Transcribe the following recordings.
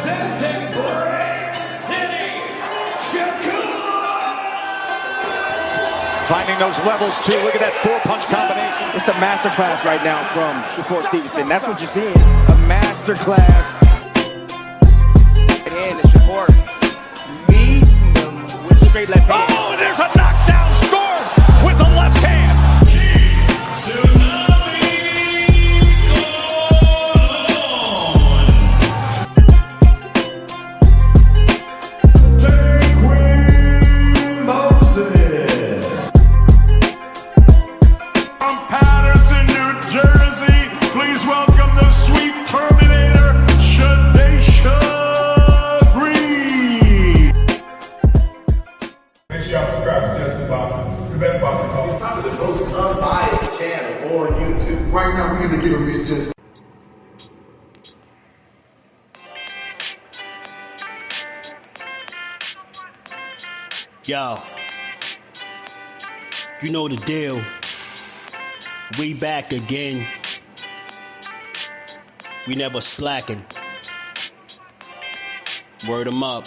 representing Brick City, finding those levels too. Look at that four-punch combination. It's a masterclass right now from Shakur Stevenson. That's what you're seeing. A masterclass. And Shakur meeting them with straight left hand. Oh, and there's a knockdown scored with the left hand. Right now, we're gonna give him his just. Yo, you know the deal. We back again. We never slacking. Word 'em up.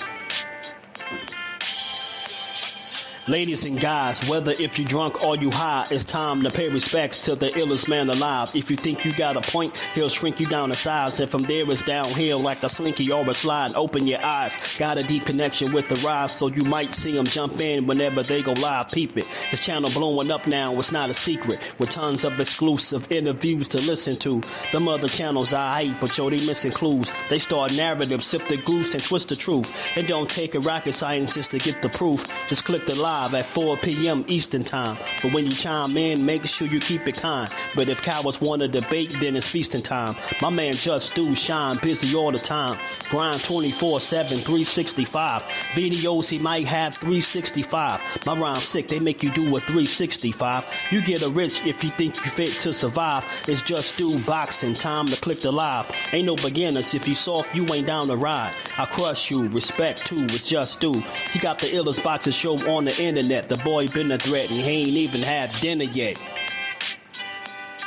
Ladies and guys, whether if you drunk or you high, it's time to pay respects to the illest man alive. If you think you got a point, he'll shrink you down to size. And from there it's downhill like a slinky or a slide. Open your eyes, got a deep connection with the rise, so you might see them jump in whenever they go live. Peep it, this channel blowing up now, it's not a secret. With tons of exclusive interviews to listen to. Them other channels I hate, but yo, they missing clues. They start narratives, sip the goose and twist the truth. It don't take a rocket scientist to get the proof. Just click the live at 4 p.m. Eastern time. But when you chime in, make sure you keep it kind. But if cowards want to debate, then it's feasting time. My man Just Do shine, busy all the time. Grind 24/7, 365. Videos he might have 365. My rhyme sick, they make you do a 365. You get a rich if you think you fit to survive. It's Just Do boxing, time to click the live. Ain't no beginners, if you soft, you ain't down to ride. I crush you, respect too, it's Just Do. He got the illest boxing show on the internet. The boy been a threat and he ain't even had dinner yet.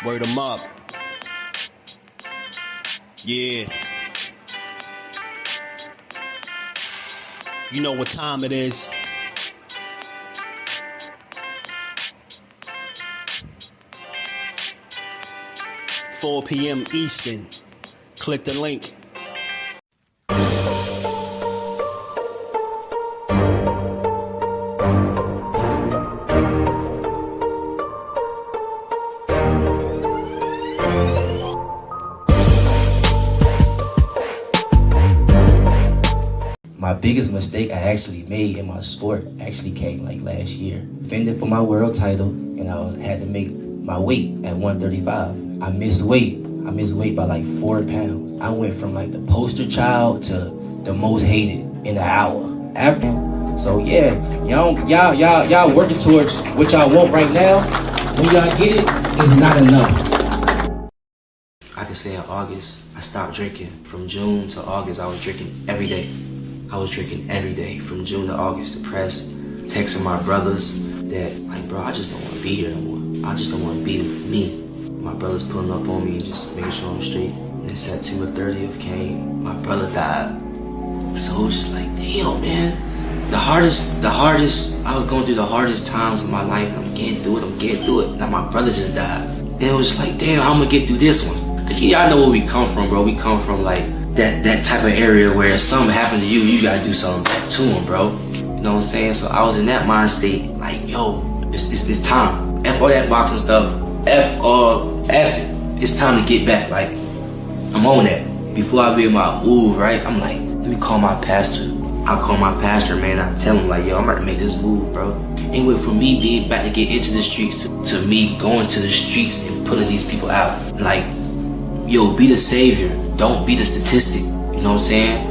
Word 'em up. Yeah. You know what time it is. $4 p.m. Eastern. Click the link. My biggest mistake I actually made in my sport actually came like last year. Defended for my world title, and I had to make my weight at 135. I missed weight by like 4 pounds. I went from like the poster child to the most hated in an hour. So yeah, y'all working towards what y'all want right now. When y'all get it, it's not enough. I can say in August, I stopped drinking. From June to August, I was drinking every day. From June to August, depressed, texting my brothers that, like, bro, I just don't want to be here no more. I just don't want to be me. My brother's pulling up on me and just making sure I'm straight. And then September 30th came, my brother died. So it was just like, damn, man. The hardest, I was going through the hardest times of my life, and I'm getting through it. Now my brother just died. And it was just like, damn, I'm gonna get through this one. Cause y'all know where we come from, bro. We come from like, that type of area where if something happened to you, you gotta do something back to him, bro. You know what I'm saying? So I was in that mind state, like, yo, it's time. F all that boxing stuff. F it. It's time to get back. Like, I'm on that. Before I make my move, right? I'm like, let me call my pastor. I call my pastor, man. I tell him, like, yo, I'm about to make this move, bro. Anyway, from me being back to get into the streets to me going to the streets and putting these people out. Like, yo, be the savior. Don't be the statistic, you know what I'm saying?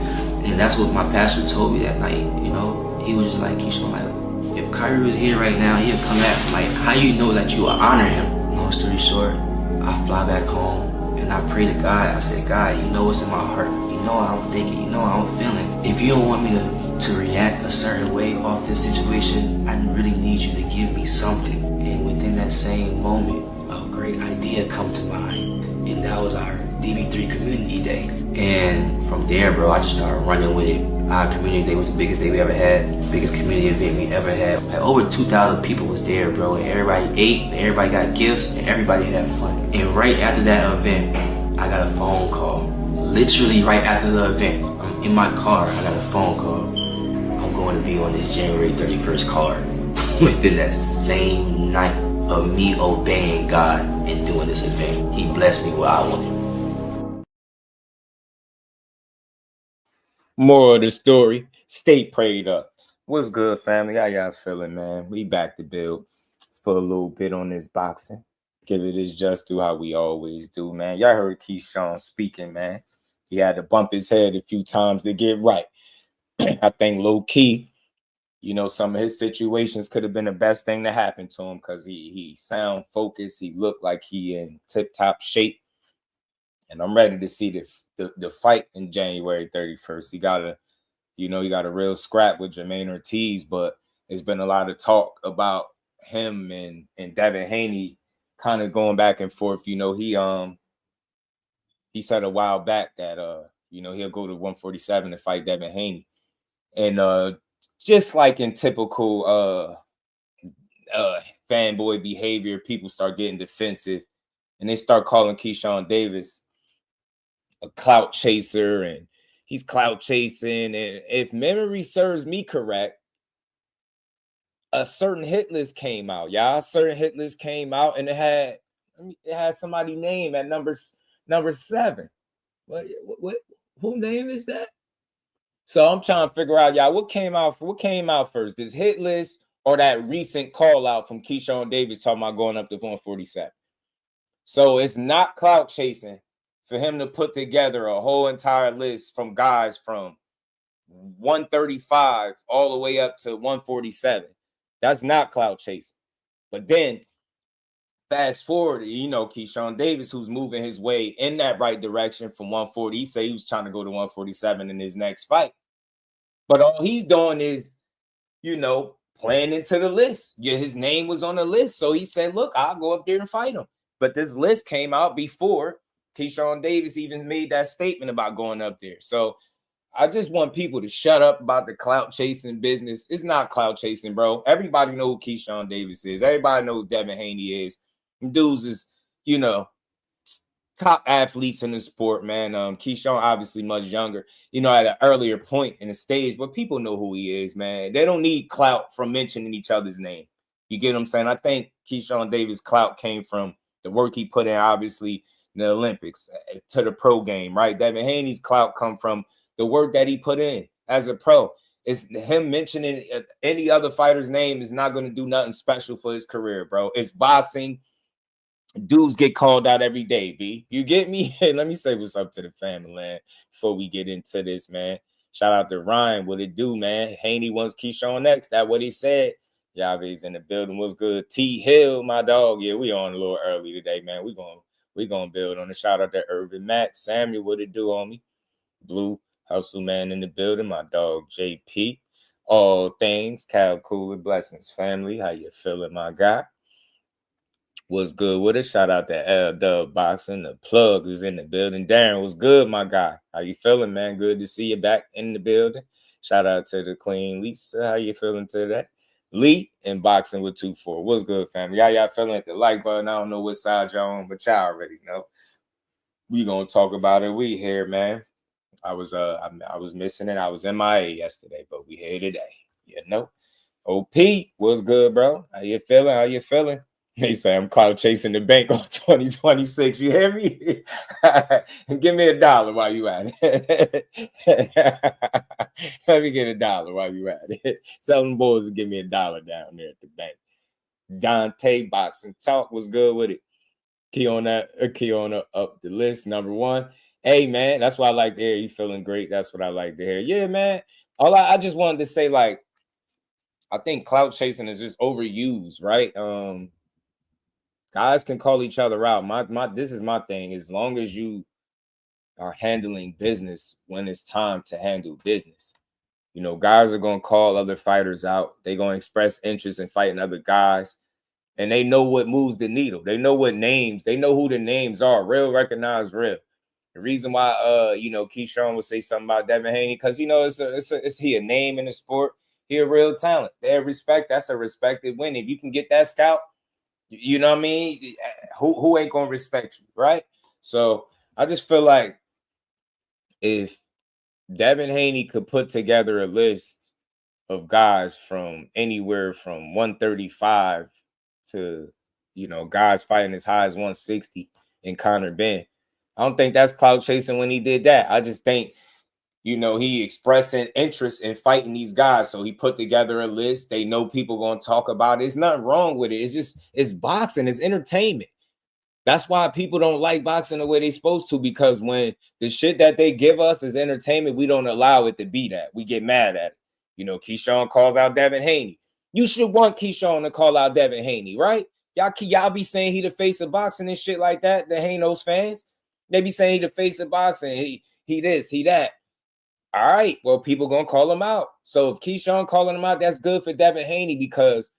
And that's what my pastor told me that night, you know? He was just like, Keyshawn, like, if Kyrie was here right now, he'll come at me. Like, how you know that you will honor him? Long story short, I fly back home and I pray to God. I said, God, you know what's in my heart. You know how I'm thinking, you know how I'm feeling. If you don't want me to react a certain way off this situation, I really need you to give me something. And within that same moment, a great idea come to mind. And that was our DB3 Community Day. And from there, bro, I just started running with it. Our community day was the biggest day we ever had, biggest community event we ever had. Like over 2,000 people was there, bro, and everybody ate, and everybody got gifts, and everybody had fun. And right after that event, I got a phone call. Literally right after the event, I'm in my car, I got a phone call. I'm going to be on this January 31st card. Within that same night of me obeying God and doing this event, He blessed me where I wanted. Moral of the story, stay prayed up. What's good, family? How y'all feeling, man? We back to build for a little bit on this boxing. Give it his just due how we always do, man. Y'all heard Keyshawn speaking, man. He had to bump his head a few times to get right. I think low key, you know, some of his situations could have been the best thing to happen to him because he sound focused. He looked like he in tip-top shape. And I'm ready to see the fight in January 31st. He got a real scrap with Jermaine Ortiz, but there's been a lot of talk about him and Devin Haney kind of going back and forth. You know, he said a while back that he'll go to 147 to fight Devin Haney. And just like in typical fanboy behavior, people start getting defensive and they start calling Keyshawn Davis a clout chaser, and he's clout chasing. And if memory serves me correct, a certain hit list came out. A certain hit list came out, and it had somebody name at number 7. What who name is that? So I'm trying to figure out, y'all, what came out first, this hit list or that recent call out from Keyshawn Davis talking about going up to 147? So it's not clout chasing for him to put together a whole entire list from guys from 135 all the way up to 147. That's not clout chasing. But then fast forward, you know, Keyshawn Davis, who's moving his way in that right direction from 140. He said he was trying to go to 147 in his next fight. But all he's doing is, you know, playing into the list. Yeah, his name was on the list. So he said, look, I'll go up there and fight him. But this list came out before Keyshawn Davis even made that statement about going up there. So I just want people to shut up about the clout chasing business. It's not clout chasing, bro. Everybody know who Keyshawn Davis is. Everybody know who Devin Haney is. Them dudes is, you know, top athletes in the sport, man. Keyshawn obviously much younger, you know, at an earlier point in the stage, but people know who he is, man. They don't need clout from mentioning each other's name. You get what I'm saying? I think Keyshawn Davis' clout came from the work he put in, obviously, in the Olympics to the pro game, right? Devin Haney's clout come from the work that he put in as a pro. It's him mentioning any other fighter's name is not going to do nothing special for his career, bro. It's boxing. Dudes get called out every day, B. You get me? Hey, let me say what's up to the family, man, before we get into this, man. Shout out to Ryan. What it do, man? Haney wants Keyshawn next. That's what he said. Yave's in the building. What's good? T Hill, my dog. Yeah, we on a little early today, man. We gonna build on the shout out to Irvin, Matt, Samuel. What it do, homie? Blue Hustle Man in the building. My dog JP. All things Cal Cooler Blessings family. How you feeling, my guy? What's good with it? Shout out to L Dub Boxing. The plug is in the building. Darren, what's good, my guy? How you feeling, man? Good to see you back in the building. Shout out to the Queen Lisa. How you feeling today? Lee and Boxing with 2-4. What's good, family? Y'all feeling at the like button? I don't know what side y'all on, but y'all already know. We gonna talk about it. We here, man. I was missing it. I was MIA yesterday, but we here today. You know. OP, what's good, bro? How you feeling? How you feeling? They say I'm cloud chasing the bank on 2026. You hear me? Give me $1 while you at it. Let me get $1 while you at it. Tell them boys to give me $1 down there at the bank. Dante Boxing Talk was good with it. Key on up the list. Number 1. Hey, man, that's what I like to hear. You feeling great? That's what I like to hear. Yeah, man. I just wanted to say, like, I think clout chasing is just overused, right? Guys can call each other out. This is my thing. As long as you are handling business when it's time to handle business, you know, guys are gonna call other fighters out. They're gonna express interest in fighting other guys, and they know what moves the needle. They know what names. They know who the names are. Real recognize real. The reason why Keyshawn would say something about Devin Haney, because it's he a name in the sport. He a real talent. They have respect. That's a respected win. If you can get that scout, you know what I mean? Who ain't gonna respect you, right? So I just feel like if Devin Haney could put together a list of guys from anywhere from 135 to guys fighting as high as 160 in Conor Ben, I don't think that's clout chasing when he did that. I just think he expressing interest in fighting these guys. So he put together a list. They know people going to talk about it. There's nothing wrong with it. It's boxing. It's entertainment. That's why people don't like boxing the way they're supposed to, because when the shit that they give us is entertainment, we don't allow it to be that. We get mad at it. Keyshawn calls out Devin Haney. You should want Keyshawn to call out Devin Haney, right? Y'all be saying he the face of boxing and shit like that, the Hanos fans. They be saying he the face of boxing. He this, he that. All right, well, people gonna call him out. So if Keyshawn calling him out, that's good for Devin Haney, because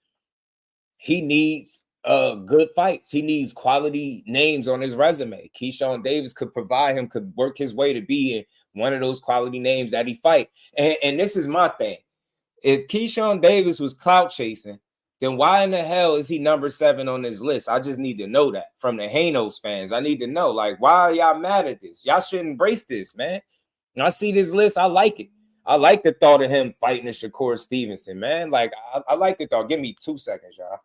he needs good fights. He needs quality names on his resume. Keyshawn Davis could work his way to be one of those quality names that he fight. And this is my thing. If Keyshawn Davis was clout chasing, then why in the hell is he number 7 on this list? I just need to know that from the Hanos fans. I need to know, like, why are y'all mad at this? Y'all should embrace this, man. And I see this list. I like it. I like the thought of him fighting Shakur Stevenson, man. Like, I like the thought. Give me 2 seconds, y'all.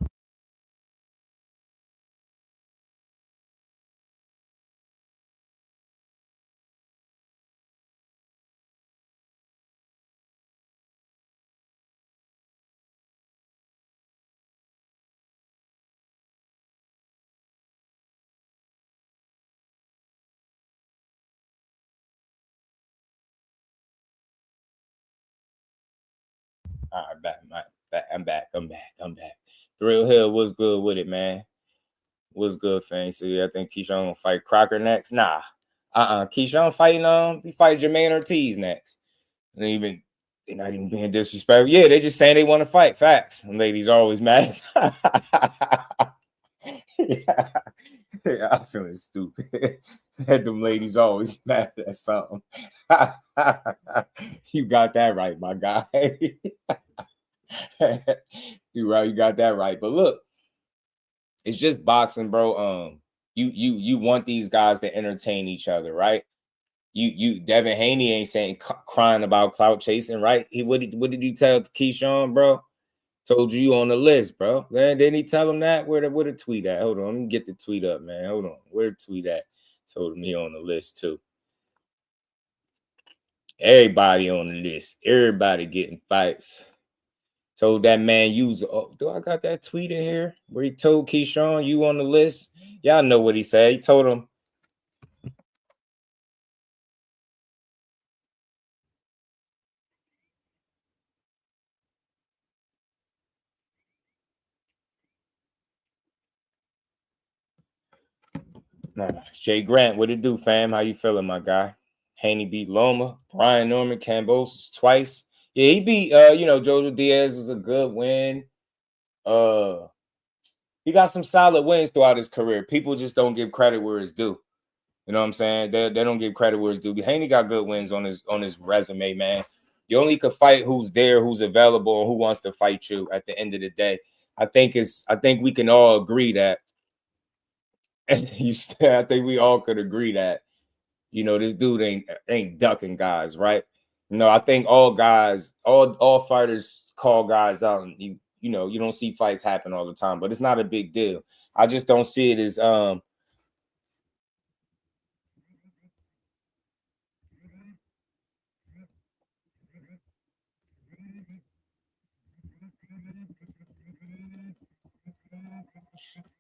All right, I'm back. Thrill Hill, what's good with it, man? What's good, fam? See, I think Keyshawn gonna fight Crocker next. Nah. Keyshawn fighting he fight Jermaine Ortiz next. And they're not even being disrespectful. Yeah, they just saying they want to fight. Facts. And ladies always mad. Yeah, I'm feeling stupid. Had them ladies always mad at something. You got that right, my guy. You right, you got that right. But look, it's just boxing, bro. You want these guys to entertain each other, right? Devin Haney ain't saying crying about clout chasing, right? What did you tell Keyshawn, bro? Told you on the list, bro. Then didn't he tell him that? Where the tweet at? Hold on, let me get the tweet up, man. Hold on, where the tweet at? Told him he on the list too. Everybody on the list. Everybody getting fights. Told that man do I got that tweet in here where he told Keyshawn you on the list? Y'all know what he said. He told him. Jay Grant, what it do, fam? How you feeling, my guy? Haney beat Loma. Brian Norman Cambosis twice. Yeah, he beat Jojo Diaz was a good win. He got some solid wins throughout his career. People just don't give credit where it's due. You know what I'm saying? They don't give credit where it's due. Haney got good wins on his resume, man. You only could fight who's there, who's available, and who wants to fight you at the end of the day. I think we can all agree that I think we all could agree that this dude ain't ducking guys, right? I think all guys, all fighters call guys out, and you don't see fights happen all the time, but it's not a big deal. I just don't see it as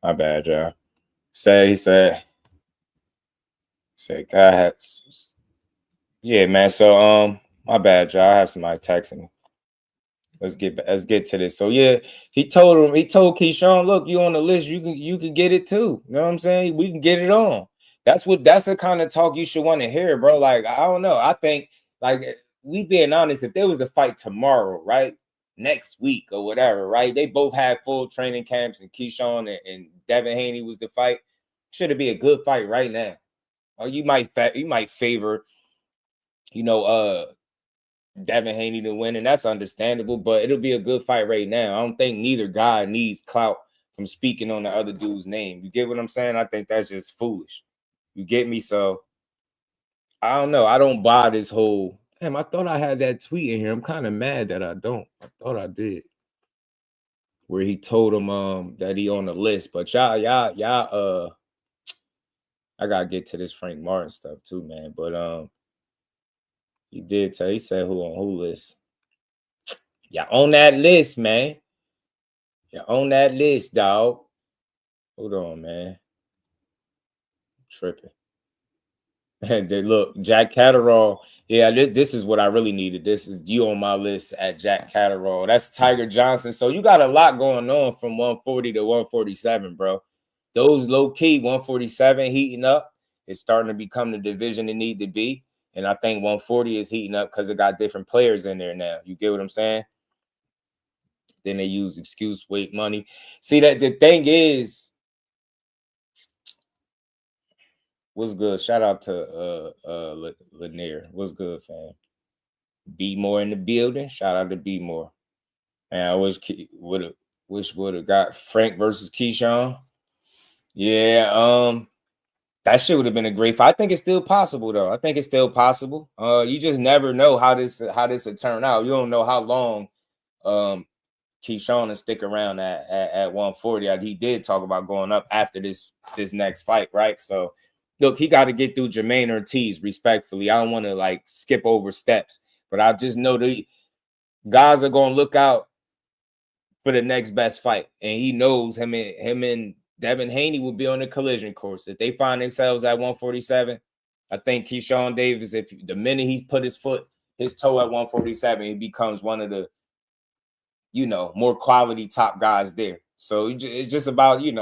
my bad, y'all. He said, God yeah, man. So my bad, y'all. I have somebody texting me. Let's get to this. So yeah, he told Keyshawn, look, you on the list, you can get it too. You know what I'm saying? We can get it on. That's the kind of talk you should want to hear, bro. Like, I don't know. I think, like, we being honest, if there was a fight tomorrow, right? Next week or whatever, right? They both had full training camps, and Keyshawn and Devin Haney was the fight. Should it be a good fight right now? you might favor, Devin Haney to win, and that's understandable, but it'll be a good fight right now. I don't think neither guy needs clout from speaking on the other dude's name. You get what I'm saying? I think that's just foolish. You get me? So I don't know. I don't buy this whole. Damn, I thought I had that tweet in here. I'm kind of mad that I don't. I thought I did. Where he told him that he on the list, but y'all I gotta get to this Frank Martin stuff too, man. But he did tell. He said who on who list. Yeah, on that list, man. Yeah, on that list, dog. Hold on, man. I'm tripping. And then look, Jack Catterall. Yeah, this is what I really needed. This is you on my list at Jack Catterall. That's Tiger Johnson. So you got a lot going on from 140 to 147, bro. Those low key 147 heating up. It's starting to become the division it need to be. And I think 140 is heating up because it got different players in there now. You get what I'm saying? Then they use excuse weight money. See, that the thing is, what's good? Shout out to Lanier. What's good, fam? Be more in the building. Shout out to Be More. And I wish would have got Frank versus Keyshawn. Yeah, that shit would have been a great fight. I think it's still possible, though. I think it's still possible. You just never know how this will turn out. You don't know how long Keyshawn will stick around at 140. He did talk about going up after this next fight, right? So look, he got to get through Jermaine Ortiz respectfully. I don't want to like skip over steps, but I just know the guys are gonna look out for the next best fight, and he knows him and Devin Haney will be on the collision course. If they find themselves at 147, I think Keyshawn Davis, if the minute he's put his toe at 147, he becomes one of the, more quality top guys there. So it's just about, you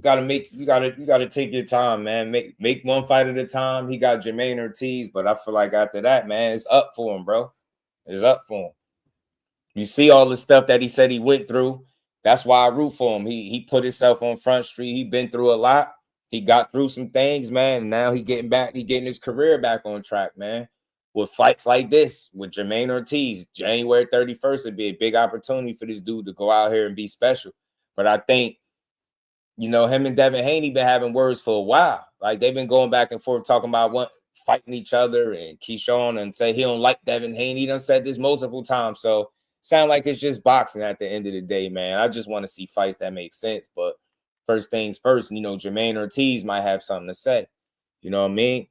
gotta take your time, man. Make one fight at a time. He got Jermaine Ortiz, but I feel like after that, man, it's up for him, bro. It's up for him. You see all the stuff that he said he went through. That's why I root for him. He put himself on Front Street. He been through a lot. He got through some things, man. And now he getting his career back on track, man. With fights like this, with Jermaine Ortiz, January 31st would be a big opportunity for this dude to go out here and be special. But I think, him and Devin Haney been having words for a while. Like they've been going back and forth talking about fighting each other, and Keyshawn and say he don't like Devin Haney. He done said this multiple times. So sound like it's just boxing at the end of the day, man. I just want to see fights that make sense. But first things first, Jermaine Ortiz might have something to say. You know what I mean?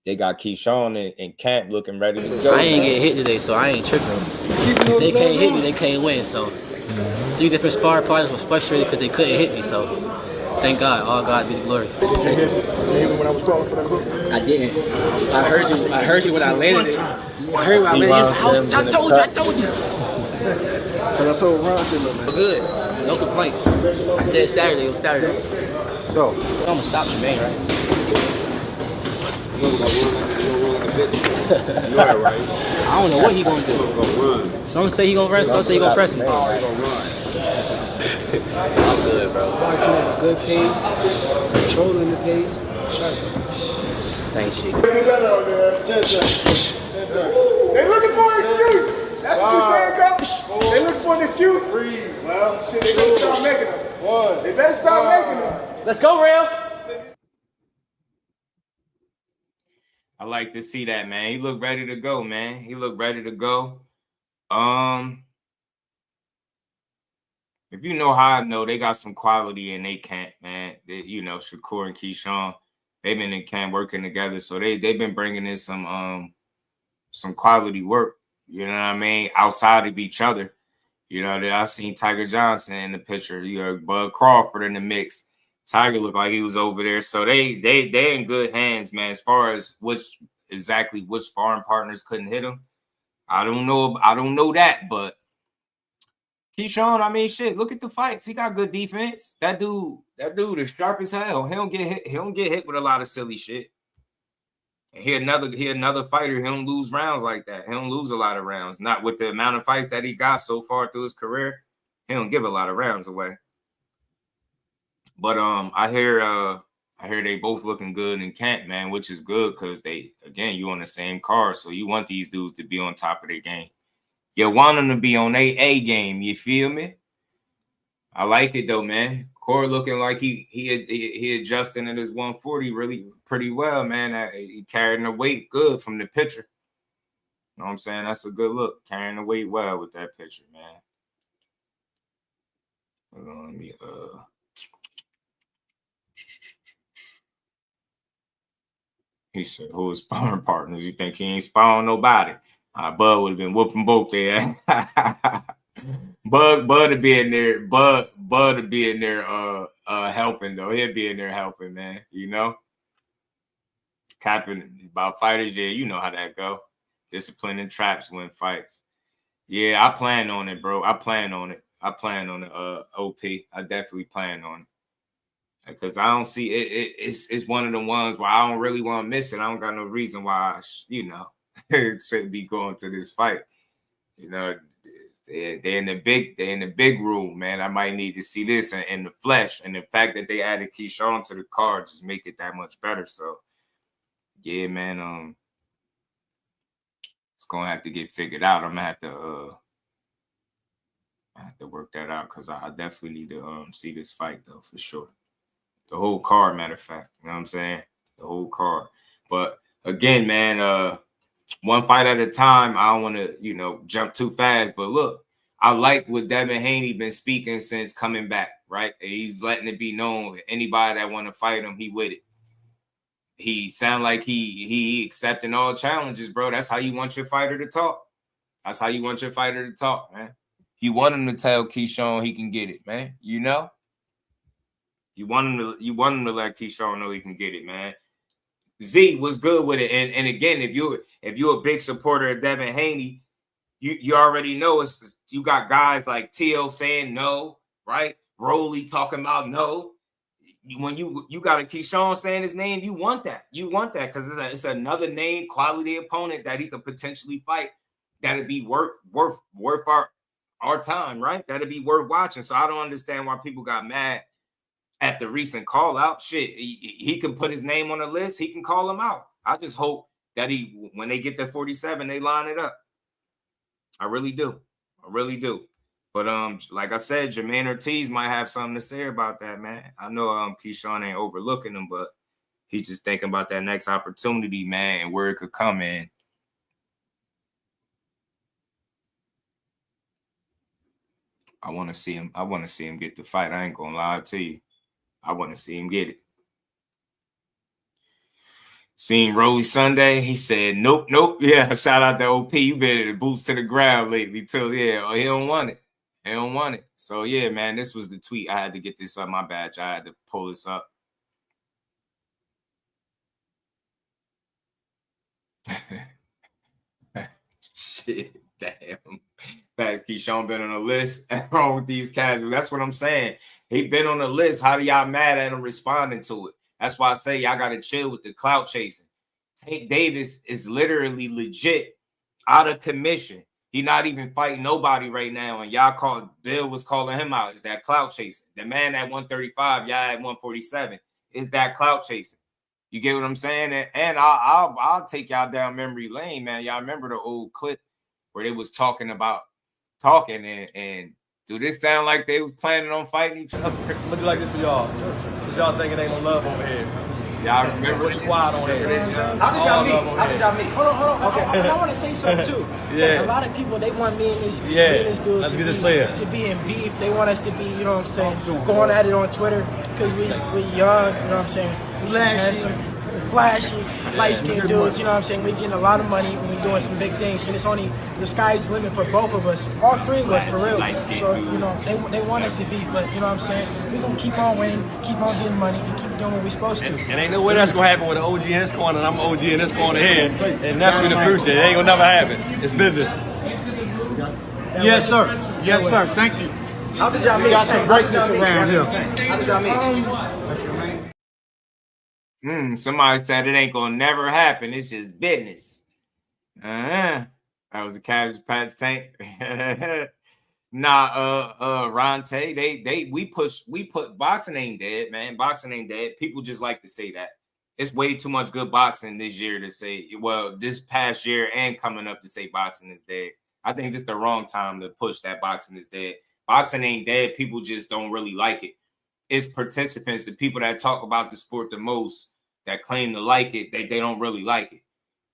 They got Keyshawn and Camp looking ready to go. I ain't get hit today, so I ain't tripping. If they can't hit me, they can't win. So 3 different sparring partners was frustrated because they couldn't hit me. So thank God, all God be the glory. Did you hit me when I was calling for that hook? I didn't. I heard you when I landed it. I heard when I landed it. I told you. Because I told Ron, I said, look, man. Good. No complaints. I said Saturday, it was Saturday. So, I'm going to stop Jermaine, right? you all right? I don't know what he going to do. Some say he going to run, some say he going to press me. I'm good, bro. Boxing at a good pace, controlling the pace. Thanks, Chief. They looking for an excuse. That's what you're saying, Coach? They looking for an excuse? Well, shit, they better start making them. They better start making them. Let's go, Real. I like to see that, man. He looked ready to go, man. He looked ready to go. If you know how I know, they got some quality in they camp, man. Shakur and Keyshawn, they've been in camp working together, so they've been bringing in some quality work. You know what I mean? Outside of each other. I've seen Tiger Johnson in the picture. Bud Crawford in the mix. Tiger looked like he was over there. So they in good hands, man. As far as which sparring partners couldn't hit him, I don't know that, but Keyshawn, I mean, shit, look at the fights. He got good defense. That dude is sharp as hell. He don't get hit. He don't get hit with a lot of silly shit. And he another fighter. He don't lose rounds like that. He don't lose a lot of rounds. Not with the amount of fights that he got so far through his career. He don't give a lot of rounds away. But I hear I hear they both looking good in camp, man, which is good because you on the same card, so you want these dudes to be on top of their game. You want them to be on their A game, you feel me? I like it though, man. Corey looking like he adjusting in his 140 really pretty well, man. He carrying the weight good from the picture. You know what I'm saying? That's a good look. Carrying the weight well with that picture, man. Let me He said, who is sparring partners? You think he ain't sparring nobody? Bud would have been whooping both there. Bud to be in there. Bud to be in there helping though. He'll be in there helping, man. You know? Capping about fighters, yeah, you know how that go. Discipline and traps win fights. Yeah, I plan on it, bro. I plan on it, OP. I definitely plan on it. Because I don't see it. It's one of the ones where I don't really want to miss it. I don't got no reason why I shouldn't be going to this fight. You know, they're in the big room, man. I might need to see this in the flesh. And the fact that they added Keyshawn to the card just make it that much better. So yeah, man. It's gonna have to get figured out. I'm gonna have to work that out because I definitely need to see this fight though for sure. The whole card, matter of fact. You know what I'm saying? The whole card. But again, man, one fight at a time. I don't want to, jump too fast. But look, I like what Devin Haney been speaking since coming back, right? He's letting it be known anybody that want to fight him, he with it. He sound like he accepting all challenges, bro. That's how you want your fighter to talk. That's how you want your fighter to talk, man. You want him to tell Keyshawn he can get it, man. You know? You want him to let Keyshawn know he can get it, man. Z was good with it. And again, if you're a big supporter of Devin Haney, you already know you got guys like T.O. saying no, right? Roley talking about no. When you got a Keyshawn saying his name, you want that. You want that because it's another name, quality opponent that he could potentially fight. That'd be worth our time, right? That'd be worth watching. So I don't understand why people got mad at the recent call out. Shit, he can put his name on the list. He can call him out. I just hope that when they get to 47, they line it up. I really do. But like I said, Jermaine Ortiz might have something to say about that, man. I know Keyshawn ain't overlooking him, but he's just thinking about that next opportunity, man, and where it could come in. I want to see him get the fight. I ain't gonna lie to you. I want to see him get it. Seen Rolly Sunday. He said, nope. Yeah, shout out to OP. You been the boots to the ground lately, too. Yeah, he don't want it. He don't want it. So, yeah, man, this was the tweet. I had to get this up. My bad. I had to pull this up. Shit, damn. Thanks, Keyshawn been on the list. What's wrong with these casuals? That's what I'm saying. He been on the list. How do y'all mad at him responding to it? That's why I say y'all got to chill with the clout chasing. Tank Davis is literally legit out of commission. He not even fighting nobody right now. And Bill was calling him out. Is that clout chasing? The man at 135, y'all at 147. Is that clout chasing? You get what I'm saying? And I'll take y'all down memory lane, man. Y'all remember the old clip where they was talking and do this sound like they was planning on fighting each other? I'm gonna do like this for y'all. Cause y'all thinking ain't no love over here. Y'all remember this? Quiet on here. How did y'all meet? Hold on. Okay. I want to say something too. Yeah. A lot of people, they want me and this dude Let's get this clear. To be in beef. They want us to be, you know what I'm saying, going at it on Twitter because we young, you know what I'm saying, flashy, light-skinned dudes, you know what I'm saying? We're getting a lot of money and we're doing some big things. And it's only the sky's the limit for both of us, all three of us, for real. So, you know, they want us to be, but, you know what I'm saying? We're going to keep on winning, keep on getting money, and keep doing what we're supposed to. And ain't no way that's going to happen with an OG in this corner and I'm OG in this corner here. And never in the future. It ain't going to never happen. It's business. Yes, sir. Yes, sir. Thank you. How did y'all meet? We got some greatness around here. How did y'all meet? Somebody said it ain't gonna never happen. It's just business. That was a Cabbage Patch Tank. Nah, Ronte, we put boxing ain't dead, man. Boxing ain't dead. People just like to say that. It's way too much good boxing this year to say, well, this past year and coming up to say boxing is dead. I think this is the wrong time to push that boxing is dead. Boxing ain't dead. People just don't really like it. It's participants, the people that talk about the sport the most, that claim to like it, they don't really like it.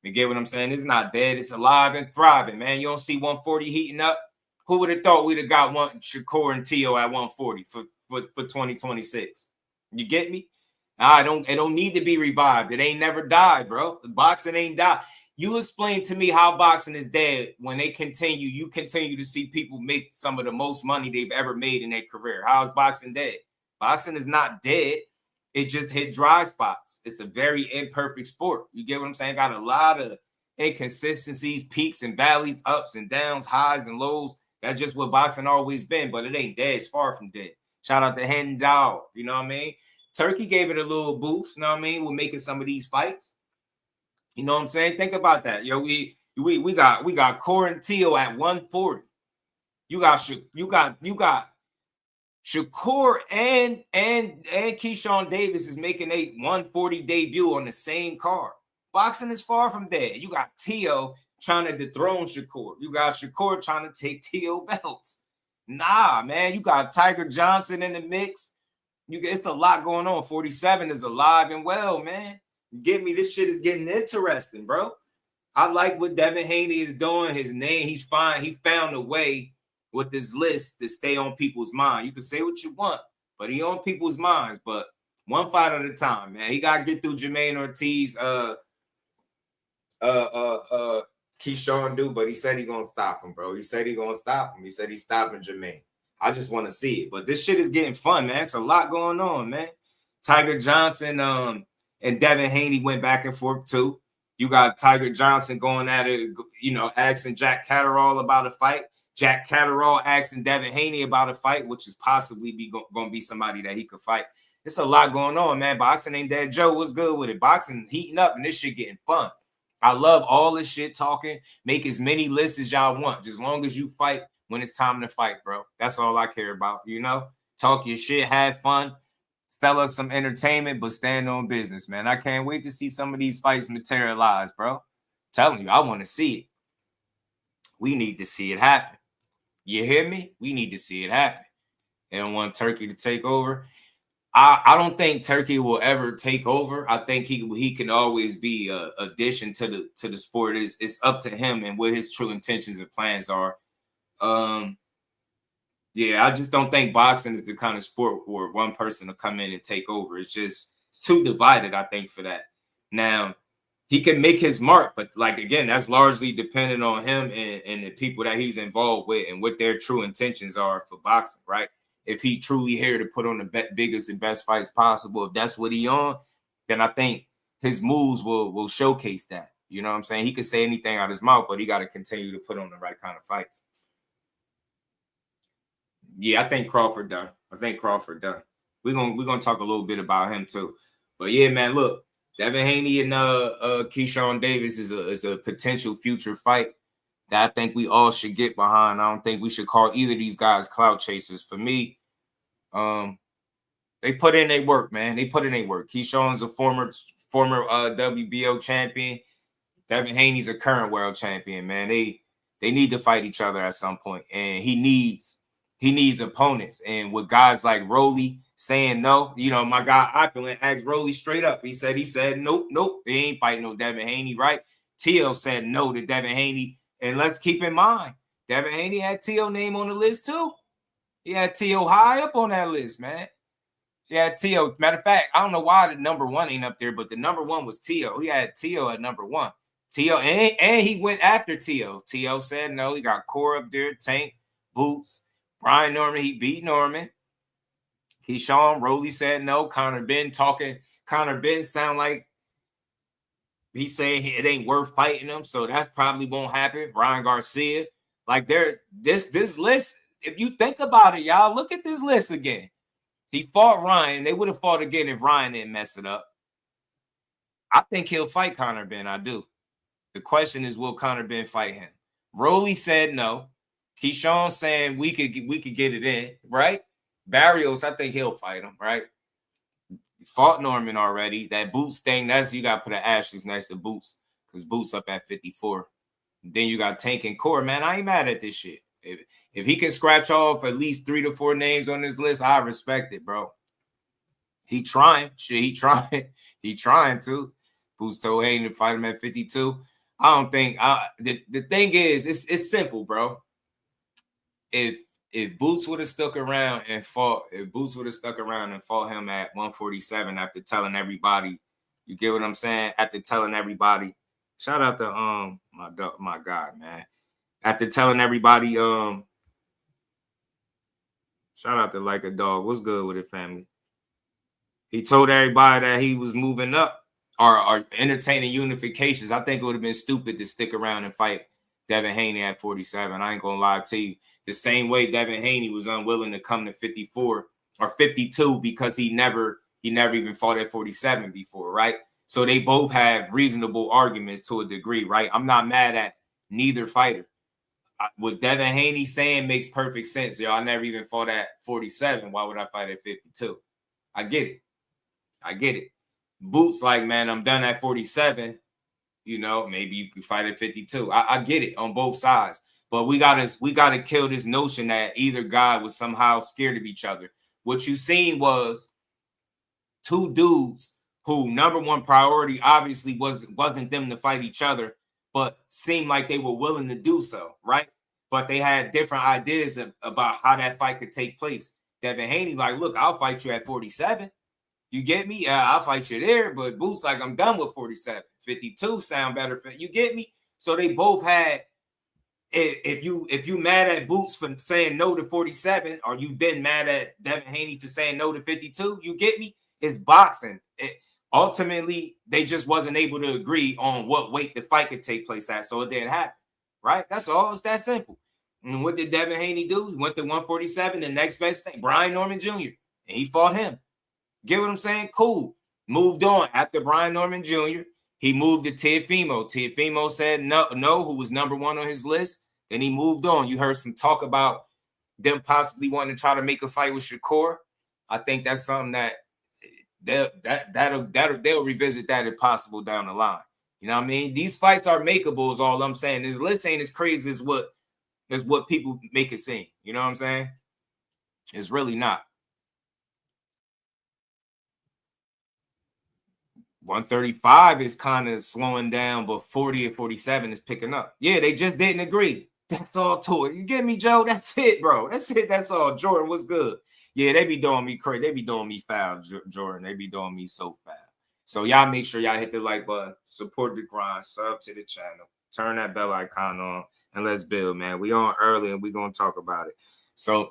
You get what I'm saying? It's not dead. It's alive and thriving, man. You don't see 140 heating up. Who would have thought we'd have got Shakur and Tio at 140 for 2026? You get me? It don't need to be revived. It ain't never died, bro. Boxing ain't died. You explain to me how boxing is dead when you continue to see people make some of the most money they've ever made in their career. How is boxing dead? Boxing is not dead. It just hit dry spots. It's a very imperfect sport. You get what I'm saying? Got a lot of inconsistencies, peaks and valleys, ups and downs, highs and lows. That's just what boxing always been, but it ain't dead. It's far from dead. Shout out to Hen Dog. You know what I mean? Turkey gave it a little boost. You know what I mean? We're making some of these fights. You know what I'm saying? Think about that. Yo, we got Core and Tio at 140. You got Shakur and Keyshawn Davis is making a 140 debut on the same card. Boxing is far from dead. You got Tio trying to dethrone Shakur. You got Shakur trying to take Tio belts. Nah, man. You got Tiger Johnson in the mix. It's a lot going on. 47 is alive and well, man. You get me? This shit is getting interesting, bro. I like what Devin Haney is doing. His name, he's fine. He found a way with this list to stay on people's mind. You can say what you want, but he on people's minds. But one fight at a time, man. He gotta get through Jermaine Ortiz, Keyshawn do, but he said he gonna stop him, bro. He said he gonna stop him. He said he's stopping Jermaine. I just want to see it. But this shit is getting fun, man. It's a lot going on, man. Tiger Johnson and Devin Haney went back and forth too. You got Tiger Johnson going at it, asking Jack Catterall about a fight. Jack Catterall asking Devin Haney about a fight, which is possibly going to be somebody that he could fight. It's a lot going on, man. Boxing ain't dead. Joe, what's good with it? Boxing heating up and this shit getting fun. I love all this shit talking. Make as many lists as y'all want, just as long as you fight when it's time to fight, bro. That's all I care about, Talk your shit, have fun, sell us some entertainment, but stand on business, man. I can't wait to see some of these fights materialize, bro. I'm telling you, I want to see it. We need to see it happen. You hear me? We need to see it happen. They don't want Turkey to take over. I don't think Turkey will ever take over. I think he can always be an addition to the sport. It's up to him and what his true intentions and plans are. Yeah, I just don't think boxing is the kind of sport where one person to come in and take over. It's too divided, I think, for that. Now, he can make his mark, but again, that's largely dependent on him and the people that he's involved with and what their true intentions are for boxing, right? If he truly here to put on the biggest and best fights possible, if that's what he on, then I think his moves will showcase that. You know what I'm saying? He could say anything out of his mouth, but he got to continue to put on the right kind of fights. Yeah, I think Crawford done. We're gonna talk a little bit about him too. But yeah, man, look, Devin Haney and Keyshawn Davis is a potential future fight that I think we all should get behind. I don't think we should call either of these guys clout chasers. For me, they put in their work, man. They put in their work. Keyshawn's a former WBO champion. Devin Haney's a current world champion, man. They need to fight each other at some point, and he needs opponents. And with guys like Rolly saying no, my guy Opulent asked Rolly straight up. He said nope, he ain't fighting no Devin Haney, right? Tio said no to Devin Haney. And let's keep in mind, Devin Haney had Tio name on the list too. He had Tio high up on that list, man. Yeah, Tio. Matter of fact, I don't know why the number one ain't up there, but the number one was Tio. He had Tio at number one. Tio, and he went after Tio. Tio said no. He got Core up there, Tank, Boots, Brian Norman. He beat Norman. Keyshawn, Rolly said no. Conor Ben sound like he's saying it ain't worth fighting him, so that probably won't happen. Ryan Garcia, this list. If you think about it, y'all, look at this list again. He fought Ryan. They would have fought again if Ryan didn't mess it up. I think he'll fight Conor Ben. I do. The question is, will Conor Ben fight him? Rolly said no. Keyshawn saying we could get it in, right? Barrios, I think he'll fight him, right? Fought Norman already. That Boots thing, that's you got to put an asterisk next to Boots because Boots up at 54. Then you got Tank and Core. Man, I ain't mad at this shit. If he can scratch off at least 3 to 4 names on this list, I respect it, bro. He trying. Shit, he trying. He trying to. Boots told Haney to fight him at 52. I don't think the thing is, it's simple, bro. If Boots would have stuck around and fought, him at 147 after telling everybody, you get what I'm saying? After telling everybody, shout out to my guy, man. After telling everybody, shout out to Like a Dog. What's good with it, family? He told everybody that he was moving up or entertaining unifications. I think it would have been stupid to stick around and fight Devin Haney at 47. I ain't gonna lie to you. The same way Devin Haney was unwilling to come to 54 or 52 because he never even fought at 47 before, right? So they both have reasonable arguments to a degree, right? I'm not mad at neither fighter. What Devin Haney saying makes perfect sense. Yo, I never even fought at 47. Why would I fight at 52? I get it. Boots like, man, I'm done at 47. You know, maybe you could fight at 52. I get it on both sides. But we gotta kill this notion that either guy was somehow scared of each other. What you seen was 2 dudes who number one priority obviously wasn't them to fight each other, but seemed like they were willing to do so, right? But they had different ideas about how that fight could take place. Devin Haney like, look, I'll fight you at 47. You get me? I'll fight you there. But Boots like, I'm done with 47. 52 sound better. You get me? So they both had. If you mad at Boots for saying no to 47, or you been mad at Devin Haney for saying no to 52, you get me? It's boxing. Ultimately, they just wasn't able to agree on what weight the fight could take place at, so it didn't happen. Right? That's all. It's that simple. And what did Devin Haney do? He went to 147. The next best thing, Brian Norman Jr. And he fought him. Get what I'm saying? Cool. Moved on. After Brian Norman Jr., he moved to Teofimo. Teofimo said no, who was number 1 on his list. Then he moved on. You heard some talk about them possibly wanting to try to make a fight with Shakur. I think that's something that they'll revisit that if possible down the line. You know what I mean? These fights are makeable is all I'm saying. This list ain't as crazy as what people make it seem. You know what I'm saying? It's really not. 135 is kind of slowing down, but 40 and 47 is picking up. Yeah, they just didn't agree. That's all to it. You get me, Joe? That's it, bro. That's it. That's all. Jordan, what's good? Yeah, they be doing me crazy. They be doing me foul, Jordan. They be doing me so foul. So y'all make sure y'all hit the like button, support the grind, sub to the channel, turn that bell icon on, and let's build, man. We on early, and we gonna talk about it. So,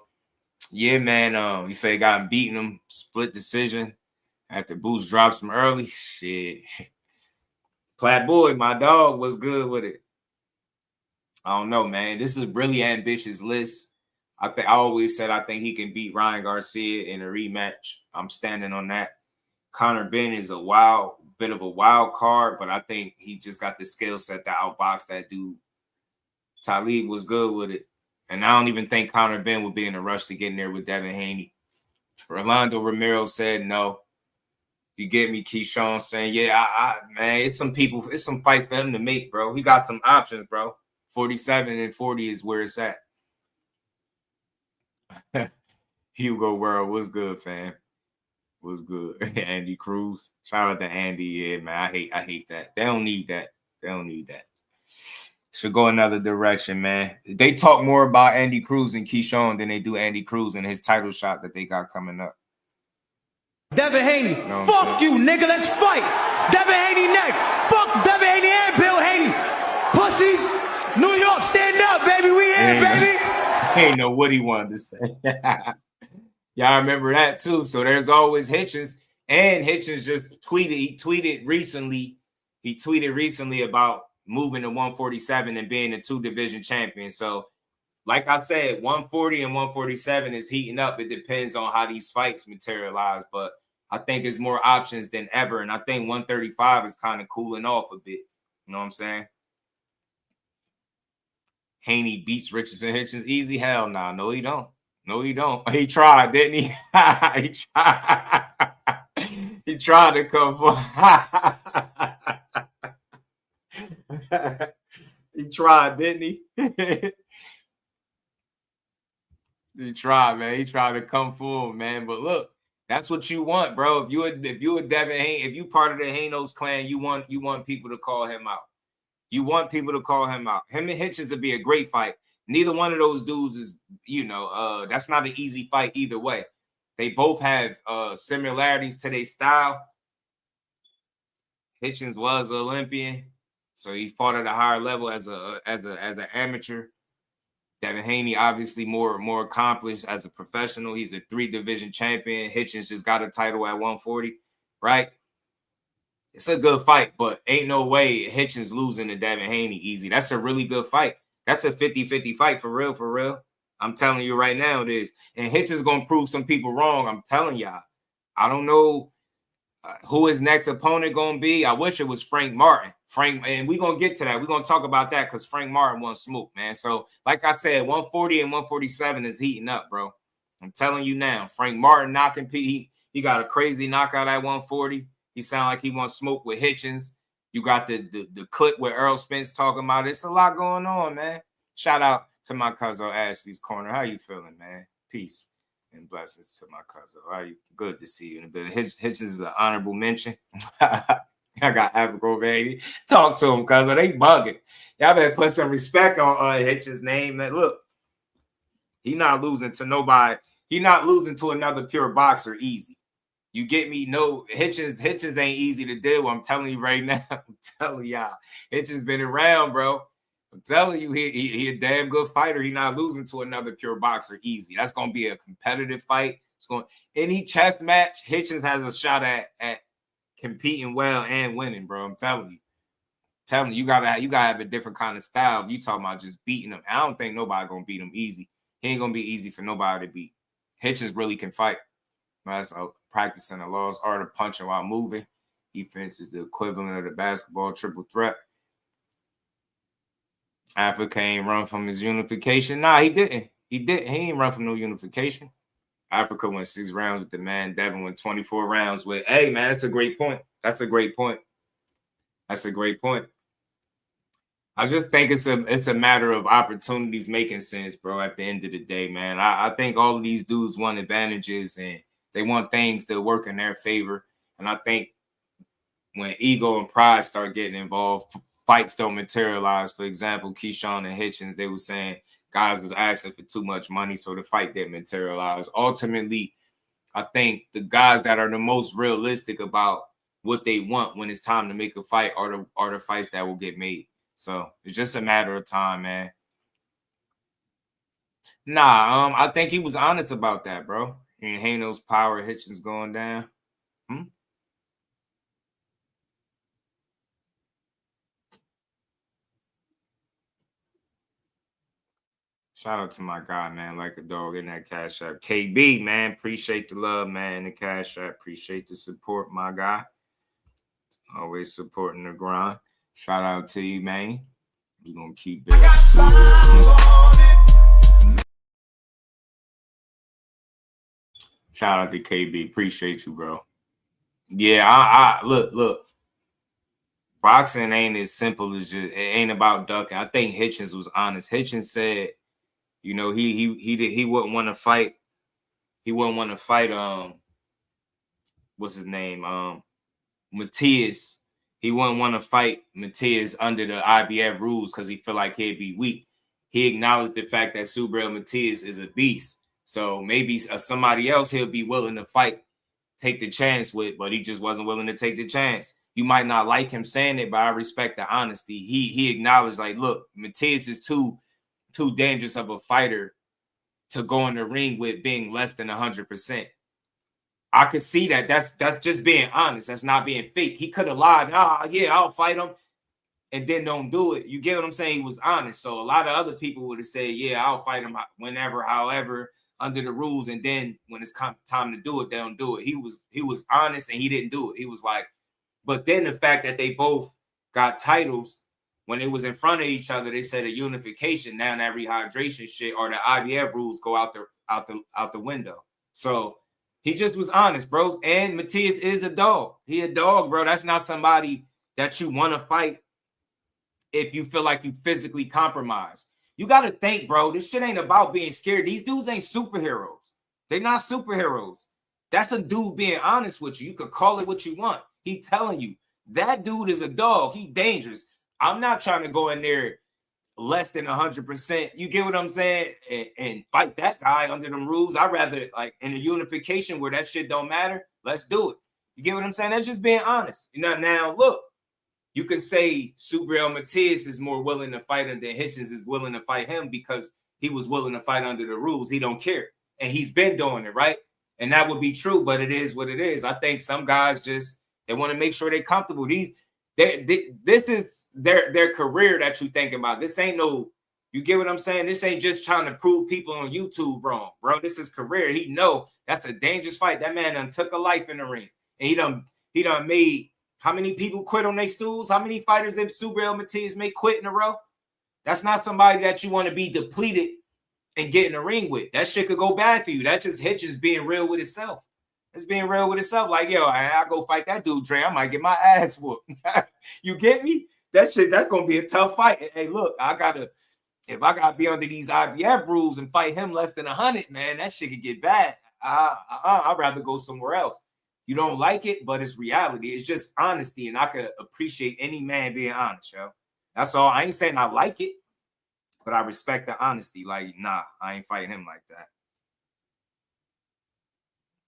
yeah, man. You say got beating them, split decision. After Boots drops him early, shit. Platt Boy, my dog, was good with it. I don't know, man. This is a really ambitious list. I always said I think he can beat Ryan Garcia in a rematch. I'm standing on that. Conor Benn is a bit of a wild card, but I think he just got the skill set to outbox that dude. Talib was good with it. And I don't even think Conor Benn would be in a rush to get in there with Devin Haney. Rolando Romero said no. You get me? Keyshawn saying, yeah, man, it's some fights for him to make, bro. He got some options, bro. 47 and 40 is where it's at. Hugo World, what's good, fam? What's good? Andy Cruz. Shout out to Andy. Yeah, man. I hate that. They don't need that. Should go another direction, man. They talk more about Andy Cruz and Keyshawn than they do Andy Cruz and his title shot that they got coming up. Devin Haney, fuck you, nigga. Let's fight. Devin Haney next. Fuck Devin Haney and Bill Haney. Pussies. New York, stand up, baby. We in, baby. Ain't know what he wanted to say. Y'all remember that too. So there's always Hitchins. And Hitchins just tweeted. He tweeted recently about moving to 147 and being a 2-division champion. So, like I said, 140 and 147 is heating up. It depends on how these fights materialize, but I think there's more options than ever. And I think 135 is kind of cooling off a bit. You know what I'm saying? Haney beats Richardson Hitchins easy? Hell nah. No, he don't. No, he don't. He tried, didn't he? He tried. He tried to come for. He tried, didn't he? He tried, man. He tried to come for him, man. But look, that's what you want, bro. If you a Devin Haney, if you part of the Hanos clan, you want people to call him out. You want people to call him out. Him and Hitchins would be a great fight. Neither one of those dudes is, that's not an easy fight either way. They both have similarities to their style. Hitchins was an Olympian, so he fought at a higher level as an amateur. Devin Haney obviously more accomplished as a professional. He's a 3-division champion. Hitchins just got a title at 140, right? It's a good fight, but ain't no way Hitchins losing to Devin Haney easy. That's a really good fight. That's a 50-50 fight for real, for real. I'm telling you right now it is. And Hitchins going to prove some people wrong. I'm telling y'all. I don't know who his next opponent going to be. I wish it was Frank Martin. And we're going to get to that. We're going to talk about that because Frank Martin won smoke, man. So, like I said, 140 and 147 is heating up, bro. I'm telling you now. Frank Martin not compete. He got a crazy knockout at 140. He sound like he wants smoke with Hitchins. You got the clip where Earl Spence talking about it. It's a lot going on, man. Shout out to my cousin Ashley's Corner. How you feeling, man? Peace and blessings to my cousin. How you? Good to see you in a bit. Hitchins is an honorable mention. I got Africa 80. Talk to him, cousin. They bugging. Y'all better put some respect on Hitchins' name. That look, he not losing to nobody. He not losing to another pure boxer easy. You get me? No, Hitchins ain't easy to deal with. I'm telling you right now. I'm telling y'all. Hitchins been around, bro. I'm telling you, he a damn good fighter. He not losing to another pure boxer easy. That's going to be a competitive fight. It's going any chess match, Hitchins has a shot at competing well and winning, bro. I'm telling you. You gotta have a different kind of style. You talking about just beating him. I don't think nobody going to beat him easy. He ain't going to be easy for nobody to beat. Hitchins really can fight. That's practicing the lost art of punching while moving. Defense is the equivalent of the basketball triple threat. Africa ain't run from his unification. Nah, he didn't. He ain't run from no unification. Africa went 6 rounds with the man. Devin went 24 rounds with. Hey, man, that's a great point. That's a great point. I just think it's a matter of opportunities making sense, bro, at the end of the day, man. I think all of these dudes want advantages and they want things to work in their favor. And I think when ego and pride start getting involved, fights don't materialize. For example, Keyshawn and Hitchins, they were saying guys was asking for too much money, so the fight didn't materialize. Ultimately, I think the guys that are the most realistic about what they want when it's time to make a fight are the fights that will get made. So it's just a matter of time, man. Nah, I think he was honest about that, bro. And Hano's power, Hitchins going down. Shout out to my guy, man, like a dog in that Cash App. KB, man, appreciate the love, man, the Cash App. Appreciate the support, my guy. Always supporting the grind. Shout out to you, man. We're going to keep it. Shout out to KB. Appreciate you, bro. Yeah, I look. Boxing ain't as simple as just, it ain't about ducking. I think Hitchins was honest. Hitchins said, you know, he wouldn't want to fight. He wouldn't want to fight what's his name? Matias. He wouldn't want to fight Matias under the IBF rules because he feel like he'd be weak. He acknowledged the fact that Subriel Matias is a beast. So maybe somebody else he'll be willing to fight, take the chance with, but he just wasn't willing to take the chance. You might not like him saying it, but I respect the honesty. He acknowledged, like, look, Matias is too dangerous of a fighter to go in the ring with being less than 100%. I could see that. That's just being honest. That's not being fake. He could have lied. Yeah, I'll fight him, and then don't do it. You get what I'm saying? He was honest. So a lot of other people would have said, yeah, I'll fight him whenever, however, under the rules. And then when it's time to do it, they don't do it. He was honest, and he didn't do it. He was like, but then the fact that they both got titles when it was in front of each other, they said a unification. Now that rehydration shit or the IBF rules go out the window. So he just was honest, bro. And Matias is a dog. He a dog, bro. That's not somebody that you want to fight if you feel like you physically compromised. You got to think, bro, this shit ain't about being scared. These dudes ain't superheroes. They're not superheroes. That's a dude being honest with you. You could call it what you want. He telling you that dude is a dog. He dangerous. I'm not trying to go in there less than 100%. You get what I'm saying? And fight that guy under them rules. I'd rather, like, in a unification where that shit don't matter, let's do it. You get what I'm saying? That's just being honest. You know, now, look, you can say Subriel Matias is more willing to fight him than Hitchins is willing to fight him because he was willing to fight under the rules. He don't care. And he's been doing it, right? And that would be true, but it is what it is. I think some guys just, they want to make sure they're comfortable. This is their career that you thinking about. This ain't no, you get what I'm saying? This ain't just trying to prove people on YouTube wrong, bro. This is career. He know that's a dangerous fight. That man done took a life in the ring. And he done made how many people quit on their stools? How many fighters did Subriel Matias make quit in a row? That's not somebody that you want to be depleted and get in the ring with. That shit could go bad for you. That's just Hitchins being real with itself. It's being real with itself. Like, yo, I go fight that dude, Dre. I might get my ass whooped. You get me? That's gonna be a tough fight. Hey, look, if I gotta be under these IBF rules and fight him less than 100, man, that shit could get bad. I'd rather go somewhere else. You don't like it, but it's reality. It's just honesty, and I could appreciate any man being honest, yo. That's all. I ain't saying I like it, but I respect the honesty. Like, nah, I ain't fighting him like that.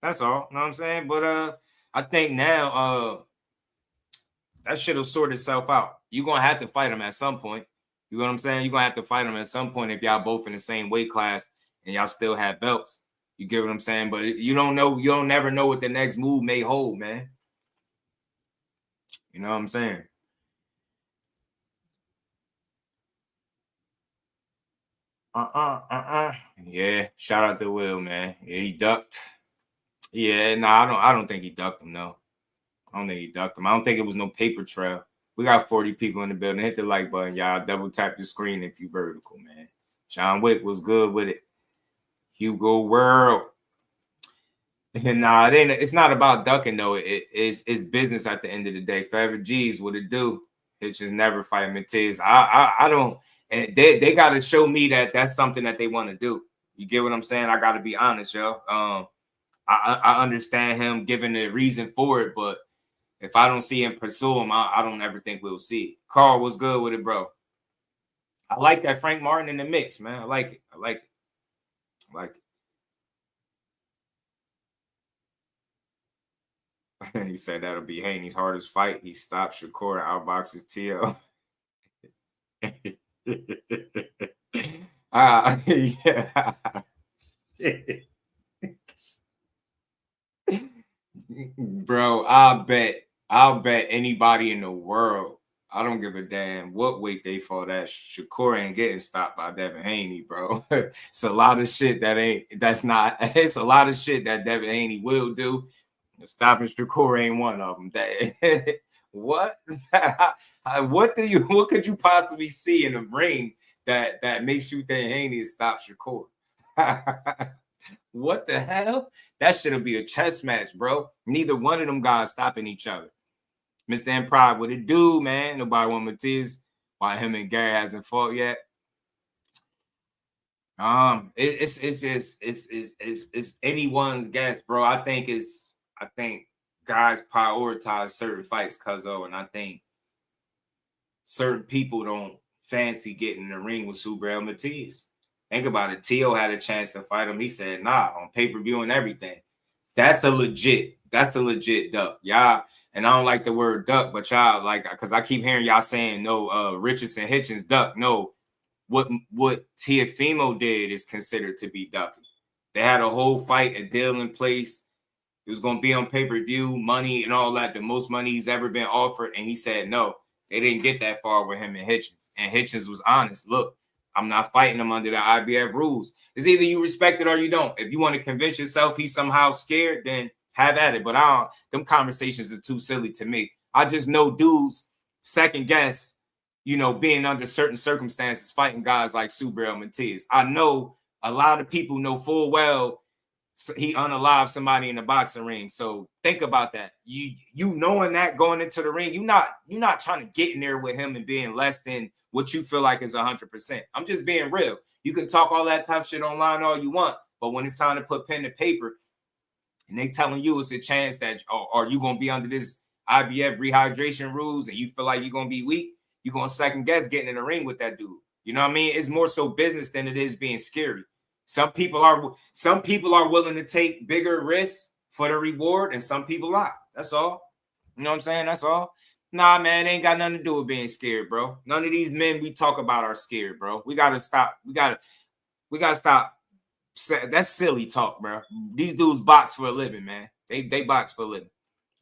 That's all. You know what I'm saying? But I think now that shit will sort itself out. You're going to have to fight him at some point. You know what I'm saying? You're going to have to fight him at some point if y'all both in the same weight class and y'all still have belts. You get what I'm saying? But you don't know. You don't never know what the next move may hold, man. You know what I'm saying? Yeah, shout out to Will, man. Yeah, he ducked. Yeah, no, I don't think he ducked him, no. I don't think he ducked him. I don't think it was no paper trail. We got 40 people in the building. Hit the like button, y'all. Double tap the screen if you vertical, man. John Wick was good with it. Hugo World. Nah, it's not about ducking, though. It's business at the end of the day. Forever G's, what it do? It's just never fight Matias. I don't, and they got to show me that that's something that they want to do. You get what I'm saying? I got to be honest, yo. I understand him giving the reason for it, but if I don't see him pursue him, I don't ever think we'll see it. Carl, what's good with it, bro? I like that Frank Martin in the mix, man. I like it. I like it. I like it. He said that'll be Haney's hardest fight. He stopped Shakur and outboxes TL. Yeah. Bro, I'll bet anybody in the world, I don't give a damn what weight they fought at, Shakur ain't getting stopped by Devin Haney, bro. It's a lot of shit it's a lot of shit that Devin Haney will do. Stopping Shakur ain't one of them. What? What could you possibly see in the ring that makes you think Haney is stop Shakur? What the hell? That shouldn't be a chess match, bro. Neither one of them guys stopping each other. Mr. Improv, what it do, man? Nobody want Matias. Why him and Gary hasn't fought yet? It's anyone's guess, bro. I think guys prioritize certain fights, cuzzo, and I think certain people don't fancy getting in the ring with Subriel Matias. Think about it. Tio had a chance to fight him. He said, nah, on pay-per-view and everything. That's the legit duck. Y'all, and I don't like the word duck, but y'all like, because I keep hearing y'all saying, no, Richardson, Hitchins, duck. No, what Tiafimo did is considered to be ducking. They had a whole fight, a deal in place. It was going to be on pay-per-view, money and all that, the most money he's ever been offered. And he said, no, they didn't get that far with him and Hitchins. And Hitchins was honest. Look, I'm not fighting him under the IBF rules. It's either you respect it or you don't. If you want to convince yourself he's somehow scared, then have at it. But them conversations are too silly to me. I just know dudes second guess you know, being under certain circumstances, fighting guys like Subriel Matias. I know a lot of people know full well he unalived somebody in the boxing ring. So think about that. You knowing that going into the ring, you're not trying to get in there with him and being less than what you feel like is 100%. I'm just being real. You can talk all that tough shit online all you want, but when it's time to put pen to paper and they telling you it's a chance that are you gonna be under this IBF rehydration rules and you feel like you're gonna be weak, you're gonna second guess getting in the ring with that dude. You know what I mean? It's more so business than it is being scary. Some people are willing to take bigger risks for the reward, and some people are. That's all. You know what I'm saying? That's all. Nah, man, it ain't got nothing to do with being scared, bro. None of these men we talk about are scared, bro. We gotta stop. We gotta stop. That's silly talk, bro. These dudes box for a living, man. They box for a living.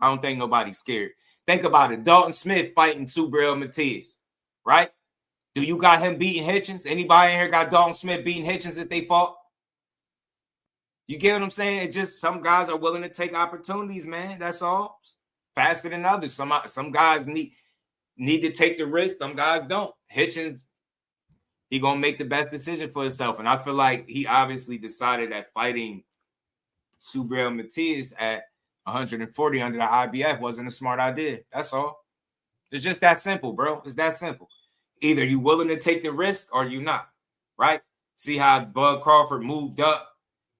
I don't think nobody's scared. Think about it. Dalton Smith fighting Subriel Matias, right? Do you got him beating Hitchins? Anybody in here got Dalton Smith beating Hitchins if they fought? You get what I'm saying? It's just some guys are willing to take opportunities, man. That's all. Faster than others. Some guys need to take the risk. Some guys don't. Hitchins, he gonna make the best decision for himself. And I feel like he obviously decided that fighting Subriel Matias at 140 under the IBF wasn't a smart idea. That's all. It's just that simple, bro. It's that simple. Either you willing to take the risk or you not, right? See how Bud Crawford moved up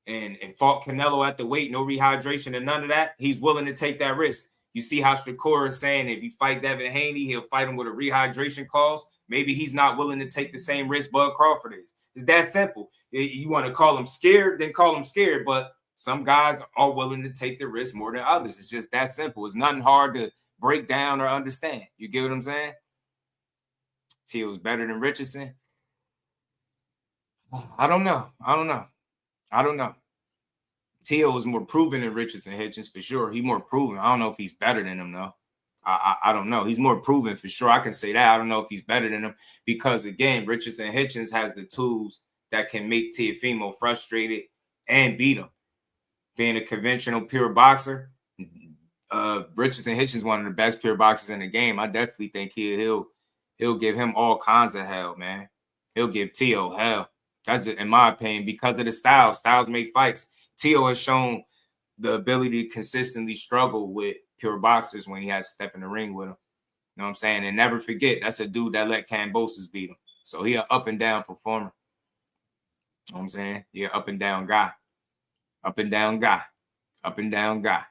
and fought Canelo at the weight, no rehydration and none of that. He's willing to take that risk. You see how Shakur is saying if you fight Devin Haney, he'll fight him with a rehydration clause. Maybe he's not willing to take the same risk Bud Crawford is. It's that simple. You want to call him scared, then call him scared. But some guys are willing to take the risk more than others. It's just that simple. It's nothing hard to break down or understand. You get what I'm saying? Teal's better than Richardson. I don't know. Teal was more proven than Richardson Hitchins for sure. He's more proven. I don't know if he's better than him though. I don't know. He's more proven for sure. I can say that. I don't know if he's better than him because again, Richardson Hitchins has the tools that can make Teofimo frustrated and beat him. Being a conventional pure boxer, Richardson Hitchins one of the best pure boxers in the game. I definitely think he'll give him all kinds of hell, man. He'll give Teo hell. That's just, in my opinion, because of the styles. Styles make fights. Teo has shown the ability to consistently struggle with pure boxers when he has to step in the ring with him. You know what I'm saying? And never forget, that's a dude that let Kambosos beat him. So he an up and down performer. You know what I'm saying? He an up and down guy. Up and down guy. Up and down guy.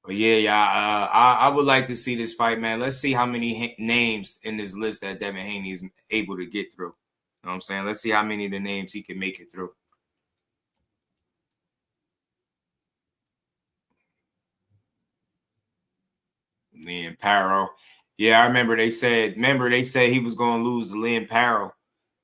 But yeah, I would like to see this fight, man. Let's see how many names in this list that Devin Haney is able to get through. You know what I'm saying? Let's see how many of the names he can make it through. Liam Parrow. Yeah, I remember they said he was going to lose to Liam Parrow.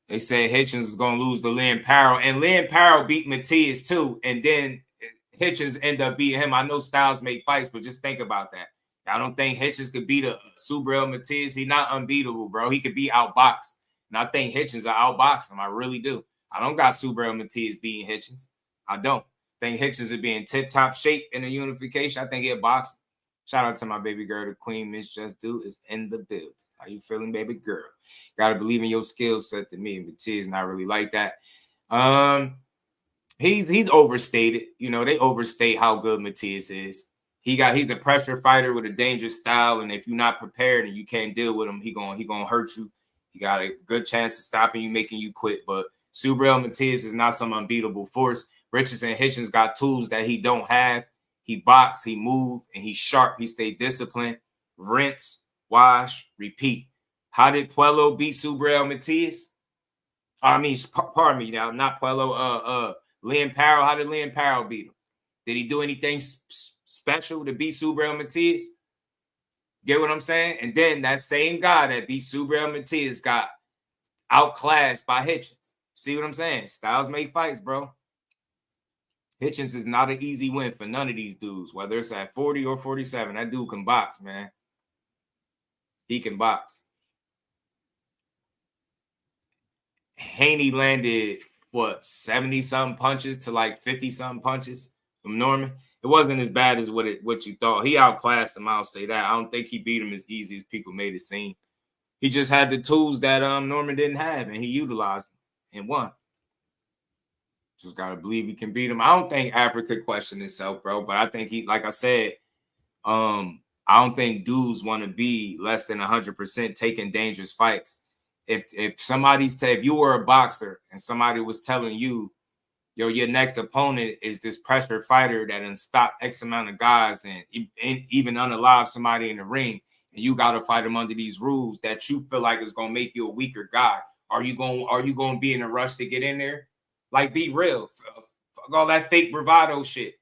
They said Hitchins was going to lose to Liam Parrow. And Liam Parrow beat Matias too. And then Hitchins ended up beating him. I know styles make fights, but just think about that. I don't think Hitchins could beat a Subriel Matias. He's not unbeatable, bro. He could be outboxed. And I think Hitchins will outbox him. I really do. I don't got Subriel Matias beating Hitchins. I don't. I think Hitchins would be in tip-top shape in the unification. I think he'll box him. Shout out to my baby girl, the queen, Miss Just Do, is in the build. How you feeling, baby girl? Gotta believe in your skill set. To me, Matias not really like that. He's overstated. You know, they overstate how good Matias is. He's a pressure fighter with a dangerous style, and if you're not prepared and you can't deal with him, he gonna hurt you. He got a good chance of stopping you, making you quit. But Subriel Matias is not some unbeatable force. Richardson Hitchins got tools that he don't have. He box, he move, and he's sharp. He stay disciplined. Rinse, wash, repeat. How did Puello beat Subriel Matias? Pardon me now, not Puello. Liam Parrow. How did Liam Parrow beat him? Did he do anything special to beat Subriel Matias? Get what I'm saying? And then that same guy that beat Subriel Matias got outclassed by Hitchins. See what I'm saying? Styles make fights, bro. Hitchins is not an easy win for none of these dudes, whether it's at 40 or 47. That dude can box, man. He can box. Haney landed, 70-something punches to like 50-something punches from Norman. It wasn't as bad as what you thought. He outclassed him, I'll say that. I don't think he beat him as easy as people made it seem. He just had the tools that Norman didn't have, and he utilized them and won. Just gotta believe he can beat him. I don't think Africa questioned himself, bro. But I think he, like I said, I don't think dudes want to be less than 100% taking dangerous fights. If somebody's if you were a boxer and somebody was telling you, yo, your next opponent is this pressure fighter that can stop X amount of guys and even unalive somebody in the ring, and you got to fight them under these rules that you feel like is gonna make you a weaker guy, are you gonna be in a rush to get in there? Like, be real. Fuck all that fake bravado shit.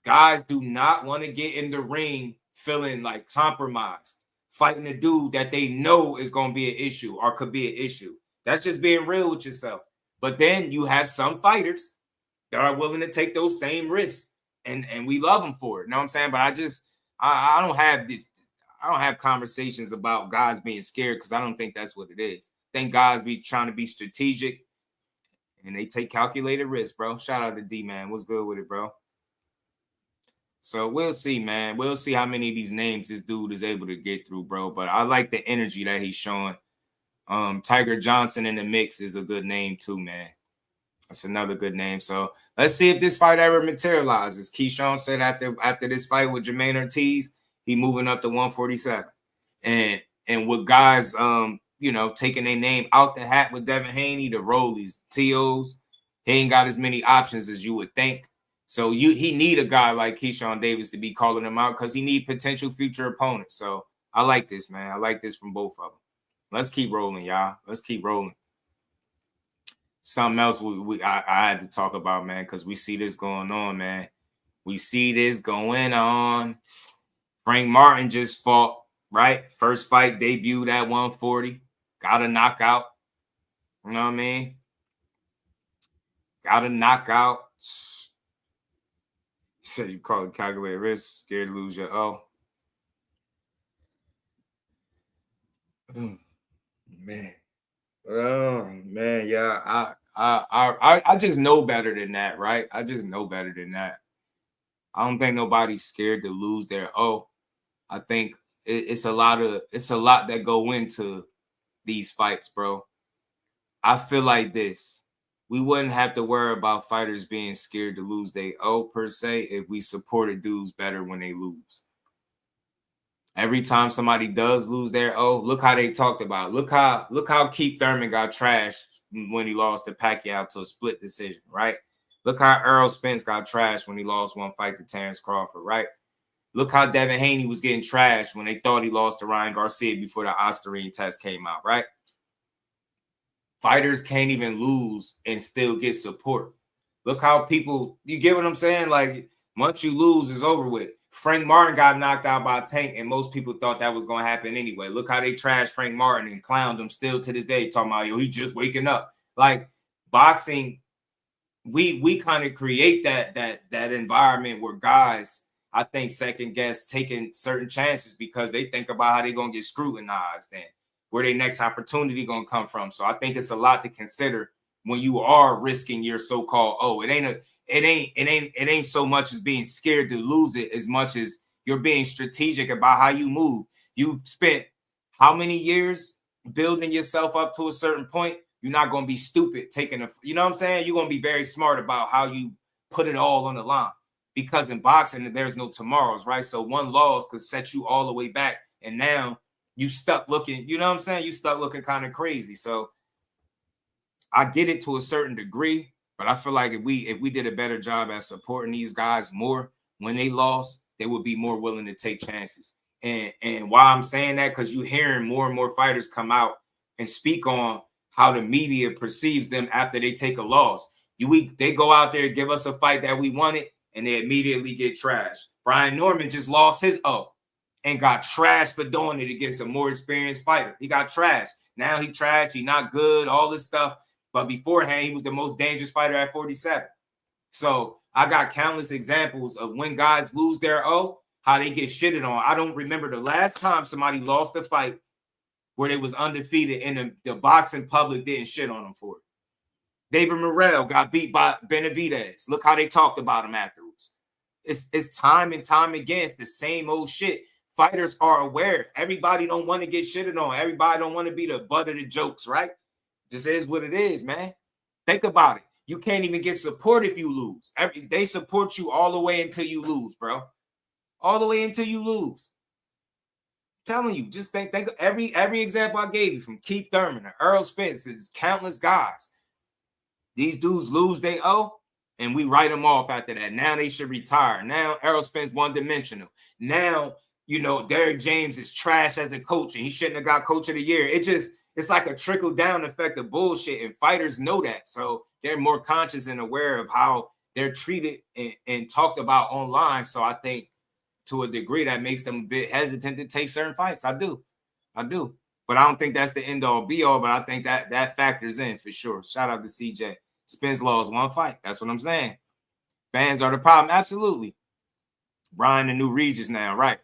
Guys do not want to get in the ring feeling like compromised, fighting a dude that they know is going to be an issue or could be an issue. That's just being real with yourself. But then you have some fighters that are willing to take those same risks, and we love them for it. You know what I'm saying? But I don't have this. I don't have conversations about guys being scared because I don't think that's what it is. I think guys be trying to be strategic, and they take calculated risks, bro. Shout out to D-Man. What's good with it, bro? So we'll see, man. We'll see how many of these names this dude is able to get through, bro. But I like the energy that he's showing. Tiger Johnson in the mix is a good name too, man. That's another good name. So let's see if this fight ever materializes. Keyshawn said after this fight with Jermaine Ortiz, he moving up to 147. And with guys taking their name out the hat with Devin Haney, the Rollies, TOs, he ain't got as many options as you would think. So he need a guy like Keyshawn Davis to be calling him out because he need potential future opponents. So I like this, man. I like this from both of them. Let's keep rolling, y'all. Let's keep rolling. Something else I had to talk about, man, because we see this going on, man. We see this going on. Frank Martin just fought, right? First fight, debuted at 140. Got a knockout. You know what I mean? Got a knockout. You said you call it calculated risk, scared to lose your Man. Oh, man, yeah. I just know better than that, right? I just know better than that. I don't think nobody's scared to lose their I think it's a lot that go into these fights, bro. I feel like this. We wouldn't have to worry about fighters being scared to lose their per se if we supported dudes better when they lose. Every time somebody does lose their look how they talked about it. Look how Keith Thurman got trashed when he lost to Pacquiao to a split decision, right? Look how Errol Spence got trashed when he lost one fight to Terrence Crawford, right? Look how Devin Haney was getting trashed when they thought he lost to Ryan Garcia before the Osterine test came out, right? Fighters can't even lose and still get support. Look how people, you get what I'm saying? Like, once you lose, it's over with. Frank Martin got knocked out by Tank, and most people thought that was going to happen anyway. Look how they trashed Frank Martin and clowned him still to this day, talking about, he's just waking up. Like, boxing, we kind of create that environment where guys, I think, second guess taking certain chances because they think about how they're going to get scrutinized and where their next opportunity going to come from. So I think it's a lot to consider when you are risking your so-called it ain't so much as being scared to lose it as much as you're being strategic about how you move. You've spent how many years building yourself up to a certain point? You're not going to be stupid you know what I'm saying? You're going to be very smart about how you put it all on the line, because in boxing, there's no tomorrows, right? So one loss could set you all the way back. And now you stuck looking, you know what I'm saying? You stuck looking kind of crazy. So I get it to a certain degree, but I feel like if we did a better job at supporting these guys more when they lost, they would be more willing to take chances. And why I'm saying that, because you're hearing more and more fighters come out and speak on how the media perceives them after they take a loss. They go out there, give us a fight that we wanted, and they immediately get trashed. Brian Norman just lost his and got trashed for doing it against a more experienced fighter. He got trashed. Now he trashed. He not good, all this stuff. But beforehand, he was the most dangerous fighter at 47. So I got countless examples of when guys lose their how they get shitted on. I don't remember the last time somebody lost a fight where they was undefeated and the boxing public didn't shit on them for it. David Morrell got beat by Benavidez. Look how they talked about him afterwards. It's time and time again. It's the same old shit. fighters are aware. Everybody don't want to get shitted on. Everybody don't want to be the butt of the jokes, right? This is what it is, man. Think about it. You can't even get support if you lose. They support you all the way until you lose, bro. All the way until you lose. I'm telling you, just think of every example I gave you, from Keith Thurman to Earl Spence, there's countless guys. These dudes lose they owe, and we write them off after that. Now they should retire. Now Earl Spence one-dimensional. Now, Derrick James is trash as a coach, and he shouldn't have got coach of the year. It's like a trickle-down effect of bullshit, and fighters know that. So they're more conscious and aware of how they're treated and talked about online. So I think to a degree that makes them a bit hesitant to take certain fights. I do. But I don't think that's the end-all, be-all, but I think that factors in for sure. Shout out to CJ. Spence lost one fight. That's what I'm saying. Fans are the problem. Absolutely. Brian the new Regis now. Right.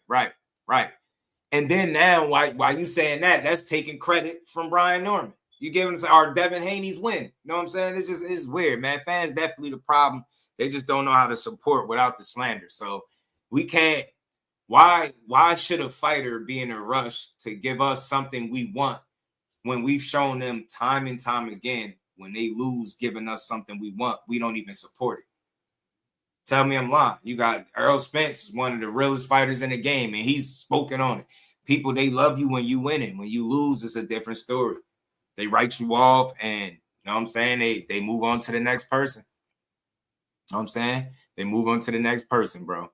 And then now, why you saying that, that's taking credit from Brian Norman. You give him our Devin Haney's win. You know what I'm saying? It's weird, man. Fans definitely the problem. They just don't know how to support without the slander. So we can't. Why should a fighter be in a rush to give us something we want when we've shown them time and time again, when they lose giving us something we want, we don't even support it? Tell me I'm lying. You got Earl Spence, one of the realest fighters in the game, and he's spoken on it. People, they love you when you win it. When you lose, it's a different story. They write you off, and you know what I'm saying? They move on to the next person. You know what I'm saying? They move on to the next person, bro.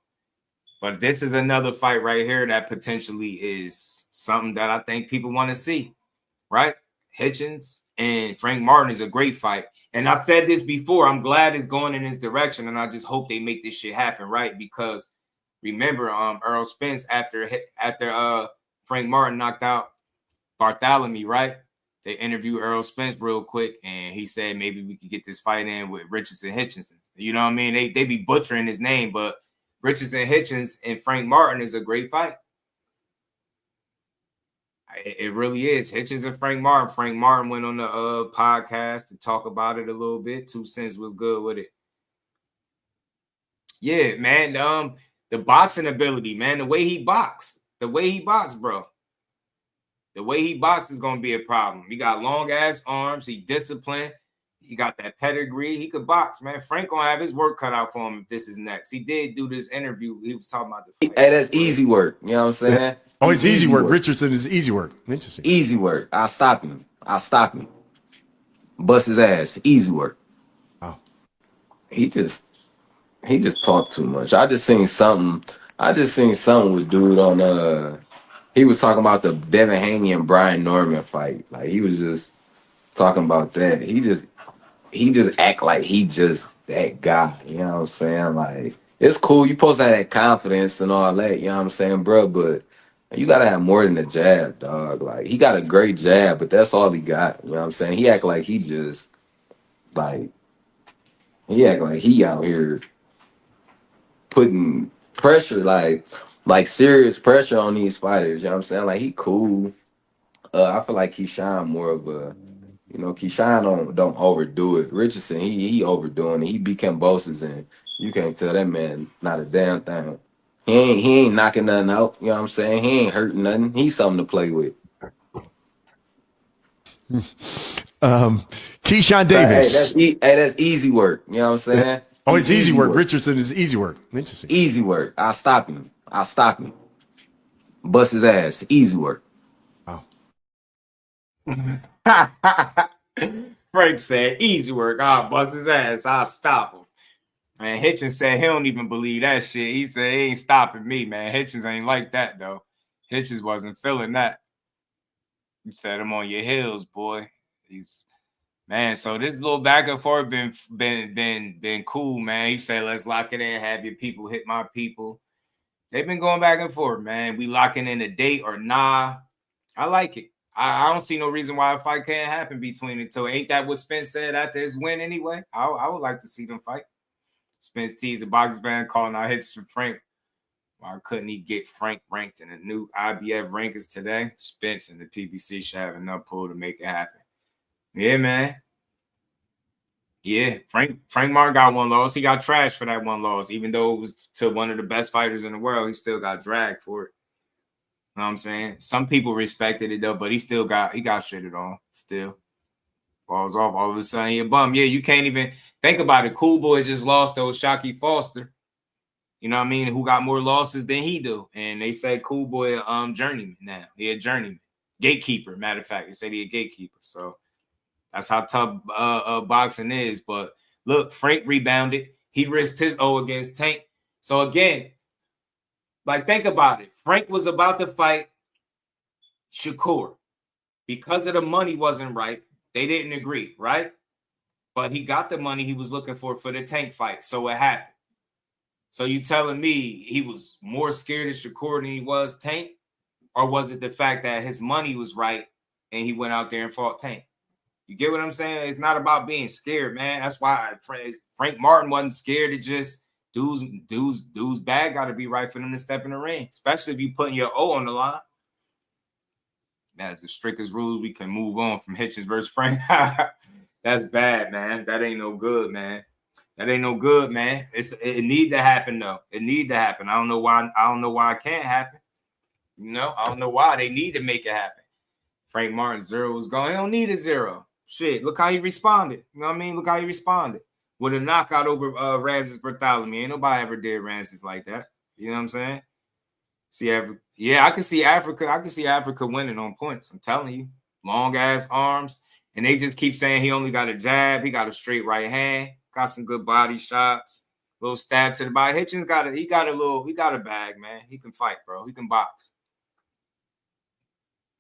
But this is another fight right here that potentially is something that I think people want to see, right? Hitchins and Frank Martin is a great fight. And I said this before, I'm glad it's going in this direction, and I just hope they make this shit happen, right? Because remember, Earl Spence, after Frank Martin knocked out Bartholomew, right? They interviewed Earl Spence real quick, and he said maybe we could get this fight in with Richardson Hitchins. You know what I mean? They be butchering his name, but Richardson Hitchins and Frank Martin is a great fight. It really is. Hitchins and Frank Martin. Frank Martin went on the podcast to talk about it a little bit. 2 Cents was good with it. Yeah, man. The boxing ability, man. The way he boxed, bro. The way he boxes is gonna be a problem. He got long ass arms. He disciplined. He got that pedigree. He could box, man. Frank gonna have his work cut out for him if this is next. He did do this interview. He was talking about the fight. Hey, that's easy work. You know what I'm saying? Oh, it's easy work. Richardson is easy work. Interesting. Easy work. I'll stop him. Bust his ass. Easy work. Oh. He just talked too much. I just seen something with dude on he was talking about the Devin Haney and Brian Norman fight. Like, he was just talking about that. He just act like he just that guy. You know what I'm saying? Like, it's cool. You supposed to have that confidence and all that. You know what I'm saying, bro? But you gotta have more than a jab, dog. Like, he got a great jab, but that's all he got. You know what I'm saying? He act like he just he out here putting pressure, like serious pressure on these fighters. You know what I'm saying? Like, he cool. I feel like Keyshawn more of a, Keyshawn don't overdo it. Richardson, he overdoing it. He beat Cambosis, and you can't tell that man not a damn thing. He ain't knocking nothing out. You know what I'm saying? He ain't hurting nothing. He's something to play with. Keyshawn Davis. That's easy work. You know what I'm saying? Oh, it's easy work. Richardson is easy work. Interesting. Easy work. I'll stop him. Bust his ass. Easy work. Oh. Frank said, easy work. I'll bust his ass. I'll stop him. Man, Hitchins said he don't even believe that shit. He said he ain't stopping me, man. Hitchins ain't like that, though. Hitchins wasn't feeling that. He said, I'm on your heels, boy. Man, so this little back and forth been cool, man. He said, let's lock it in, have your people hit my people. They've been going back and forth, man. We locking in a date or nah. I like it. I don't see no reason why a fight can't happen between the two. Ain't that what Spence said after his win anyway? I would like to see them fight. Spence teased the boxing fan calling out hits for Frank. Why couldn't he get Frank ranked in the new IBF rankings today? Spence and the PBC should have enough pull to make it happen. Yeah, man. Yeah, Frank Martin got one loss. He got trashed for that one loss. Even though it was to one of the best fighters in the world, he still got dragged for it. You know what I'm saying? Some people respected it though, but he got shitted on. Still falls off. All of a sudden, he a bum. Yeah, you can't even think about it. Cool Boy just lost to Shockey Foster. You know what I mean? Who got more losses than he do? And they say Cool Boy journeyman now. He a journeyman. Gatekeeper, matter of fact. They said he a gatekeeper. So that's how tough boxing is. But look, Frank rebounded. He risked his O against Tank. So again, like, think about it. Frank was about to fight Shakur. Because of the money wasn't right, they didn't agree, right? But he got the money he was looking for the Tank fight. So it happened. So you telling me he was more scared of Shakur than he was Tank? Or was it the fact that his money was right and he went out there and fought Tank? You get what I'm saying? It's not about being scared, man. That's why Frank Martin wasn't scared to just dude's bag got to be right for them to step in the ring, especially if you putting your O on the line. That's the strictest rules. We can move on from Hitchins versus Frank. That's bad, man. That ain't no good, man. That ain't no good, man. It need to happen though. It need to happen. I don't know why it can't happen. You know, I don't know why they need to make it happen. Frank Martin 0 was going. He don't need a 0. Shit, look how he responded. You know what I mean? Look how he responded with a knockout over Rances Bartholomew. Ain't nobody ever did Rances like that. You know what I'm saying? I can see Africa. I can see Africa winning on points. I'm telling you, long ass arms, and they just keep saying he only got a jab. He got a straight right hand. Got some good body shots. Little stab to the body. Hitchins got a bag, man. He can fight, bro. He can box.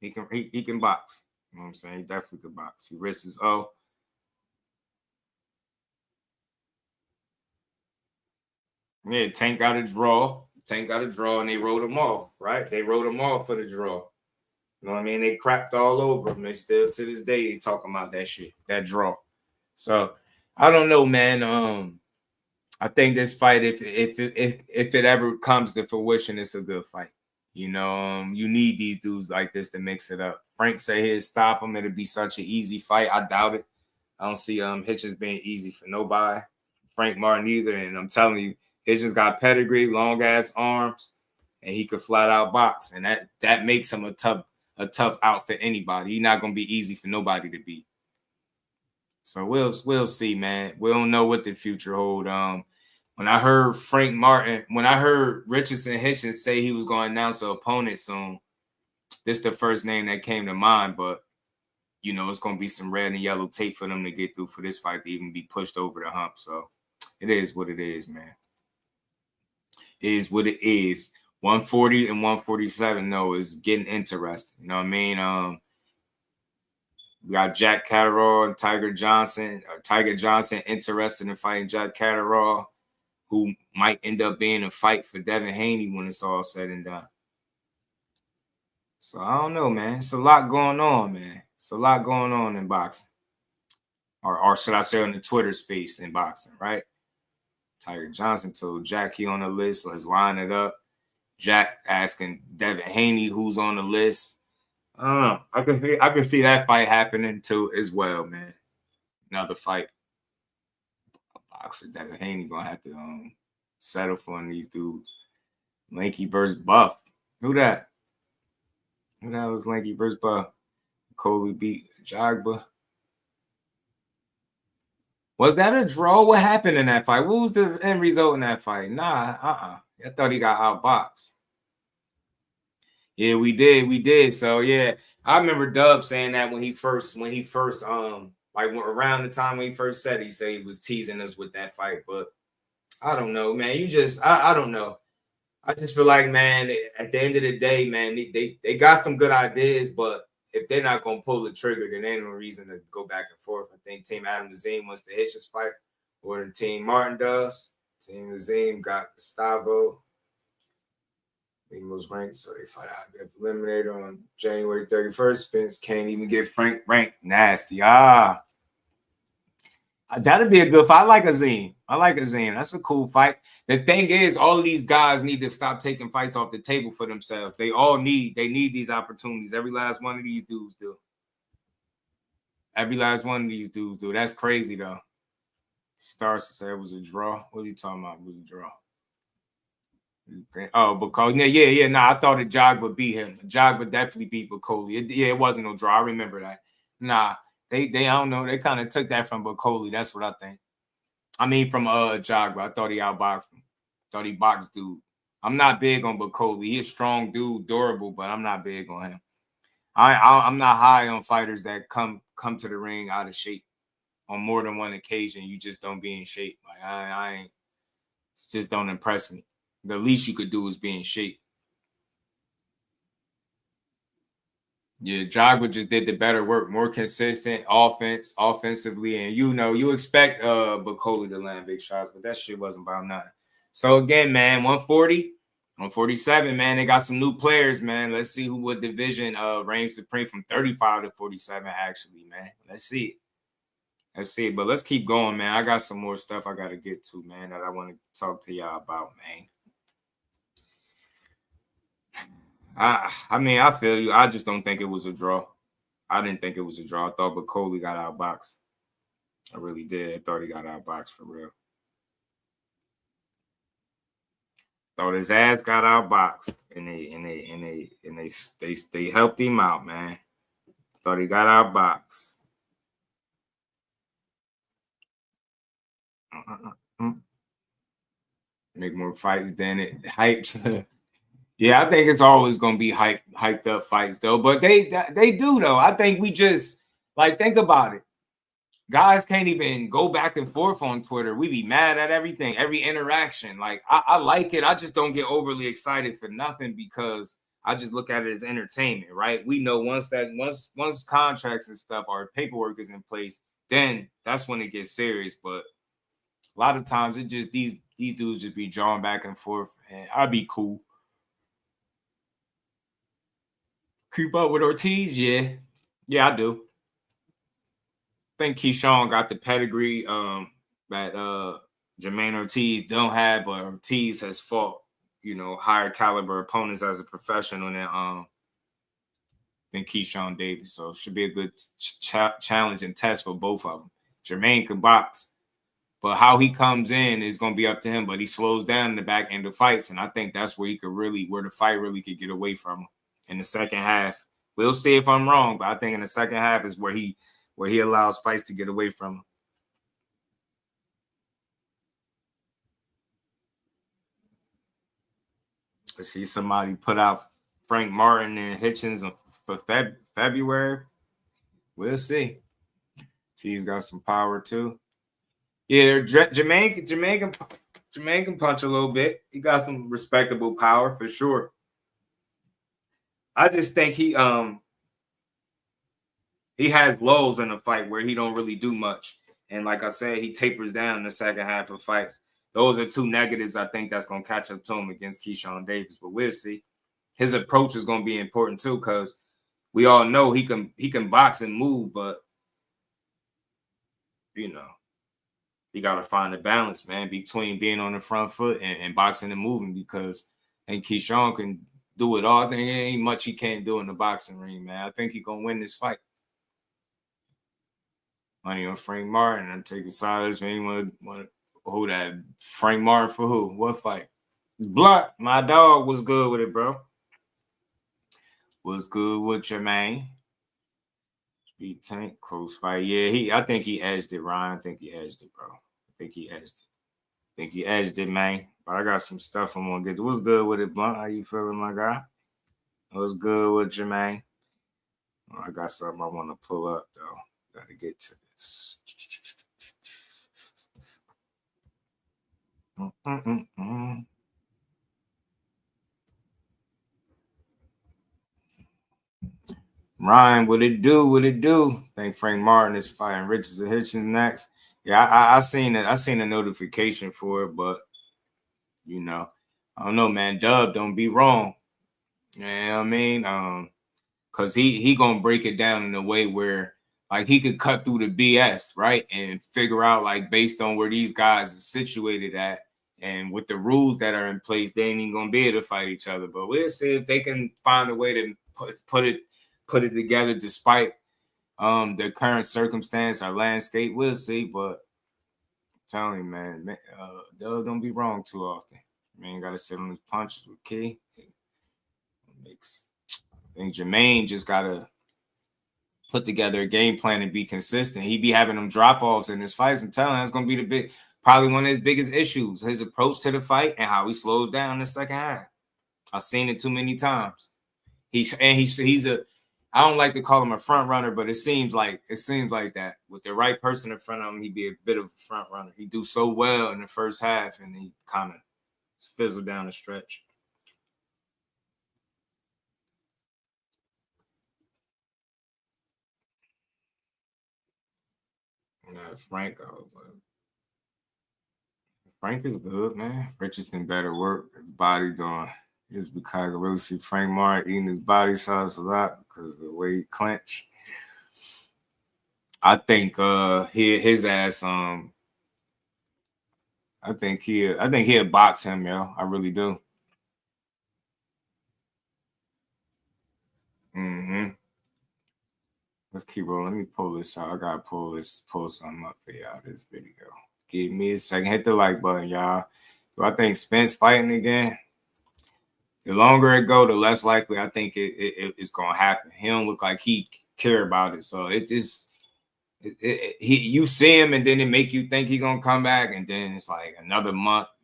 He can box. You know what I'm saying? He definitely can box. He risks his O. Yeah, Tank got a draw. And they wrote him off, right? They wrote him off for the draw. You know what I mean? They crapped all over him. They still, to this day, they talking about that shit, that draw. So, I don't know, man. I think this fight, if it ever comes to fruition, it's a good fight. You know, you need these dudes like this to mix it up. Frank say he'll stop him. It'll be such an easy fight. I doubt it. I don't see Hitchins being easy for nobody. Frank Martin either. And I'm telling you, Hitchins got pedigree, long ass arms, and he could flat out box. And that makes him a tough out for anybody. He's not gonna be easy for nobody to beat. So we'll see, man. We don't know what the future hold. When I heard Richardson Hitchins say he was going to announce an opponent soon, this is the first name that came to mind. But, you know, it's going to be some red and yellow tape for them to get through for this fight to even be pushed over the hump. So it is what it is, man. It is what it is. 140 and 147, though, is getting interesting. You know what I mean? We got Jack Catterall and Tiger Johnson interested in fighting Jack Catterall, who might end up being a fight for Devin Haney when it's all said and done. So I don't know, man. It's a lot going on, man. It's a lot going on in boxing. Or should I say on the Twitter space in boxing, right? Tiger Johnson told Jack he on the list. Let's line it up. Jack asking Devin Haney who's on the list. I don't know. I can see that fight happening too as well, man. Another fight. Boxer Devin Haney gonna have to settle for one of these dudes. Lanky versus Buff. Who that? Who that was Lanky versus Buff? Coley beat Jagba. Was that a draw? What happened in that fight? What was the end result in that fight? Nah, I thought he got outboxed. Yeah, we did. So yeah, I remember Dub saying that when he first like around the time when he first said it, he said he was teasing us with that fight. But I don't know, man. I don't know. I just feel like, man, at the end of the day, man, they got some good ideas, but if they're not gonna pull the trigger, then there ain't no reason to go back and forth. I think Team Adam Nazim wants to Hitchins fight, or the Team Martin does. Team Nazim got Gustavo. He was ranked, so they fight out. Get eliminated on January 31st. Spence can't even get Frank ranked. Nasty. That'd be a good fight. I like Azim. That's a cool fight. The thing is, all of these guys need to stop taking fights off the table for themselves. They need these opportunities. Every last one of these dudes do. That's crazy, though. Stars to say it was a draw. What are you talking about? It was a draw. Oh, Bacoli. Yeah. Nah, I thought a jog would beat him. A jog would definitely beat Bacoli. It wasn't no draw. I remember that. Nah, they I don't know. They kind of took that from Bacoli. That's what I think. I mean, from Jog, but I thought he outboxed him. Thought he boxed dude. I'm not big on Bacoli. He's a strong dude, durable, but I'm not big on him. I'm not high on fighters that come to the ring out of shape. On more than one occasion, you just don't be in shape. Like I ain't. It just don't impress me. The least you could do is be in shape. Yeah, Jogba just did the better work, more consistent offensively, and you expect Bacoli to land big shots, but that shit wasn't about nothing. So again, man, 140, 147, man, they got some new players, man. Let's see what division reigns supreme from 35 to 47, actually, man. Let's see it. But let's keep going, man. I got some more stuff I got to get to, man, that I want to talk to y'all about, man. I mean, I feel you. I just don't think it was a draw. I didn't think it was a draw. I thought Bacoli got outboxed. I really did. I thought he got outboxed for real. Thought his ass got outboxed, and they helped him out, man. Thought he got outboxed. Make more fights than it hypes. Yeah, I think it's always gonna be hyped up fights though. But they do though. I think we just think about it. Guys can't even go back and forth on Twitter. We be mad at everything, every interaction. Like I like it. I just don't get overly excited for nothing because I just look at it as entertainment, right? We know once contracts and stuff or paperwork is in place, then that's when it gets serious. But a lot of times it just these dudes just be drawing back and forth, and I'd be cool. Keep up with Ortiz, yeah, I do. I think Keyshawn got the pedigree that Jermaine Ortiz don't have, but Ortiz has fought, higher caliber opponents as a professional than Keyshawn Davis. So it should be a good challenge and test for both of them. Jermaine can box, but how he comes in is going to be up to him. But he slows down in the back end of fights, and I think that's where where the fight really could get away from him. In the second half, we'll see if I'm wrong, but I think in the second half is where he allows fights to get away from him. I see somebody put out Frank Martin and Hitchins for February. We'll see. He's got some power too. Yeah, Jermaine can punch a little bit. He got some respectable power for sure. I just think he has lulls in a fight where he don't really do much. And like I said, he tapers down in the second half of fights. Those are two negatives I think that's going to catch up to him against Keyshawn Davis. But we'll see. His approach is going to be important too because we all know he can box and move, but, you got to find a balance, man, between being on the front foot and boxing and moving because I think Keyshawn can do it all. I think there ain't much he can't do in the boxing ring, man. I think he's going to win this fight. Money on Frank Martin. I'm taking sides for anyone. Who that? Frank Martin for who? What fight? Blunt. My dog was good with it, bro. Was good with Jermaine. Speed Tank. Close fight. Yeah, I think he edged it, Ryan. I think he edged it, bro. I think he edged it, man. But I got some stuff I'm going to get to. What's good with it, Blunt? How you feeling, my guy? What's good with Jermaine? I got something I want to pull up, though. Got to get to this. Ryan, what it do? What it do? I think Frank Martin is fighting Richardson Hitchins next. Yeah, I seen it. I seen a notification for it, but I don't know, man. Dub, don't be wrong. You know what I mean? Because he gonna break it down in a way where he could cut through the BS, right? And figure out based on where these guys are situated at and with the rules that are in place, they ain't even gonna be able to fight each other. But we'll see if they can find a way to put it together despite the current circumstance or landscape. We'll see, but I'm telling you, man, don't be wrong too often. Man, got to sit on his punches with Key. I think Jermaine just got to put together a game plan and be consistent. He be having them drop-offs in his fights. I'm telling you, that's going to be probably one of his biggest issues, his approach to the fight and how he slows down in the second half. I've seen it too many times. He's I don't like to call him a front runner, but it seems like that. With the right person in front of him, he'd be a bit of a front runner. He do so well in the first half, and he kind of fizzle down the stretch. Frank is good, man. Richardson better work. His body doing. It's because I really see Frank Martin eating his body size a lot because of the way he clench. I think his ass. I think he'll box him, yo. I really do. Let's keep rolling. Let me pull this out. I gotta pull something up for y'all. This video. Give me a second. Hit the like button, y'all. Do I think Spence fighting again? The longer it go, the less likely I think it's gonna happen. He don't look like he care about it. So you see him and then it make you think he gonna come back, and then it's like another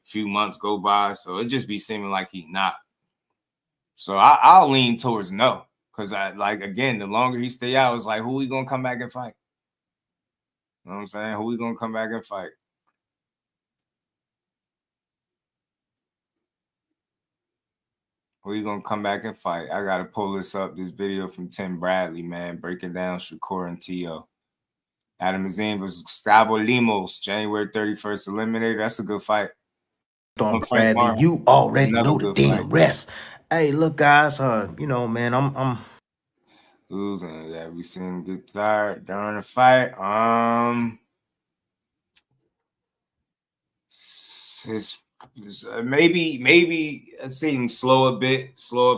few months go by. So it just be seeming like he not. So I'll lean towards no. Because the longer he stay out, it's like, who we gonna come back and fight? You know what I'm saying? Who we gonna come back and fight? Who you gonna come back and fight? I gotta pull this up. This video from Tim Bradley, man, breaking down Shakur and T.O. Adam Azim versus Gustavo Limos, January 31st eliminated. That's a good fight. Bradley, you already know the damn rest. Hey, look, guys, man, I'm losing. Yeah, we seen him get tired during the fight. Maybe I seen him slow up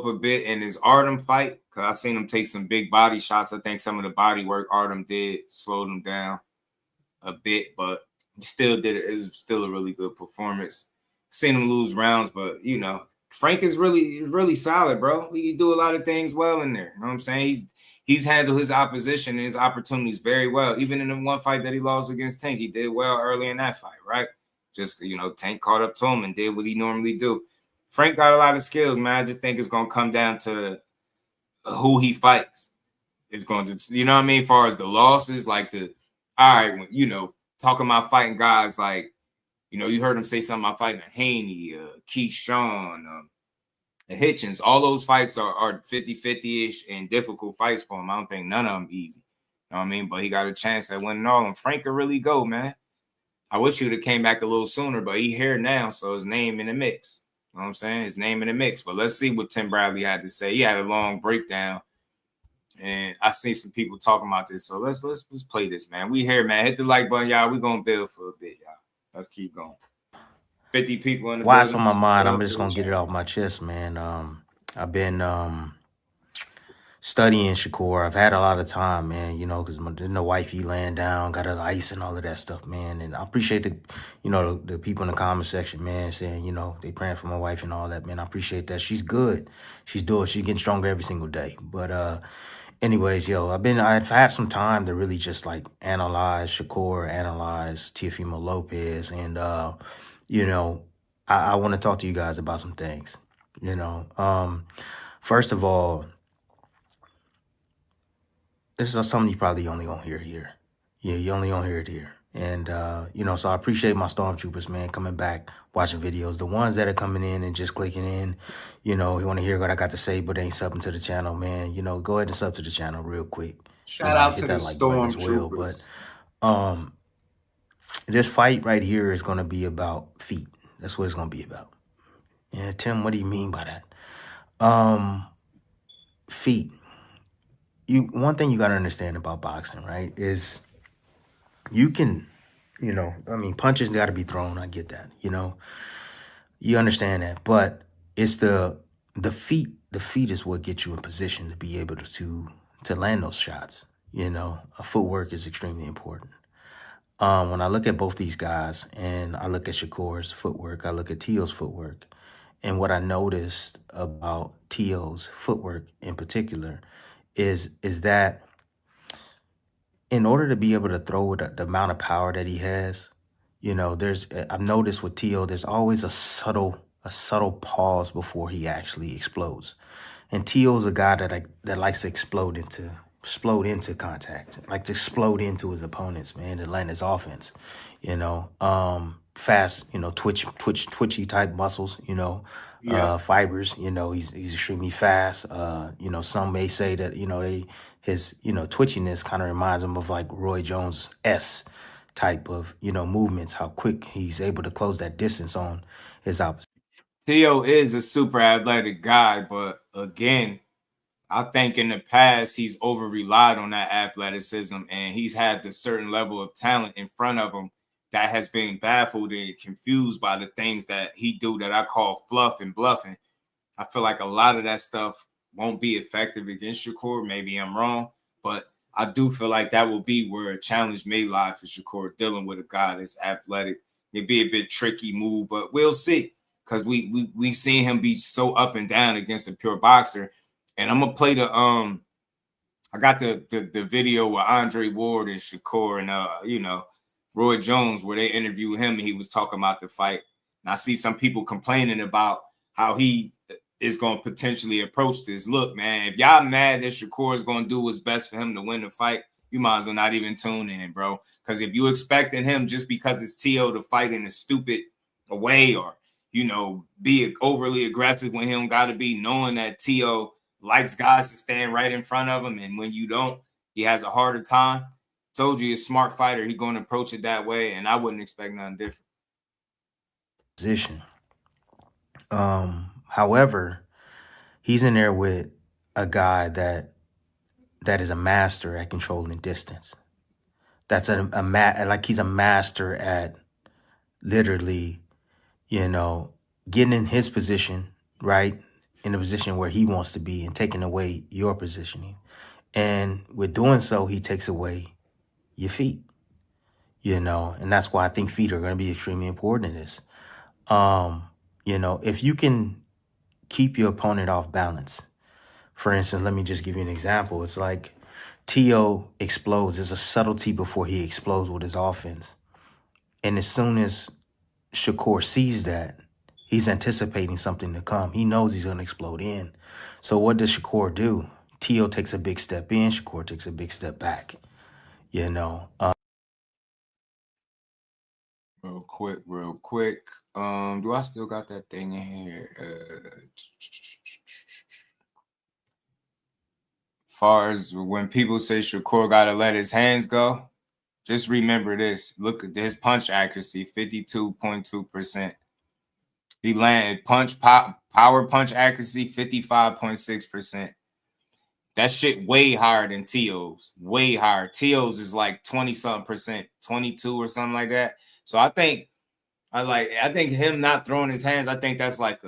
a bit in his Artem fight, because I seen him take some big body shots. I think some of the body work Artem did slowed him down a bit, but he still did it. It was still a really good performance. Seen him lose rounds, but Frank is really solid, bro. He do a lot of things well in there. You know what I'm saying? He's handled his opposition and his opportunities very well. Even in the one fight that he lost against Tank, he did well early in that fight, right? Just, Tank caught up to him and did what he normally do. Frank got a lot of skills, man. I just think it's going to come down to who he fights. It's going to, you know what I mean? As far as the losses, talking about fighting guys like, you heard him say something about fighting Haney, Keyshawn, and Hitchins. All those fights are 50-50-ish and difficult fights for him. I don't think none of them easy. You know what I mean? But he got a chance at winning all. And Frank could really go, man. I wish he would have came back a little sooner, but he here now, so his name in the mix. You know what I'm saying? His name in the mix. But let's see what Tim Bradley had to say. He had a long breakdown. And I see some people talking about this. So let's play this, man. We here, man. Hit the like button, y'all. We're going to build for a bit, y'all. Let's keep going. 50 people in the Why it's on my mind, I'm just gonna get it off my chest, man. I've been studying Shakur. I've had a lot of time, man, because the wifey laying down, got her ice and all of that stuff, man. And I appreciate the people in the comment section, man, saying, they praying for my wife and all that, man. I appreciate that. She's good. She's getting stronger every single day. But anyways, I've had some time to really just analyze Shakur, analyze Teofimo Lopez, and I want to talk to you guys about some things. First of all, this is something you probably only gonna hear here. Yeah, you only gonna hear it here. And so I appreciate my stormtroopers, man, coming back, watching videos. The ones that are coming in and just clicking in, you want to hear what I got to say, but ain't subbing to the channel, man. Go ahead and sub to the channel real quick. Shout out to the stormtroopers. But this fight right here is gonna be about feet. That's what it's gonna be about. Yeah, Tim, what do you mean by that? Feet. One thing you gotta understand about boxing, right, is you can, punches gotta be thrown. I get that. You understand that, but it's the feet. The feet is what gets you in position to be able to land those shots. Footwork is extremely important. When I look at both these guys and I look at Shakur's footwork, I look at Teo's footwork, And what I noticed about T.O.'s footwork in particular is that in order to be able to throw with the amount of power that he has, you know, I've noticed with T.O. there's always a subtle pause before he actually explodes. And T.O.'s a guy that likes to explode into contact, like to explode into his opponents, man, to land his offense, you know, fast, you know, twitchy type muscles, you know, fibers, you know, he's extremely fast. You know, some may say that, you know, his, you know, twitchiness kind of reminds him of like Roy Jones' type of, you know, movements, how quick he's able to close that distance on his opposite. Theo is a super athletic guy, but again, I think in the past he's over relied on that athleticism, and he's had the certain level of talent in front of him that has been baffled and confused by the things that he do that I call fluff and bluffing. I feel like a lot of that stuff won't be effective against Shakur. Maybe I'm wrong, but I do feel like that will be where a challenge may lie for Shakur, dealing with a guy that's athletic. It'd be a bit tricky move, but we'll see, because we've seen him be so up and down against a pure boxer. And I'm gonna play I got the video with Andre Ward and Shakur and you know, Roy Jones, where they interviewed him and he was talking about the fight. And I see some people complaining about how he is going to potentially approach this. Look, man, if y'all mad that Shakur is going to do what's best for him to win the fight, you might as well not even tune in, bro. Because if you expecting him just because it's T.O. to fight in a stupid way, or, you know, be overly aggressive when he don't got to be, knowing that T.O. likes guys to stand right in front of him, and when you don't, he has a harder time. Told you, he's a smart fighter. He's going to approach it that way, and I wouldn't expect nothing different. Position. However, he's in there with a guy that is a master at controlling distance. That's like he's a master at literally, you know, getting in his position, right, in the position where he wants to be, and taking away your positioning. And with doing so, he takes away your feet, you know, and that's why I think feet are going to be extremely important in this. You know, if you can keep your opponent off balance, for instance, let me just give you an example. It's like T.O. explodes. There's a subtlety before he explodes with his offense. And as soon as Shakur sees that, he's anticipating something to come. He knows he's going to explode in. So what does Shakur do? T.O. takes a big step in. Shakur takes a big step back. You know. Real quick. Do I still got that thing in here? Far as when people say Shakur got to let his hands go, just remember this. Look at his punch accuracy, 52.2%. He landed power punch accuracy, 55.6%. That shit way higher than T.O.'s. Way higher. T.O.'s is like 20-something%, 22 or something like that. So I think him not throwing his hands, I think that's like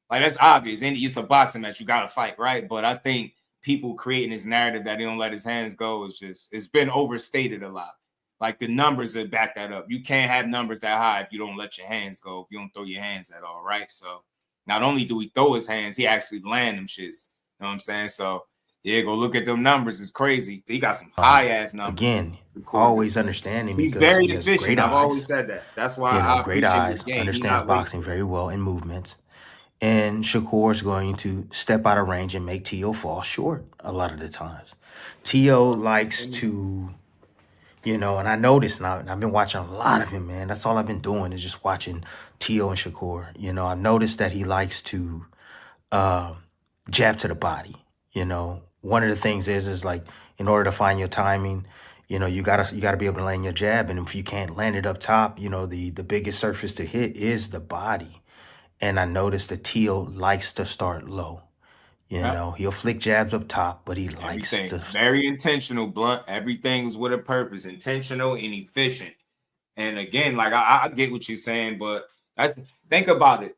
that's obvious. And it's a boxing match, you gotta fight, right? But I think people creating this narrative that he don't let his hands go it's been overstated a lot. Like, the numbers that back that up. You can't have numbers that high if you don't let your hands go, if you don't throw your hands at all, right? So not only do he throw his hands, he actually land them shits. You know what I'm saying? So yeah, go look at them numbers. It's crazy. He got some high ass numbers. Again, always understanding. He's very efficient. I've always said that. That's why I great appreciate eyes, his game. understands boxing very well in movements. And Shakur's going to step out of range and make T.O. fall short a lot of the times. T.O. likes to, you know, and I noticed now, I've been watching a lot of him, man. That's all I've been doing is just watching T.O. and Shakur. You know, I've noticed that he likes to jab to the body. You know, one of the things is like, in order to find your timing, you know, you gotta be able to land your jab. And if you can't land it up top, you know, the biggest surface to hit is the body. And I noticed that T.O. likes to start low. You know, he'll flick jabs up top, but he likes to. Very intentional, blunt. Everything's with a purpose, intentional and efficient. And again, like I get what you're saying, but think about it.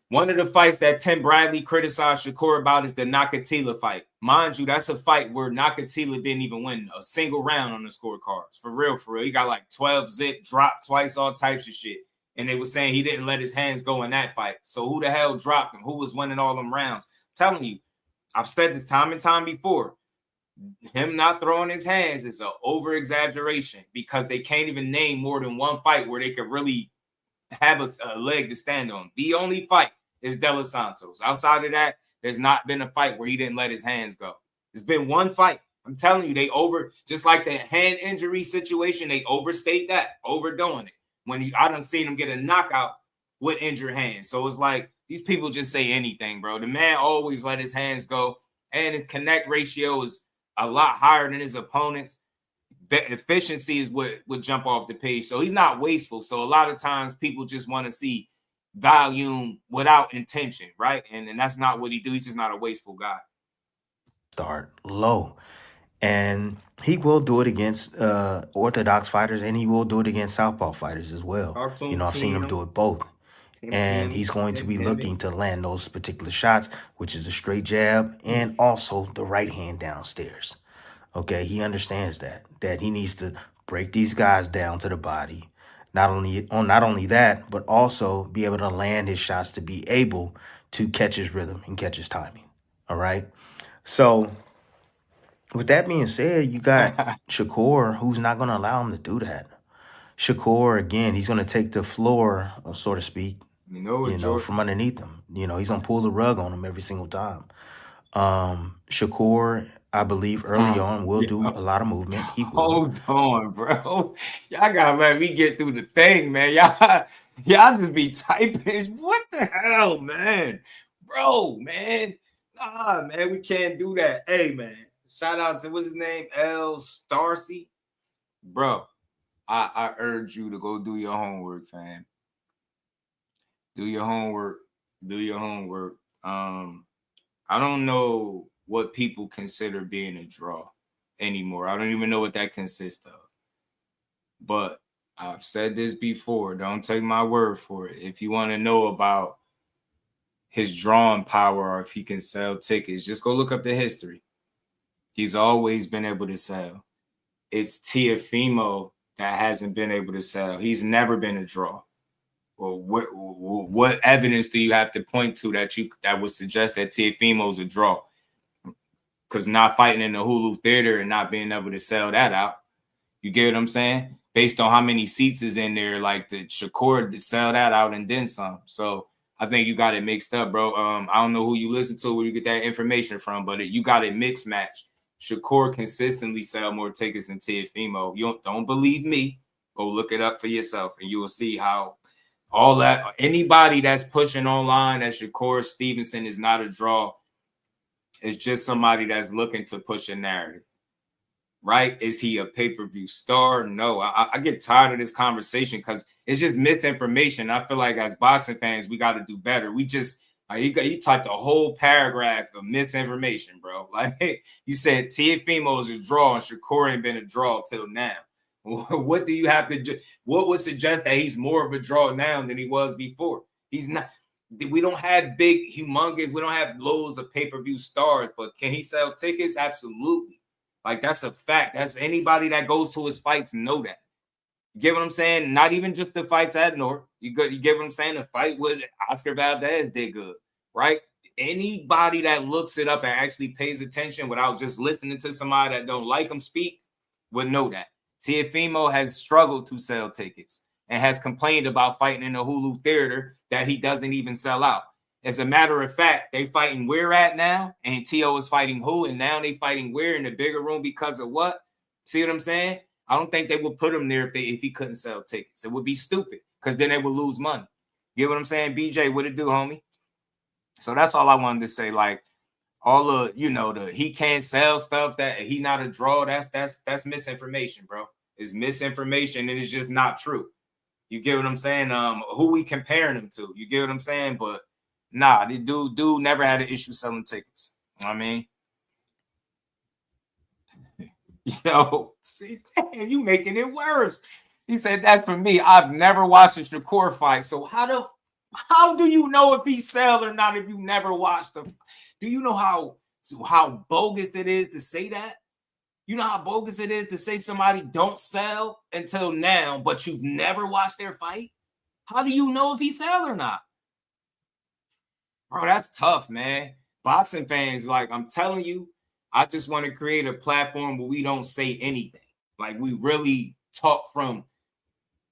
One of the fights that Tim Bradley criticized Shakur about is the Nakatila fight. Mind you, that's a fight where Nakatila didn't even win a single round on the scorecards. For real. He got like 12 zip, dropped twice, all types of shit. And they were saying he didn't let his hands go in that fight. So who the hell dropped him? Who was winning all them rounds? I'm telling you, I've said this time and time before. Him not throwing his hands is an over-exaggeration because they can't even name more than one fight where they could really have a leg to stand on. The only fight is De Los Santos. Outside of that, there's not been a fight where he didn't let his hands go. There's been one fight. I'm telling you, just like the hand injury situation, they overstate that, overdoing it. I done seen him get a knockout with injured hands. So it's like these people just say anything, bro. The man always let his hands go, and his connect ratio is a lot higher than his opponent's. The efficiency is what would jump off the page. So he's not wasteful. So a lot of times people just want to see volume without intention, right? And that's not what he do. He's just not a wasteful guy. Start low. And he will do it against orthodox fighters, and he will do it against southpaw fighters as well. I've seen him do it both. And he's going to be looking to land those particular shots, which is a straight jab and also the right hand downstairs. Okay, he understands that he needs to break these guys down to the body. Not only that, but also be able to land his shots to be able to catch his rhythm and catch his timing. All right. So with that being said, you got Shakur, who's not going to allow him to do that. Shakur, again, he's going to take the floor, so to speak, from underneath him. He's going to pull the rug on him every single time. Shakur, I believe early on will do a lot of movement. He will. Hold on, bro. Y'all gotta let me get through the thing, man. Y'all just be typing. What the hell, man? Bro, man. Nah, man, we can't do that. Hey, man. Shout out to, what's his name? L. Starcy. Bro, I urge you to go do your homework, fam. Do your homework. Do your homework. I don't know what people consider being a draw anymore. I don't even know what that consists of. But I've said this before. Don't take my word for it. If you want to know about his drawing power or if he can sell tickets, just go look up the history. He's always been able to sell. It's Teofimo that hasn't been able to sell. He's never been a draw. Well, what evidence do you have to point to that would suggest that Teofimo's a draw? Because not fighting in the Hulu Theater and not being able to sell that out. You get what I'm saying? Based on how many seats is in there, like the Shakur to sell that out and then some. So I think you got it mixed up, bro. I don't know who you listen to, where you get that information from, but you got it mixed match. Shakur consistently sell more tickets than Teofimo. You don't believe me? Go look it up for yourself, and you will see how all that. Anybody that's pushing online that Shakur Stevenson is not a draw, it's just somebody that's looking to push a narrative, right? Is he a pay-per-view star? No, I get tired of this conversation because it's just misinformation. I feel like as boxing fans, we got to do better. We just, you typed a whole paragraph of misinformation, bro. Like you said, Teofimo is a draw and Shakur ain't been a draw till now. What do you have to do? What would suggest that he's more of a draw now than he was before? He's not. We don't have big, humongous, we don't have loads of pay-per-view stars, but can he sell tickets? Absolutely. Like, that's a fact. That's anybody that goes to his fights know that. You get what I'm saying? Not even just the fights at North. You get what I'm saying? The fight with Oscar Valdez did good, right? Anybody that looks it up and actually pays attention without just listening to somebody that don't like him speak would know that. Teofimo has struggled to sell tickets and has complained about fighting in the Hulu Theater that he doesn't even sell out. As a matter of fact, they fighting where at now, and T.O. is fighting who, and now they fighting where in the bigger room because of what? See what I'm saying? I don't think they would put him there if he couldn't sell tickets. It would be stupid because then they would lose money. You get what I'm saying? BJ, what it do, homie? So that's all I wanted to say. Like, all of, he can't sell stuff, that he's not a draw, that's misinformation, bro. It's misinformation, and it's just not true. You get what I'm saying? Who we comparing him to? You get what I'm saying? But nah, this dude never had an issue selling tickets. I mean, see, damn, you making it worse. He said that's for me. I've never watched a Shakur fight. So how do you know if he sell or not if you never watched him? Do you know how bogus it is to say that? You know how bogus it is to say somebody don't sell until now, but you've never watched their fight? How do you know if he sell or not? Bro, that's tough, man. Boxing fans, like, I'm telling you, I just want to create a platform where we don't say anything. Like, we really talk from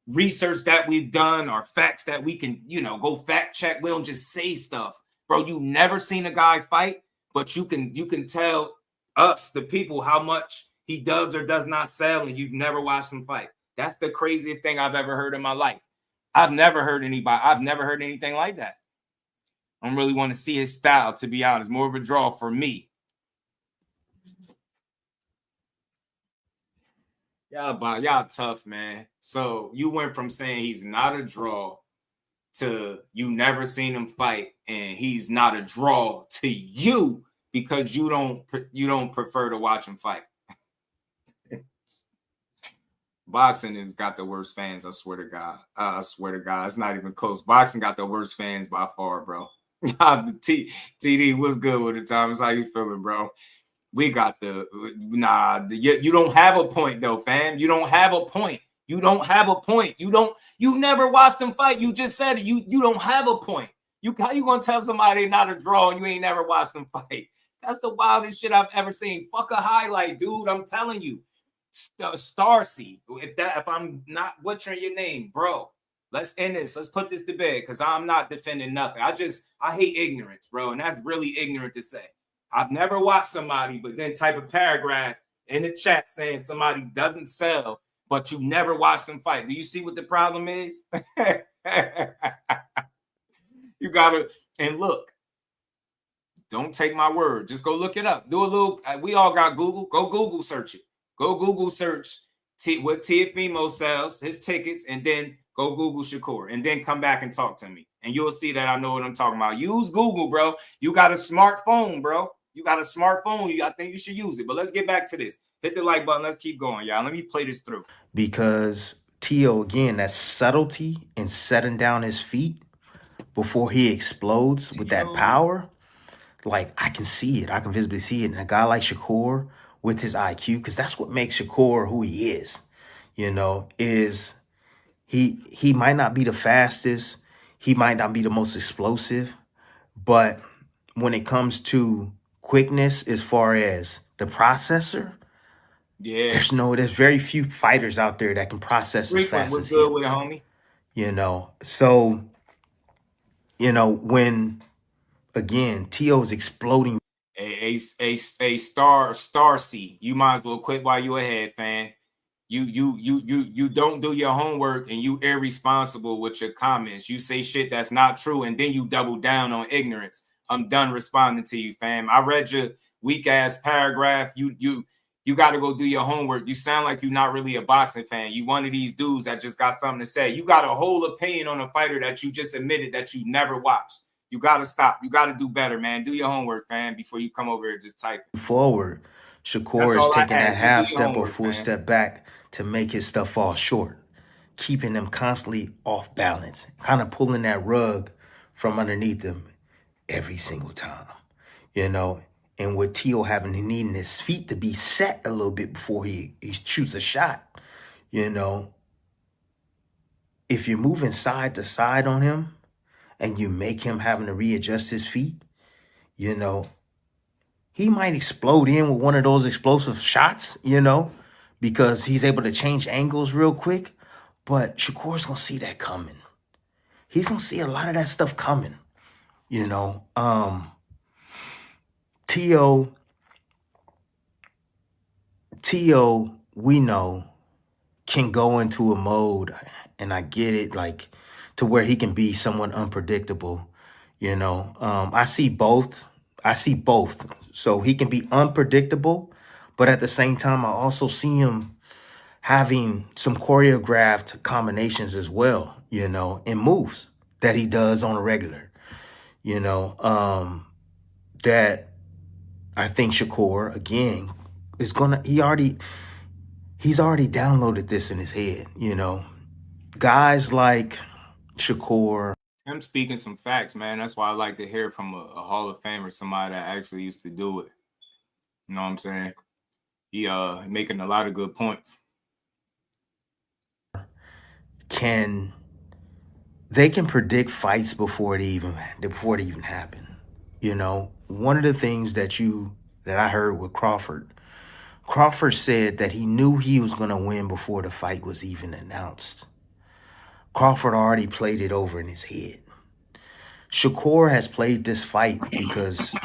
research that we've done or facts that we can, go fact check. We don't just say stuff. Bro, you never seen a guy fight, but you can tell us, the people, how much he does or does not sell, and you've never watched him fight. That's the craziest thing I've ever heard in my life. I've never heard anything like that. I don't really want to see his style, to be honest. More of a draw for me. Y'all tough, man. So you went from saying he's not a draw to you never seen him fight, and he's not a draw to you because you don't prefer to watch him fight. Boxing has got the worst fans. I swear to God. It's not even close. Boxing got the worst fans by far, bro. TD, what's good with it, Thomas? How you feeling, bro? We got you don't have a point though, fam. You don't have a point. You never watched them fight. You just said it. You don't have a point. How you gonna tell somebody not a draw and you ain't never watched them fight? That's the wildest shit I've ever seen. Fuck a highlight, dude. I'm telling you. Starcy. If I'm not butchering your name, bro. Let's end this. Let's put this to bed because I'm not defending nothing. I hate ignorance, bro. And that's really ignorant to say. I've never watched somebody, but then type a paragraph in the chat saying somebody doesn't sell, but you never watched them fight. Do you see what the problem is? You gotta, and look, don't take my word. Just go look it up. Do a little, we all got Google. Go Google search it. Go Google search what Tiafimo sells, his tickets, and then go Google Shakur, and then come back and talk to me. And you'll see that I know what I'm talking about. Use Google, bro. You got a smartphone, bro. You got a smartphone. I think you should use it. But let's get back to this. Hit the like button. Let's keep going, y'all. Let me play this through. Because T.O., again, that subtlety in setting down his feet before he explodes with that power, like, I can see it. I can visibly see it. And a guy like Shakur with his IQ, because that's what makes Shakur who he is, is he might not be the fastest. He might not be the most explosive. But when it comes to quickness, as far as the processor, there's very few fighters out there that can process as fast as him. What's good with it, homie? So, when, again, T.O. is exploding. A star C. You might as well quit while you ahead, fan. You don't do your homework and you irresponsible with your comments. You say shit that's not true and then you double down on ignorance. I'm done responding to you, fam. I read your weak ass paragraph. You got to go do your homework. You sound like you're not really a boxing fan. You one of these dudes that just got something to say. You got a whole opinion on a fighter that you just admitted that you never watched. You got to stop. You got to do better, man. Do your homework, fam, before you come over here and just type it. Forward, Shakur is taking that half step or full step back to make his stuff fall short, keeping them constantly off balance, kind of pulling that rug from underneath them every single time, and with T.O. having to needing his feet to be set a little bit before he shoots a shot, if you're moving side to side on him and you make him having to readjust his feet, he might explode in with one of those explosive shots, because he's able to change angles real quick. But Shakur's going to see that coming. He's going to see a lot of that stuff coming, T.O., we know, can go into a mode, and I get it, like, to where he can be somewhat unpredictable. I see both. So he can be unpredictable, but at the same time, I also see him having some choreographed combinations as well, and moves that he does on a regular, that I think Shakur, again, is he's already downloaded this in his head, guys like Shakur. I'm speaking some facts, man. That's why I like to hear from a Hall of Famer, somebody that actually used to do it. You know what I'm saying? He making a lot of good points. Can they can predict fights before they even happen. You know, one of the things that I heard with Crawford said that he knew he was going to win before the fight was even announced. Crawford already played it over in his head. Shakur has played this fight because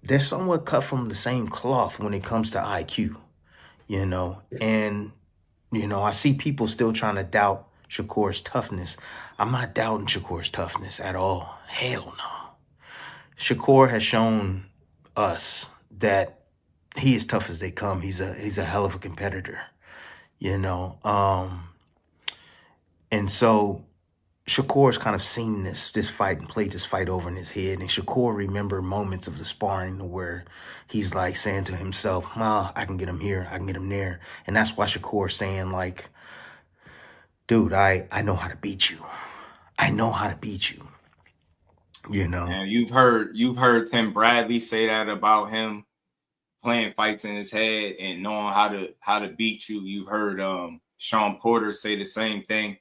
they're somewhat cut from the same cloth when it comes to IQ, you know, and, you know, I see people still trying to doubt Shakur's toughness. I'm not doubting Shakur's toughness at all. Hell no. Shakur has shown us that he is tough as they come. He's a hell of a competitor, you know. And so Shakur's kind of seen this fight and played this fight over in his head. And Shakur remember moments of the sparring where he's like saying to himself, I can get him here, I can get him there. And that's why Shakur's saying, like, dude, I know how to beat you. I know how to beat you. You know. And you've heard Tim Bradley say that about him playing fights in his head and knowing how to beat you. You've heard Sean Porter say the same thing.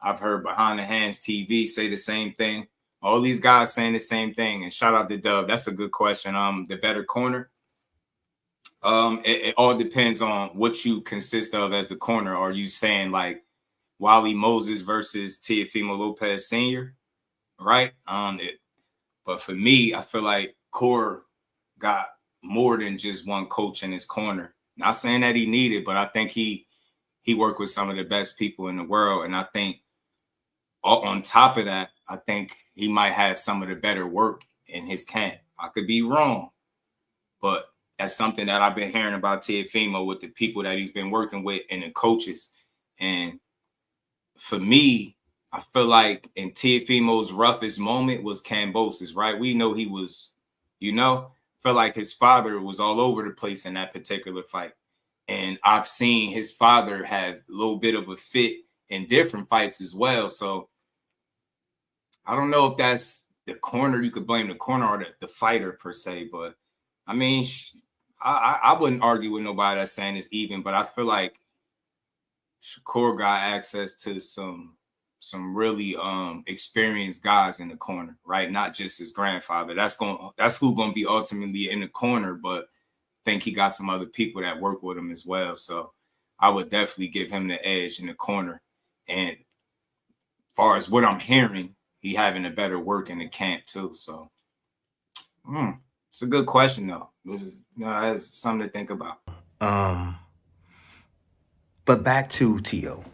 I've heard Behind the Hands TV say the same thing. All these guys saying the same thing. And shout out to Dub. That's a good question. The better corner. It all depends on what you consist of as the corner. Are you saying like Wally Moses versus Teofimo Lopez Sr.? Right? But for me, I feel like Core got more than just one coach in his corner. Not saying that he needed, but I think he worked with some of the best people in the world. And I think on top of that, I think he might have some of the better work in his camp. I could be wrong, but that's something that I've been hearing about Teofimo with the people that he's been working with and the coaches. And for me, I feel like in Teofimo's roughest moment was Kambosos, right? We know he was, feel like his father was all over the place in that particular fight. And I've seen his father have a little bit of a fit in different fights as well. So I don't know if that's the corner. You could blame the corner or the fighter per se. But, I mean, I wouldn't argue with nobody that's saying it's even. But I feel like Shakur got access to some really experienced guys in the corner, right? Not just his grandfather. That's who's going to be ultimately in the corner. But I think he got some other people that work with him as well. So I would definitely give him the edge in the corner. And as far as what I'm hearing, he having a better work in the camp too. So it's a good question though. That's something to think about. But back to T.O.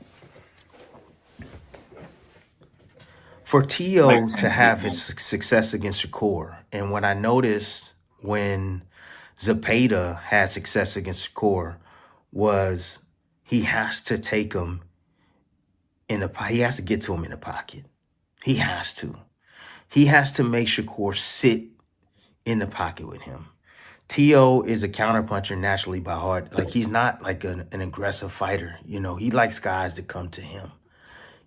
For T.O. to have his success against Shakur, and what I noticed when Zepeda had success against Shakur was he has to take him he has to get to him in the pocket. He has to. He has to make Shakur sit in the pocket with him. T.O. is a counterpuncher naturally by heart. Like, he's not like an aggressive fighter. You know, he likes guys to come to him.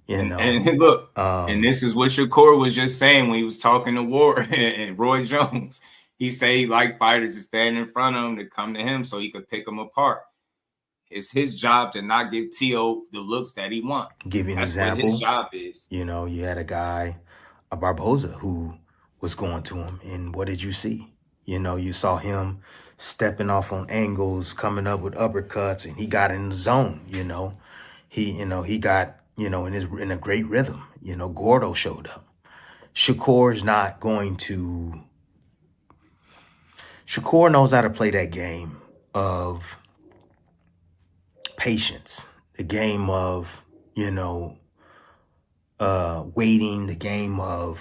You know, and look, and this is what Shakur was just saying when he was talking to Ward and Roy Jones. He said he liked fighters to stand in front of him, to come to him so he could pick them apart. It's his job to not give T.O. the looks that he wants. Give you an That's example. what his job is. You know, you had a guy, a Barboza, who was going to him, and what did you see? You know, you saw him stepping off on angles, coming up with uppercuts, and he got in the zone. You know, he got in a great rhythm. You know, Gordo showed up. Shakur knows how to play that game of patience, the game of, waiting, the game of,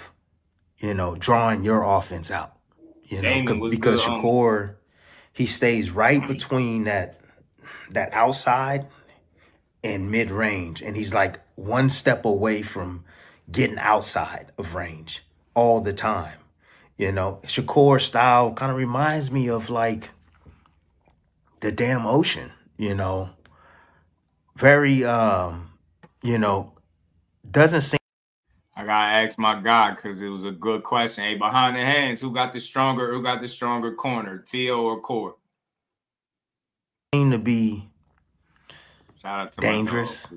drawing your offense out, because Shakur, he stays right between that outside and mid-range, and he's like one step away from getting outside of range all the time. You know, Shakur style kind of reminds me of like the damn ocean, very, doesn't seem. I gotta ask my guy because it was a good question. Hey, behind the hands, who got the stronger corner, T.O. or Core? Seem to be Shout out to dangerous.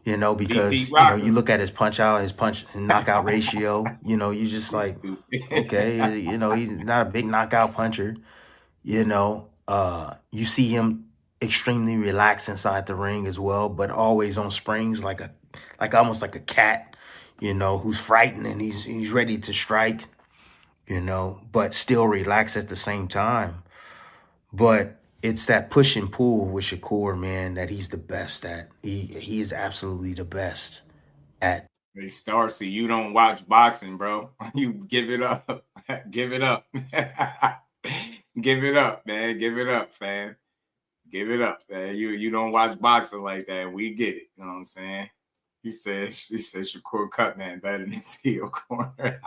You know, because BP you know, Rocker. you look at his punch out, his punch and knockout ratio. You know, you just He's like, stupid. okay, you know, he's not a big knockout puncher. You know, you see him extremely relaxed inside the ring as well, but always on springs, like almost like a cat. You know, who's frightened and he's ready to strike. You know, but still relaxed at the same time. But it's that push and pull with Shakur, man, that he's the best at. He is absolutely the best at. Hey, Starsy, you don't watch boxing, bro. You give it up. Give it up. Give it up, man. Give it up, fam. Give it up, man. You don't watch boxing like that. We get it. You know what I'm saying? He said Shakur Cutman better than Theo Corner.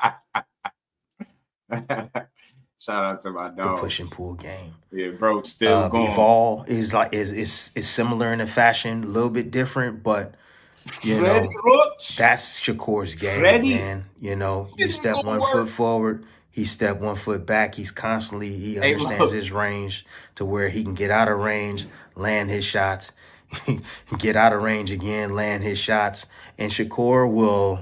Shout out to my dog. The push and pull game. Yeah, bro, still going. Bivol is similar in a fashion, a little bit different, but you know, that's Shakur's game, man. You know, you step 1 foot forward, he step 1 foot back. He understands his range to where he can get out of range, land his shots, get out of range again, land his shots. And Shakur will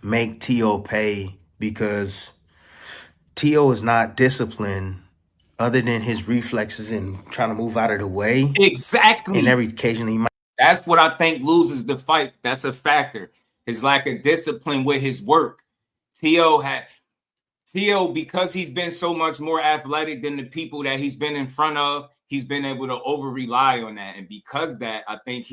make T.O. pay because T.O. is not disciplined other than his reflexes and trying to move out of the way. Exactly. And every occasion he might. That's what I think loses the fight. That's a factor. His lack of discipline with his work. T.O., because he's been so much more athletic than the people that he's been in front of, he's been able to over-rely on that. And because of that, I think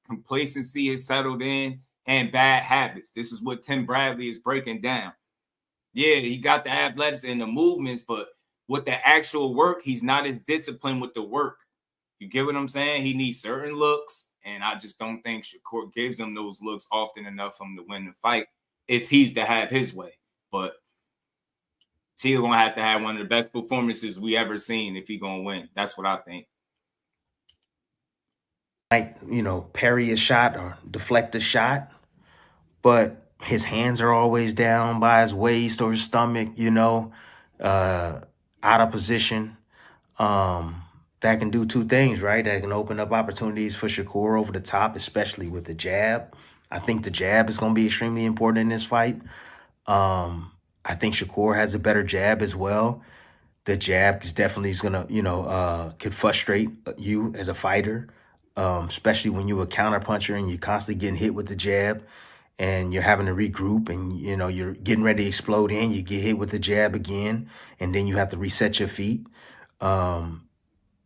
complacency is settled in and bad habits. This is what Tim Bradley is breaking down. Yeah, he got the athletics and the movements, but with the actual work, he's not as disciplined with the work. You get what I'm saying? He needs certain looks, and I just don't think Shakur gives him those looks often enough for him to win the fight if he's to have his way. But Tio gonna have to have one of the best performances we ever seen if he gonna win. That's what I think. Like, you know, parry a shot or deflect a shot, but his hands are always down by his waist or his stomach, you know, out of position. That can do two things, right? That can open up opportunities for Shakur over the top, especially with the jab. I think the jab is going to be extremely important in this fight. I think Shakur has a better jab as well. The jab is definitely going to, you know, could frustrate you as a fighter, especially when you're a counterpuncher and you're constantly getting hit with the jab and you're having to regroup and, you know, you're getting ready to explode in. You get hit with the jab again, and then you have to reset your feet.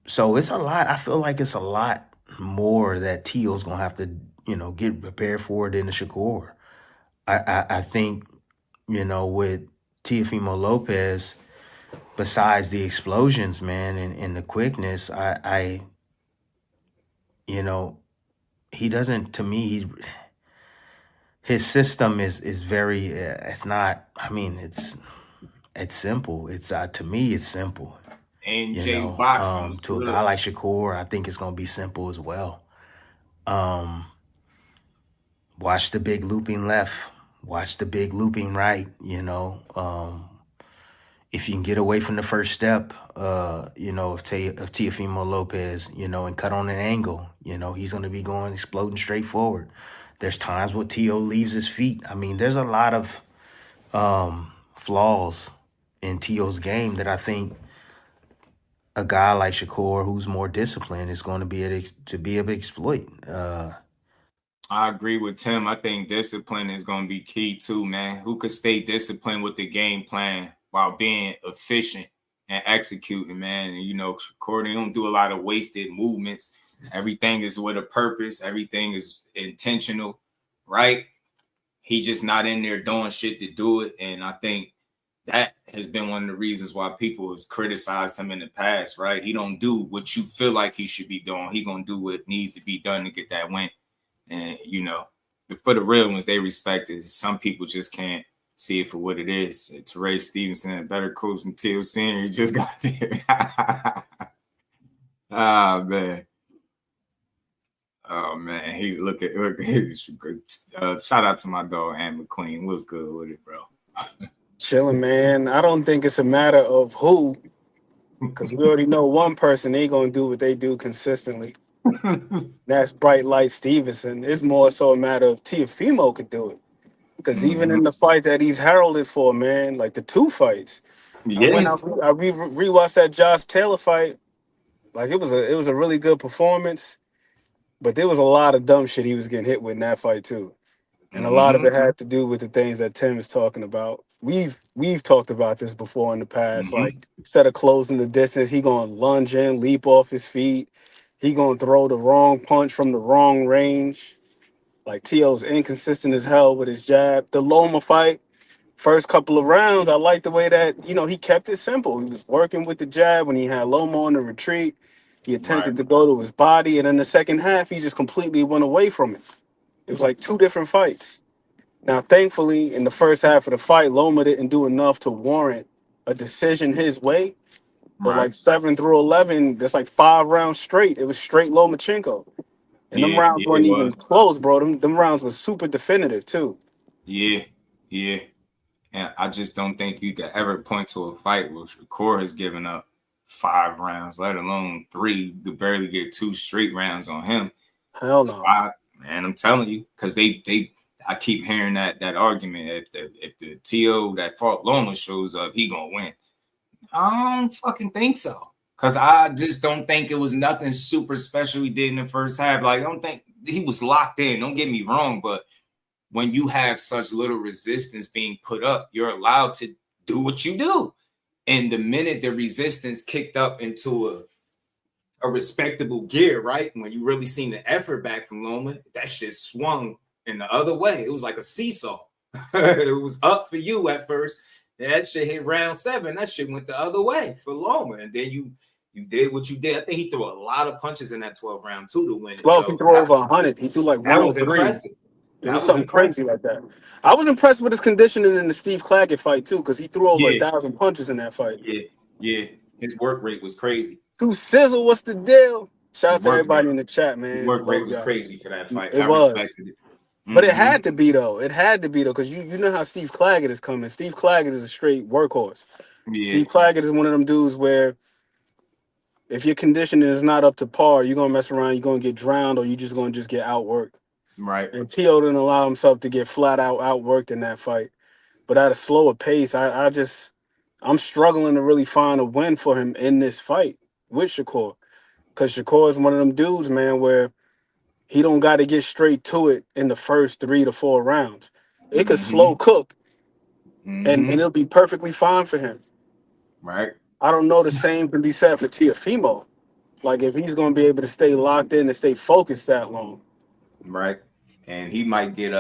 So it's a lot. I feel like it's a lot more that Tio's going to have to, you know, get prepared for than the Shakur. I think, you know, with Teofimo Lopez, besides the explosions, man, and the quickness, you know, he doesn't, to me, his system is very, it's not, I mean, it's simple. It's, to me, it's simple. NJ you know, boxing. To a guy like Shakur, I think it's going to be simple as well. Watch the big looping left. Watch the big looping right, you know. If you can get away from the first step, you know, of Teofimo Lopez, you know, and cut on an angle, you know, he's going to be going exploding straight forward. There's times where Tio leaves his feet. I mean, there's a lot of flaws in Tio's game that I think a guy like Shakur, who's more disciplined, is going to be able to exploit. I agree with Tim. I think discipline is going to be key too, man. Who could stay disciplined with the game plan while being efficient and executing, man? And, you know, Shakur, they don't do a lot of wasted movements. Everything is with a purpose. Everything is intentional, right? He just not in there doing shit to do it. And I think that has been one of the reasons why people has criticized him in the past, right? He don't do what you feel like he should be doing. He going to do what needs to be done to get that win. And, you know, for the real ones, they respect it. Some people just can't see it for what it is. Teray Stevenson, a better coach than Till Senior, he just got there. Oh, man. Oh, man. He's look. Shout out to my dog, Ann McQueen. What's good with it, bro? Chilling, man. I don't think it's a matter of who, because we already know one person ain't going to do what they do consistently. That's Bright Light Stevenson. It's more so a matter of Teofimo could do it. Because even in the fight that he's heralded for, man, like the 2 fights, when Yeah. I rewatched that Josh Taylor fight, like it was a really good performance, but there was a lot of dumb shit he was getting hit with in that fight too. And a lot of it had to do with the things that Tim is talking about. We've talked about this before in the past. Like instead of closing the distance, he gonna lunge in, leap off his feet. He gonna throw the wrong punch from the wrong range. Like T.O.'s inconsistent as hell with his jab. The Loma fight, first couple of rounds, I like the way that he kept it simple. He was working with the jab when he had Loma on the retreat. He attempted to go to his body, and in the second half, he just completely went away from it. It was like 2 different fights. Now, thankfully, in the first half of the fight, Loma didn't do enough to warrant a decision his way. But like 7 through 11, there's like 5 rounds straight. It was straight Lomachenko. And them Yeah, rounds yeah, weren't it even was. close, bro. Them rounds was super definitive, too. Yeah, yeah. And I just don't think you could ever point to a fight where Shakur has given up 5 rounds, let alone 3. You could barely get 2 straight rounds on him. Hell no. 5, man, I'm telling you, because I keep hearing that argument. If the TO that fought Loma shows up, he gonna win. I don't fucking think so. Because I just don't think it was nothing super special he did in the first half. Like, I don't think he was locked in. Don't get me wrong, but when you have such little resistance being put up, you're allowed to do what you do. And the minute the resistance kicked up into a respectable gear, right? When you really seen the effort back from Loma, that shit swung in the other way. It was like a seesaw. It was up for you at first. That shit hit round 7. That shit went the other way for Loma. And then you did what you did. I think he threw a lot of punches in that 12th round too to win it. 12, So he threw over 100. He threw like that was 103. impressive. It was something crazy like that. I was impressed with his conditioning in the Steve Claggett fight too, because he threw over 1,000 punches in that fight. Yeah. His work rate was crazy. Dude, Sizzle, what's the deal? Shout out to everybody in the chat, man. His work rate was crazy for that fight. It I was. respected it. But it had to be though. It had to be though, because you know how Steve Claggett is coming. Steve Claggett is a straight workhorse. Yeah. Steve Claggett is one of them dudes where if your conditioning is not up to par, you're gonna mess around, you're gonna get drowned, or you're just gonna get outworked. Right. And T.O. didn't allow himself to get flat out outworked in that fight. But at a slower pace, I'm struggling to really find a win for him in this fight with Shakur. Because Shakur is one of them dudes, man, where he don't got to get straight to it in the first 3 to 4 rounds. It could slow cook, and it'll be perfectly fine for him. Right. I don't know the same can be said for Teofimo. Like, if he's going to be able to stay locked in and stay focused that long. Right. And he might get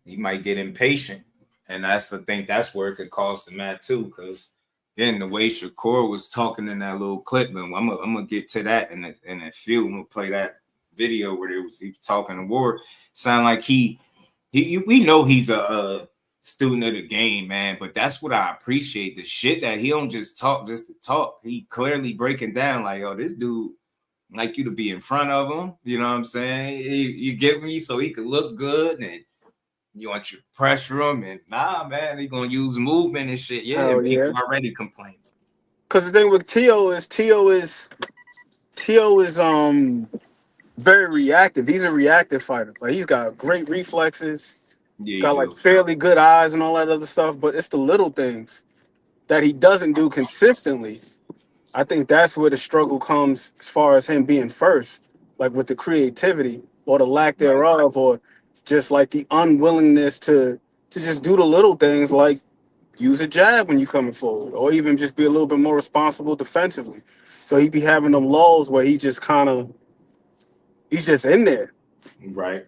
impatient. And that's where it could cost him that too. Because then the way Shakur was talking in that little clip, and I'm gonna get to that in a few. I'm gonna play that video where he was talking to Ward. Sound like we know he's a student of the game, man. But that's what I appreciate. The shit that he don't just talk just to talk. He clearly breaking down like, oh, this dude like you to be in front of him. You know what I'm saying? You get me so he could look good, and you want you to pressure him, and nah, man, he gonna use movement and shit. Yeah, and people already complaining. Because the thing with T.O. is very reactive. He's a reactive fighter. Like, he's got great reflexes, got like fairly good eyes and all that other stuff. But it's the little things that he doesn't do consistently. I think that's where the struggle comes as far as him being first, like with the creativity or the lack thereof, or just like the unwillingness to just do the little things like use a jab when you're coming forward, or even just be a little bit more responsible defensively. So he be having them lulls where he's just in there. Right.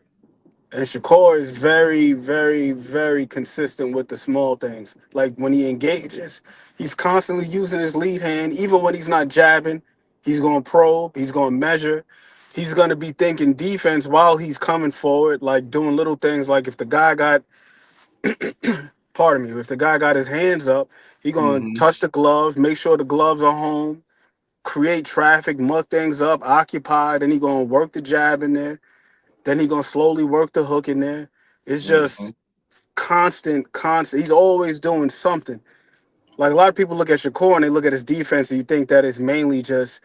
And Shakur is very, very, very consistent with the small things. Like when he engages, he's constantly using his lead hand. Even when he's not jabbing, he's going to probe, he's going to measure. He's going to be thinking defense while he's coming forward, like doing little things like if the guy got, if the guy got his hands up, he's going to touch the gloves, make sure the gloves are home, create traffic, muck things up, occupy, then he's going to work the jab in there. Then he's going to slowly work the hook in there. It's just constant. He's always doing something. Like, a lot of people look at Shakur and they look at his defense and you think that it's mainly just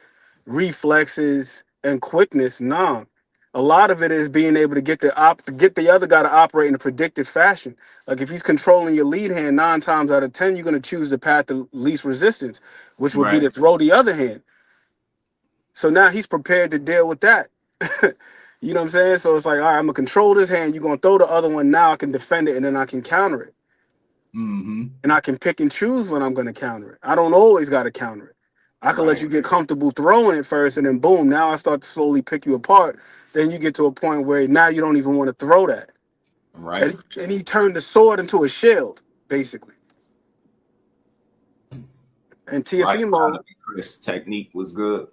reflexes and quickness, nah. A lot of it is being able to get the other guy to operate in a predictive fashion. Like if he's controlling your lead hand, 9 times out of 10, you're going to choose the path of least resistance, which would be to throw the other hand. So now he's prepared to deal with that. You know what I'm saying? So it's like, all right, I'm going to control this hand. You're going to throw the other one. Now I can defend it, and then I can counter it. And I can pick and choose when I'm going to counter it. I don't always got to counter it. I can let you get comfortable throwing it first, and then boom, now I start to slowly pick you apart. Then you get to a point where now you don't even want to throw that. Right. And he turned the sword into a shield, basically. And Teofimo, Chris' technique was good.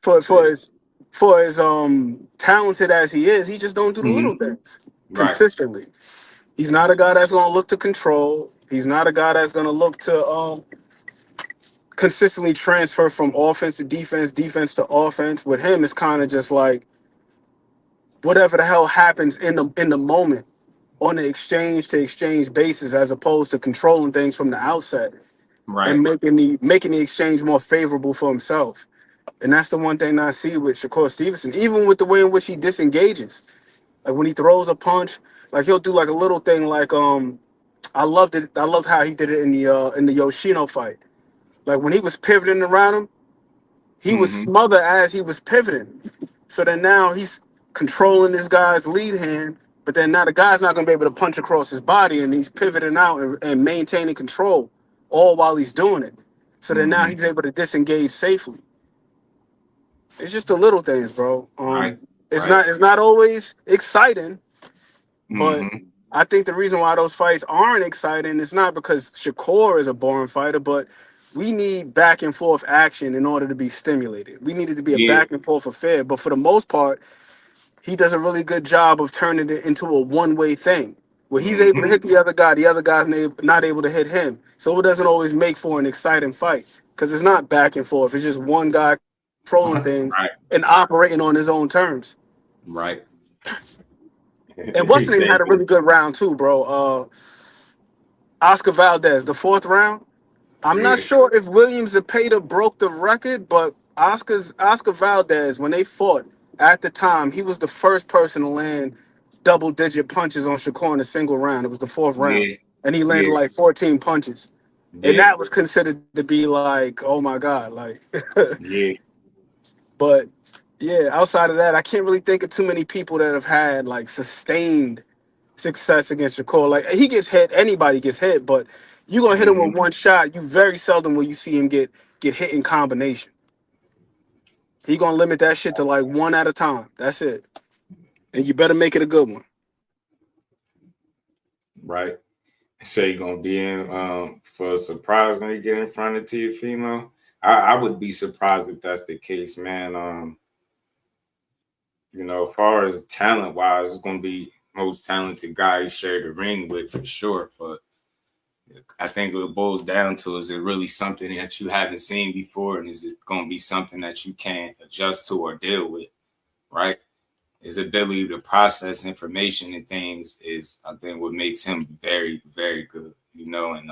For as talented as he is, he just don't do the little things consistently. He's not a guy that's gonna look to control. He's not a guy that's gonna look to consistently transfer from offense to defense, defense to offense. With him, it's kind of just like whatever the hell happens in the moment on the exchange to exchange basis, as opposed to controlling things from the outset and making the exchange more favorable for himself. And that's the one thing I see with Shakur Stevenson, even with the way in which he disengages. Like when he throws a punch, like he'll do like a little thing like I loved it. I loved how he did it in the Yoshino fight. Like when he was pivoting around him, he was smothered as he was pivoting. So then now he's controlling this guy's lead hand, but then now the guy's not gonna be able to punch across his body, and he's pivoting out and maintaining control all while he's doing it. So then now he's able to disengage safely. It's just the little things, bro. It's not always exciting, but I think the reason why those fights aren't exciting is not because Shakur is a boring fighter, but we need back and forth action in order to be stimulated. We need it to be a back and forth affair. But for the most part, he does a really good job of turning it into a one-way thing where he's able to hit the other guy's not able to hit him. So it doesn't always make for an exciting fight because it's not back and forth. It's just one guy controlling things and operating on his own terms. Right. And what's his name had a really good round too, bro. Oscar Valdez, the 4th round. I'm not sure if Williams Zepeda broke the record, but Oscar Valdez, when they fought at the time, he was the first person to land double-digit punches on Shakur in a single round. It was the 4th round, and he landed like 14 punches, and that was considered to be like, oh my god, like. But yeah, outside of that, I can't really think of too many people that have had like sustained success against Shakur. Like he gets hit, anybody gets hit, but you're gonna hit him with one shot. You very seldom will you see him get hit in combination. He gonna limit that shit to like one at a time. That's it. And you better make it a good one. Right. So you're gonna be in for a surprise when you get in front of Teofimo? I would be surprised if that's the case, man. You know, as far as talent wise, it's gonna be most talented guy you share the ring with for sure. But I think what it boils down to is it really something that you haven't seen before, and is it gonna be something that you can't adjust to or deal with, right? His ability to process information and things is, I think, what makes him very, very good, you know, and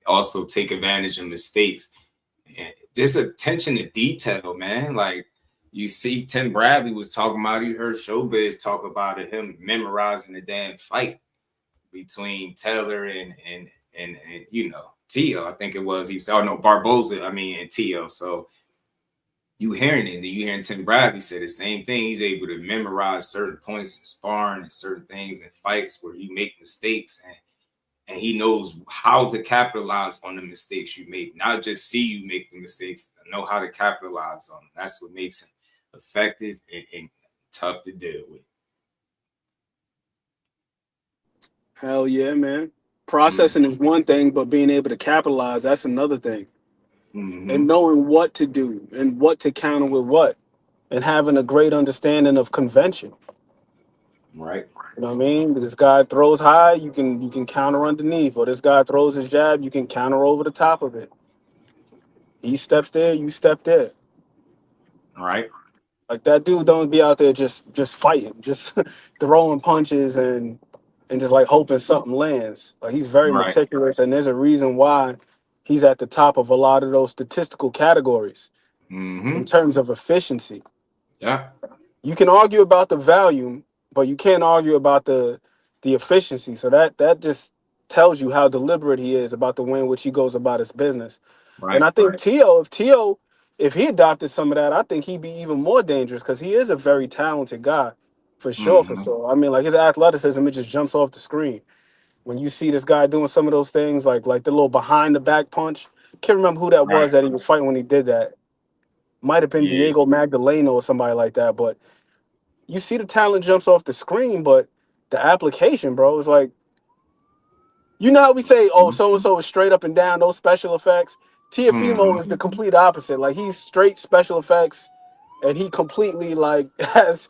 also take advantage of mistakes. And just attention to detail, man. Like you see, Tim Bradley was talking about, you heard Showbiz talk about it, him memorizing the damn fight between Taylor and you know, Tio. I think it was. He was, oh no, Barboza. I mean, and Tio. So you hearing it, and then you hearing Tim Bradley say the same thing. He's able to memorize certain points in sparring and certain things in fights where you make mistakes, and he knows how to capitalize on the mistakes you make. Not just see you make the mistakes, know how to capitalize on them. That's what makes him effective and tough to deal with. Hell yeah, man. Processing is one thing, but being able to capitalize, that's another thing. And knowing what to do and what to counter with what, and having a great understanding of convention. Right. You know what I mean? This guy throws high, you can counter underneath, or this guy throws his jab, you can counter over the top of it. He steps there, you step there. Right. Like that dude don't be out there just fighting, just throwing punches and just like hoping something lands. Like he's very meticulous, and there's a reason why he's at the top of a lot of those statistical categories in terms of efficiency. Yeah. You can argue about the volume, but you can't argue about the efficiency. So that just tells you how deliberate he is about the way in which he goes about his business. And Right. I think T.O., if he adopted some of that, I think he'd be even more dangerous because he is a very talented guy, for sure, for sure. I mean, like his athleticism, it just jumps off the screen. When you see this guy doing some of those things, like the little behind the back punch, can't remember who that was that he was fighting when he did that. Might have been Yeah. Diego Magdaleno or somebody like that, but you see the talent jumps off the screen, but the application, bro, is like, you know how we say, oh, so and so is straight up and down, no special effects. Tiafimo is the complete opposite. Like he's straight special effects, and he completely like has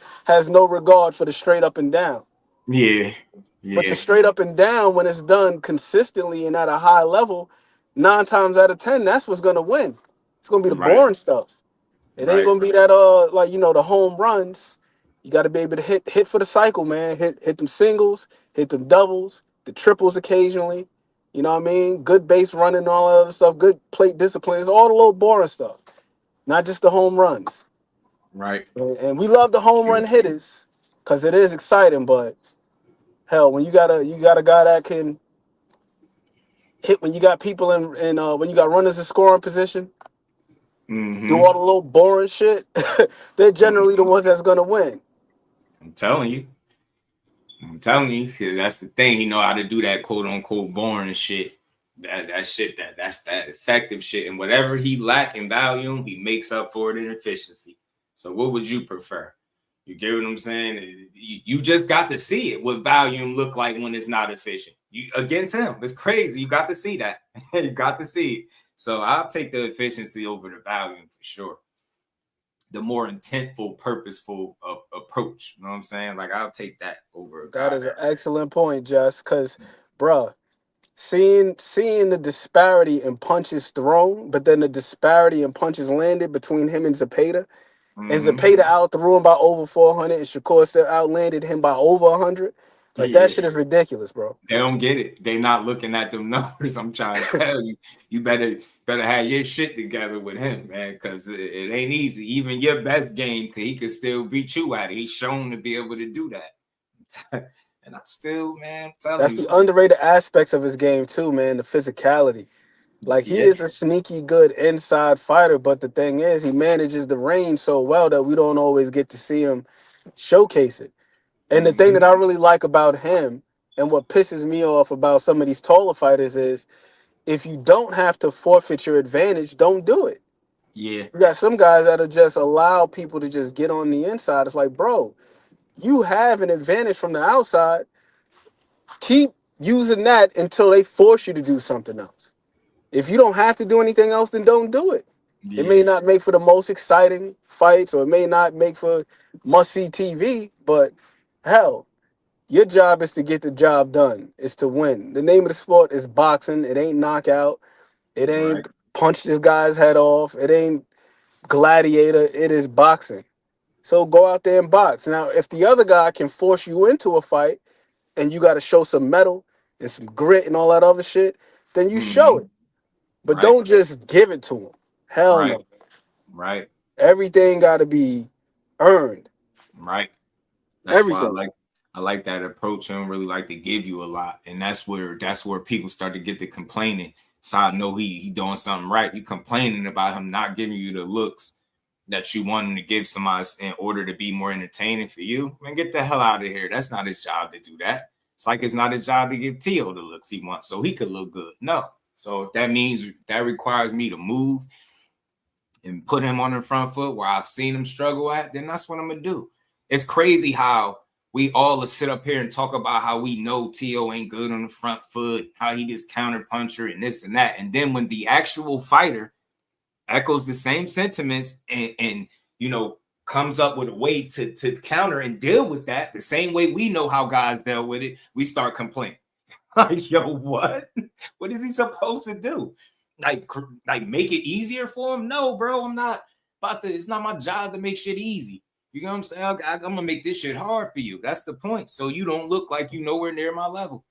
no regard for the straight up and down. Yeah. But Yeah. the straight up and down, when it's done consistently and at a high level, 9 times out of 10, that's what's gonna win. It's gonna be the Right. boring stuff. It ain't gonna be that like the home runs. You got to be able to hit for the cycle, man. Hit them singles, hit them doubles, the triples occasionally. You know what I mean? Good base running and all that other stuff. Good plate discipline. It's all the little boring stuff, not just the home runs. Right. And we love the home run hitters because it is exciting. But hell, when you got a guy that can hit, when you got people in when you got runners in scoring position, do all the little boring shit, they're generally the ones that's gonna win. I'm telling you. 'Cause that's the thing. He know how to do that quote unquote boring shit. That's that effective shit. And whatever he lack in volume, he makes up for it in efficiency. So what would you prefer? You get what I'm saying? You just got to see it. What volume look like when it's not efficient. You against him. It's crazy. You got to see that. You got to see it. So I'll take the efficiency over the volume for sure. The more intentful, purposeful approach. You know what I'm saying? Like I'll take that over. That is an excellent point, Jess. Because, bruh, seeing the disparity in punches thrown, but then the disparity in punches landed between him and Zepeda, and Zepeda outthrew him by over 400, and Shakur still outlanded him by over 100. Like that shit is ridiculous, bro. They don't get it. They not looking at them numbers. I'm trying to tell you. You better have your shit together with him, man, because it ain't easy. Even your best game, he could still beat you at it. He's shown to be able to do that. And I still, man, That's the underrated aspects of his game too, man. The physicality. Like he is a sneaky good inside fighter, but the thing is, he manages the range so well that we don't always get to see him showcase it. And the thing that I really like about him, and what pisses me off about some of these taller fighters, is if you don't have to forfeit your advantage, don't do it. Yeah. You got some guys that'll just allow people to just get on the inside. It's like, bro, you have an advantage from the outside. Keep using that until they force you to do something else. If you don't have to do anything else, then don't do it. Yeah. It may not make for the most exciting fights, or it may not make for must-see TV, but hell, your job is to get the job done. It's to win. The name of the sport is boxing. It ain't knockout. It ain't punch this guy's head off. It ain't gladiator. It is boxing. So go out there and box. Now, if the other guy can force you into a fight and you got to show some mettle and some grit and all that other shit, then you show it. But don't just give it to him. Hell no. Right. Everything got to be earned. Right. That's Everything. why I like that approach. I don't really like to give you a lot. And that's where people start to get to complaining. So I know he doing something right. You complaining about him not giving you the looks that you want him to give somebody in order to be more entertaining for you. Man, get the hell out of here. That's not his job to do that. It's like it's not his job to give T.O. the looks he wants so he could look good. No. So if that means that requires me to move and put him on the front foot where I've seen him struggle at, then that's what I'm going to do. It's crazy how we all sit up here and talk about how we know T.O. ain't good on the front foot, how he just counter puncher and this and that. And then when the actual fighter echoes the same sentiments and comes up with a way to counter and deal with that, the same way we know how guys dealt with it, we start complaining. Like, yo, what? What is he supposed to do? Like make it easier for him? No, bro, I'm not about to. It's not my job to make shit easy. You know what I'm saying? I'm gonna make this shit hard for you. That's the point. So you don't look like you nowhere near my level.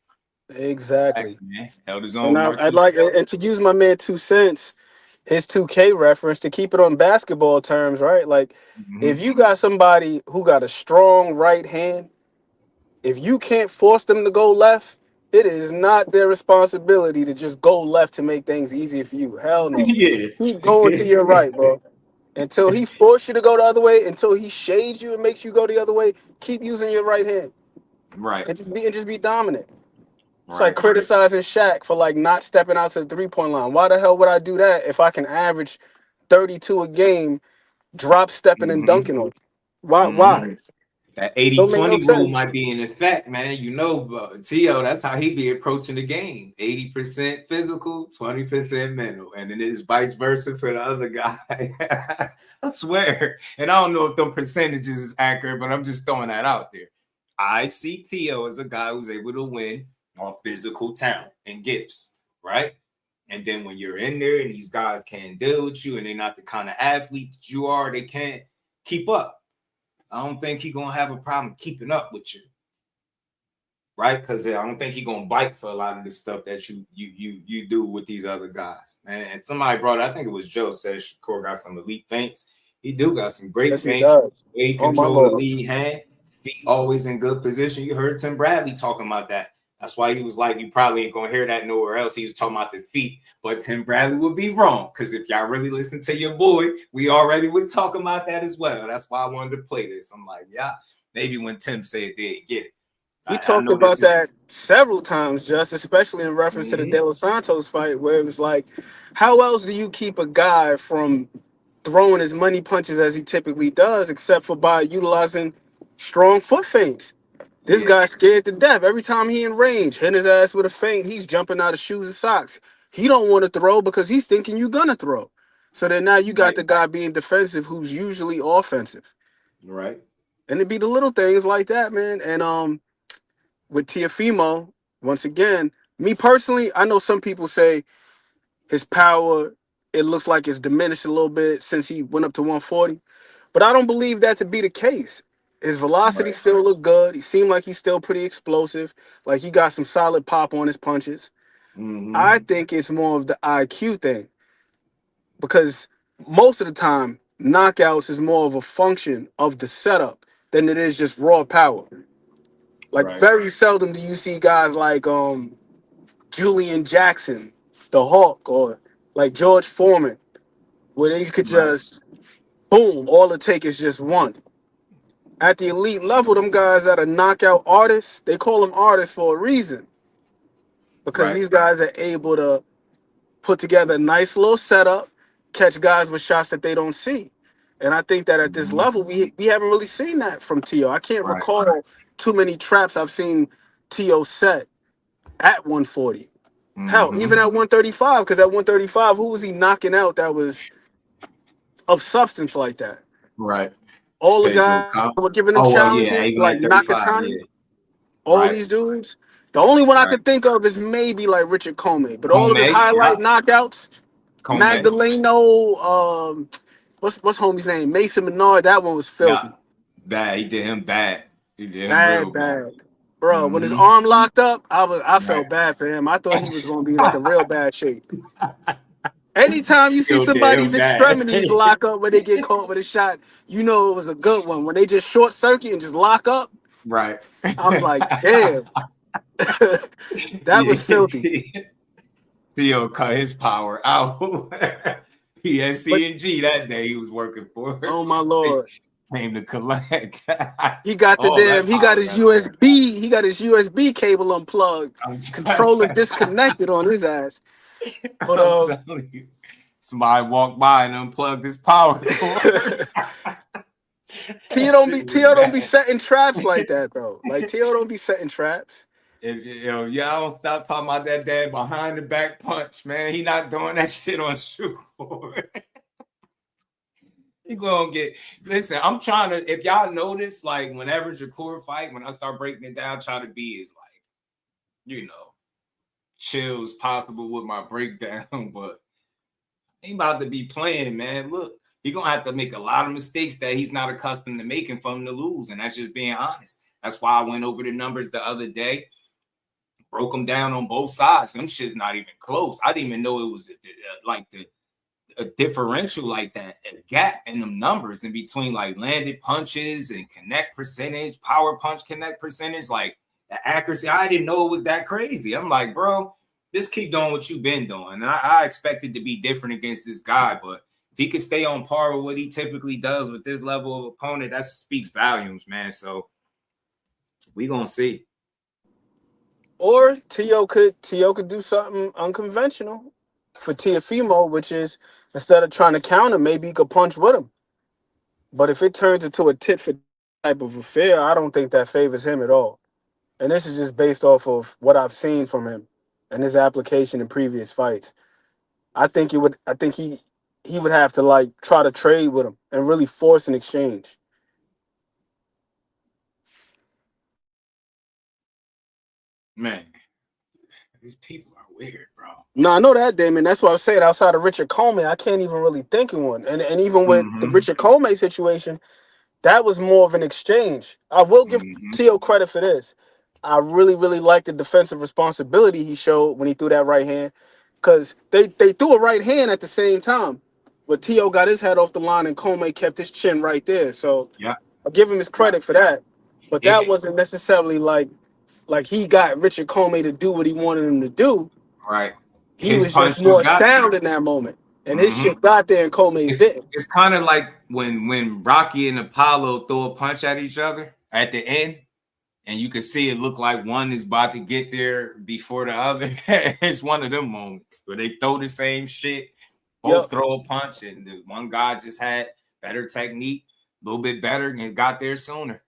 Exactly. Man. Held his own. And I'd like, and to use my man 2 cents, his 2K reference to keep it on basketball terms, right? Like, if you got somebody who got a strong right hand, if you can't force them to go left, it is not their responsibility to just go left to make things easier for you. Hell no. Yeah. Keep going to your right, bro. Until he force you to go the other way, until he shades you and makes you go the other way, keep using your right hand. Right. And just be dominant. It's Right. like criticizing Shaq for like not stepping out to the 3-point line. Why the hell would I do that if I can average 32 a game, drop stepping and dunking on? Why? That Don't make no 80-20 rule sense. might be in effect, man. You know, T.O., that's how he be approaching the game. 80% physical, 20% mental. And then it's vice versa for the other guy. I swear. And I don't know if them percentages is accurate, but I'm just throwing that out there. I see T.O. as a guy who's able to win on physical talent and gifts, right? And then when you're in there and these guys can't deal with you and they're not the kind of athlete that you are, they can't keep up. I don't think he's gonna have a problem keeping up with you, right? Because I don't think he's gonna bite for a lot of the stuff that you do with these other guys, man. And somebody brought, I think it was Joe, said Shakur got some elite feints. He do got some great feints. He control the lead hand. He always in good position. You heard Tim Bradley talking about that. That's why he was like, you probably ain't gonna hear that nowhere else. He was talking about the feet, but Tim Bradley would be wrong because if y'all really listen to your boy, we already would talk about that as well. That's why I wanted to play this. I'm like, yeah, maybe when Tim said they get it. We talked about that several times, just especially in reference to the De Los Santos fight, where it was like, how else do you keep a guy from throwing as many punches as he typically does, except for by utilizing strong foot feints? This guy's scared to death. Every time he in range, hitting his ass with a feint, he's jumping out of shoes and socks. He don't want to throw because he's thinking you're gonna throw. So then now you got the guy being defensive who's usually offensive. Right. And it'd be the little things like that, man. And with Teofimo, once again, me personally, I know some people say his power, it looks like it's diminished a little bit since he went up to 140. But I don't believe that to be the case. His velocity still looked good. He seemed like he's still pretty explosive. Like he got some solid pop on his punches. I think it's more of the IQ thing. Because most of the time, knockouts is more of a function of the setup than it is just raw power. Like very seldom do you see guys like Julian Jackson, the Hawk, or like George Foreman, where they could just boom, all it take is just one. At the elite level, them guys that are knockout artists, they call them artists for a reason. Because these guys are able to put together a nice little setup, catch guys with shots that they don't see. And I think that at this level, we haven't really seen that from T.O. I can't recall too many traps I've seen T.O. set at 140. Hell, even at 135, because at 135, who was he knocking out that was of substance like that? Right. All the guys were giving him challenges, like Nakatani, all these dudes. The only one I could think of is maybe like Richard Comey, but all of his highlight knockouts, Magdaleno, what's homie's name? Mason Menard, that one was filthy. Bad. He did him bad. He did him real bad. Bro, when his arm locked up, I felt bad for him. I thought he was going to be like a real bad shape. Anytime you see somebody's extremities lock up when they get caught with a shot, you know it was a good one. When they just short circuit and just lock up, I'm like, damn. That was filthy. Theo cut his power out. PSC and G that day he was working for. Oh my Lord. Came to collect. He got he got his USB cable unplugged. Controller disconnected on his ass. But I'm telling you, somebody walked by and unplugged his power. T.O. don't be setting traps like that though. Like T.O. don't be setting traps. Y'all don't stop talking about that dad behind the back punch, man. He not doing that shit on Shakur. He gonna get. Listen, I'm trying to. If y'all notice, like whenever Shakur fight, when I start breaking it down, try to be as like, chill as possible with my breakdown. But he about to be playing, man. Look, he gonna have to make a lot of mistakes that he's not accustomed to making from the lose, and that's just being honest. That's why I went over the numbers the other day. Broke them down on both sides. Them shit's not even close. I didn't even know it was like the a differential like that, a gap in them numbers in between like landed punches and connect percentage, power punch connect percentage, like the accuracy. I didn't know it was that crazy. I'm like, bro, just keep doing what you've been doing. And I expected to be different against this guy, but if he could stay on par with what he typically does with this level of opponent, that speaks volumes, man. So we gonna see. Or Tio could do something unconventional for Teofimo, which is instead of trying to counter, maybe he could punch with him. But if it turns into a tit for type of affair, I don't think that favors him at all. And this is just based off of what I've seen from him and his application in previous fights. I think he would have to like try to trade with him and really force an exchange. Man, these people are weird, bro. No, I know that, Damon. That's what I was saying. Outside of Richard Comey, I can't even really think of one. And even with the Richard Comey situation, that was more of an exchange. I will give Tio credit for this. I really, really like the defensive responsibility he showed when he threw that right hand, because they threw a right hand at the same time. But Tio got his head off the line and Comey kept his chin right there. So yeah, I'll give him his credit for that. But that wasn't necessarily like he got Richard Comey to do what he wanted him to do. Right. He was just more sound in that moment. And his shit got there and Comey's didn't. It's kind of like when Rocky and Apollo throw a punch at each other at the end, and you can see it look like one is about to get there before the other. It's one of them moments where they throw the same shit, both throw a punch, and the one guy just had better technique, a little bit better, and got there sooner.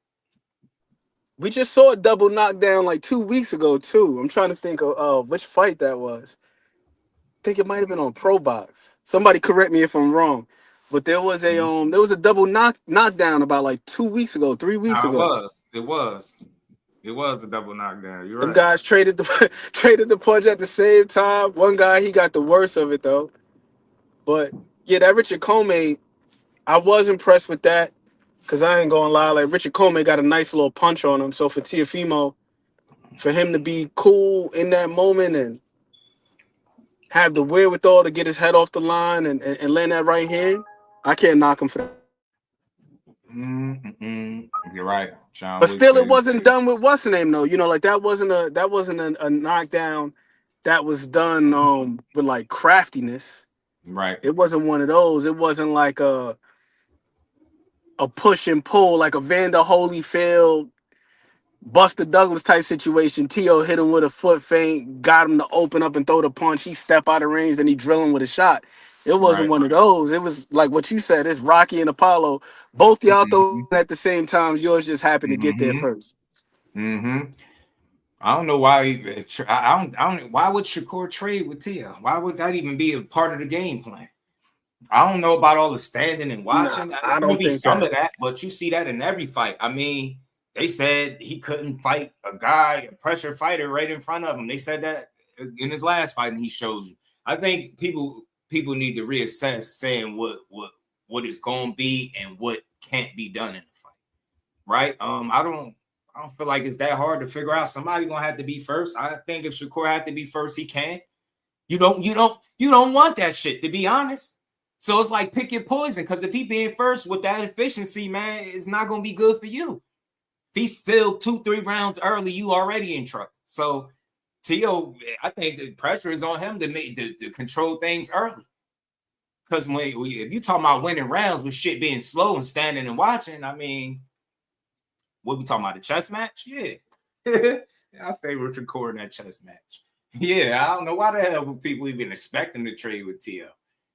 We just saw a double knockdown like 2 weeks ago too. I'm trying to think of which fight that was. I think it might have been on Pro Box. Somebody correct me if I'm wrong. But there was a double knockdown about like 2 weeks ago, 3 weeks ago. It was a double knockdown. You're right. Them guys traded the punch at the same time. One guy, he got the worst of it though. But yeah, that Richard Comey, I was impressed with that. Because I ain't gonna lie, like Richard Comey got a nice little punch on him. So for Teofimo, for him to be cool in that moment and have the wherewithal to get his head off the line and land that right hand, I can't knock him for that. You're right, Sean. But still, it wasn't done with what's the name though. You know, like that wasn't a knockdown that was done with like craftiness. Right. It wasn't one of those. It wasn't like a push and pull, like a Vander Holyfield, Buster Douglas type situation. Tio hit him with a foot feint, got him to open up and throw the punch. He step out of range, then he drill him with a shot. It wasn't one of those. It was like what you said. It's Rocky and Apollo. Both y'all throw at the same time. Yours just happened to get there first. I don't know why. I don't. Why would Shakur trade with Tio? Why would that even be a part of the game plan? I don't know about all the standing and watching. There's going to be some of that, but you see that in every fight. I mean, they said he couldn't fight a pressure fighter right in front of him. They said that in his last fight, and he showed you. I think people need to reassess saying what it's going to be and what can't be done in the fight, right? I don't feel like it's that hard to figure out. Somebody going to have to be first. I think if Shakur had to be first, he can. You don't want that shit, to be honest. So it's like pick your poison, because if he being first with that efficiency, man, it's not going to be good for you. If he's still 2-3 rounds early, you already in trouble. So Tio, I think the pressure is on him to control things early. Because if you talking about winning rounds with shit being slow and standing and watching, I mean, what we talking about, the chess match? Yeah. I favor Shakur in that chess match. Yeah, I don't know why the hell would people even expect him to trade with Tio.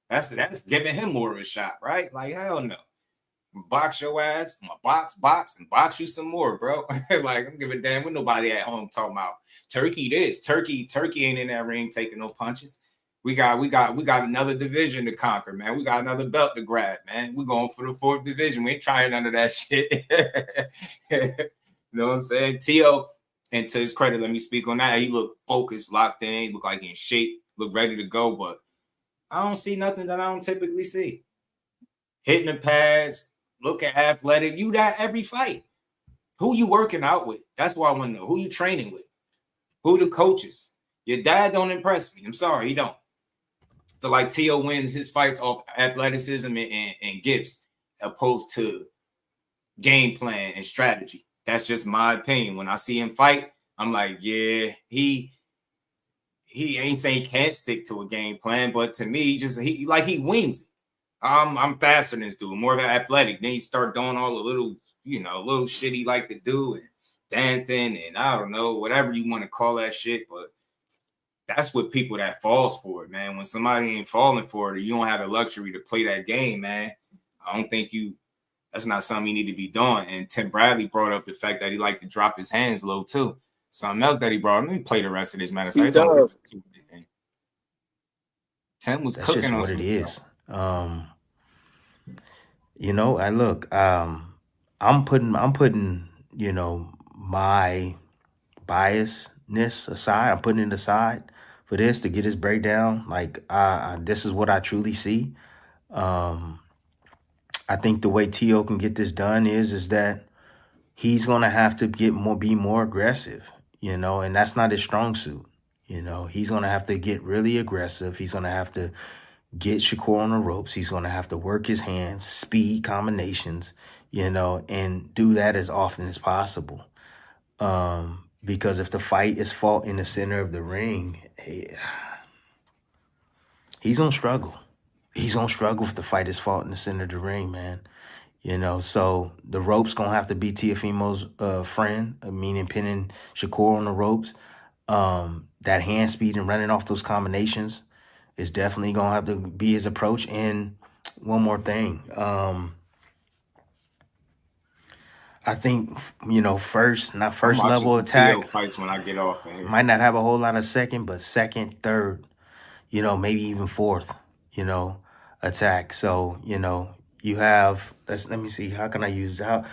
That's giving him more of a shot, right? Like, hell no. Box your ass, box, and box you some more, bro. Like, I don't give a damn what nobody at home talking about. Turkey this. Turkey ain't in that ring taking no punches. We got another division to conquer, man. We got another belt to grab, man. We're going for the 4th division. We ain't trying none of that shit. You know what I'm saying? Tio, and to his credit, let me speak on that. He looked focused, locked in. He looked like in shape, looked ready to go, but I don't see nothing that I don't typically see. Hitting the pads, looking athletic. You that every fight. Who you working out with? That's what I want to know. Who you training with? Who the coaches? Your dad don't impress me. I'm sorry, he don't. feel like T.O. wins his fights off athleticism and gifts, opposed to game plan and strategy. That's just my opinion. When I see him fight, I'm like, yeah, he ain't saying he can't stick to a game plan, but to me, he wings it. I'm faster than this dude, more of an athletic. Then he start doing all the little shit he like to do and dancing and I don't know, whatever you want to call that shit. But that's what people that falls for it, man. When somebody ain't falling for it, or you don't have the luxury to play that game, man. I don't think that's not something you need to be doing. And Tim Bradley brought up the fact that he liked to drop his hands low too. Something else that he brought. Let me play the rest of this. Matter of fact, Tim was That's cooking just on what some it is. stuff. I'm putting, my biasness aside. I'm putting it aside for this to get his breakdown. Like, this is what I truly see. I think the way T.O. can get this done is that he's gonna have to be more aggressive, and that's not his strong suit. He's gonna have to get really aggressive. He's gonna have to get Shakur on the ropes. He's gonna have to work his hands, speed combinations, and do that as often as possible. Because if the fight is fought in the center of the ring, he's gonna struggle. He's gonna struggle if the fight is fought in the center of the ring, man. So the ropes gonna have to be Teofimo's friend, meaning pinning Shakur on the ropes. That hand speed and running off those combinations is definitely gonna have to be his approach. And one more thing, I think first level attack fights when I get off of here. Might not have a whole lot of second, but second, third, maybe even fourth, attack. So you have. Let me see. How can I use how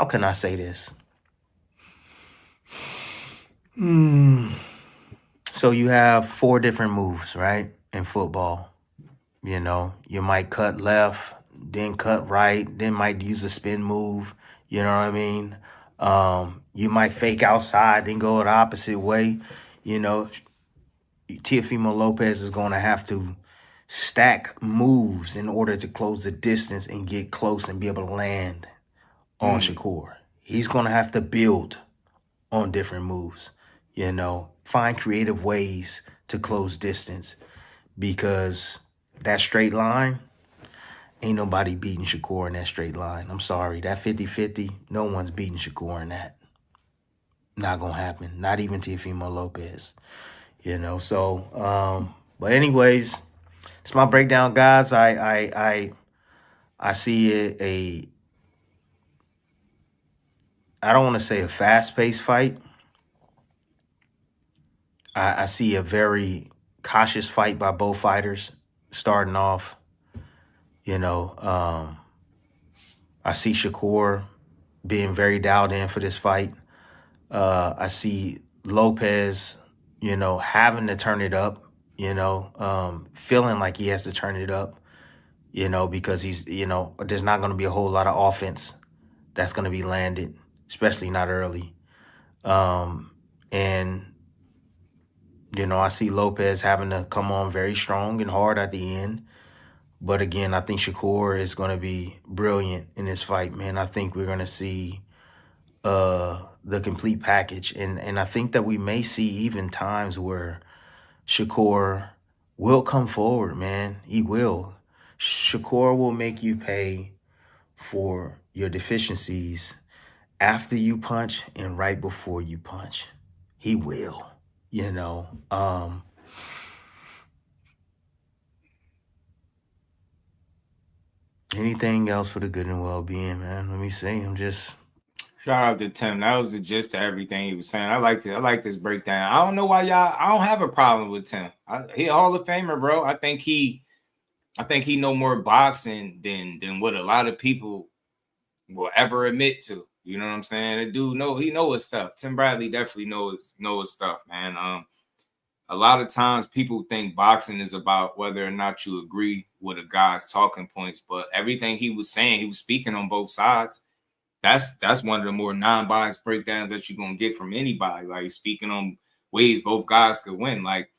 can I say this? So you have 4 different moves, right? In football, you might cut left, then cut right, then might use a spin move. You know what I mean? You might fake outside, then go the opposite way. Teofimo Lopez is going to have to stack moves in order to close the distance and get close and be able to land on Shakur. He's going to have to build on different moves, find creative ways to close distance, because that straight line, ain't nobody beating Shakur in that straight line. I'm sorry. That 50-50, no one's beating Shakur in that. Not going to happen. Not even Teofimo Lopez. But anyways, it's my breakdown, guys. I see I don't want to say a fast-paced fight. I see a very cautious fight by both fighters starting off. I see Shakur being very dialed in for this fight. I see Lopez, having to turn it up, feeling like he has to turn it up, because he's, there's not going to be a whole lot of offense that's going to be landed, especially not early. I see Lopez having to come on very strong and hard at the end. But again, I think Shakur is going to be brilliant in this fight, man. I think we're going to see the complete package. And I think that we may see even times where Shakur will come forward, man. He will. Shakur will make you pay for your deficiencies after you punch and right before you punch. He will, Anything else for the good and well-being, man? Let me see. I'm just... Shout out to Tim. That was the gist of everything he was saying. I like this breakdown. I don't know why I don't have a problem with Tim. He a Hall of Famer, bro. I think he know more boxing than what a lot of people will ever admit to. You know what I'm saying? The dude he know his stuff. Tim Bradley definitely knows his stuff, man. A lot of times people think boxing is about whether or not you agree with a guy's talking points, but everything he was saying, he was speaking on both sides. That's one of the more non-biased breakdowns that you're gonna get from anybody. Like, speaking on ways both guys could win. Like,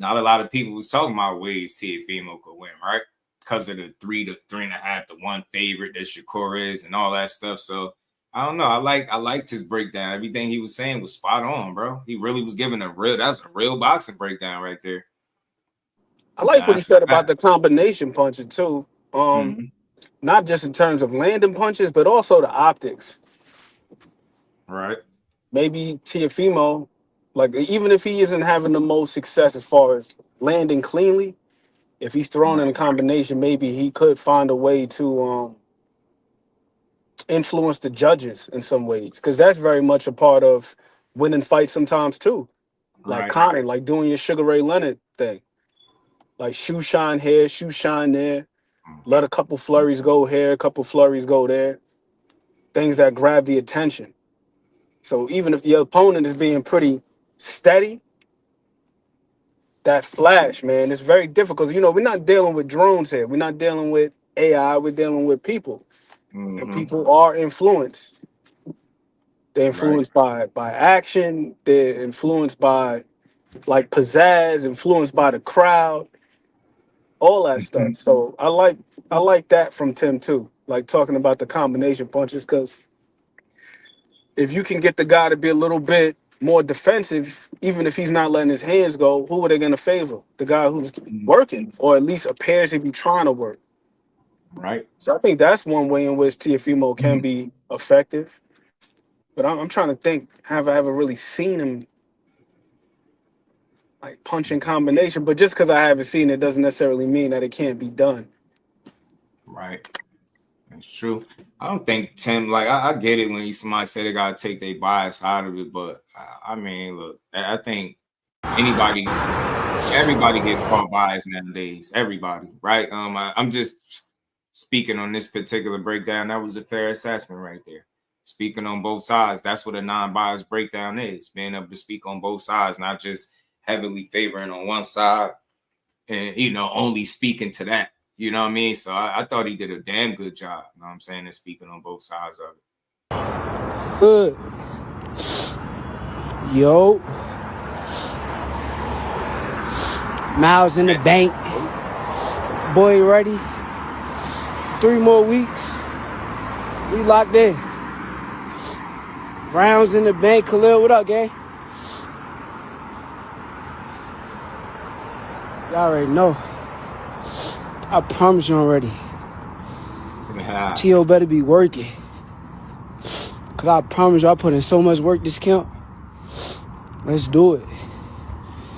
not a lot of people was talking about ways Teofimo could win, right? Because of the 3 to 3.5 to 1 favorite that Shakur is and all that stuff. So I don't know. I liked his breakdown. Everything he was saying was spot on, bro. He really was giving that's a real boxing breakdown right there. I like what he said about the combination punches too. Not just in terms of landing punches, but also the optics. Right. Maybe Teofimo, like even if he isn't having the most success as far as landing cleanly, if he's thrown in a combination, maybe he could find a way to influence the judges in some ways, because that's very much a part of winning fights sometimes too. Like Conor, like doing your Sugar Ray Leonard thing, like shoe shine here, shoe shine there, let a couple flurries go here, a couple flurries go there, things that grab the attention. So even if the opponent is being pretty steady, that flash, man, it's very difficult. You know, we're not dealing with drones here. We're not dealing with AI. We're dealing with people. And people are influenced. They're influenced by action. They're influenced by like pizzazz, influenced by the crowd, all that stuff. So I like that from Tim too. Like talking about the combination punches, because if you can get the guy to be a little bit more defensive, even if he's not letting his hands go, who are they going to favor? The guy who's working, or at least appears to be trying to work. Right. So I think that's one way in which Teofimo can be effective. But I'm trying to think, have I ever really seen him like punch in combination? But just because I haven't seen it doesn't necessarily mean that it can't be done. Right. That's true. I don't think Tim, like, I get it when somebody said they got to take their bias out of it. But I mean, look, I think everybody gets caught bias nowadays. Everybody, right? I'm just speaking on this particular breakdown. That was a fair assessment right there. Speaking on both sides. That's what a non-biased breakdown is. Being able to speak on both sides, not just heavily favoring on one side and, you know, only speaking to that. You know what I mean? So I thought he did a damn good job. You know what I'm saying? And speaking on both sides of it. Good. Yo. Miles in the bank. Boy, ready? 3 more weeks. We locked in. Rounds in the bank. Khalil, what up, gang? Y'all already know. I promise you already. T.O. better be working. Because I promise you I put in so much work this camp. Let's do it.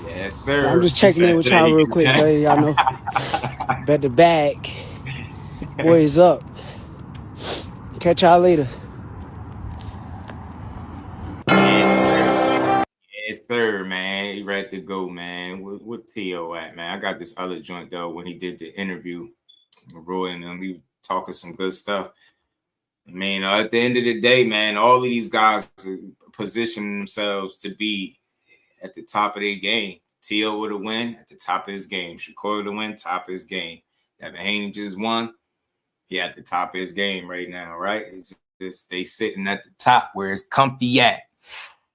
Yes, sir. I'm just checking in with y'all real quick, buddy. Y'all know. Bet the bag. Boy is up. Catch y'all later. Yes, sir, man. He ready to go, man. Where T.O. at, man? I got this other joint, though, when he did the interview with Roy and him. He talking some good stuff. I mean, at the end of the day, man, all of these guys position themselves to be at the top of their game. T.O. would have win at the top of his game. Shakur would have win top of his game. Devin Haney just won. He at the top of his game right now, right? It's just they sitting at the top where it's comfy at.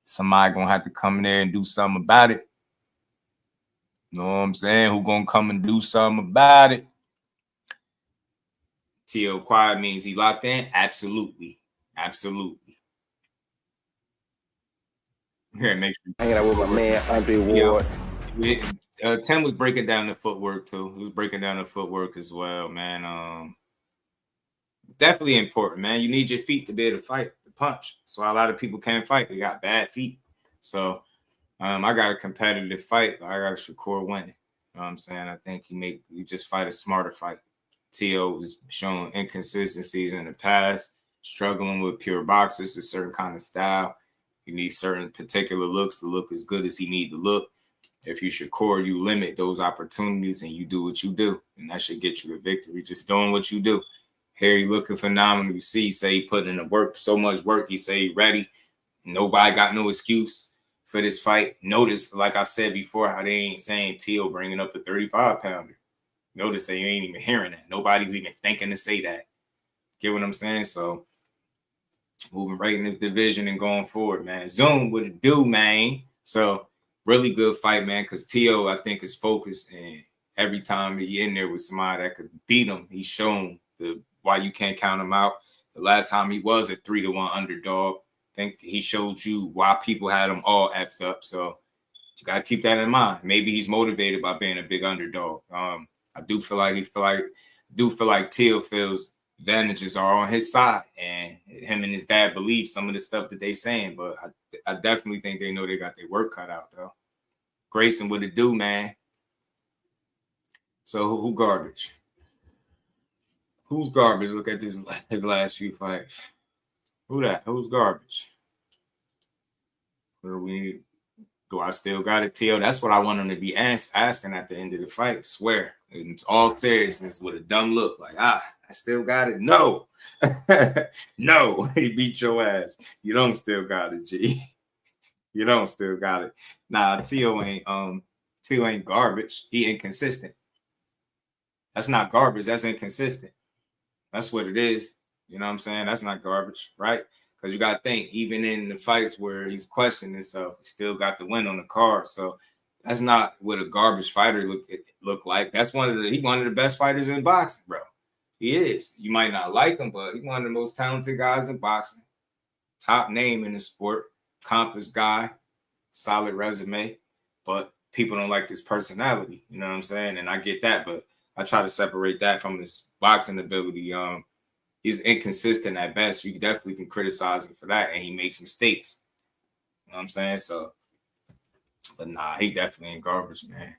Somebody gonna have to come in there and do something about it. You know what I'm saying? Who gonna come and do something about it? T.O. quiet means he locked in? Absolutely. Absolutely. Here, make sure. Hanging out with my man, Andre Ward. Tim was breaking down the footwork, too. He was breaking down the footwork as well, man. Definitely important, man. You need your feet to be able to fight, to punch. That's why a lot of people can't fight. They got bad feet. So I got a competitive fight. I got Shakur winning. You know what I'm saying? I think you just fight a smarter fight. T.O. was showing inconsistencies in the past, struggling with pure boxers, a certain kind of style. You need certain particular looks to look as good as he need to look. If you Shakur, you limit those opportunities and you do what you do, and that should get you the victory. Just doing what you do. Harry looking phenomenal. You see, say he put in the work, so much work. He say he ready. Nobody got no excuse for this fight. Notice, like I said before, how they ain't saying T.O. bringing up a 35-pounder. Notice they ain't even hearing that. Nobody's even thinking to say that. Get what I'm saying? So, moving right in this division and going forward, man. Zoom, what it do, man? So, really good fight, man, because T.O., I think, is focused, and every time he in there with somebody that could beat him, he's shown why you can't count him out. The last time he was a 3-1 underdog, I think he showed you why people had him all effed up. So you got to keep that in mind. Maybe he's motivated by being a big underdog. I do feel like Teal feels advantages are on his side, and him and his dad believe some of the stuff that they saying. But I definitely think they know they got their work cut out, though. Grayson, what it do, man? So who garbage? Who's garbage? Look at his last few fights. Who that? Who's garbage? Do I still got it, T.O.? That's what I want him to be asking at the end of the fight. I swear. And it's all seriousness with a dumb look. Like, I still got it. No. No. He beat your ass. You don't still got it, G. You don't still got it. Nah, T.O. ain't garbage. He inconsistent. That's not garbage. That's inconsistent. That's what it is. You know what I'm saying? That's not garbage, right? Because you got to think, even in the fights where he's questioning himself, he still got the win on the card. So that's not what a garbage fighter look like. That's one of the best fighters in boxing, bro. He is. You might not like him, but he's one of the most talented guys in boxing. Top name in the sport, accomplished guy, solid resume, but people don't like this personality. You know what I'm saying? And I get that, but I try to separate that from his boxing ability. He's inconsistent at best. You definitely can criticize him for that, and he makes mistakes. You know what I'm saying? So, but nah, he definitely ain't garbage, man.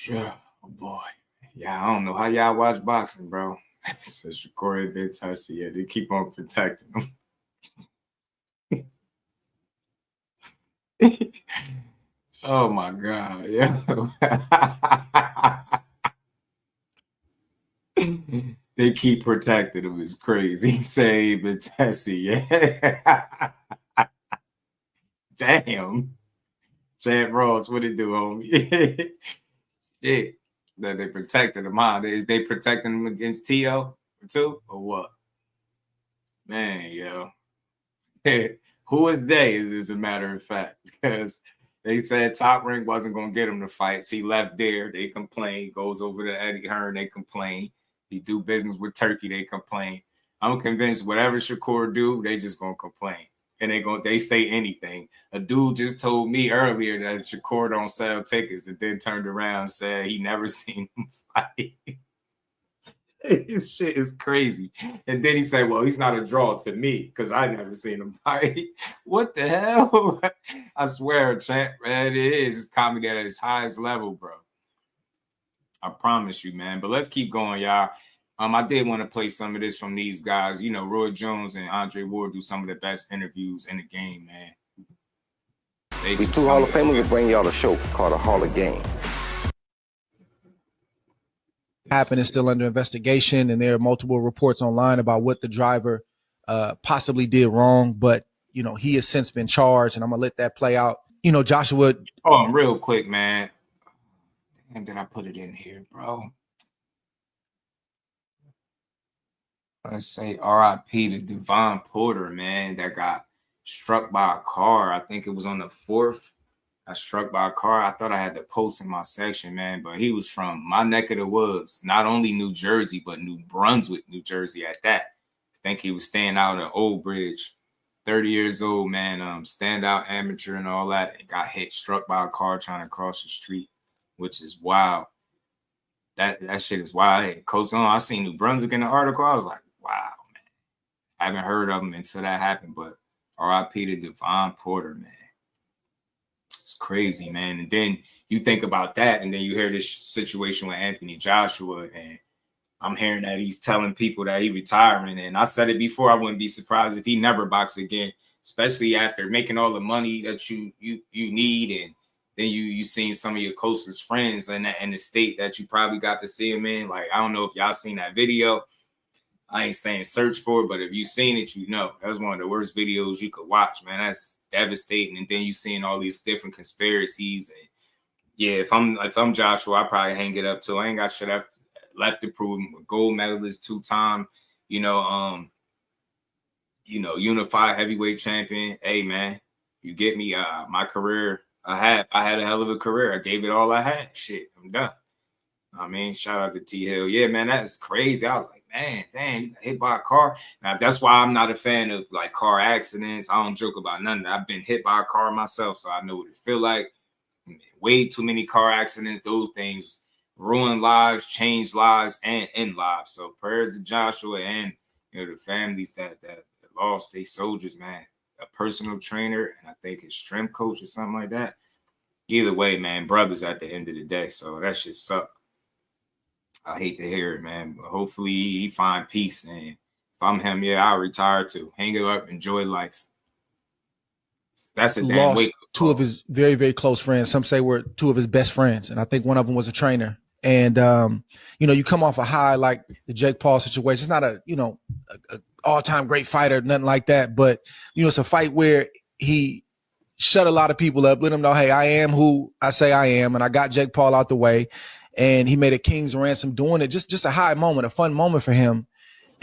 Yeah, oh boy. Yeah, I don't know how y'all watch boxing, bro. Says Shakur been tested. Yeah, they keep on protecting him. Oh my God, yeah. They keep protecting him. It's crazy. Say been tested, yeah. Damn. Chad Ross, what it do, homie? Yeah. That they protected him, huh? Is they protecting him against T.O. too? Or what? Man, yo. Who is they, as a matter of fact? Because they said Top Rank wasn't going to get him to fight. So he left there. They complain. Goes over to Eddie Hearn. They complain. He do business with Turkey. They complain. I'm convinced whatever Shakur do, they just going to complain. And they say anything. A dude just told me earlier that Shakur don't sell tickets and then turned around and said he never seen him fight. This shit is crazy. And then he said, well, he's not a draw to me because I never seen him fight. What the hell? I swear, champ, man, it is. It's comedy at its highest level, bro. I promise you, man. But let's keep going, y'all. I did want to play some of this from these guys. You know, Roy Jones and Andre Ward do some of the best interviews in the game, man. The two Hall of Famers will bring y'all a show called a Hall of Game. Happened is still under investigation, and there are multiple reports online about what the driver possibly did wrong. But, you know, he has since been charged, and I'm going to let that play out. You know, Joshua. Oh, real quick, man. And then I put it in here, bro. Let's say R.I.P. to Devon Porter, man, that got struck by a car. I think it was on the 4th. Got struck by a car. I thought I had to post in my section, man, but he was from my neck of the woods, not only New Jersey, but New Brunswick, New Jersey at that. I think he was staying out at Old Bridge, 30 years old, man, standout amateur and all that. It got struck by a car trying to cross the street, which is wild. That shit is wild. Hey, Coach I seen New Brunswick in the article. I was like, wow, man. I haven't heard of him until that happened, but R.I.P. to Devon Porter, man. It's crazy, man. And then you think about that, and then you hear this situation with Anthony Joshua, and I'm hearing that he's telling people that he's retiring. And I said it before, I wouldn't be surprised if he never boxed again, especially after making all the money that you need, and then you seen some of your closest friends in the state that you probably got to see him in. Like, I don't know if y'all seen that video. I ain't saying search for it, but if you seen it, you know. That was one of the worst videos you could watch, man. That's devastating. And then you seeing all these different conspiracies. And yeah, if I'm Joshua, I probably hang it up too. I ain't got shit left to prove. Gold medalist, 2-time, unified heavyweight champion. Hey, man, You get me? My career, I had a hell of a career. I gave it all I had. Shit, I'm done. I mean, shout out to T Hill. Yeah, man, that's crazy. I was like, man, dang, you got hit by a car. Now, that's why I'm not a fan of like car accidents. I don't joke about none of that. I've been hit by a car myself, so I know what it feel like. Way too many car accidents. Those things ruin lives, change lives, and end lives. So prayers to Joshua and the families that lost their soldiers, man. A personal trainer, and I think his strength coach or something like that. Either way, man, brothers at the end of the day. So that shit suck. I hate to hear it, man. But hopefully he find peace. And if I'm him, yeah, I'll retire too. Hang it up, enjoy life. That's a damn lost two of his very, very close friends. Some say were two of his best friends. And I think one of them was a trainer. And, you come off a high like the Jake Paul situation. It's not a all-time great fighter, nothing like that. But, it's a fight where he shut a lot of people up, let them know, hey, I am who I say I am. And I got Jake Paul out the way. And he made a king's ransom doing it. Just a high moment, a fun moment for him.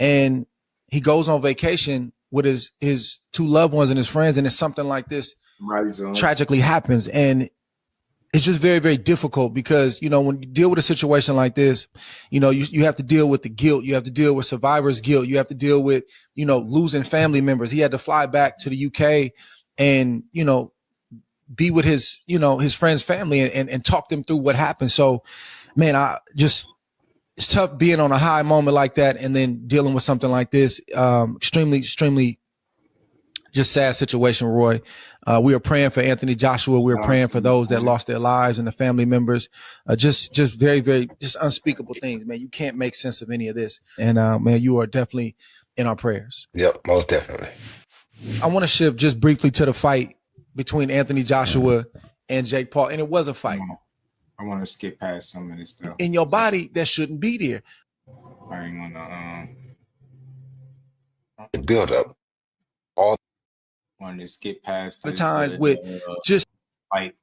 And he goes on vacation with his two loved ones and his friends, and it's something like this tragically happens. And it's just very, very difficult because, when you deal with a situation like this, you have to deal with the guilt. You have to deal with survivor's guilt. You have to deal with, losing family members. He had to fly back to the UK and, be with his friend's family and talk them through what happened. So, man, it's tough being on a high moment like that and then dealing with something like this. Extremely, extremely just sad situation, Roy. We are praying for Anthony Joshua. We are praying for those that lost their lives and the family members. Just very, very just unspeakable things, man. You can't make sense of any of this. And, man, you are definitely in our prayers. Yep, most definitely. I want to shift just briefly to the fight between Anthony Joshua and Jake Paul. And it was a fight. I want to skip past some of this stuff. In your body that shouldn't be there. I ain't want to build up. Wanted to skip past the times with just fight.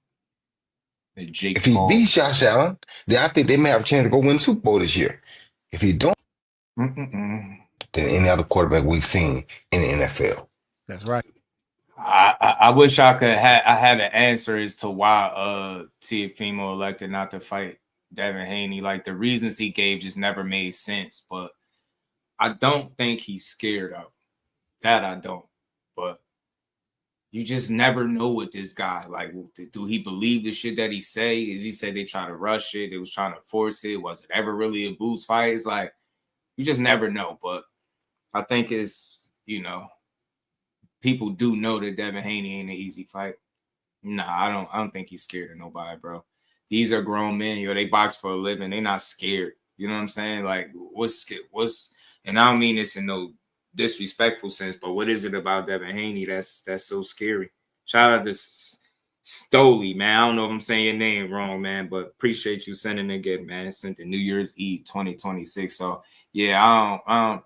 Jake if he Paul. beats Josh Allen, then I think they may have a chance to go win the Super Bowl this year. If he don't, than any other quarterback we've seen in the NFL. That's right. I wish I had an answer as to why Teofimo elected not to fight Devin Haney. Like the reasons he gave just never made sense. But I don't think he's scared of that. I don't. But you just never know with this guy. Like, do he believe the shit that he say? Is he say they try to rush it? They was trying to force it. Was it ever really a boost fight? It's like you just never know. But I think it's people do know that Devin Haney ain't an easy fight. Nah, I don't think he's scared of nobody, bro. These are grown men. They box for a living. They're not scared. You know what I'm saying? Like, what's and I don't mean this in no disrespectful sense, but what is it about Devin Haney that's so scary? Shout out to Stoley, man. I don't know if I'm saying your name wrong, man, but appreciate you sending it again, man. Sent to New Year's Eve 2026. So yeah, I don't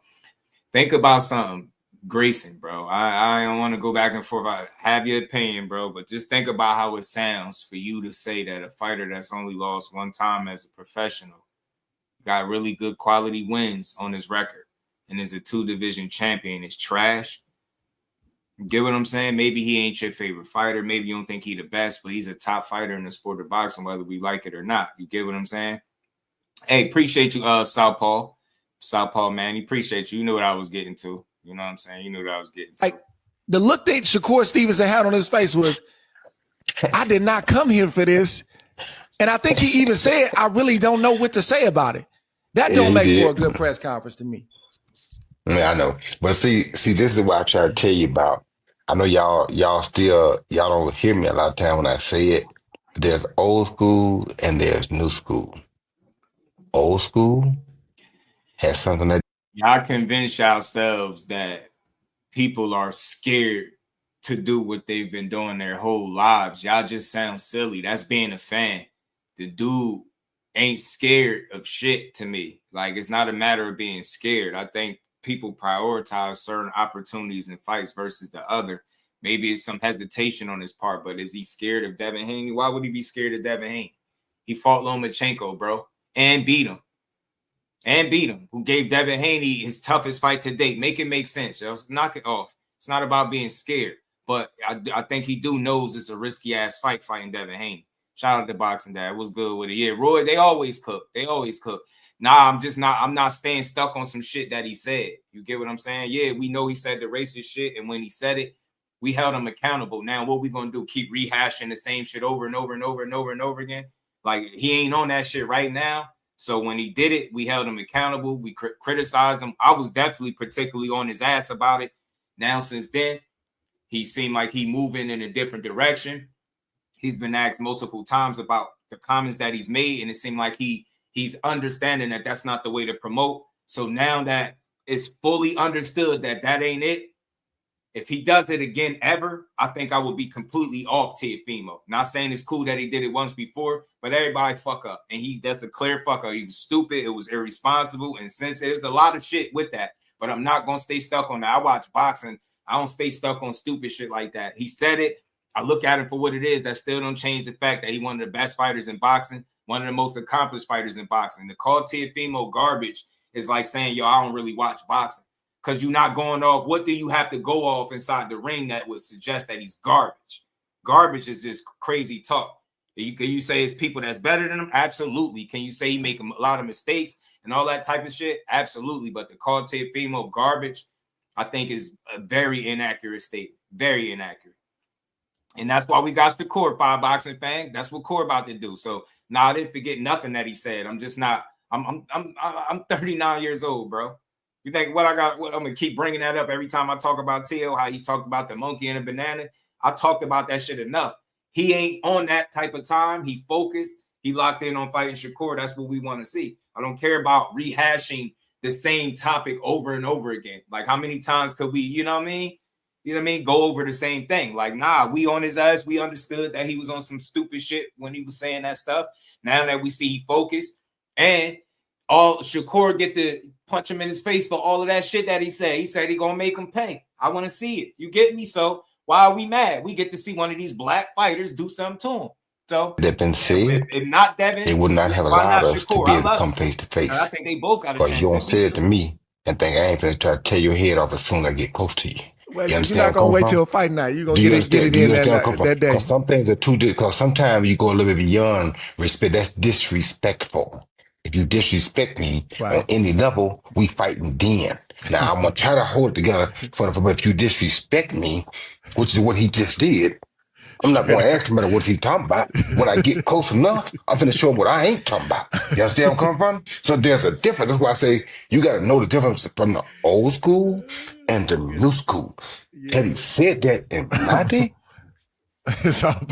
think about something. Grayson, bro. I don't want to go back and forth. I have your opinion, bro, but just think about how it sounds for you to say that a fighter that's only lost one time as a professional got really good quality wins on his record and is a 2-division champion is trash. You get what I'm saying? Maybe he ain't your favorite fighter. Maybe you don't think he the best, but he's a top fighter in the sport of boxing, whether we like it or not. You get what I'm saying? Hey, appreciate you, Southpaw, man. Appreciate you. You knew what I was getting to. You know what I'm saying? You knew what I was getting to. Like the look that Shakur Stevenson had on his face was, I did not come here for this. And I think he even said, I really don't know what to say about it. That don't make for a good press conference to me. Yeah, I know. But see, this is what I try to tell you about. I know y'all don't hear me a lot of time when I say it. There's old school and there's new school. Old school has something that y'all convince yourselves that people are scared to do what they've been doing their whole lives. Y'all just sound silly. That's being a fan. The dude ain't scared of shit to me. Like, it's not a matter of being scared. I think people prioritize certain opportunities and fights versus the other. Maybe it's some hesitation on his part, but is he scared of Devin Haney? Why would he be scared of Devin Haney? He fought Lomachenko, bro, and beat him. Who gave Devin Haney his toughest fight to date. Make it make sense. Just knock it off. It's not about being scared. But I think he knows it's a risky ass fighting Devin Haney. Shout out to Boxing Dad. What's good with it? Yeah, Roy, they always cook. Nah, I'm not staying stuck on some shit that he said. You get what I'm saying? Yeah, we know he said the racist shit, and when he said it, we held him accountable. Now, what we gonna do? Keep rehashing the same shit over and over and over and over and over again? Like, he ain't on that shit right now. So when he did it, we held him accountable. We criticized him. I was definitely particularly on his ass about it. Now, since then, he seemed like he moving in a different direction. He's been asked multiple times about the comments that he's made, and it seemed like he's understanding that that's not the way to promote. So now that it's fully understood that that ain't it, if he does it again ever, I think I would be completely off Teofimo. Not saying it's cool that he did it once before, but everybody fuck up. And that's a clear fuck up. He was stupid. It was irresponsible. And since there's a lot of shit with that, but I'm not going to stay stuck on that. I watch boxing. I don't stay stuck on stupid shit like that. He said it. I look at it for what it is. That still don't change the fact that he's one of the best fighters in boxing, one of the most accomplished fighters in boxing. To call Teofimo garbage is like saying, yo, I don't really watch boxing. Because you're not going off. What do you have to go off inside the ring that would suggest that he's garbage? Garbage is just crazy talk. Can you say it's people that's better than him? Absolutely. Can you say he make a lot of mistakes and all that type of shit? Absolutely. But to call Teofimo garbage, I think is a very inaccurate statement. Very inaccurate. And that's why we got the core 5 boxing fan. That's what core about to do. So I didn't forget nothing that he said. I'm just not. I'm 39 years old, bro. You think what I'm gonna keep bringing that up every time I talk about Teo, how he's talked about the monkey and the banana? I talked about that shit enough. He ain't on that type of time. He focused. He locked in on fighting Shakur. That's what we want to see. I don't care about rehashing the same topic over and over again. Like, how many times could we, you know what I mean? You know what I mean? Go over the same thing. Like, nah, we on his ass. We understood that he was on some stupid shit when he was saying that stuff. Now that we see he focused, and all Shakur get to punch him in his face for all of that shit that he said. He said he gonna make him pay. I want to see it. You get me? So why are we mad? We get to see one of these black fighters do something to him. So that been said, if not Devin, they would not have allowed us to be able to come face to face. I think they both got a chance. But you don't say it to me and think I ain't finna try to tear your head off as soon as I get close to you. Wait, so you're not gonna wait till fight night. You're gonna get it in that day. Because some things are too. Because sometimes you go a little bit beyond respect. That's disrespectful. If you disrespect me on any level, we fighting then. Now I'm gonna try to hold it together but if you disrespect me, which is what he just did, I'm not gonna ask him about what he's talking about. When I get close enough, I'm finna show him what I ain't talking about. You understand where I'm coming from? So there's a difference. That's why I say you gotta know the difference from the old school and the new school. Had he said that in my day,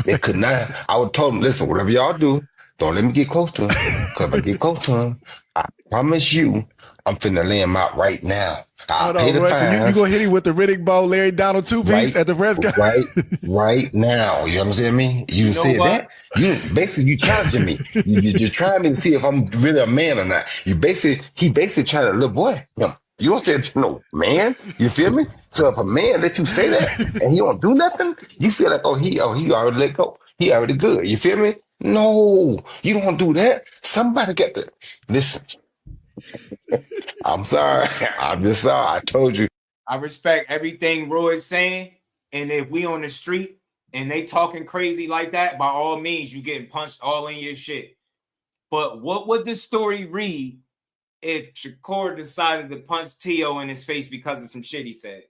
they could not. I would tell him, listen, whatever y'all do, don't let me get close to him. Because if I get close to him, I promise you, I'm finna lay him out right now. I'll pay the fines. So you gonna hit him with the Riddick Bowe, Larry Donald two-piece at the press conference? Right now. You understand me? You said that? You challenging me. You're trying me to see if I'm really a man or not. He basically trying to, little boy, you don't say it to no man. You feel me? So if a man let you say that and he don't do nothing, you feel like, he already let go. He already good. You feel me? No, you don't do that. Somebody got to listen. I'm sorry. I'm just sorry. I told you. I respect everything Roy's saying. And if we on the street and they talking crazy like that, by all means, you getting punched all in your shit. But what would the story read if Shakur decided to punch Teo in his face because of some shit he said?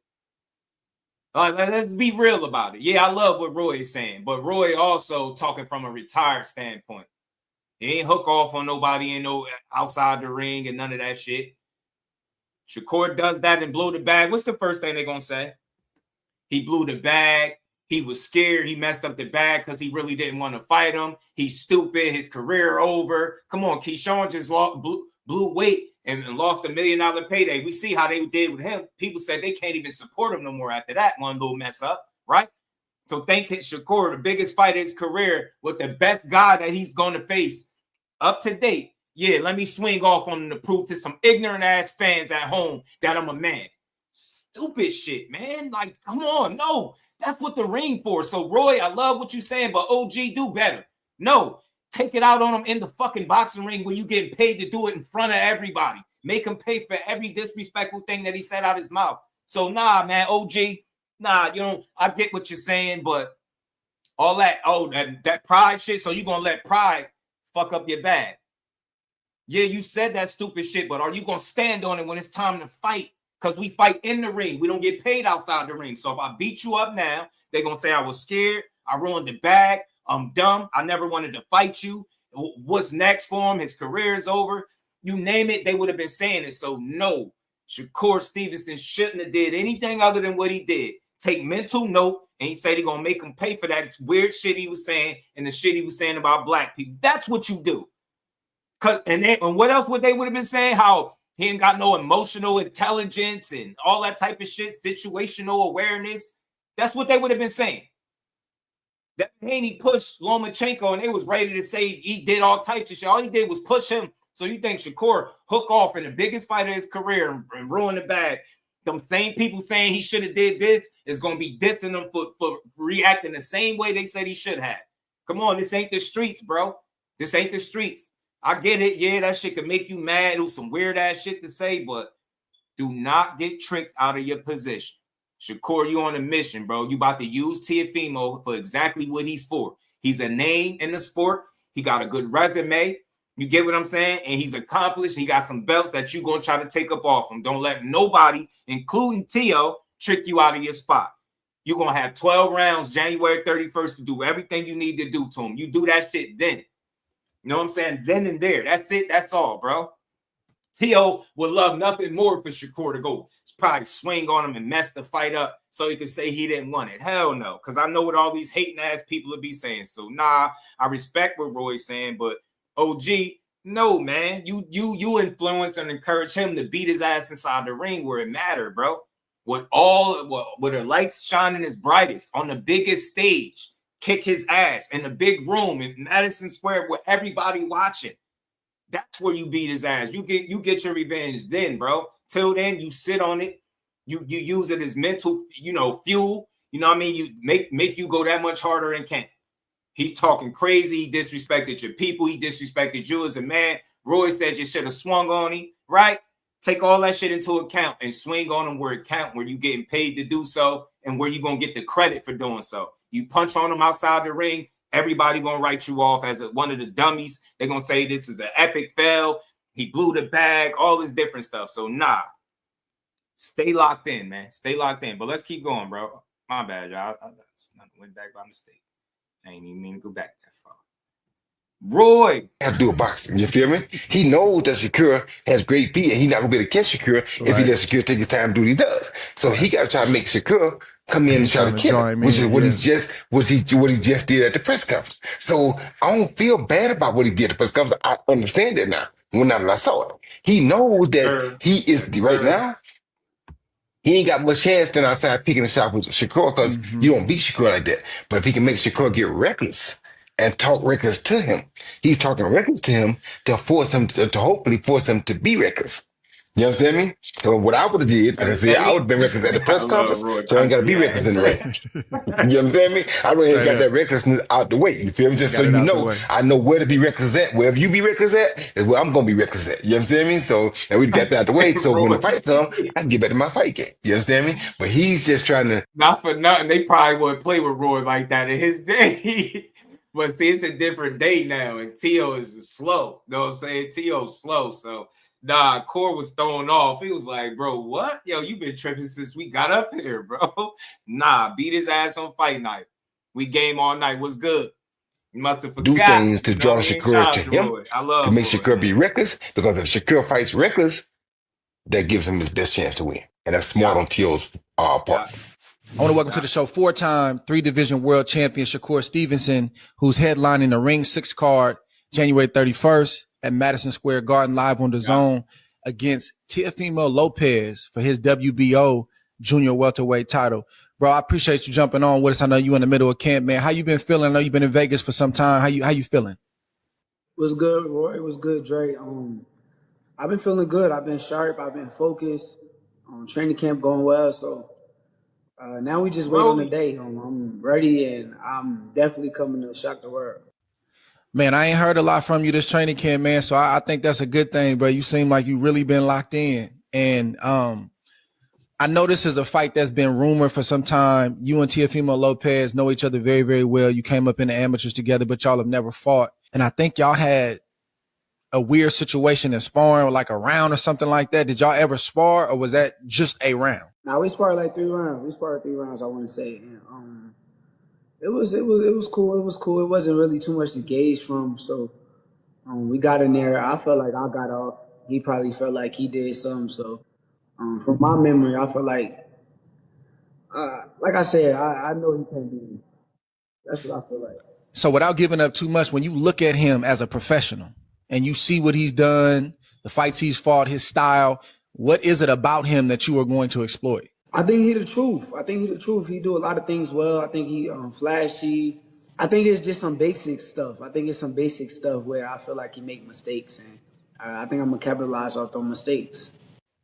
Let's be real about it. Yeah, I love what Roy is saying, but Roy also talking from a retired standpoint. He ain't hook off on nobody in no outside the ring and none of that shit. Shakur does that and blow the bag. What's the first thing they're gonna say? He blew the bag. He was scared. He messed up the bag because he really didn't want to fight him. He's stupid. His career over. Come on, Keyshawn just blew weight and lost $1 million payday. We see how they did with him. People said they can't even support him no more after that one little mess up, right? So thank Shakur, the biggest fight of his career, with the best guy that he's going to face up to date. Yeah, let me swing off on him to prove to some ignorant ass fans at home that I'm a man. Stupid shit, man. Like, come on. No, that's what the ring for. So, Roy, I love what you're saying, but OG, do better. No, take it out on him in the fucking boxing ring where you getting paid to do it in front of everybody. Make him pay for every disrespectful thing that he said out his mouth. So, nah, man, OG, Nah, you know, I get what you're saying, but all that, that pride shit, so you gonna let pride fuck up your bag. Yeah, you said that stupid shit, but are you gonna stand on it when it's time to fight? Because we fight in the ring. We don't get paid outside the ring. So if I beat you up now, they're gonna say I was scared, I ruined the bag, I'm dumb, I never wanted to fight you. What's next for him? His career is over. You name it, they would have been saying it. So no, Shakur Stevenson shouldn't have did anything other than what he did. Take mental note, and he said he's gonna make him pay for that weird shit he was saying and the shit he was saying about black people. That's what you do. And what else would they would have been saying? How he ain't got no emotional intelligence and all that type of shit, situational awareness. That's what they would have been saying. That Haney pushed Lomachenko, and they was ready to say he did all types of shit. All he did was push him. So you think Shakur hook off in the biggest fight of his career and ruin the bag? Them same people saying he should have did this is going to be dissing him for reacting the same way they said he should have. Come on, this ain't the streets, bro. This ain't the streets. I get it. Yeah, that shit could make you mad. It was some weird ass shit to say, but do not get tricked out of your position. Shakur, you on a mission, bro. You about to use Teofimo for exactly what he's for. He's a name in the sport. He got a good resume. You get what I'm saying? And he's accomplished. He got some belts that you're going to try to take up off him. Don't let nobody, including Teo, trick you out of your spot. You're going to have 12 rounds January 31st to do everything you need to do to him. You do that shit then. You know what I'm saying? Then and there. That's it. That's all, bro. Teo would love nothing more for Shakur to go probably swing on him and mess the fight up so he could say he didn't want it. Hell no, because I know what all these hating ass people would be saying. So nah, I respect what Roy's saying, but OG, no, man. You influence and encourage him to beat his ass inside the ring where it mattered, bro. With the lights shining his brightest on the biggest stage, kick his ass in a big room in Madison Square with everybody watching. That's where you beat his ass. You get your revenge then, bro. Till then, you sit on it. You use it as mental, fuel. You know what I mean? You make you go that much harder than can. He's talking crazy. He disrespected your people. He disrespected you as a man. Roy said you should have swung on him, right? Take all that shit into account and swing on him where it count, where you getting paid to do so, and where you gonna get the credit for doing so. You punch on him outside the ring, everybody gonna write you off as one of the dummies. They're gonna say this is an epic fail. He blew the bag, all this different stuff. So nah, stay locked in, man. Stay locked in. But let's keep going, bro. My bad, y'all. I went back by mistake. I ain't even mean to go back that far. Roy have to do a boxing. You feel me? He knows that Shakur has great feet, and he's not gonna be able to catch Shakur if he lets Shakur take his time to do what he does. So he got to try to make Shakur come in and try to kill him, which is what he just did at the press conference. So I don't feel bad about what he did at the press conference. I understand it now. Now that I saw it, he knows that he is right now. He ain't got much chance than outside picking a shot with Shakur because you don't beat Shakur like that. But if he can make Shakur get reckless and talk reckless to him, he's talking reckless to him to force him to hopefully force him to be reckless. You understand me? So what I would have did, like I said, I would have been reckless at the press conference, so I ain't got to be reckless in the ring. You understand me? I really ain't got that recklessness out the way. You feel me? Just so you know, I know where to be reckless at. Wherever you be reckless at is where I'm going to be reckless at. You understand me? So, and we got that out the way. So when the fight comes, I can get back to my fight game. You understand me? But he's just trying to. Not for nothing. They probably wouldn't play with Roy like that in his day. But see, it's a different day now, and Teo is slow. You know what I'm saying? Teo's slow, so. Nah, Core was thrown off. He was like, bro, what? Yo, you been tripping since we got up here, bro. Nah, beat his ass on fight night. We game all night. What's good? You must have forgot. Do things to draw Shakur to him, to make Roy, Shakur be reckless, because if Shakur fights reckless, that gives him his best chance to win. And that's smart on Teo's part. I want to welcome to the show 4-time 3-division world champion Shakur Stevenson, who's headlining the Ring 6 card January 31st. At Madison Square Garden live on the Zone against Teofimo Lopez for his WBO junior welterweight title. Bro, I appreciate you jumping on with us. I know you in the middle of camp, man. How you been feeling? I know you've been in Vegas for some time. How you feeling? It was good, Roy. It was good, Dre. I've been feeling good. I've been sharp. I've been focused. Training camp going well. So now we just wait on the day. I'm ready, and I'm definitely coming to shock the world. Man, I ain't heard a lot from you this training camp, man. So I think that's a good thing, bro. You seem like you really been locked in. And I know this is a fight that's been rumored for some time. You and Teofimo Lopez know each other very, very well. You came up in the amateurs together, but y'all have never fought. And I think y'all had a weird situation in sparring, like a round or something like that. Did y'all ever spar, or was that just a round? Nah, we sparred like 3 rounds. We sparred 3 rounds, I want to say. And, it was cool. It was cool. It wasn't really too much to gauge from. So we got in there. I felt like I got off. He probably felt like he did something. So from my memory, I feel like I said, I know he can't beat me. That's what I feel like. So without giving up too much, when you look at him as a professional and you see what he's done, the fights he's fought, his style, what is it about him that you are going to exploit? I think he the truth. He do a lot of things well. I think he flashy. I think it's just some basic stuff. Where I feel like he make mistakes, and I think I'm gonna capitalize off those mistakes.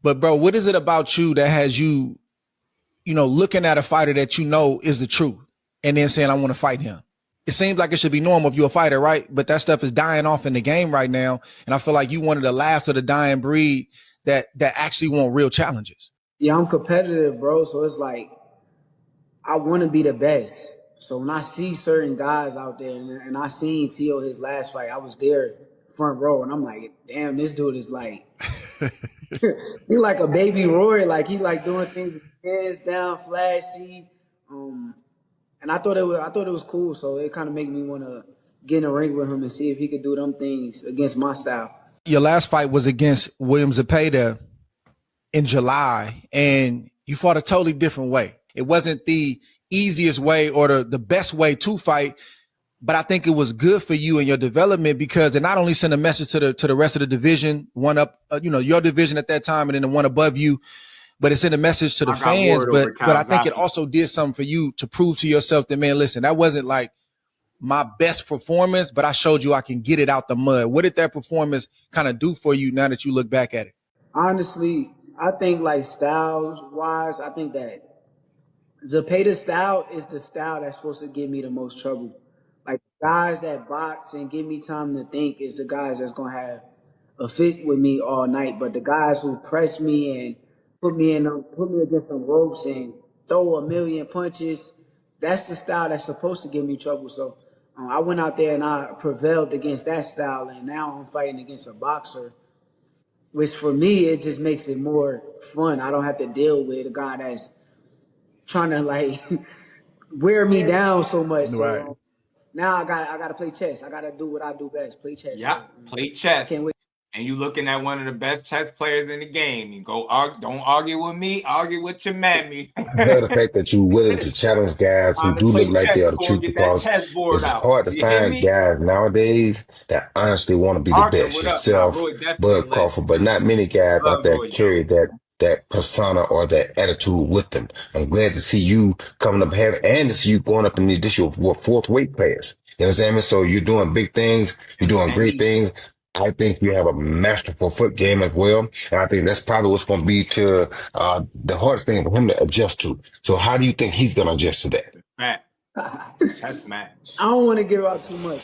But bro, what is it about you that has you, looking at a fighter that you know is the truth and then saying, I want to fight him? It seems like it should be normal if you're a fighter, right? But that stuff is dying off in the game right now. And I feel like you one of the last of the dying breed that actually want real challenges. Yeah, I'm competitive, bro. So it's like, I want to be the best. So when I see certain guys out there, and I seen Tio his last fight, I was there front row, and I'm like, damn, this dude is like, he like a baby Roy. Like, he like doing things with his hands down, flashy. And I thought it was cool. So it kind of made me want to get in a ring with him and see if he could do them things against my style. Your last fight was against William Zepeda in July, and you fought a totally different way. It wasn't the easiest way or the best way to fight, but I think it was good for you and your development because it not only sent a message to the rest of the division, one up, your division at that time, and then the one above you, but it sent a message to the fans. But I think it also did something for you to prove to yourself that, man, listen, that wasn't like my best performance, but I showed you I can get it out the mud. What did that performance kind of do for you now that you look back at it? Honestly, I think like styles wise, I think that Zepeda's style is the style that's supposed to give me the most trouble. Like guys that box and give me time to think is the guys that's gonna have a fit with me all night. But the guys who press me and put me against some ropes and throw a million punches, that's the style that's supposed to give me trouble. So I went out there and I prevailed against that style, and now I'm fighting against a boxer, which for me, it just makes it more fun. I don't have to deal with a guy that's trying to like wear me down so much. Right. So now I got to play chess. I got to do what I do best, play chess. Yeah, So, play chess. can't wait. And you looking at one of the best chess players in the game. You don't argue with me, argue with your mammy. I love the fact that you're willing to challenge guys who do look like they are the truth, because it's hard to find guys nowadays that honestly want to be the Arthur, best. what up? Yourself, Roy, definitely Bud lit. Crawford, but not many guys out Love there Roy, carry that persona or that attitude with them. I'm glad to see you coming up ahead and to see you going up in this your fourth weight class. You understand me? So you're doing big things. You're doing great things. I think you have a masterful foot game as well. And I think that's probably what's going to be the hardest thing for him to adjust to. So how do you think he's going to adjust to that? Matt. Chess match. I don't want to give out too much.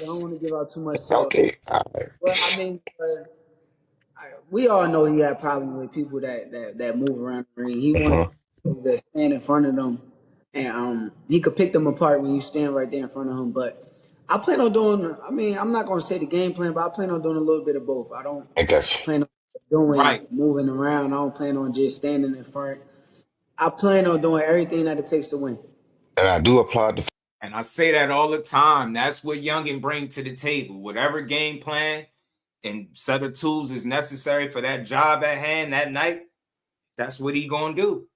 So, okay. All right. Well, I mean, we all know he had problems with people that move around the ring. He wanted people to stand in front of them, and he could pick them apart when you stand right there in front of him. But I plan on doing, I'm not going to say the game plan, but I plan on doing a little bit of both. I don't plan on doing moving around. I don't plan on just standing in front. I plan on doing everything that it takes to win. And I do applaud the. And I say that all the time. That's what Youngin bring to the table. Whatever game plan and set of tools is necessary for that job at hand that night, that's what he going to do.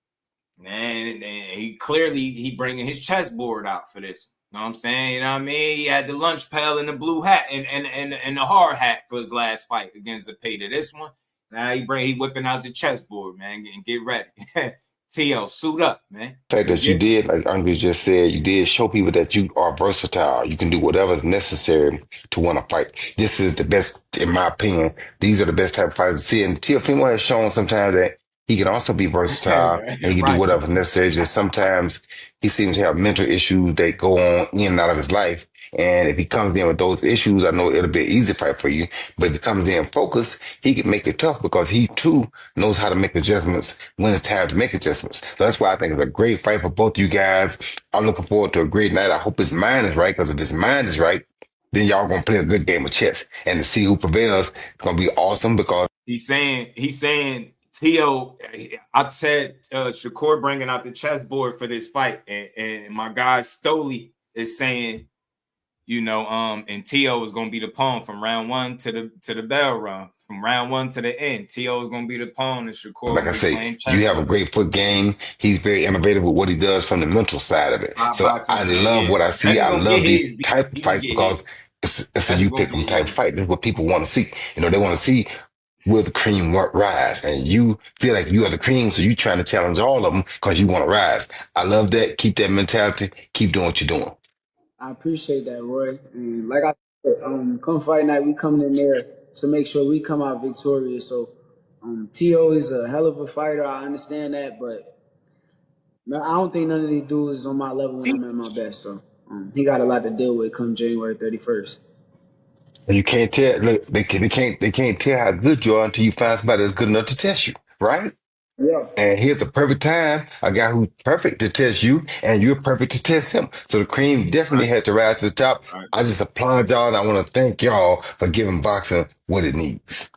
And he clearly bringing his chessboard out for this. You know what I'm saying? You know what I mean? He had the lunch pail and the blue hat and the hard hat for his last fight against Zepeda. This one, now he whipping out the chessboard, man, and get ready. TL, suit up, man. The fact that you did, like Andre just said, you did show people that you are versatile. You can do whatever is necessary to win a fight. This is the best, in my opinion. These are the best type of fighters to see. And Teofimo has shown sometimes that he can also be versatile and he can do Right. whatever's necessary. Just sometimes he seems to have mental issues that go on in and out of his life. And if he comes in with those issues, I know it'll be an easy fight for you. But if he comes in focused, he can make it tough because he too knows how to make adjustments when it's time to make adjustments. So that's why I think it's a great fight for both you guys. I'm looking forward to a great night. I hope his mind is right, because if his mind is right, then y'all gonna play a good game of chess. And to see who prevails, it's gonna be awesome because He's saying Tio. I said Shakur bringing out the chessboard for this fight, and my guy Stoley is saying, and Tio is gonna be the pawn from round one to the bell run, from round one to the end. Tio is gonna be the pawn, and Shakur. like I say, you have a great foot game. He's very innovative with what he does from the mental side of it. So I love what I see. I love these type of fights because it's a you pick 'em type of fight. This is what people want to see. They want to see, will the cream rise? And you feel like you are the cream, so you're trying to challenge all of them because you want to rise. I love that. Keep that mentality. Keep doing what you're doing. I appreciate that, Roy. And like I said, come fight night, we coming in there to make sure we come out victorious. So T.O. is a hell of a fighter. I understand that, but I don't think none of these dudes is on my level when I'm at my best. So he got a lot to deal with come January 31st. And you can't tell. Look, they can't tell how good you are until you find somebody that's good enough to test you, right? Yeah. And here's a perfect time, a guy who's perfect to test you, and you're perfect to test him. So the cream definitely had to rise to the top. I just applaud y'all, and I want to thank y'all for giving boxing what it needs.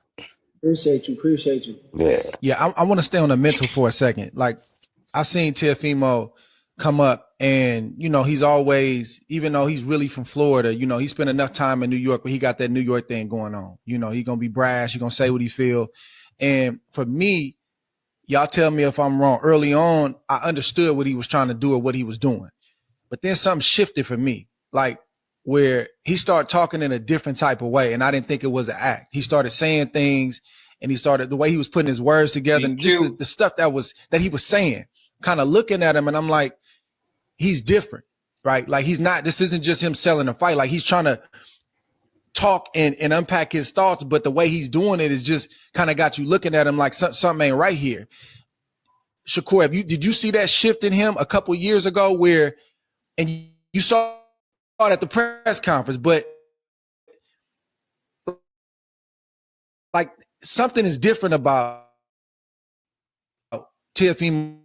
Appreciate you. Yeah. I want to stay on the mental for a second. Like, I've seen Teofimo come up, and he's always, even though he's really from Florida, he spent enough time in New York where he got that New York thing going on. He gonna be brash, he gonna say what he feel. And for me, y'all tell me if I'm wrong. Early on, I understood what he was trying to do or what he was doing, but then something shifted for me, like where he started talking in a different type of way, and I didn't think it was an act. He started saying things, and he started the way he was putting his words together, and just the stuff that he was saying. Kind of looking at him, and I'm like, he's different, right? Like he's not. This isn't just him selling a fight. Like he's trying to talk and unpack his thoughts, but the way he's doing it is just kind of got you looking at him like something ain't right here. Shakur, did you see that shift in him a couple years ago where, and you saw it at the press conference, but like something is different about Teofimo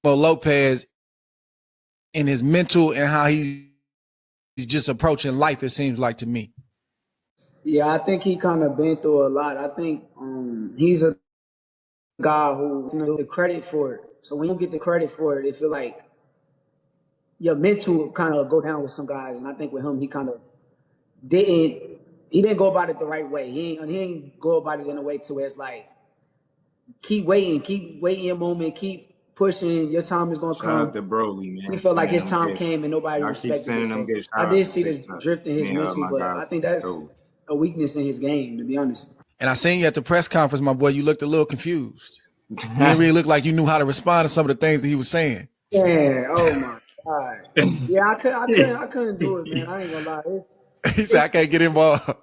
Lopez in his mental and how he's just approaching life, it seems like to me. Yeah, I think he kind of been through a lot. I think he's a guy who the credit for it. So when you get the credit for it, it feel like your mental kind of go down with some guys. And I think with him, he kind of didn't go about it the right way. He ain't go about it in a way to where it's like, keep waiting your moment, keep pushing, your time is gonna come. Shout out to Broly, man. He felt like his time came and nobody respected it. So I did see the drift in his mental, but I think that's a weakness in his game, to be honest. And I seen you at the press conference, my boy. You looked a little confused. You didn't really look like you knew how to respond to some of the things that he was saying. Yeah. Oh my God. Yeah, I couldn't do it, man. I ain't gonna lie. He said I can't get involved.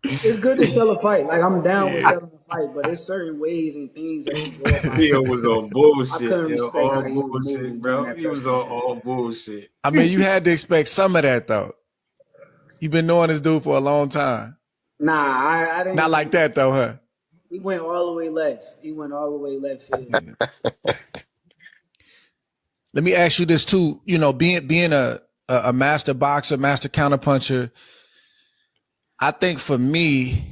It's good to sell a fight. Like I'm down with selling a fight, but there's certain ways and things that you go about. Tio was on bullshit. I couldn't respect all how he was bullshit, moving, bro. He was on all bullshit. I mean, you had to expect some of that, though. You've been knowing this dude for a long time. Nah, I didn't. Not like that, though, huh? He went all the way left. Field. Let me ask you this too. Being a master boxer, master counterpuncher, I think for me,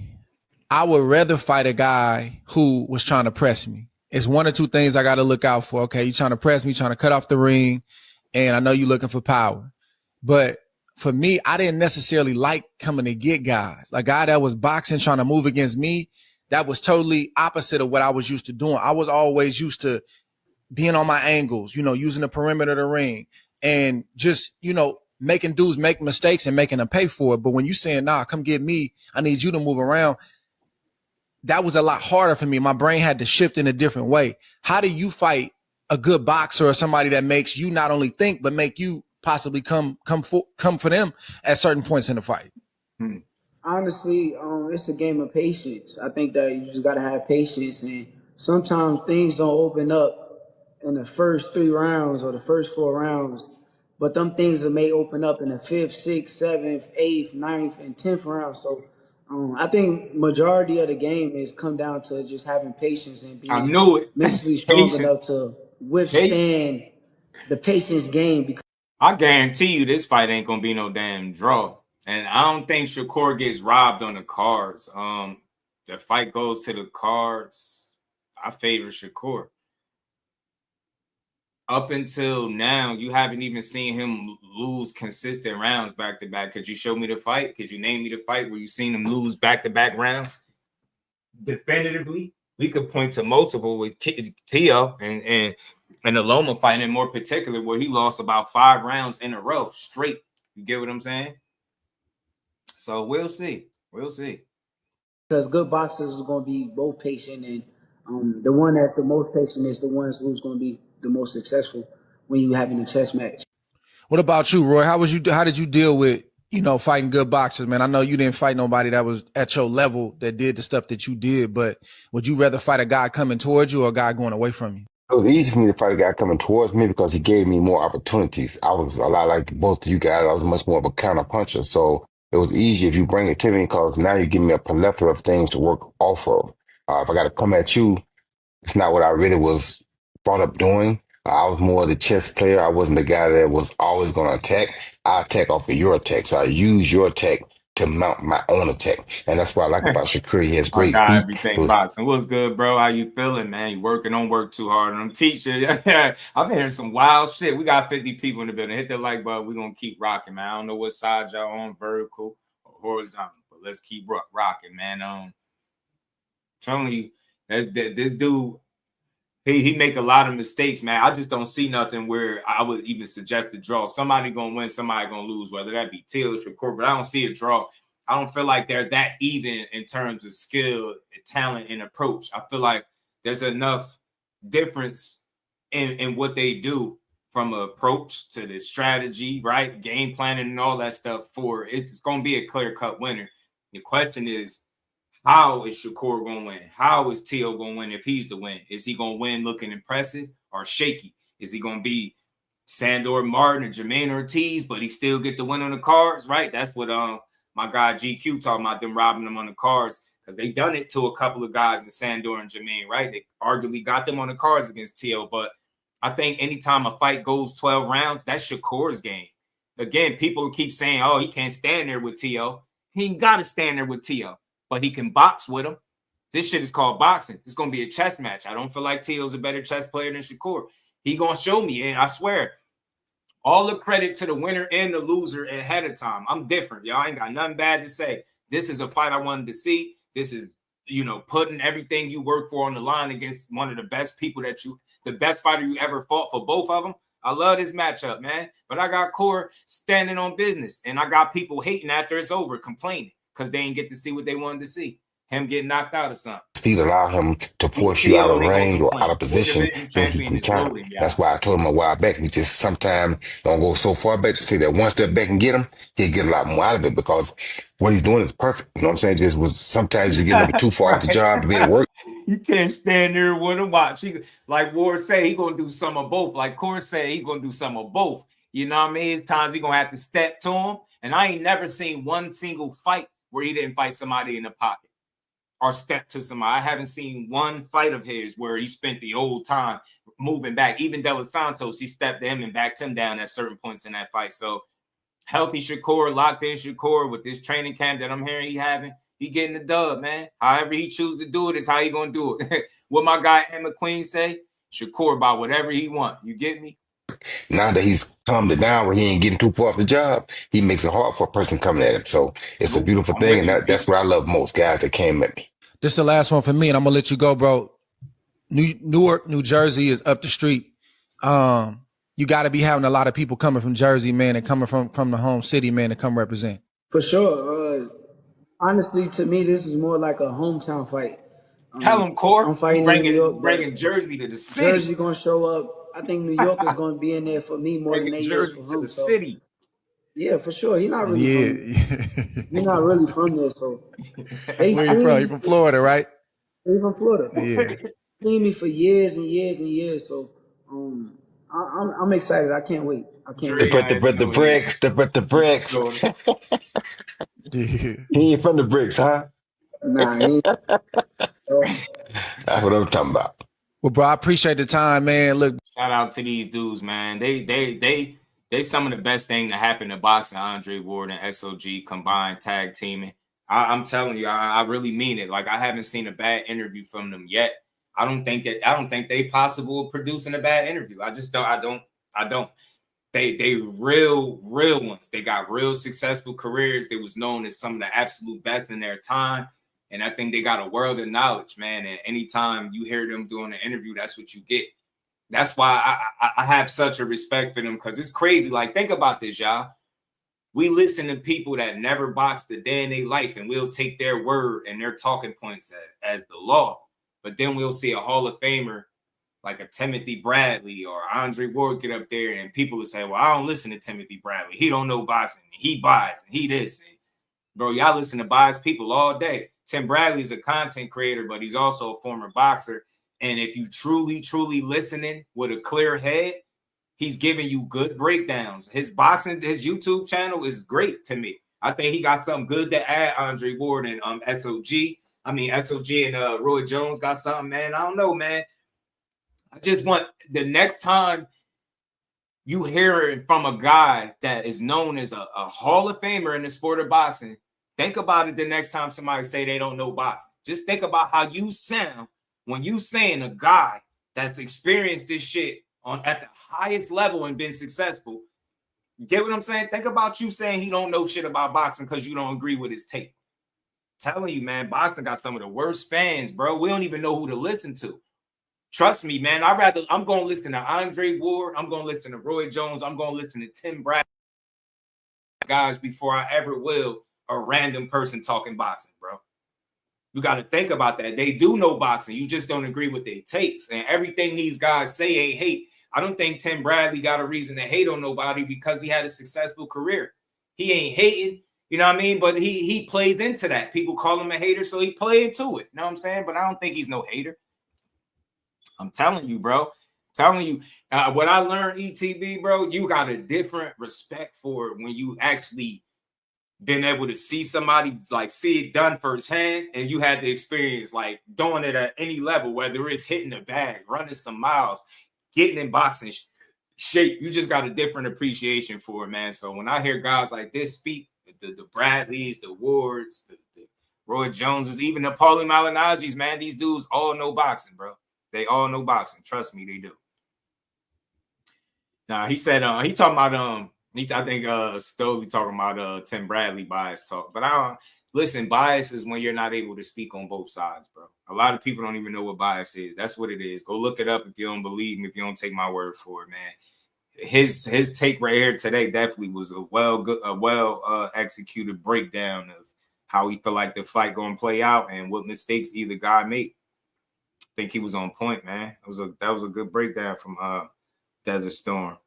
I would rather fight a guy who was trying to press me. It's one or two things I got to look out for. Okay, you're trying to press me, trying to cut off the ring, and I know you're looking for power. But for me, I didn't necessarily like coming to get guys. Like a guy that was boxing, trying to move against me, that was totally opposite of what I was used to doing. I was always used to being on my angles, using the perimeter of the ring and just, making dudes make mistakes and making them pay for it. But when you saying, nah, come get me, I need you to move around, that was a lot harder for me. My brain had to shift in a different way. How do you fight a good boxer or somebody that makes you not only think, but make you possibly come for them at certain points in the fight? Honestly, it's a game of patience. I think that you just got to have patience and sometimes things don't open up in the first 3 rounds or the first 4 rounds, but them things that may open up in the 5th, 6th, 7th, 8th, 9th, and 10th round. So I think majority of the game is come down to just having patience and I being knew it. mentally strong enough Patience. to Patience. withstand the patience game. Because I guarantee you this fight ain't gonna be no damn draw. And I don't think Shakur gets robbed on the cards. The fight goes to the cards. I favor Shakur. Up until now, you haven't even seen him lose consistent rounds back to back. Could you show me the fight? Could you name me the fight where you seen him lose back to back rounds? Definitively, we could point to multiple with Tio and the Loma fight in more particular, where he lost about 5 rounds in a row straight. You get what I'm saying? So we'll see. We'll see. Because good boxers is going to be both patient, and the one that's the most patient is the ones who's going to be the most successful when you having a chess match. What about you, Roy? How did you deal with, fighting good boxers, man? I know you didn't fight nobody that was at your level that did the stuff that you did, but would you rather fight a guy coming towards you or a guy going away from you? It was easy for me to fight a guy coming towards me because he gave me more opportunities. I was a lot like both of you guys. I was much more of a counter puncher. So it was easy if you bring it to me because now you give me a plethora of things to work off of. If I got to come at you, it's not what I really was brought up doing. I was more the chess player. I wasn't the guy that was always going to attack. I attack off of your attack. So I use your attack to mount my own attack. And that's what I like about Shakur. He has My great guy, feet. everything boxing. What's good, bro? How you feeling, man? You working? Don't work too hard. And I'm teaching. I've been hearing some wild shit. We got 50 people in the building. Hit the like button. We're going to keep rocking, man. I don't know what side y'all on, vertical or horizontal, but let's keep rocking, man. Telling you, this dude, he make a lot of mistakes, man. I just don't see nothing where I would even suggest a draw. Somebody gonna win, somebody gonna lose, whether that be Till or Shakur, but I don't see a draw. I don't feel like they're that even in terms of skill, talent, and approach. I feel like there's enough difference in what they do from approach to the strategy, right? Game planning and all that stuff for it's gonna be a clear-cut winner. The question is, how is Shakur going to win? How is Tio going to win if he's the win? Is he going to win looking impressive or shaky? Is he going to be Sandor Martin or Jermaine Ortiz, but he still get the win on the cards, right? That's what my guy GQ talking about, them robbing them on the cards, because they done it to a couple of guys in Sandor and Jermaine, right? They arguably got them on the cards against Tio, but I think anytime a fight goes 12 rounds, that's Shakur's game. Again, people keep saying, oh, he can't stand there with Tio. He ain't got to stand there with Tio. But he can box with him. This shit is called boxing. It's going to be a chess match. I don't feel like Tio's a better chess player than Shakur. He going to show me, and I swear, all the credit to the winner and the loser ahead of time. I'm different, y'all. I ain't got nothing bad to say. This is a fight I wanted to see. This is, putting everything you work for on the line against one of the best people the best fighter you ever fought for both of them. I love this matchup, man. But I got Core standing on business, and I got people hating after it's over, complaining, because they didn't get to see what they wanted to see. Him getting knocked out or something. Feet allow him to force you out of range or out of position so he can counter. That's why I told him a while back, we just sometimes don't go so far back to say that one step back and get him, he'll get a lot more out of it because what he's doing is perfect. You know what I'm saying? Just was sometimes you get a little bit too far off the job to be able to work. You can't stand there with him. Watch. Like Ward say, he gonna do some of both. Like Core say, he gonna do some of both. You know what I mean? Times he gonna have to step to him. And I ain't never seen one single fight where he didn't fight somebody in the pocket or step to somebody. I haven't seen one fight of his where he spent the old time moving back. Even Delos Santos, he stepped to him and backed him down at certain points in that fight. So healthy Shakur, locked in Shakur with this training camp that I'm hearing he getting the dub, man. However he chooses to do it is how he gonna do it. What my guy Emma Queen say, Shakur about whatever he want. You get me? Now that he's calmed it down where he ain't getting too far off the job, he makes it hard for a person coming at him. So it's a beautiful thing, and that's what I love most, guys that came at me. This is the last one for me, and I'm gonna let you go, bro. Newark, New Jersey is up the street. You got to be having a lot of people coming from Jersey, man, and coming from the home city, man, to come represent. For sure. Honestly, to me, this is more like a hometown fight. Tell him, Core. I'm fighting in New York, bringing Jersey to the city. Jersey gonna show up. I think New York is gonna be in there for me more than they is for him. The city. Yeah, for sure. He's not really he's not really from there. So where you from? You from Florida, right? He's from Florida. Yeah. seen me for years and years and years. So I'm excited. I can't wait. I can't The wait. but the bricks, the bricks. He ain't from the bricks, huh? Nah, he ain't. That's what I'm talking about. Well, bro, I appreciate the time, man. Look, Shout out to these dudes, man. They some of the best thing that happened to boxing. Andre Ward and SOG combined tag teaming. I'm telling you, I really mean it. Like I haven't seen a bad interview from them yet. I don't think they possible of producing a bad interview. I just don't. I don't. They real ones. They got real successful careers. They was known as some of the absolute best in their time. And I think they got a world of knowledge, man. And anytime you hear them doing an interview, that's what you get. That's why I have such a respect for them, because it's crazy. Like, think about this, y'all. We listen to people that never boxed a day in their life, and we'll take their word and their talking points as the law. But then we'll see a Hall of Famer like a Timothy Bradley or Andre Ward get up there, and people will say, well, I don't listen to Timothy Bradley. He don't know boxing. He buys, and he this. And, bro, y'all listen to biased people all day. Tim Bradley's a content creator, but he's also a former boxer. And if you truly listening with a clear head, he's giving you good breakdowns. His boxing, his YouTube channel is great to me. I think he got something good to add. Andre Ward and SOG. I mean, SOG and Roy Jones got something, man. I don't know, man. I just want the next time you hear it from a guy that is known as a Hall of Famer in the sport of boxing, think about it the next time somebody say they don't know boxing. Just think about how you sound when you saying a guy that's experienced this shit at the highest level and been successful. Get what I'm saying? Think about you saying he don't know shit about boxing because you don't agree with his take. I'm telling you, man, boxing got some of the worst fans, bro. We don't even know who to listen to. Trust me, man. I'm going to listen to Andre Ward. I'm going to listen to Roy Jones. I'm going to listen to Tim Bradley guys before I ever will a random person talking boxing, bro. You got to think about that. They do know boxing. You just don't agree with their takes. And everything these guys say ain't hate. I don't think Tim Bradley got a reason to hate on nobody because he had a successful career. He ain't hating, you know what I mean? But he plays into that. People call him a hater, so he play into it. You know what I'm saying? But I don't think he's no hater. I'm telling you, bro. Telling you, what I learned, ETB, bro, you got a different respect for it when you actually been able to see somebody, like, see it done firsthand, and you had the experience, like, doing it at any level, whether it's hitting the bag, running some miles, getting in boxing shape. You just got a different appreciation for it, man. So when I hear guys like this speak, the Bradleys, the Wards, the Roy Joneses, even the Paulie Malignaggi's, man, these dudes all know boxing, bro. They all know boxing. Trust me, they do. Now, he said, he talking about, I think Stoley talking about Tim Bradley bias talk. But I don't, listen, bias is when you're not able to speak on both sides, bro. A lot of people don't even know what bias is. That's what it is. Go look it up if you don't believe me, if you don't take my word for it, man. His take right here today definitely was a well executed breakdown of how he felt like the fight going to play out and what mistakes either guy made. I think he was on point, man. That was a good breakdown from Desert Storm.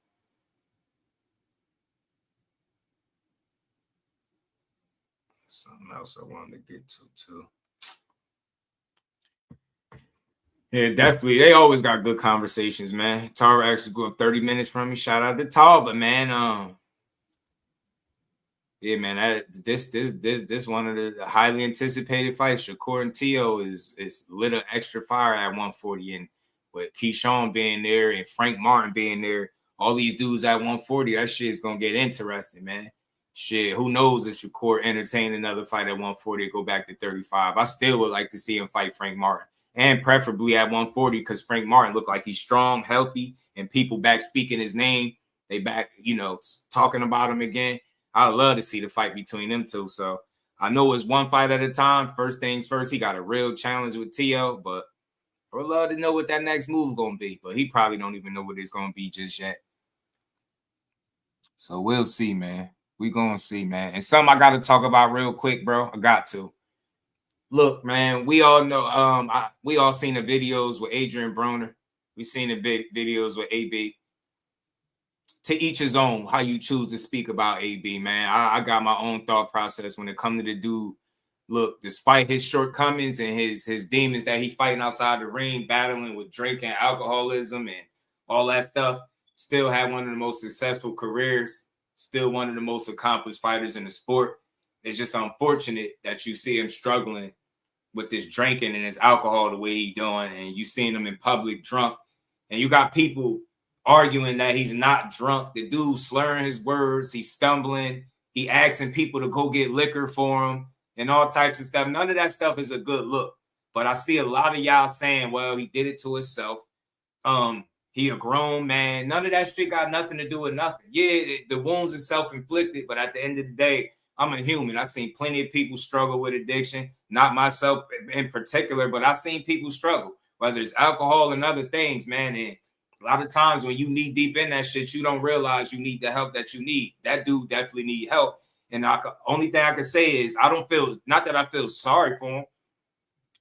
Something else I wanted to get to too. Yeah, definitely. They always got good conversations, man. Tara actually grew up 30 minutes from me. Shout out to Tara, but man, yeah, man, this one of the highly anticipated fights. Shakur and Tio is lit an extra fire at 140, and with Keyshawn being there and Frank Martin being there, all these dudes at 140, that shit is gonna get interesting, man. Shit, who knows if Shakur entertain another fight at 140 or go back to 35. I still would like to see him fight Frank Martin, and preferably at 140, because Frank Martin looked like he's strong, healthy, and people back speaking his name. They back, talking about him again. I would love to see the fight between them two. So I know it's one fight at a time. First things first, he got a real challenge with Tio, but I would love to know what that next move going to be. But he probably don't even know what it's going to be just yet. So we'll see, man. We going to see, man. And something I got to talk about real quick, bro. I got to. Look, man, we all know, we all seen the videos with Adrian Broner. We seen the videos with AB. To each his own, how you choose to speak about AB, man. I got my own thought process when it comes to the dude look, despite his shortcomings and his demons that he fighting outside the ring, battling with drink and alcoholism and all that stuff, still had one of the most successful careers, still one of the most accomplished fighters in the sport. It's just unfortunate that you see him struggling with this drinking and his alcohol the way he's doing, and you seeing him in public drunk, and you got people arguing that he's not drunk. The dude slurring his words, he's stumbling, he asking people to go get liquor for him and all types of stuff. None of that stuff is a good look. But I see a lot of y'all saying, well, he did it to himself. He a grown man. None of that shit got nothing to do with nothing. Yeah, the wounds are self-inflicted, but at the end of the day, I'm a human. I've seen plenty of people struggle with addiction, not myself in particular, but I've seen people struggle, whether it's alcohol and other things, man. And a lot of times when you knee deep in that shit, you don't realize you need the help that you need. That dude definitely need help. And only thing I can say is not that I feel sorry for him.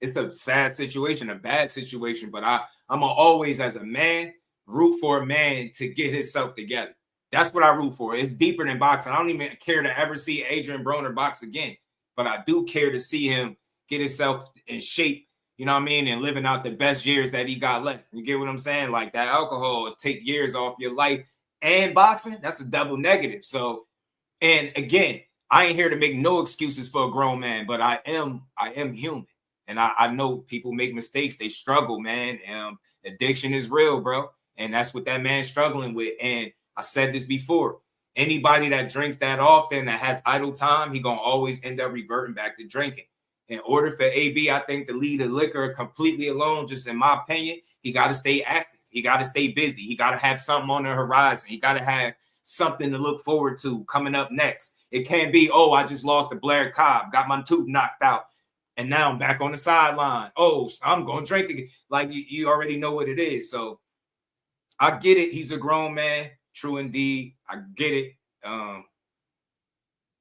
It's a sad situation, a bad situation, but I'm always, as a man, root for a man to get himself together. That's what I root for. It's deeper than boxing. I don't even care to ever see Adrian Broner box again, but I do care to see him get himself in shape, you know what I mean, and living out the best years that he got left. You get what I'm saying? Like, that alcohol will take years off your life, and boxing, that's a double negative. So, and again, I ain't here to make no excuses for a grown man, but I am human. And I know people make mistakes. They struggle, man. Addiction is real, bro. And that's what that man's struggling with. And I said this before. Anybody that drinks that often, that has idle time, he going to always end up reverting back to drinking. In order for AB, I think, to leave the liquor completely alone, just in my opinion, he got to stay active. He got to stay busy. He got to have something on the horizon. He got to have something to look forward to coming up next. It can't be, oh, I just lost to Blair Cobb, got my tooth knocked out, and now I'm back on the sideline. Oh, I'm going to drink again. Like, you already know what it is. So I get it. He's a grown man. True indeed. I get it.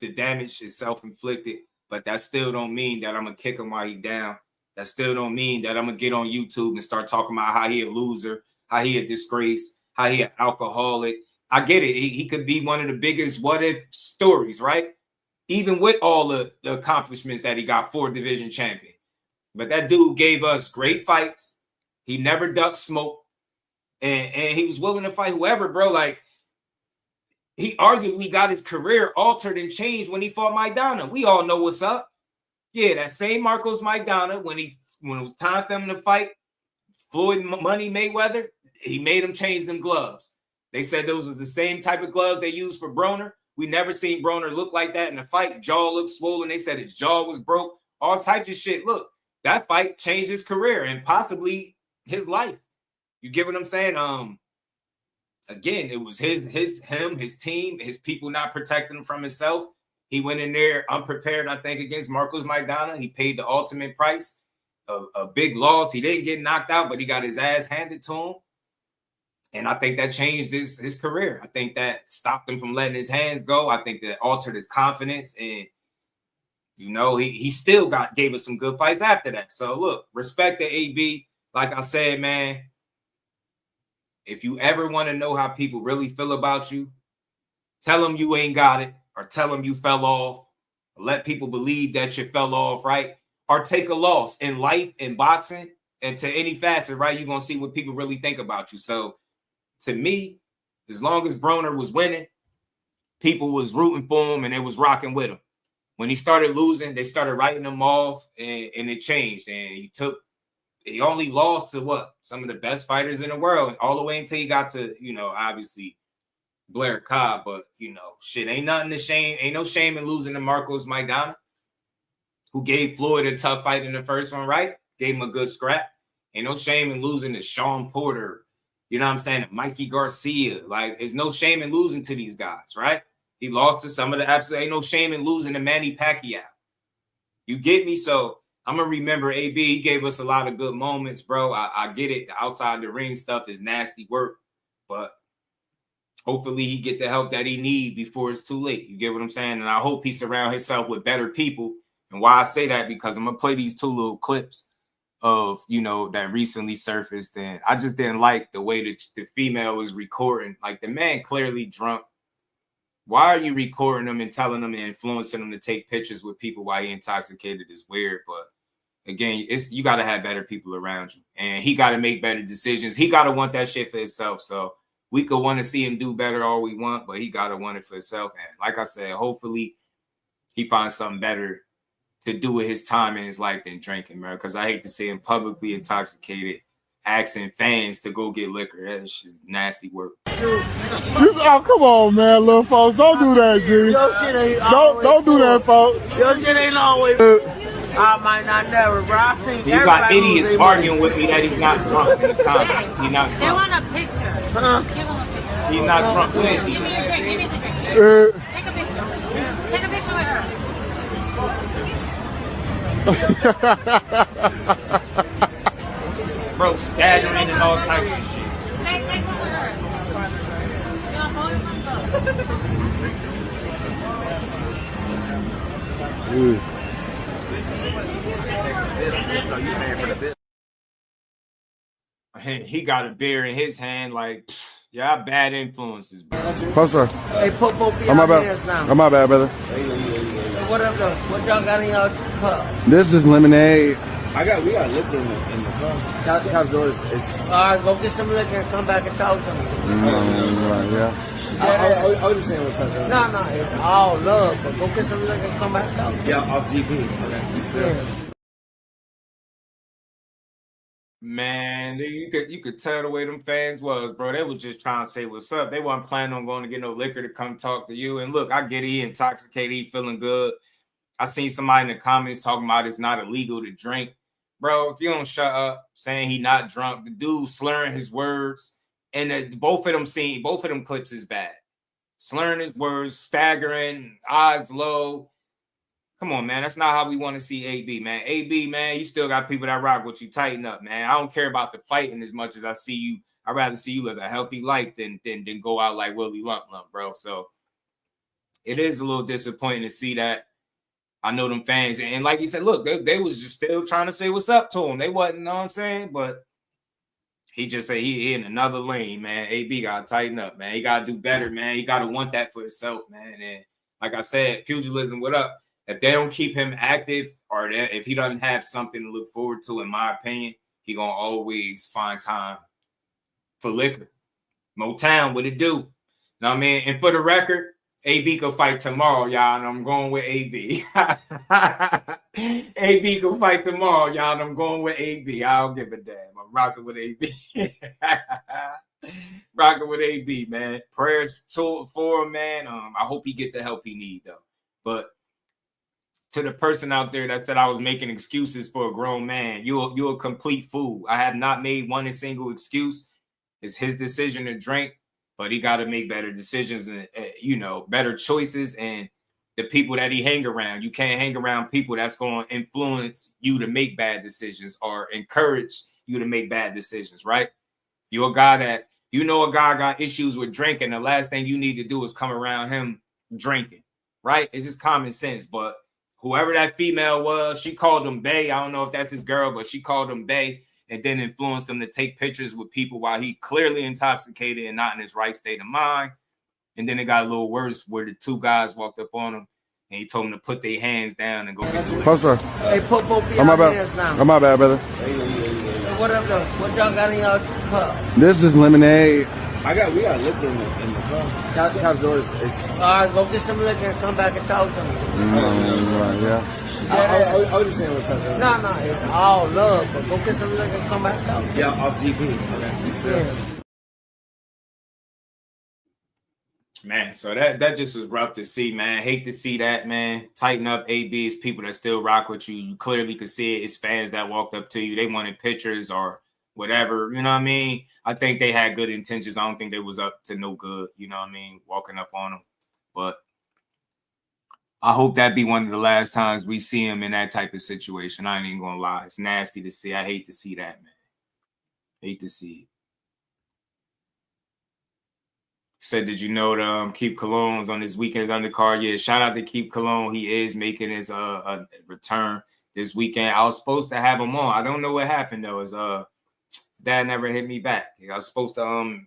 The damage is self-inflicted, but that still don't mean that I'm going to kick him while he's down. That still don't mean that I'm going to get on YouTube and start talking about how he a loser, how he a disgrace, how he an alcoholic. I get it. He could be one of the biggest what-if stories, right? Even with all the accomplishments that he got, 4th division champion. But that dude gave us great fights. He never ducked smoke. And he was willing to fight whoever, bro. Like, he arguably got his career altered and changed when he fought Maidana. We all know what's up. Yeah, that same Marcos Maidana, when it was time for him to fight Floyd Money Mayweather, he made him change them gloves. They said those are the same type of gloves they used for Broner. We never seen Broner look like that in a fight. Jaw looked swollen. They said his jaw was broke. All types of shit. Look, that fight changed his career and possibly his life. You get what I'm saying? Again, it was him, his team, his people not protecting him from himself. He went in there unprepared, I think, against Marcos Maidana. He paid the ultimate price, a big loss. He didn't get knocked out, but he got his ass handed to him. And I think that changed his career. I think that stopped him from letting his hands go. I think that altered his confidence. And, you know, he still gave us some good fights after that. So, look, respect to AB. Like I said, man, if you ever want to know how people really feel about you, tell them you ain't got it, or tell them you fell off. Let people believe that you fell off, right? Or take a loss in life, in boxing, and to any facet, right? You're going to see what people really think about you. So, to me, as long as Broner was winning, people was rooting for him and they was rocking with him. When he started losing, they started writing him off, and it changed. And he only lost to what? Some of the best fighters in the world, all the way until he got to, you know, obviously Blair Cobb. But, you know, shit, ain't no shame in losing to Marcos Maidana, who gave Floyd a tough fight in the first one, right? Gave him a good scrap. Ain't no shame in losing to Sean Porter. You know what I'm saying? Mikey Garcia. Like, there's no shame in losing to these guys, right? He lost to some of the absolute. Ain't no shame in losing to Manny Pacquiao. You get me? So I'm going to remember AB. He gave us a lot of good moments, bro. I get it. The outside the ring stuff is nasty work. But hopefully he get the help that he need before it's too late. You get what I'm saying? And I hope he surround himself with better people. And why I say that, because I'm going to play these 2 little clips of, you know, that recently surfaced. And I just didn't like the way that the female was recording. Like, the man clearly drunk. Why are you recording them and telling them and influencing them to take pictures with people while he intoxicated is weird. But again, you got to have better people around you. And he got to make better decisions. He got to want that shit for himself. So we could want to see him do better all we want, but he got to want it for himself. And like I said, hopefully he finds something better to do with his time in his life than drinking, man. Because I hate to see him publicly intoxicated, asking fans to go get liquor. That's just nasty work. Oh, come on, man, little folks. Don't do that, G. Your shit ain't Don't do that, folks. Your shit ain't always. I might not never, bro. I seen You got idiots arguing with me that he's not drunk in the comments. He's not drunk. They want a picture. Huh? Give him a picture. He's not drunk. Who is he? Give me your drink. Give me the drink. Take a picture. Take a picture with her. Bro, staggering and all types of shit. Take one with her. You want He got a beer in his hand, like, y'all bad influences, bro. Pop star. Hey, put both of Oh, my your hands bad. down. Oh, my bad, brother. What up, though? What y'all got in your cup? This is lemonade. We got liquor in the car. How's doors? All right, go get some liquor and come back and talk to me. Yeah. I was just saying what's up. No, it's all love, but go get some liquor and come back and talk to me. Yeah, off GP. Okay. Yeah. Man, you could tell the way them fans was, bro. They was just trying to say what's up. They wasn't planning on going to get no liquor to come talk to you. And look, I get he intoxicated, he feeling good. I seen somebody in the comments talking about it's not illegal to drink. Bro, if you don't shut up saying he not drunk, the dude slurring his words, and both of them clips is bad. Slurring his words, staggering, eyes low. Come on, man. That's not how we want to see AB, man. AB, man, you still got people that rock with you. Tighten up, man. I don't care about the fighting as much as I see you. I'd rather see you live a healthy life than go out like Willie Lump, bro. So it is a little disappointing to see that. I know them fans. And like he said, look, they was just still trying to say what's up to him. They wasn't, know what I'm saying? But he just said he in another lane, man. AB got to tighten up, man. He got to do better, man. He got to want that for himself, man. And like I said, pugilism, what up? If they don't keep him active or if he doesn't have something to look forward to, in my opinion, he going to always find time for liquor. Motown, what it do? You know what I mean? And for the record, AB could fight tomorrow, y'all, and I'm going with AB. AB could fight tomorrow, y'all, and I'm going with AB. I don't give a damn. I'm rocking with AB. Rocking with AB, man. Prayers for him, man. I hope he get the help he need, though. But to the person out there that said I was making excuses for a grown man, you're a complete fool. I have not made one single excuse. It's his decision to drink, but he got to make better decisions and, better choices. And the people that he hang around, you can't hang around people that's going to influence you to make bad decisions or encourage you to make bad decisions, right? You're a guy that, a guy got issues with drinking. The last thing you need to do is come around him drinking, right? It's just common sense. But whoever that female was, she called him Bae. I don't know if that's his girl, but she called him Bae and then influenced him to take pictures with people while he clearly intoxicated and not in his right state of mind. And then it got a little worse where the two guys walked up on him and he told them to put their hands down and go get the Pop star. Hey, put both of your hands down. Oh, my bad, brother. Hey, what up, though? What y'all got in your cup? This is lemonade. We got liquor in the car. How's doors? All right, go get some liquor and come back and talk to me. Yeah. I was just saying what's up. No, it's all love, but go get some liquor and come back and talk to me. Yeah, off GP. Okay. Yeah. Man, so that just was rough to see, man. Hate to see that, man. Tighten up, AB's people that still rock with you. You clearly could see it. It's fans that walked up to you. They wanted pictures or whatever. You know what I mean? I think they had good intentions. I don't think they was up to no good, you know what I mean, walking up on them. But I hope that be one of the last times we see him in that type of situation. I ain't even gonna lie. It's nasty to see. I hate to see that, man. Hate to see it. Said, did you know to keep Cologne's on this weekend's undercard? Yeah, shout out to Keep Cologne. He is making his a return this weekend. I was supposed to have him on. I don't know what happened though. His dad never hit me back. I was supposed to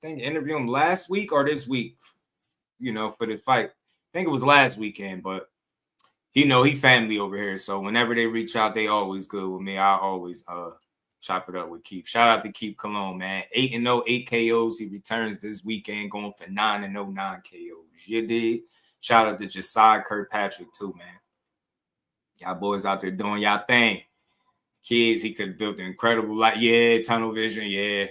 interview him last week or this week. for the fight. I think it was last weekend, but he family over here. So whenever they reach out, they always good with me. I always chop it up with Keith. Shout out to Keith Cologne, man. 8-0, 8 KOs. He returns this weekend, going for 9-0, 9 KOs. You did. Shout out to Josiah Kirkpatrick too, man. Y'all boys out there doing y'all thing. Kids, he could have built an incredible life. Yeah, tunnel vision. Yeah,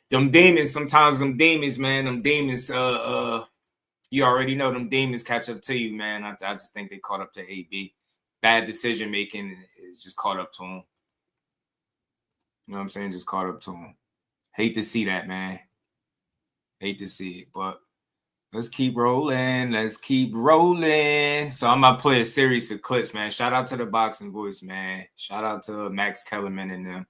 them demons. Sometimes them demons, man. Them demons. You already know them demons catch up to you, man. I just think they caught up to AB. Bad decision making is just caught up to him. You know what I'm saying? Just caught up to him. Hate to see that, man. Hate to see it, but let's keep rolling. Let's keep rolling. So I'm going to play a series of clips, man. Shout out to the Boxing Voice, man. Shout out to Max Kellerman and them.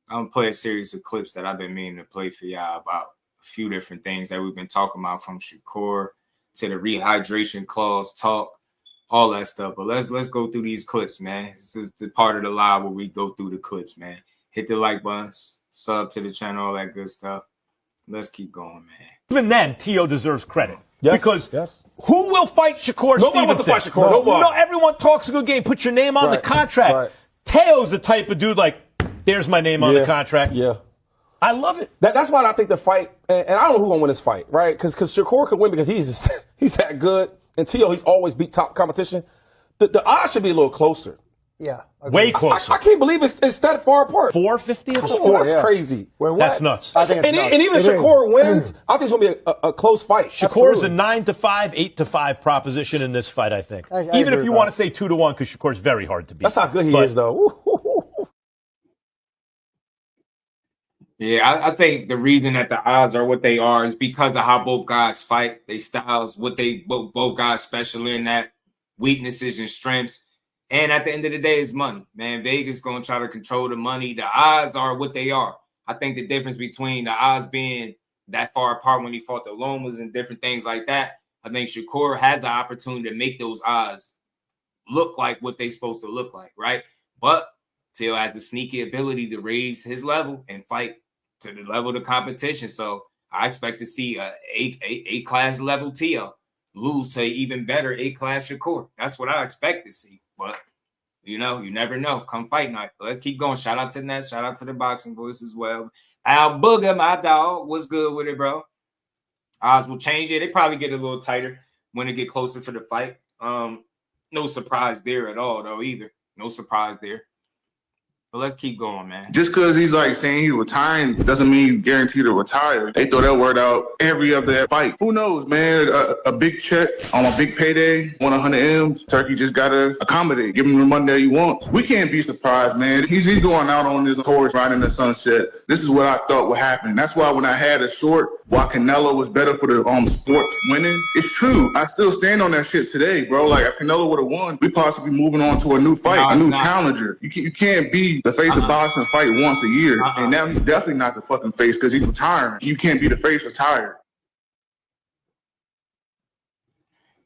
I'm going to play a series of clips that I've been meaning to play for y'all about a few different things that we've been talking about, from Shakur to the rehydration clause talk, all that stuff. But let's go through these clips, man. This is the part of the live where we go through the clips, man. Hit the like button, sub to the channel, all that good stuff. Let's keep going, man. Even then, Tio deserves credit. Because who will fight Shakur Stevenson? Nobody wants to fight Shakur. Nobody. No, everyone talks a good game. Put your name on the contract. Right. Teo's the type of dude like, there's my name on the contract. Yeah. I love it. That's why I think the fight, and I don't know who's going to win this fight, right? Because Shakur could win because he's that good. And Tio, he's always beat top competition. The odds should be a little closer. Yeah. Way closer. I can't believe it's that far apart. 450 or something? That's crazy. That's nuts. I think it's nuts. And even if Shakur wins, I think it's going to be a close fight. Shakur's a 9-5, 8-5 proposition in this fight, I think. Even if you want to say 2-1, because Shakur's very hard to beat. That's how good he is, though. Yeah, I think the reason that the odds are what they are is because of how both guys fight, they styles, what they both guys special in, that weaknesses and strengths. And at the end of the day, it's money, man. Vegas going to try to control the money. The odds are what they are. I think the difference between the odds being that far apart when he fought the Lomas and different things like that, I think Shakur has the opportunity to make those odds look like what they're supposed to look like, right? But Tio has the sneaky ability to raise his level and fight to the level of the competition. So I expect to see a A-class level Tio lose to even better A-class Shakur. That's what I expect to see. But, you never know. Come fight night. Let's keep going. Shout out to Ness. Shout out to the Boxing Voice as well. Al Booger, my dog. What's good with it, bro? Odds will change it. They probably get a little tighter when they get closer to the fight. No surprise there at all, though, either. No surprise there. But let's keep going, man. Just because he's like saying he's retiring doesn't mean he's guaranteed to retire. They throw that word out every other fight. Who knows, man? A big check on a big payday, 100 M's. Turkey just got to accommodate, give him the money that he wants. We can't be surprised, man. He's going out on this horse riding the sunset. This is what I thought would happen. That's why when I had a short, why Canelo was better for the sport winning, it's true. I still stand on that shit today, bro. Like, if Canelo would have won, we possibly moving on to a new fight, a new challenger. You can't be the face of boxing fight once a year. And now he's definitely not the fucking face because he's retiring. You can't be the face retired.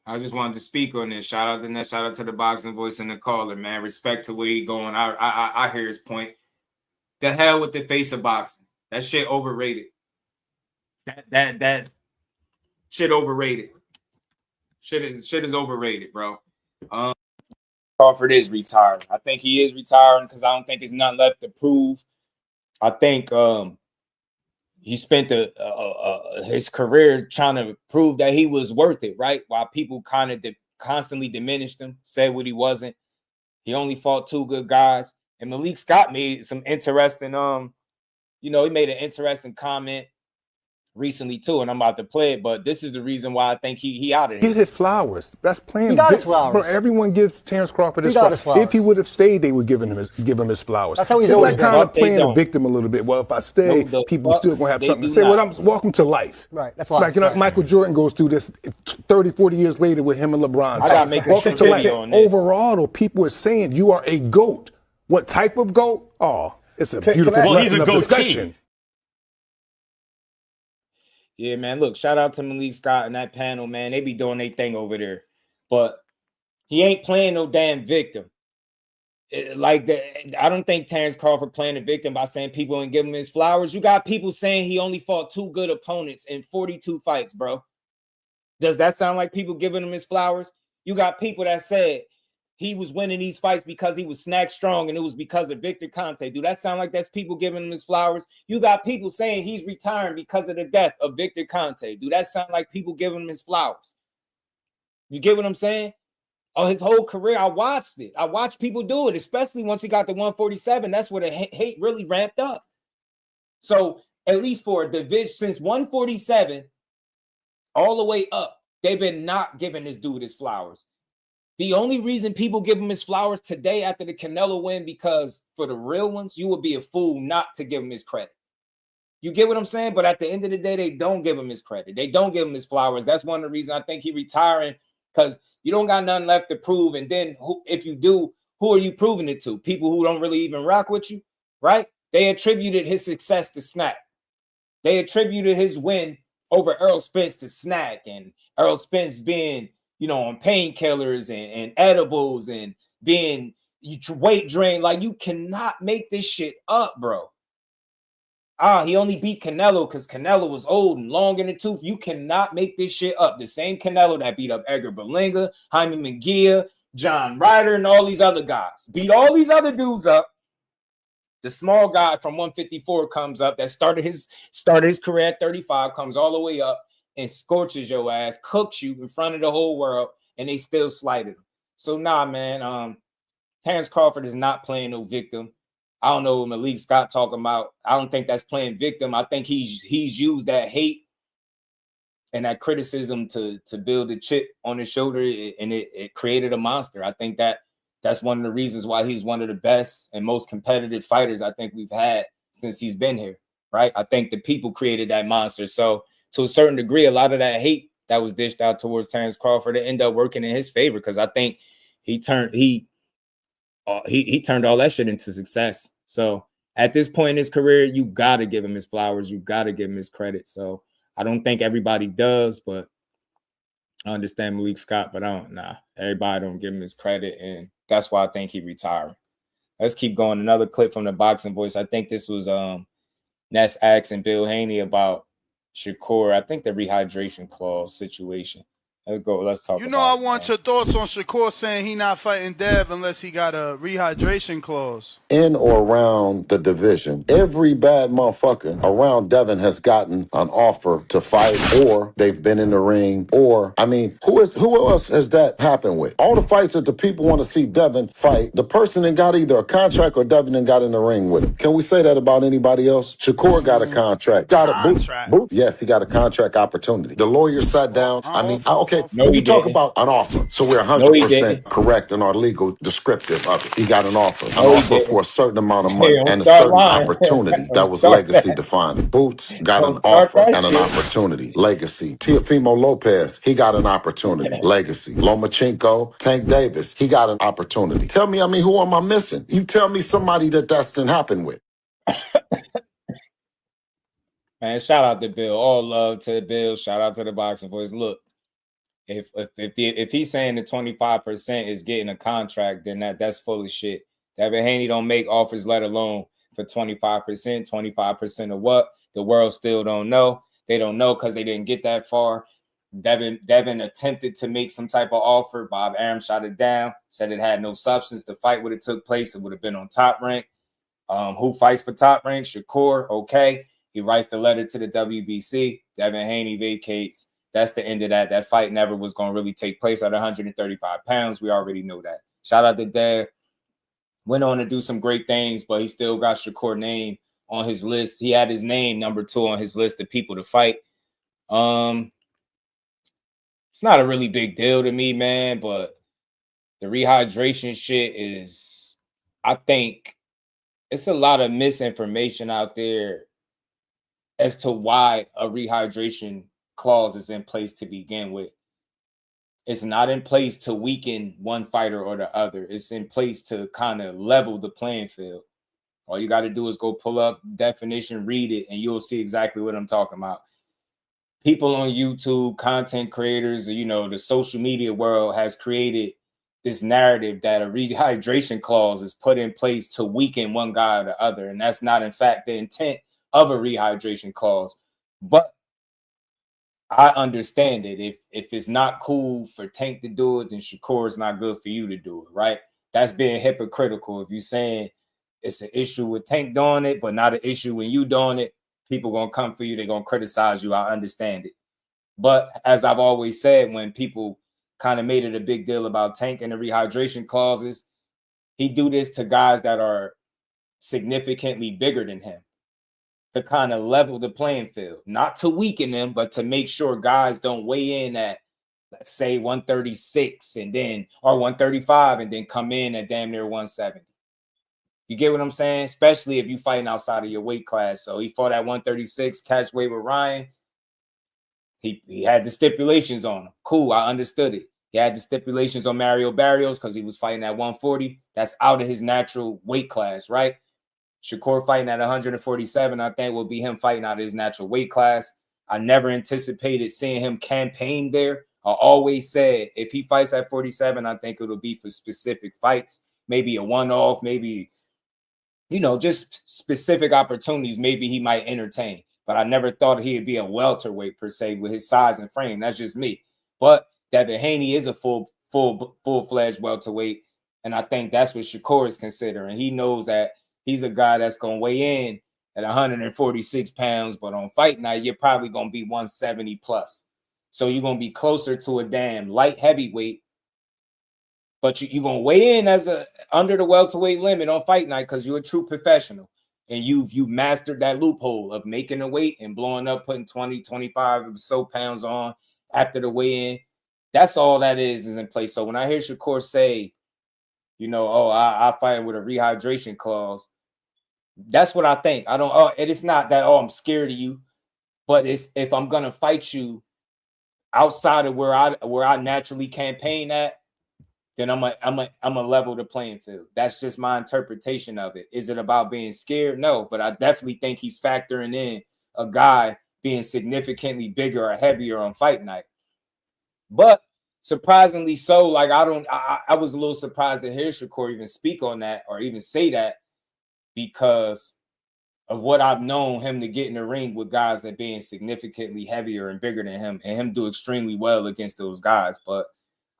I just wanted to speak on this. Shout out to Ness. Shout out to the Boxing Voice and the caller, man. Respect to where he's going. I hear his point. The hell with the face of boxing. That shit overrated. That shit overrated. Shit is overrated, bro. Crawford is retired. I think he is retiring because I don't think there's nothing left to prove. I think he spent his career trying to prove that he was worth it, right? While people kind of constantly diminished him, said what he wasn't. He only fought two good guys. And Malik Scott made some interesting, he made an interesting comment recently too, and I'm about to play it, but this is the reason why I think he out of here. Get his flowers. That's playing. He got his flowers. Bro, everyone gives Terrence Crawford his flowers. If he would have stayed, they would give him his flowers. That's how he's it's always like been. kind of playing a victim a little bit. Well, if I stay, people still gonna have something to say. Well, I'm welcome to life. Right. That's life. Like Michael Jordan goes through this 30, 40 years later with him and LeBron. I gotta make welcome to life. Overall, though, people are saying you are a GOAT. What type of GOAT? Oh, it's a beautiful lesson of discussion. Yeah, man. Look, shout out to Malik Scott and that panel, man. They be doing their thing over there. But he ain't playing no damn victim. I don't think Terrence Crawford playing a victim by saying people ain't giving him his flowers. You got people saying he only fought two good opponents in 42 fights, bro. Does that sound like people giving him his flowers? You got people that said he was winning these fights because he was snack strong and it was because of Victor Conte. Do that sound like that's people giving him his flowers? You got people saying he's retiring because of the death of Victor Conte. Do that sound like people giving him his flowers? You get what I'm saying? Oh, his whole career, I watched it. I watched people do it, especially once he got to 147. That's where the hate really ramped up. So at least for a division, since 147 all the way up, they've been not giving this dude his flowers. The only reason people give him his flowers today after the Canelo win, because for the real ones, you would be a fool not to give him his credit. You get what I'm saying? But at the end of the day, they don't give him his credit. They don't give him his flowers. That's one of the reasons I think he's retiring, because you don't got nothing left to prove. And then if you do, who are you proving it to? People who don't really even rock with you, right? They attributed his success to Snack. They attributed his win over Earl Spence to Snack, and Earl Spence being, on painkillers and edibles and being weight drained. Like, you cannot make this shit up, bro. He only beat Canelo because Canelo was old and long in the tooth. You cannot make this shit up. The same Canelo that beat up Edgar Berlanga, Jaime Munguia, John Ryder, and all these other guys. Beat all these other dudes up. The small guy from 154 comes up that started his career at 35, comes all the way up and scorches your ass, cooks you in front of the whole world, and they still slighted him. So nah, man. Terrence Crawford is not playing no victim. I don't know what Malik Scott talking about. I don't think that's playing victim. I think he's used that hate and that criticism to build a chip on his shoulder, and it created a monster. I think that's one of the reasons why he's one of the best and most competitive fighters I think we've had since he's been here, right? I think the people created that monster. So to a certain degree, a lot of that hate that was dished out towards Terrence Crawford, it ended up working in his favor, because I think he turned all that shit into success. So at this point in his career, you got to give him his flowers. You got to give him his credit. So I don't think everybody does, but I understand Malik Scott, but everybody don't give him his credit, and that's why I think he retiring. Let's keep going. Another clip from the Boxing Voice. I think this was Ness asking Bill Haney about Shakur. I think the rehydration clause situation. Let's go. Let's talk about it. I want your thoughts on Shakur saying he not fighting Dev unless he got a rehydration clause. In or around the division, every bad motherfucker around Devin has gotten an offer to fight, or they've been in the ring, or, who else has that happened with? All the fights that the people want to see Devin fight, the person that got either a contract or Devin that got in the ring with him. Can we say that about anybody else? Shakur got a contract. Yes, he got a contract opportunity. The lawyer sat down. Okay, we talk about an offer, so we're 100% correct in our legal descriptive of it. He got an offer. An offer for a certain amount of money and a certain opportunity that was legacy defining. Boots got an offer and an opportunity. Legacy. Teofimo Lopez, he got an opportunity. Legacy. Lomachenko, Tank Davis, he got an opportunity. Tell me, who am I missing? You tell me somebody that's didn't happen with. Man, shout out to Bill. All love to Bill. Shout out to the Boxing Voice. Look, if he's saying the 25% is getting a contract, then that's full of shit. Devin Haney don't make offers, let alone for 25%. 25% of what? The world still don't know. They don't know because they didn't get that far. Devin attempted to make some type of offer. Bob Arum shot it down, said it had no substance. The fight would have took place. It would have been on Top Rank. Who fights for Top Rank? Shakur. Okay. He writes the letter to the WBC. Devin Haney vacates. That's the end of that. That fight never was going to really take place at 135 pounds. We already know that. Shout out to Dev. Went on to do some great things, but he still got Shakur name on his list. He had his name number 2 on his list of people to fight. It's not a really big deal to me, man, but the rehydration shit is, I think it's a lot of misinformation out there as to why a rehydration clause is in place to begin with. It's not in place to weaken one fighter or the other. It's in place to kind of level the playing field. All you got to do is go pull up definition, read it, and you'll see exactly what I'm talking about. People on YouTube, content creators, the social media world has created this narrative that a rehydration clause is put in place to weaken one guy or the other. And that's not, in fact, the intent of a rehydration clause. But I understand it. If it's not cool for Tank to do it, then Shakur is not good for you to do it, right? That's being hypocritical. If you're saying it's an issue with Tank doing it, but not an issue when you doing it, people gonna come for you. They're gonna criticize you. I understand it. But as I've always said, when people kind of made it a big deal about Tank and the rehydration clauses, he do this to guys that are significantly bigger than him, to kind of level the playing field, not to weaken them, but to make sure guys don't weigh in at, let's say, 136 and then, or 135 and then come in at damn near 170. You get what I'm saying? Especially if you fighting outside of your weight class. So he fought at 136 catch weight with Ryan. He had the stipulations on him. Cool, I understood it. He had the stipulations on Mario Barrios because he was fighting at 140. That's out of his natural weight class, right? Shakur fighting at 147, I think, will be him fighting out of his natural weight class. I never anticipated seeing him campaign there. I always said if he fights at 47, I think it'll be for specific fights, maybe a one-off, maybe, you know, just specific opportunities maybe he might entertain. But I never thought he'd be a welterweight per se with his size and frame. That's just me. But Devin Haney is a full-fledged welterweight, and I think that's what Shakur is considering. He knows that he's a guy that's going to weigh in at 146 pounds, but on fight night, you're probably going to be 170 plus. So you're going to be closer to a damn light heavyweight, but you're going to weigh in as under the welterweight limit on fight night because you're a true professional. And you've mastered that loophole of making a weight and blowing up, putting 20, 25 or so pounds on after the weigh-in. That's all that is in place. So when I hear Shakur say, you know, oh, I fight with a rehydration clause, that's what I think. I don't. Oh, it's not that. Oh, I'm scared of you, but it's if I'm gonna fight you outside of where I naturally campaign at, then I'm a level the playing field. That's just my interpretation of it. Is it about being scared? No, but I definitely think he's factoring in a guy being significantly bigger or heavier on fight night. But surprisingly so, like I was a little surprised to hear Shakur even speak on that or even say that because of what I've known him to get in the ring with guys that being significantly heavier and bigger than him and him do extremely well against those guys. But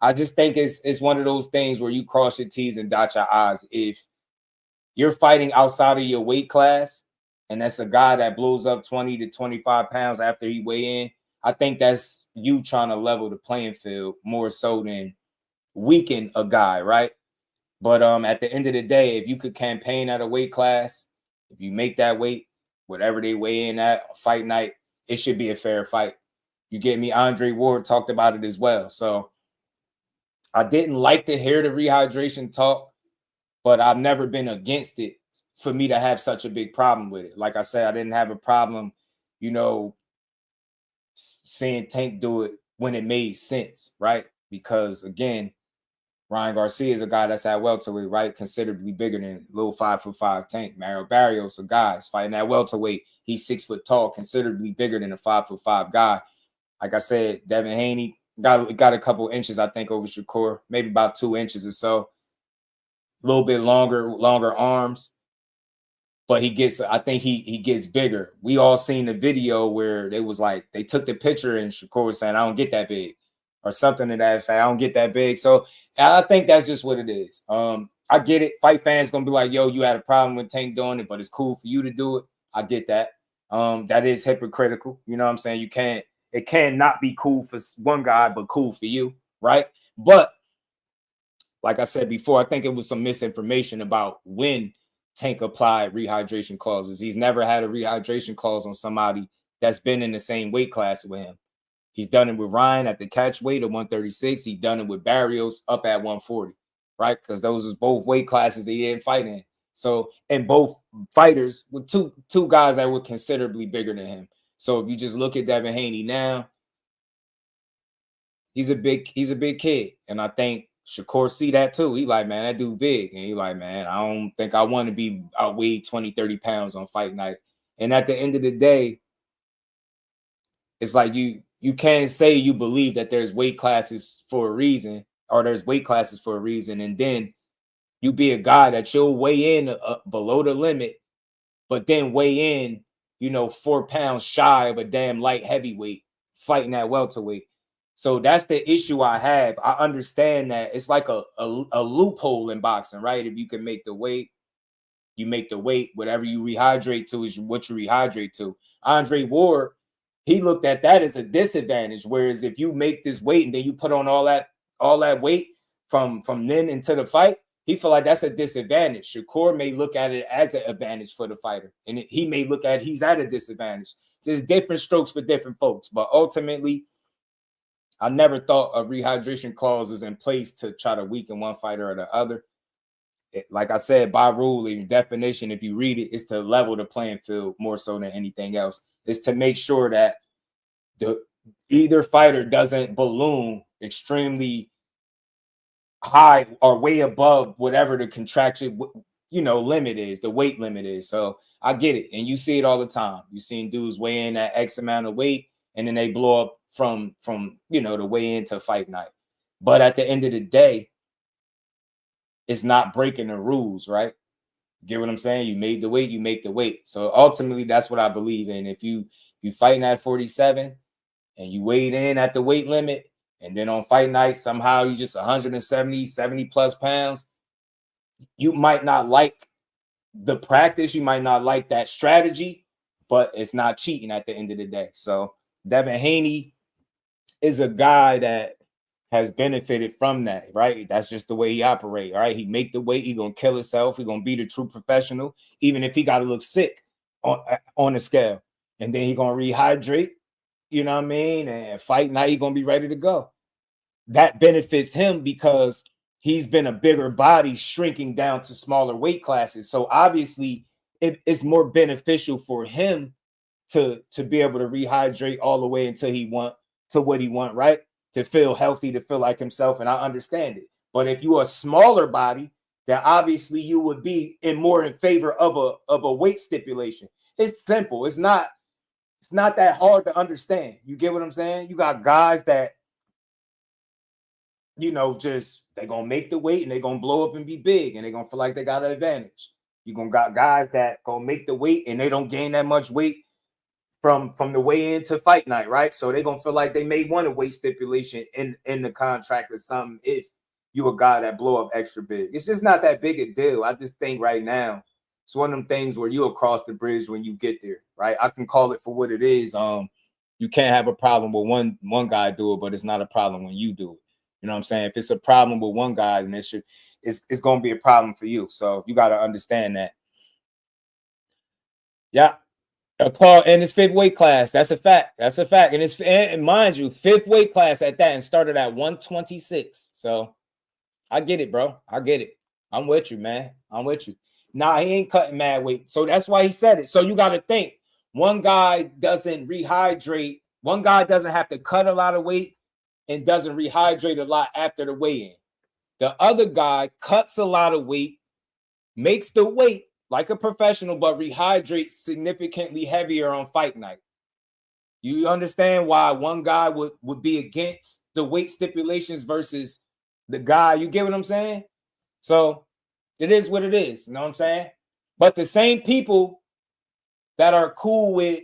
I just think it's one of those things where you cross your T's and dot your I's. If you're fighting outside of your weight class and that's a guy that blows up 20 to 25 pounds after he weigh in, I think that's you trying to level the playing field more so than weaken a guy, right? But at the end of the day, if you could campaign at a weight class, if you make that weight, whatever they weigh in at fight night, it should be a fair fight. You get me? Andre Ward talked about it as well. So I didn't like to hear the rehydration talk, but I've never been against it for me to have such a big problem with it. Like I said, I didn't have a problem, you know, seeing Tank do it when it made sense, right? Because again, Ryan Garcia is a guy that's at welterweight, right? Considerably bigger than little 5'5" Tank. Mario Barrios, a guy is fighting at welterweight. He's 6 foot tall, considerably bigger than a 5'5" guy. Like I said, Devin Haney got a couple inches, I think, over Shakur, maybe about 2 inches or so. A little bit longer arms. But I think he gets bigger. We all seen the video where they was like, they took the picture and Shakur was saying, I don't get that big. Or something to that effect. I don't get that big. So I think that's just what it is. I get it. Fight fans gonna be like, yo, you had a problem with Tank doing it, but it's cool for you to do it. I get that. That is hypocritical. You know what I'm saying? It cannot be cool for one guy, but cool for you, right? But like I said before, I think it was some misinformation about when Tank applied rehydration clauses. He's never had a rehydration clause on somebody that's been in the same weight class with him. He's done it with Ryan at the catch weight of 136. He's done it with Barrios up at 140, right? Because those are both weight classes they didn't fight in. So, and both fighters with two guys that were considerably bigger than him. So if you just look at Devin Haney now, he's a big kid. And I think Shakur see that too. He like, man, that dude big. And he like, man, I don't think I want to be outweighed 20, 30 pounds on fight night. And at the end of the day, it's like you can't say you believe that there's weight classes for a reason, or there's weight classes for a reason, and then you be a guy that you'll weigh in below the limit, but then weigh in, 4 pounds shy of a damn light heavyweight fighting at welterweight. So that's the issue I have. I understand that it's like a loophole in boxing, right? If you can make the weight, you make the weight. Whatever you rehydrate to is what you rehydrate to. Andre Ward, he looked at that as a disadvantage. Whereas if you make this weight and then you put on all that weight from then into the fight, he feel like that's a disadvantage. Shakur may look at it as an advantage for the fighter, and he may look at he's at a disadvantage. There's different strokes for different folks, but ultimately, I never thought a rehydration clause was in place to try to weaken one fighter or the other. Like I said, by rule, in definition, if you read it, it's to level the playing field more so than anything else. It's to make sure that either fighter doesn't balloon extremely high or way above whatever the contraction, limit is, the weight limit is. So I get it. And you see it all the time. You've seen dudes weigh in at X amount of weight and then they blow up from the weigh in to fight night. But at the end of the day, it's not breaking the rules, right? Get what I'm saying? You made the weight, you make the weight. So ultimately, that's what I believe in. If you fighting at 47 and you weighed in at the weight limit, and then on fight night, somehow you just 70 plus pounds, you might not like the practice, you might not like that strategy, but it's not cheating at the end of the day. So Devin Haney is a guy that has benefited from that, right? That's just the way he operates, right? He make the weight, he gonna kill himself, he gonna be the true professional, even if he gotta look sick on the scale. And then he gonna rehydrate, you know what I mean? And fight night, he gonna be ready to go. That benefits him because he's been a bigger body shrinking down to smaller weight classes. So obviously it's more beneficial for him to be able to rehydrate all the way until he want to what he want, right? To feel healthy, to feel like himself. And I understand it. But if you're a smaller body, then obviously you would be more in favor of a weight stipulation. It's simple. It's not that hard to understand. You get what I'm saying? You got guys that, just they're gonna make the weight and they're gonna blow up and be big and they're gonna feel like they got an advantage. You're gonna got guys that gonna make the weight and they don't gain that much weight from the weigh in to fight night, right? So they're gonna feel like they may want a weight stipulation in the contract or something if you a guy that blow up extra big. It's just not that big a deal. I just think right now it's one of them things where you'll cross the bridge when you get there, right? I can call it for what it is. You can't have a problem with one guy do it, but it's not a problem when you do it. You know what I'm saying? If it's a problem with one guy, then it's going to be a problem for you. So you got to understand that. Yeah. And it's fifth weight class. That's a fact. That's a fact. And mind you, fifth weight class at that and started at 126. So I get it, bro. I get it. I'm with you, man. I'm with you. Nah, he ain't cutting mad weight. So that's why he said it. So you got to think one guy doesn't rehydrate. One guy doesn't have to cut a lot of weight and doesn't rehydrate a lot after the weigh-in. The other guy cuts a lot of weight, makes the weight like a professional, but rehydrates significantly heavier on fight night. You understand why one guy would be against the weight stipulations versus the guy? You get what I'm saying? So it is what it is. You know what I'm saying? But the same people that are cool with,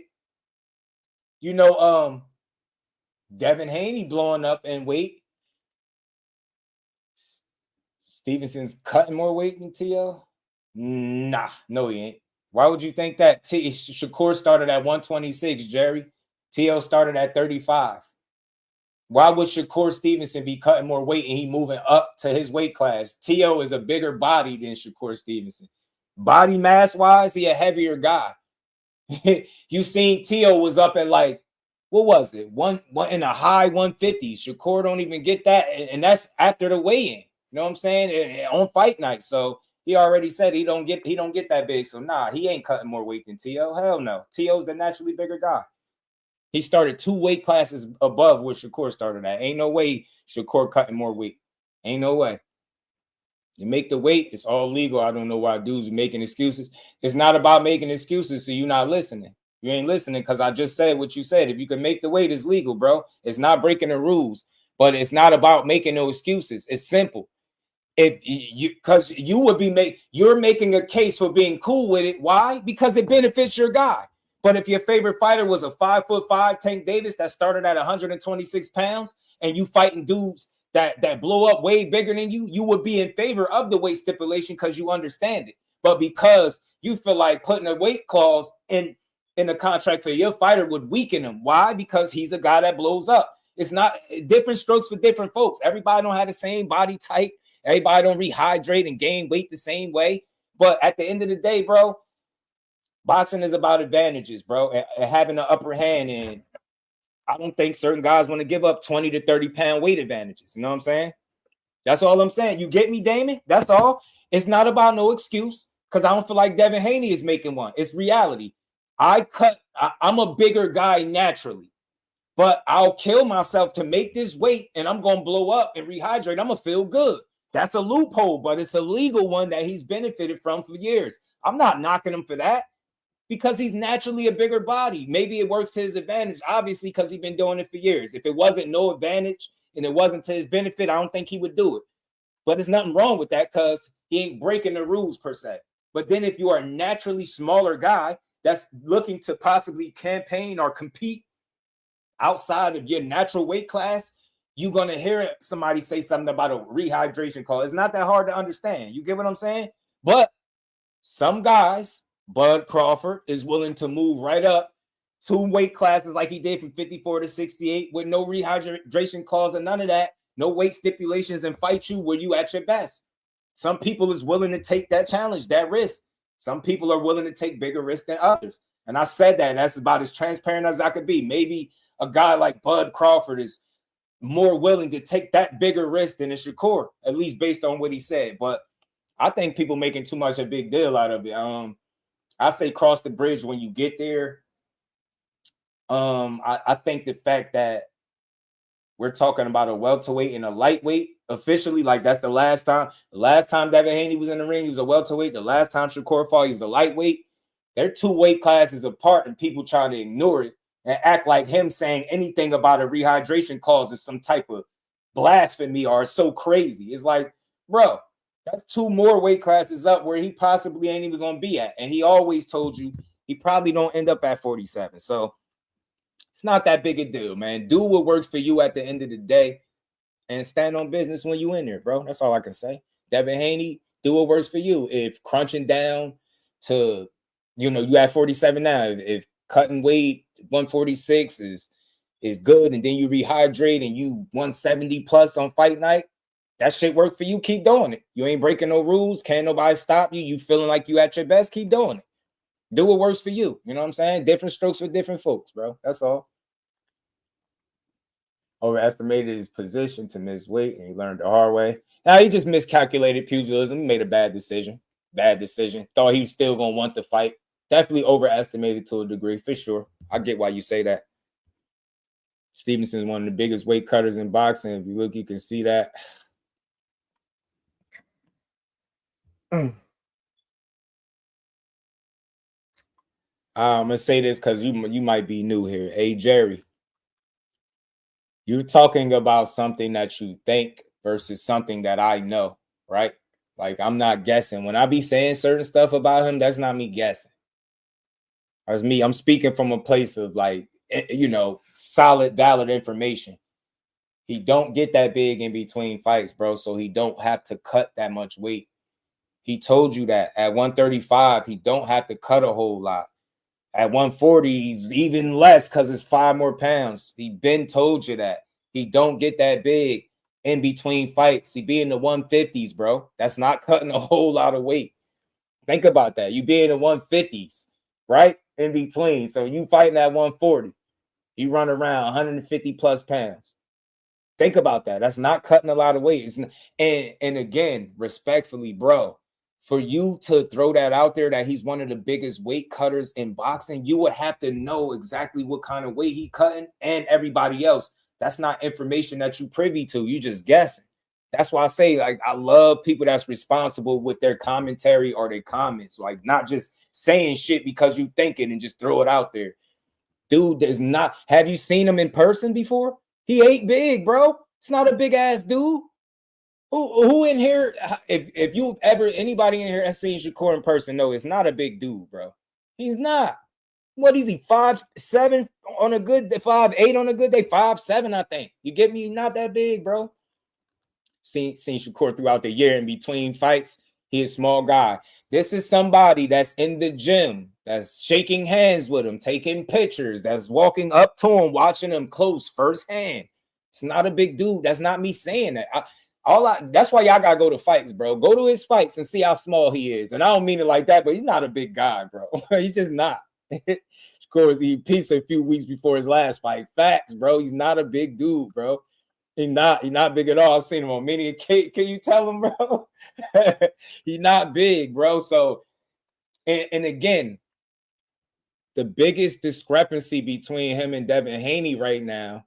Devin Haney blowing up in weight. Stevenson's cutting more weight than T.O.? Nah, no, he ain't. Why would you think that? Shakur started at 126, Jerry. T.O. started at 35. Why would Shakur Stevenson be cutting more weight and he moving up to his weight class? T.O. is a bigger body than Shakur Stevenson. Body mass-wise, he a heavier guy. You seen T.O. was up at like, what was it? One in a high 150s. Shakur don't even get that, and that's after the weigh-in. You know what I'm saying? On fight night. So he already said he don't get that big. So nah, he ain't cutting more weight than T.O. Hell no. T.O.'s the naturally bigger guy. He started 2 weight classes above where Shakur started at. Ain't no way Shakur cutting more weight. Ain't no way. You make the weight, it's all legal. I don't know why dudes are making excuses. It's not about making excuses, so you're not listening. You ain't listening because I just said what you said. If you can make the weight, it's legal, bro. It's not breaking the rules, but it's not about making no excuses. It's simple. Because you're making a case for being cool with it. Why? Because it benefits your guy. But if your favorite fighter was a 5'5" Tank Davis that started at 126 pounds, and you fighting dudes that blow up way bigger than you, you would be in favor of the weight stipulation because you understand it. But because you feel like putting a weight clause in the contract for your fighter would weaken him. Why? Because he's a guy that blows up. It's not different strokes for different folks. Everybody don't have the same body type. Everybody don't rehydrate and gain weight the same way. But at the end of the day, bro, boxing is about advantages, bro, and having an upper hand. And I don't think certain guys want to give up 20 to 30 pound weight advantages. You know what I'm saying? That's all I'm saying. You get me, Damon? That's all. It's not about no excuse, because I don't feel like Devin Haney is making one. It's reality. I'm a bigger guy naturally, but I'll kill myself to make this weight, and I'm going to blow up and rehydrate. I'm going to feel good. That's a loophole, but it's a legal one that he's benefited from for years. I'm not knocking him for that, because he's naturally a bigger body. Maybe it works to his advantage, obviously, because he's been doing it for years. If it wasn't no advantage and it wasn't to his benefit, I don't think he would do it. But there's nothing wrong with that, because he ain't breaking the rules per se. But then if you are a naturally smaller guy that's looking to possibly campaign or compete outside of your natural weight class, you're going to hear somebody say something about a rehydration clause. It's not that hard to understand. You get what I'm saying? But some guys, Bud Crawford, is willing to move right up 2 weight classes like he did from 54 to 68 with no rehydration clause and none of that, no weight stipulations, and fight you where you at your best. Some people is willing to take that challenge, that risk. Some people are willing to take bigger risks than others. And I said that, and that's about as transparent as I could be. Maybe a guy like Bud Crawford is more willing to take that bigger risk than a Shakur, at least based on what he said. But I think people making too much a big deal out of it. I say cross the bridge when you get there. I think the fact that we're talking about a welterweight and a lightweight officially, like that's the last time. The last time Devin Haney was in the ring, he was a welterweight. The last time Shakur fought, he was a lightweight. They're 2 weight classes apart, and people trying to ignore it and act like him saying anything about a rehydration clause is some type of blasphemy or so crazy. It's like, bro, that's 2 more weight classes up where he possibly ain't even going to be at. And he always told you he probably don't end up at 47. So it's not that big a deal, man. Do what works for you at the end of the day and stand on business when you in there, bro. That's all I can say. Devin Haney, do what works for you. If crunching down to, you at 47 now, if cutting weight 146 is good, and then you rehydrate and you 170 plus on fight night, that shit work for you, keep doing it. You ain't breaking no rules. Can't nobody stop you. You feeling like you at your best, keep doing it. Do what works for you. You know what I'm saying? Different strokes for different folks, bro. That's all. Overestimated his position to miss weight, and he learned the hard way. Now, he just miscalculated pugilism. He made a bad decision. Thought he was still going to want the fight. Definitely overestimated to a degree, for sure. I get why you say that. Stevenson is one of the biggest weight cutters in boxing. If you look, you can see that. I'm going to say this because you might be new here. Hey, Jerry, you're talking about something that you think versus something that I know, right? Like, I'm not guessing. When I be saying certain stuff about him, that's not me guessing. That's me. I'm speaking from a place of, like, solid, valid information. He don't get that big in between fights, bro, so he don't have to cut that much weight. He told you that at 135, he don't have to cut a whole lot. At 140, he's even less because it's 5 more pounds. He been told you that. He don't get that big in between fights. He be in the 150s, bro. That's not cutting a whole lot of weight. Think about that. You be in the 150s, right? In between. So you fighting at 140. You run around 150 plus pounds. Think about that. That's not cutting a lot of weight. And again, respectfully, bro, for you to throw that out there that he's one of the biggest weight cutters in boxing, you would have to know exactly what kind of weight he cutting and everybody else. That's not information that you privy to. You just guessing. That's why I say, like, I love people that's responsible with their commentary or their comments, like not just saying shit because you think it and just throw it out there. Dude does not. Have you seen him in person before? He ain't big, bro. It's not a big ass dude. Who in here, if you've ever, anybody in here has seen Shakur in person, no, it's not a big dude, bro. He's not. What is he, 5'7" on a good day, 5'8" on a good day, 5'7", I think. You get me? He's not that big, bro. Seen Shakur throughout the year in between fights. He's a small guy. This is somebody that's in the gym, that's shaking hands with him, taking pictures, that's walking up to him, watching him close firsthand. It's not a big dude. That's not me saying that. That's why y'all gotta go to fights, bro. Go to his fights and see how small he is. And I don't mean it like that, but he's not a big guy, bro. He's just not. Of course, he peaced a few weeks before his last fight. Facts, bro. He's not a big dude, bro. He's not big at all. I've seen him on many occasions. Can you tell him, bro? He's not big, bro. So, and again, the biggest discrepancy between him and Devin Haney right now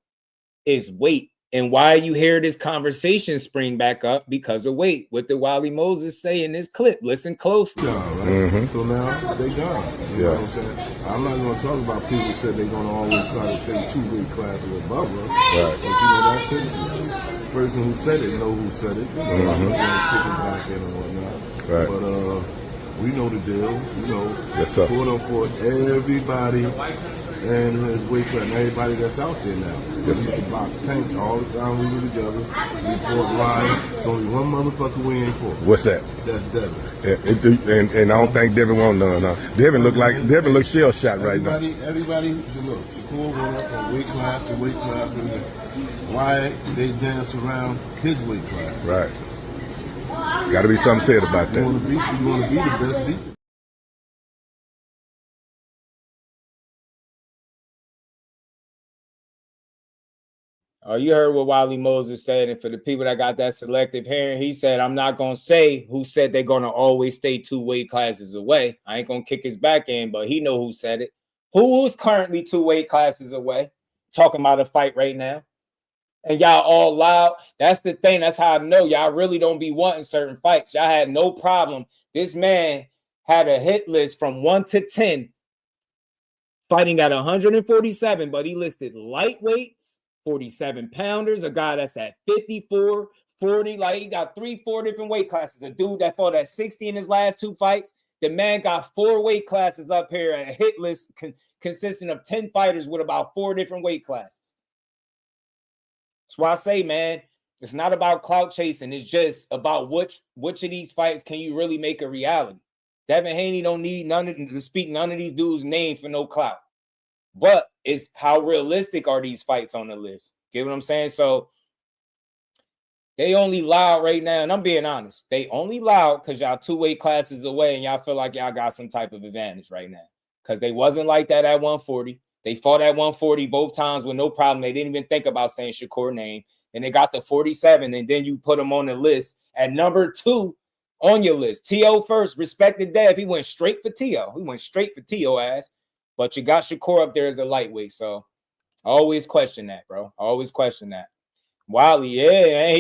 is weight. And why you hear this conversation spring back up? Because of weight. What did Wally Moses say in this clip? Listen closely. Right? So now they gone. You know what I'm saying? I'm not going to talk about people who said they're going to always try to stay 2 weight classes above us. Right. But you know, that's it. The person who said it know who said it. You know, I'm going to kick it back in and whatnot. Right. But we know the deal. You know, quote unquote, everybody and his weight class, and everybody that's out there now. Yes, we used to box Tank all the time we was together. We fought Ryan. It's only one motherfucker we ain't fought. What's that? That's Devin. And I don't think Devin won't none. Devin look shell shot right now. Everybody, look. Shakur went up from weight class to weight class. Why they dance around his weight class? Right. Got to be something said about that. You want to be the best, beat. Oh, you heard what Wally Moses said, and for the people that got that selective hearing, he said, I'm not going to say who said they're going to always stay 2 weight classes away. I ain't going to kick his back in, but he know who said it. Who is currently 2 weight classes away? Talking about a fight right now. And y'all all loud. That's the thing. That's how I know y'all really don't be wanting certain fights. Y'all had no problem. This man had a hit list from 1 to 10, fighting at 147, but he listed lightweights, 47-pounders, a guy that's at 54, 40. Like, he got 3-4 different weight classes. A dude that fought at 60 in his last 2 fights. The man got 4 weight classes up here, a hit list consisting of 10 fighters with about 4 different weight classes. That's why I say, man, it's not about clout chasing. It's just about which of these fights can you really make a reality. Devin Haney don't need to speak none of these dudes' names for no clout. But it's how realistic are these fights on the list? Get what I'm saying? So they only loud right now, and I'm being honest. They only loud because y'all 2 weight classes away, and y'all feel like y'all got some type of advantage right now. Because they wasn't like that at 140. They fought at 140 both times with no problem. They didn't even think about saying Shakur's name. And they got the 47, and then you put them on the list at number 2 on your list. T.O. first, respected Dev. He went straight for T.O. He went straight for T.O. ass. But you got Shakur up there as a lightweight. So I always question that, bro. I always question that. Wally,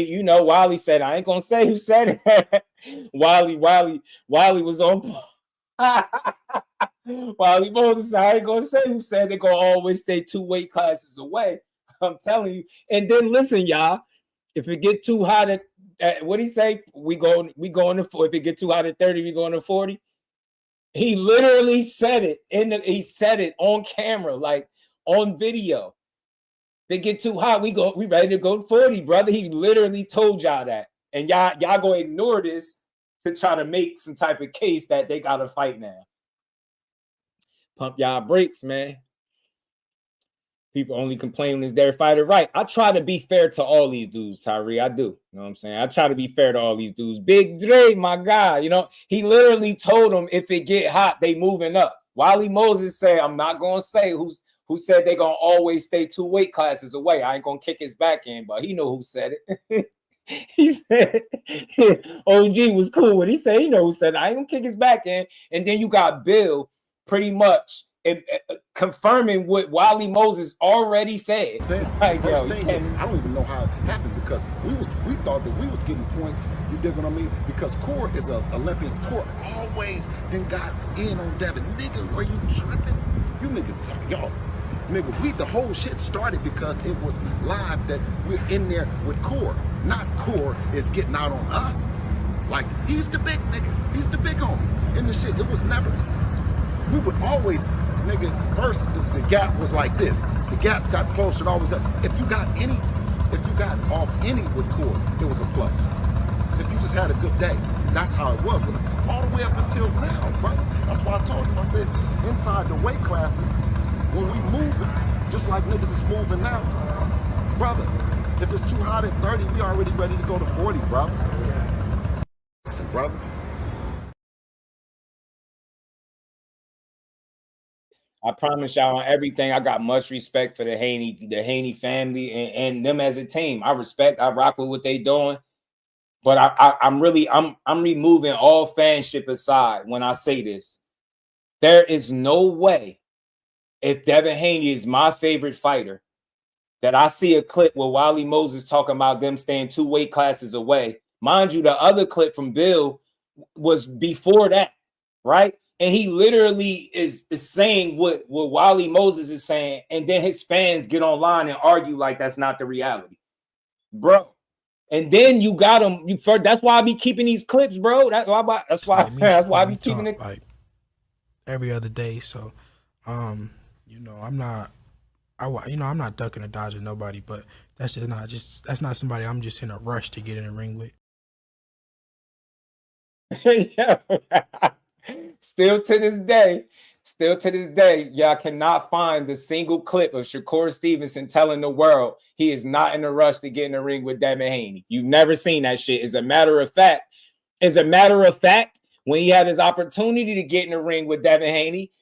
you know, Wally said, I ain't going to say who said it. Wally was on. Wally Moses, I ain't going to say who said they're going to always stay 2 weight classes away. I'm telling you. And then listen, y'all, if it get too hot at what he say? We go into, if it get too hot at 30, we go into 40. He literally said it he said it on camera, like on video. They get too hot, we ready to go 40, brother. He literally told y'all that. And y'all gonna ignore this to try to make some type of case that they gotta fight now. Pump y'all brakes, man. People only complain when it's their fighter right. I try to be fair to all these dudes, Tyree. I do. You know what I'm saying? I try to be fair to all these dudes. Big Dre, my guy. You know, he literally told them if it get hot, they moving up. Wally Moses said, I'm not going to say who said they going to always stay 2 weight classes away. I ain't going to kick his back in, but he know who said it. He said, OG was cool when he said, he know who said it. I ain't going to kick his back in. And then you got Bill pretty much confirming what Wally Moses already said. Like, I don't even know how it happened because we thought that we was getting points. You dig what I mean? Because Core is an Olympian. Core always then got in on Devin. Nigga, are you tripping? You niggas, y'all. Nigga, the whole shit started because it was live that we're in there with Core. Not Core is getting out on us. Like, he's the big nigga. He's the big homie in the shit. It was never. We would always nigga, first the gap was like this. The gap got closer and always got. If you got off any with Core, it was a plus. If you just had a good day, that's how it was. All the way up until now, brother. That's why I told you. I said inside the weight classes, when we moving, just like niggas is moving now, brother. If it's too hot at 30, we already ready to go to 40, brother. Listen, brother. I promise y'all on everything. I got much respect for the Haney family and them as a team. I rock with what they doing. But I'm removing all fanship aside when I say this. There is no way, if Devin Haney is my favorite fighter, that I see a clip where Wally Moses talking about them staying 2 weight classes away. Mind you, the other clip from Bill was before that, right? And he literally is saying what Wally Moses is saying, and then his fans get online and argue like that's not the reality, bro. And then you got him. That's why I be keeping these clips, bro. That's why I be keeping it like every other day. So, I'm not ducking or dodging nobody, but that's not somebody I'm just in a rush to get in the ring with. Yeah. Still to this day, y'all cannot find the single clip of Shakur Stevenson telling the world he is not in a rush to get in the ring with Devin Haney. You've never seen that shit. As a matter of fact, when he had his opportunity to get in the ring with Devin Haney,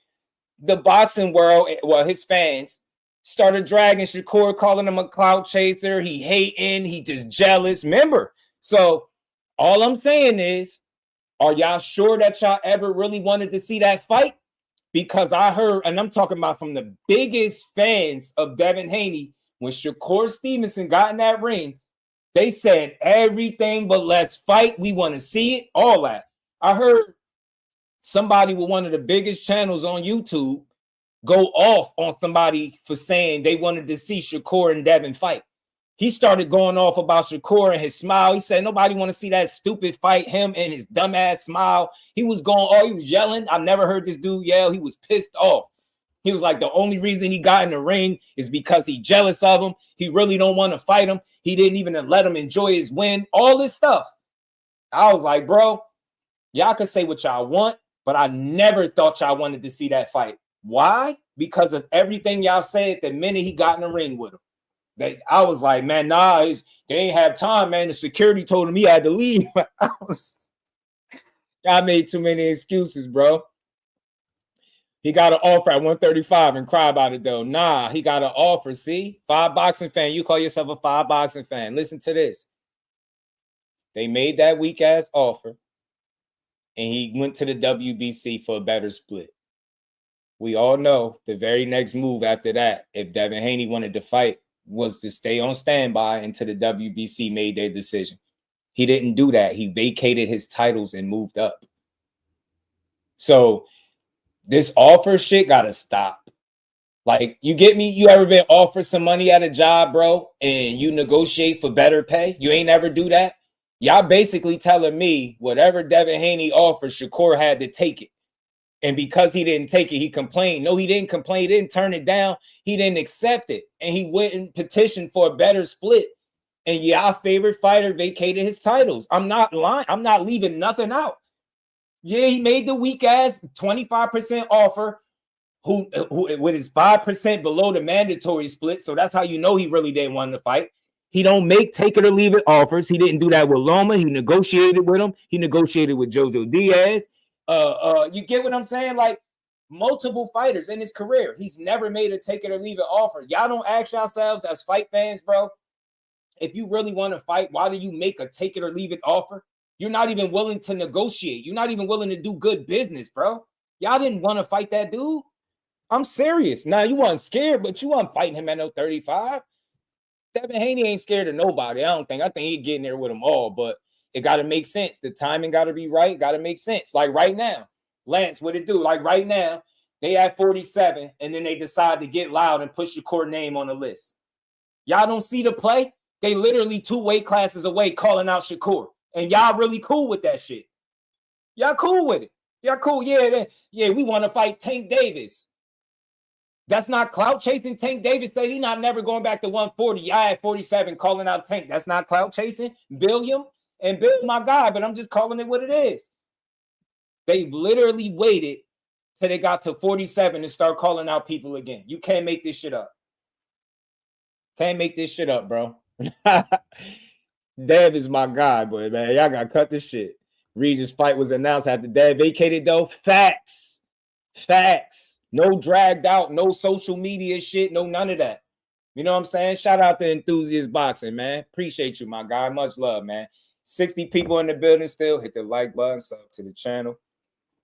the boxing world, well, his fans started dragging Shakur, calling him a clout chaser. He hating, he just jealous. Remember? So all I'm saying is, are y'all sure that y'all ever really wanted to see that fight? Because I heard, and I'm talking about from the biggest fans of Devin Haney, when Shakur Stevenson got in that ring, they said everything but let's fight. We want to see it. All that. I heard somebody with one of the biggest channels on YouTube go off on somebody for saying they wanted to see Shakur and Devin fight. He started going off about Shakur and his smile. He said nobody want to see that stupid fight, him and his dumbass smile. He was he was yelling. I never heard this dude yell. He was pissed off. He was like, the only reason he got in the ring is because he jealous of him. He really don't want to fight him. He didn't even let him enjoy his win. All this stuff. I was like, bro, y'all can say what y'all want, but I never thought y'all wanted to see that fight. Why? Because of everything y'all said the minute he got in the ring with him. I was like, man, nah, they ain't have time, man. The security told him he had to leave. I made too many excuses, bro. He got an offer at 135 and cry about it, though. Nah, he got an offer. See? 5 boxing fan. You call yourself a 5 boxing fan. Listen to this. They made that weak-ass offer, and he went to the WBC for a better split. We all know the very next move after that, if Devin Haney wanted to fight, was to stay on standby until the WBC made their decision. He didn't do that. He vacated his titles and moved up. So this offer shit gotta stop. Like, you get me? You ever been offered some money at a job, bro, and you negotiate for better pay? You ain't ever do that? Y'all basically telling me whatever Devin Haney offered, Shakur had to take it. And because he didn't take it, he complained. No, he didn't complain. He didn't turn it down. He didn't accept it. And he went and petitioned for a better split. And our favorite fighter vacated his titles. I'm not lying. I'm not leaving nothing out. Yeah, he made the weak ass 25% offer, who with his 5% below the mandatory split. So that's how you know he really didn't want to fight. He don't make take it or leave it offers. He didn't do that with Loma. He negotiated with him. He negotiated with Jojo Diaz. You get what I'm saying? Like, multiple fighters in his career, he's never made a take it or leave it offer. Y'all don't ask yourselves as fight fans, bro, if you really want to fight, why do you make a take it or leave it offer? You're not even willing to negotiate. You're not even willing to do good business, bro. Y'all didn't want to fight that dude. I'm serious. Now, you weren't scared, but you weren't fighting him at no 35. Devin Haney ain't scared of nobody. I think he'd get in there with them all, but it got to make sense. The timing got to be right. Got to make sense. Like right now, Lance, what it do? Like right now, they at 47, and then they decide to get loud and push Shakur name on the list. Y'all don't see the play? They literally 2 weight classes away calling out Shakur. And y'all really cool with that shit. Y'all cool with it. Y'all cool. Yeah, we want to fight Tank Davis. That's not clout chasing. Tank Davis said he's not never going back to 140. I had 47 calling out Tank. That's not clout chasing. Billiam and Bill, my guy, but I'm just calling it what it is. They literally waited till they got to 47 to start calling out people again. You can't make this shit up. Can't make this shit up, bro. Dev is my guy, boy, man. Y'all got to cut this shit. Regis fight was announced after Dev vacated, though. Facts. Facts. No dragged out, no social media shit, no none of that. You know what I'm saying? Shout out to Enthusiast Boxing, man. Appreciate you, my guy. Much love, man. 60 people in the building still. Hit the like button, sub to the channel.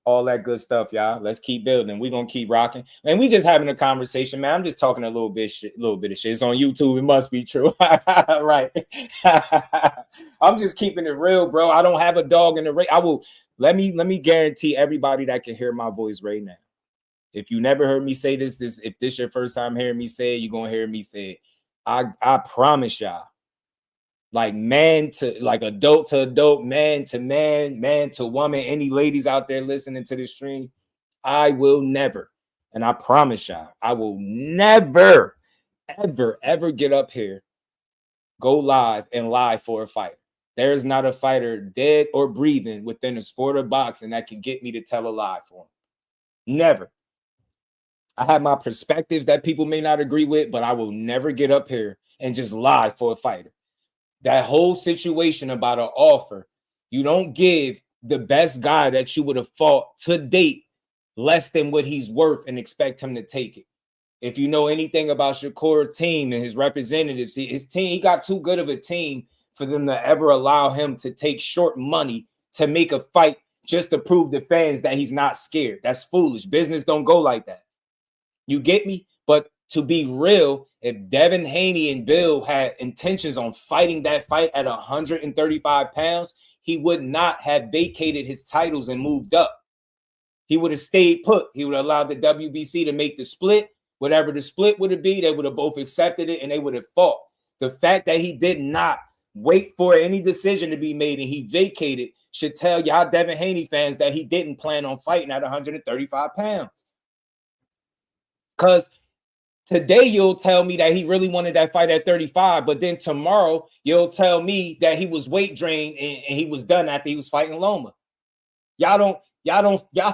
All that good stuff, y'all. Let's keep building. We're gonna keep rocking. And we just having a conversation, man. I'm just talking a little bit of shit. It's on YouTube. It must be true. Right. I'm just keeping it real, bro. I don't have a dog in the race. I will let me guarantee everybody that can hear my voice right now. If you never heard me say this, if this your first time hearing me say it, you're gonna hear me say it. I promise y'all, like man to like adult to adult, man to man, man to woman, any ladies out there listening to this stream, I will never, and I promise y'all, I will never, ever get up here, go live and lie for a fighter. There is not a fighter dead or breathing within the sport of boxing that can get me to tell a lie for him. Never. I have my perspectives that people may not agree with, but I will never get up here and just lie for a fighter. That whole situation about an offer, you don't give the best guy that you would have fought to date less than what he's worth and expect him to take it. If you know anything about Shakur's team and his representatives, his team, he got too good of a team for them to ever allow him to take short money to make a fight just to prove to fans that he's not scared. That's foolish. Business don't go like that. You get me? But to be real, if Devin Haney and Bill had intentions on fighting that fight at 135 pounds, he would not have vacated his titles and moved up. He would have stayed put. He would have allowed the WBC to make the split. Whatever the split would have been, they would have both accepted it and they would have fought. The fact that he did not wait for any decision to be made and he vacated should tell y'all Devin Haney fans that he didn't plan on fighting at 135 pounds. Because today you'll tell me that he really wanted that fight at 35, but then tomorrow you'll tell me that he was weight drained and he was done after he was fighting Loma. Y'all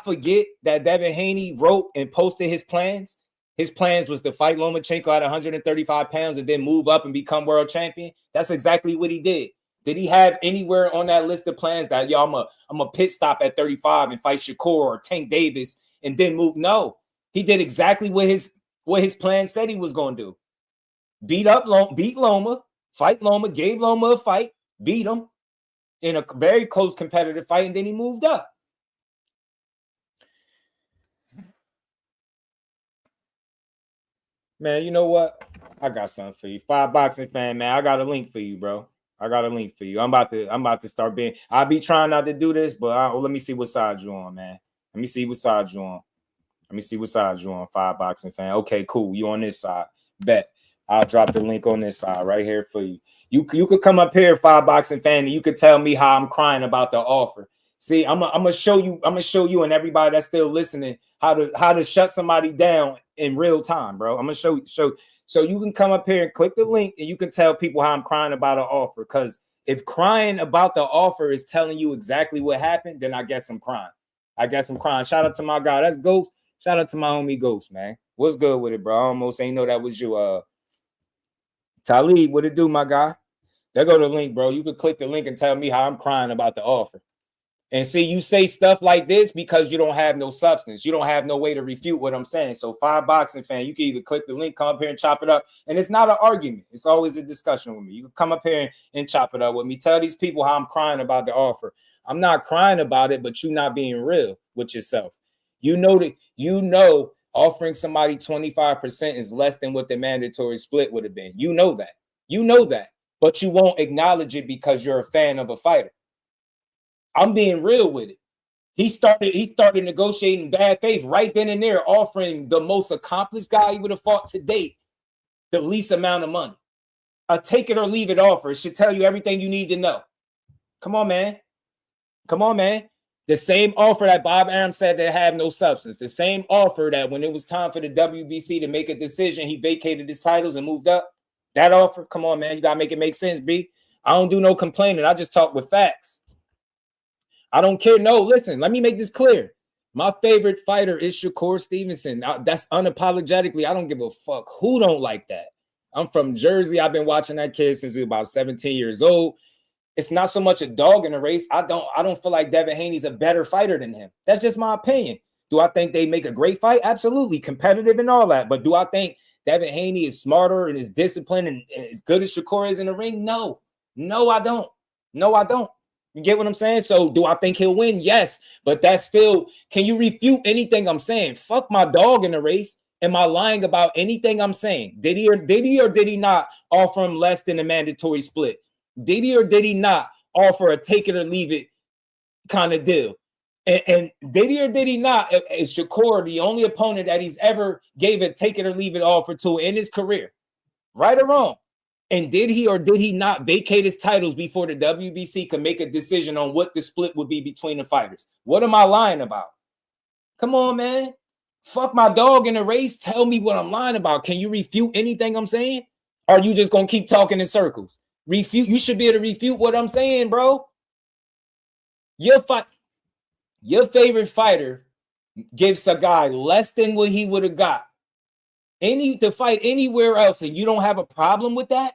forget that Devin Haney wrote and posted his plans. His plans was to fight Lomachenko at 135 pounds and then move up and become world champion. That's exactly what he did. Did he have anywhere on that list of plans that y'all I'm a pit stop at 35 and fight Shakur or Tank Davis and then move? No. He did exactly what his plan said he was going to do. Beat Loma, fight Loma, gave Loma a fight, beat him in a very close competitive fight, and then he moved up. Man, you know what? I got something for you. Five Boxing fan, man. I got a link for you, bro. I got a link for you. I'm about to start being. I'll be trying not to do this, but let me see what side you on, man. Let me see what side you on. Let me see what side you on, Five Boxing fan. Okay, cool. You on this side. Bet. I'll drop the link on this side right here for you. You could come up here, Five Boxing fan, and you could tell me how I'm crying about the offer. See, I'm gonna show you and everybody that's still listening how to shut somebody down in real time, bro. I'm gonna show so you can come up here and click the link and you can tell people how I'm crying about an offer. Because if crying about the offer is telling you exactly what happened, then I guess I'm crying. Shout out to my guy. That's Ghost. Shout out to my homie Ghost, man. What's good with it, bro? I almost ain't know that was you. Talib, what it do, my guy? There go the link, bro. You could click the link and tell me how I'm crying about the offer. And see, you say stuff like this because you don't have no substance. You don't have no way to refute what I'm saying. So Five Boxing fan, you can either click the link, come up here and chop it up. And it's not an argument. It's always a discussion with me. You can come up here and chop it up with me. Tell these people how I'm crying about the offer. I'm not crying about it, but you not being real with yourself. You know offering somebody 25% is less than what the mandatory split would have been. You know that, but you won't acknowledge it because you're a fan of a fighter. I'm being real with it. He started negotiating bad faith right then and there, offering the most accomplished guy he would have fought to date the least amount of money. A take it or leave it offer. It should tell you everything you need to know. Come on, man. The same offer that Bob Arum said that had no substance. The same offer that when it was time for the WBC to make a decision, he vacated his titles and moved up. That offer, come on, man. You got to make it make sense, B. I don't do no complaining. I just talk with facts. I don't care. No, listen, let me make this clear. My favorite fighter is Shakur Stevenson. That's unapologetically. I don't give a fuck who don't like that. I'm from Jersey. I've been watching that kid since he was about 17 years old. It's not so much a dog in the race. I don't feel like Devin Haney's a better fighter than him. That's just my opinion. Do I think they make a great fight? Absolutely. Competitive and all that. But do I think Devin Haney is smarter and is disciplined and as good as Shakur is in the ring? No. No, I don't. No, I don't. You get what I'm saying? So do I think he'll win? Yes. But that's still, can you refute anything I'm saying? Fuck my dog in the race. Am I lying about anything I'm saying? Did he or did he not offer him less than a mandatory split? Did he or did he not offer a take it or leave it kind of deal? And did he or did he not? Is Shakur the only opponent that he's ever gave a take it or leave it offer to in his career? Right or wrong? And did he or did he not vacate his titles before the WBC could make a decision on what the split would be between the fighters? What am I lying about? Come on, man. Fuck my dog in the race. Tell me what I'm lying about. Can you refute anything I'm saying? Or are you just going to keep talking in circles? Refute. You should be able to refute what I'm saying, bro. Your favorite fighter gives a guy less than what he would have got to fight anywhere else, and you don't have a problem with that?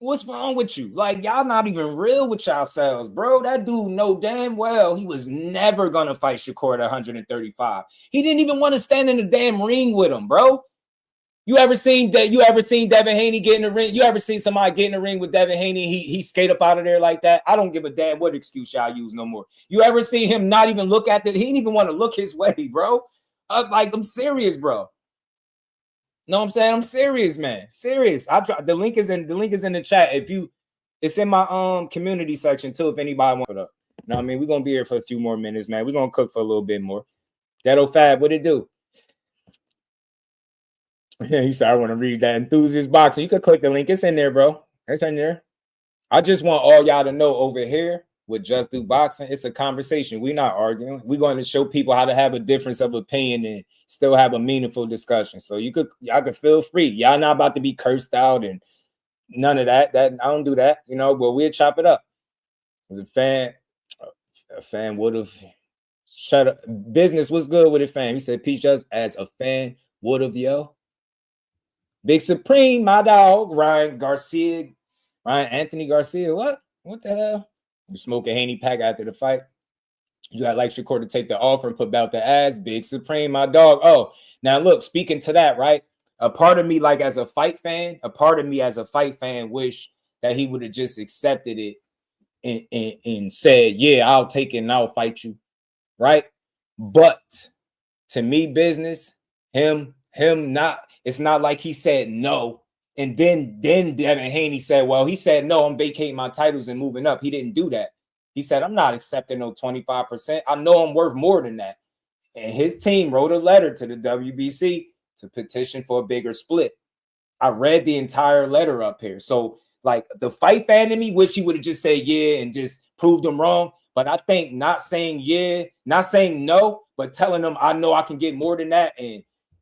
What's wrong with you? Like, y'all not even real with yourselves, bro. That dude know damn well he was never gonna fight Shakur at 135. He didn't even want to stand in the damn ring with him, bro. You ever seen Devin Haney get in the ring? You ever seen somebody get in the ring with Devin Haney? He skate up out of there like that? I don't give a damn what excuse y'all use no more. You ever seen him not even look at it? He didn't even want to look his way, bro. Like, I'm serious, bro. No, I'm saying I'm serious, man. Serious. I the link is in the chat. It's in my community section too. If anybody wants it up, you know what I mean. We're gonna be here for a few more minutes, man. We're gonna cook for a little bit more. That old Fab, what it do? He said, I want to read that enthusiast boxing. You could click the link. It's in there, bro. It's in there. I just want all y'all to know over here with Just Do Boxing, it's a conversation. We're not arguing. We're going to show people how to have a difference of opinion and still have a meaningful discussion. So y'all could feel free. Y'all not about to be cursed out and none of that. I don't do that, you know, but we'll chop it up. As a fan would have shut up. Business was good with it, fam. He said, Peach, just as a fan would have, yo. Big Supreme, my dog, Ryan Anthony Garcia. What the hell? You smoke a Haney pack after the fight. You got like Shakur to take the offer and put out the ass. Big Supreme, my dog. Oh, now look, speaking to that, right? A part of me, like as a fight fan, wish that he would have just accepted it and said, yeah, I'll take it and I'll fight you. Right? But to me, business, him not. It's not like he said no. And then Devin Haney said, well, he said, no, I'm vacating my titles and moving up. He didn't do that. He said, I'm not accepting no 25%. I know I'm worth more than that. And his team wrote a letter to the WBC to petition for a bigger split. I read the entire letter up here. So, like, the fight fan in me wish he would have just said yeah and just proved them wrong. But I think not saying yeah, not saying no, but telling them I know I can get more than that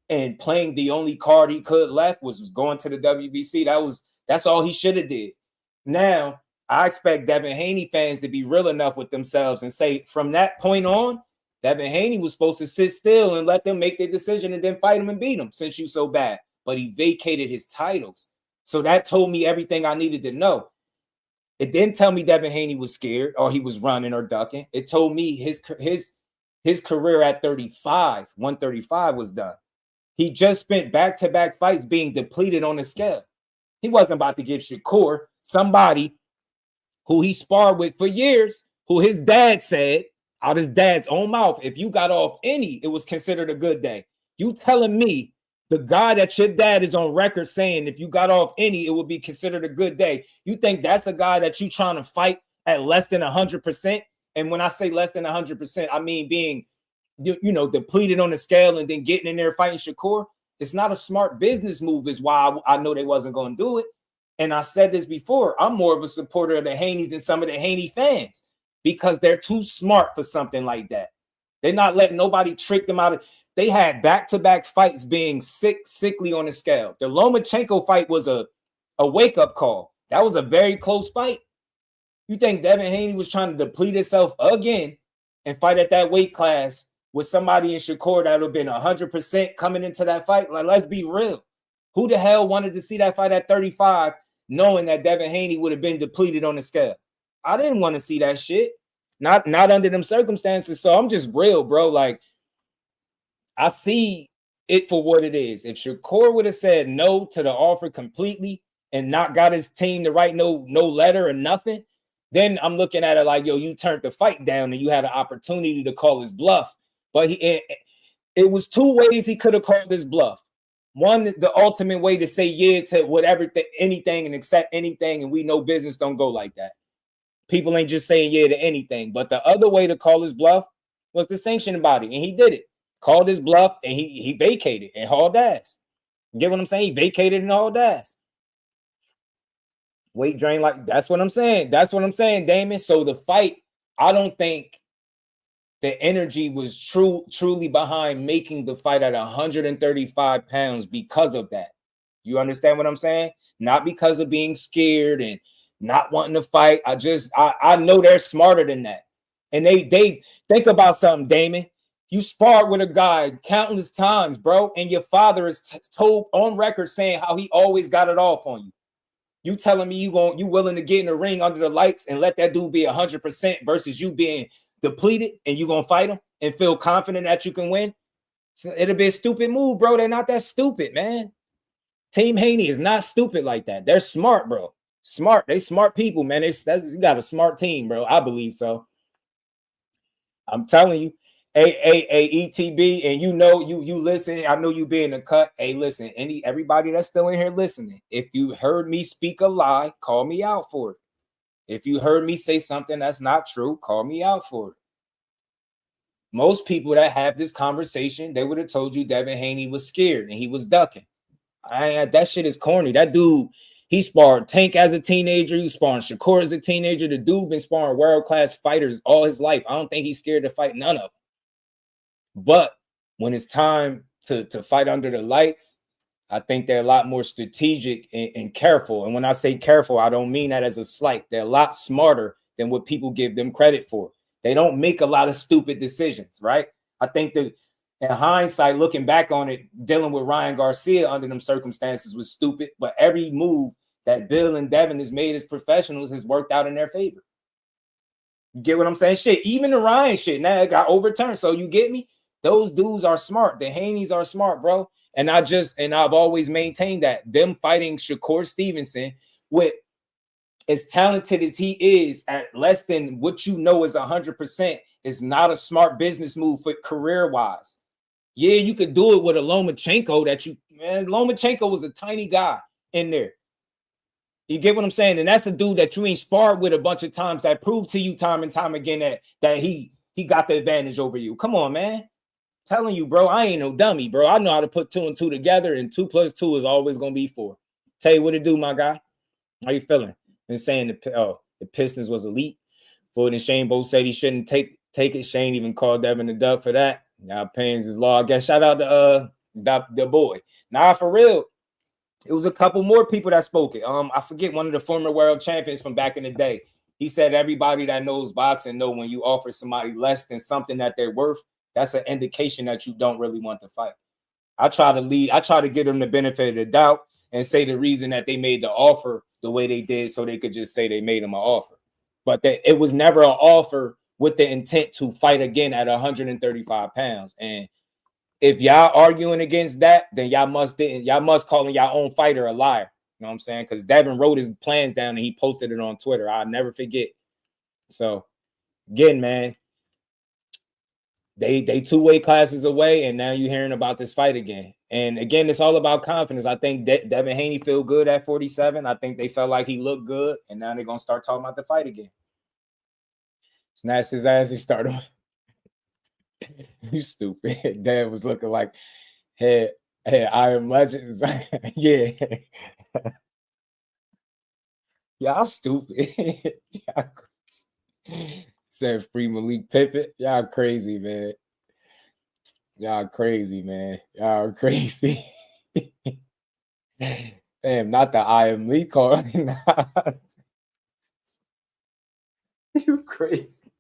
and playing the only card he could left was going to the WBC. That's all he should have did. Now, I expect Devin Haney fans to be real enough with themselves and say from that point on, Devin Haney was supposed to sit still and let them make their decision and then fight him and beat him since you so bad. But he vacated his titles. So that told me everything I needed to know. It didn't tell me Devin Haney was scared or he was running or ducking. It told me his career at 135 was done. He just spent back-to-back fights being depleted on the scale. He wasn't about to give Shakur, somebody who he sparred with for years, who his dad said, out his dad's own mouth, if you got off any, it was considered a good day. You telling me the guy that your dad is on record saying if you got off any, it would be considered a good day. You think that's a guy that you trying to fight at less than 100%? And when I say less than 100%, I mean being depleted on the scale and then getting in there fighting Shakur. It's not a smart business move is why I know they wasn't going to do it. And I said this before, I'm more of a supporter of the Haneys than some of the Haney fans because they're too smart for something like that. They're not letting nobody trick them out of. They had back-to-back fights being sickly on the scale. The Lomachenko fight was a wake-up call. That was a very close fight. You think Devin Haney was trying to deplete himself again and fight at that weight class with somebody in Shakur that would have been 100% coming into that fight? Like, let's be real. Who the hell wanted to see that fight at 35 knowing that Devin Haney would have been depleted on the scale? I didn't want to see that shit. Not under them circumstances. So I'm just real, bro. Like, I see it for what it is. If Shakur would have said no to the offer completely and not got his team to write no letter or nothing, then I'm looking at it like, yo, you turned the fight down and you had an opportunity to call his bluff. But it was two ways he could have called his bluff. One, the ultimate way to say yeah to whatever, anything and accept anything. And we know business don't go like that. People ain't just saying yeah to anything. But the other way to call his bluff was the sanctioning body. And he did it. Called his bluff and he vacated and hauled ass. You get what I'm saying? He vacated and hauled ass. Weight drain, like, that's what I'm saying. That's what I'm saying, Damon. So the fight, I don't think the energy was truly behind making the fight at 135 pounds because of that. You understand what I'm saying? Not because of being scared and not wanting to fight. I know they're smarter than that. And they think about something, Damon. You sparred with a guy countless times, bro, and your father is told on record saying how he always got it off on you. You telling me you willing to get in the ring under the lights and let that dude be 100% versus you being depleted and you gonna fight him and feel confident that you can win? So it'll be a stupid move, bro. They're not that stupid, man. Team Haney is not stupid like that. They're smart, bro. Smart. They smart people, man. You got a smart team, bro. I believe so. I'm telling you. ETB, and you listen. I know you be in the cut. Hey, listen, everybody that's still in here listening, if you heard me speak a lie, call me out for it. If you heard me say something that's not true, call me out for it. Most people that have this conversation, they would have told you Devin Haney was scared and he was ducking. That shit is corny. That dude, he sparred Tank as a teenager. He sparring Shakur as a teenager. The dude been sparring world-class fighters all his life. I don't think he's scared to fight none of them. But when it's time to fight under the lights, I think they're a lot more strategic and careful. And when I say careful, I don't mean that as a slight. They're a lot smarter than what people give them credit for. They don't make a lot of stupid decisions, right? I think that in hindsight, looking back on it, dealing with Ryan Garcia under them circumstances was stupid. But every move that Bill and Devin has made as professionals has worked out in their favor. You get what I'm saying? Shit, even the Ryan shit, now it got overturned. So you get me? Those dudes are smart. The Haneys are smart, bro. And I've always maintained that them fighting Shakur Stevenson with as talented as he is at less than what you know is 100% is not a smart business move for career-wise. Yeah, you could do it with a Lomachenko Lomachenko was a tiny guy in there. You get what I'm saying? And that's a dude that you ain't sparred with a bunch of times that proved to you time and time again that he got the advantage over you. Come on, man. Telling you, bro, I ain't no dummy, bro. I know how to put 2 and 2 together, and 2 plus 2 is always gonna be 4. Tell you what it do, my guy. How you feeling? Been saying the Pistons was elite. Ford and Shane both said he shouldn't take it. Shane even called Devin the Duck for that. Now Payne's his law. I guess shout out to the boy. Nah, for real. It was a couple more people that spoke it. I forget one of the former world champions from back in the day. He said everybody that knows boxing know when you offer somebody less than something that they're worth, that's an indication that you don't really want to fight. I try to give them the benefit of the doubt and say the reason that they made the offer the way they did so they could just say they made them an offer. But it was never an offer with the intent to fight again at 135 pounds. And if y'all arguing against that, then y'all must calling y'all own fighter a liar. You know what I'm saying? Because Devin wrote his plans down and he posted it on Twitter. I'll never forget. So again, man, they 2 weight classes away, and now you're hearing about this fight again. And again, it's all about confidence. I think Devin Haney feel good at 47. I think they felt like he looked good, and now they're gonna start talking about the fight again. Snatched his ass. He started. You stupid. Dad was looking like hey, I Am Legends. Yeah. Y'all stupid. Said free Malik Pippin. Y'all crazy, man. Y'all crazy, man. Y'all crazy. Damn, not the I am Lee call. You crazy.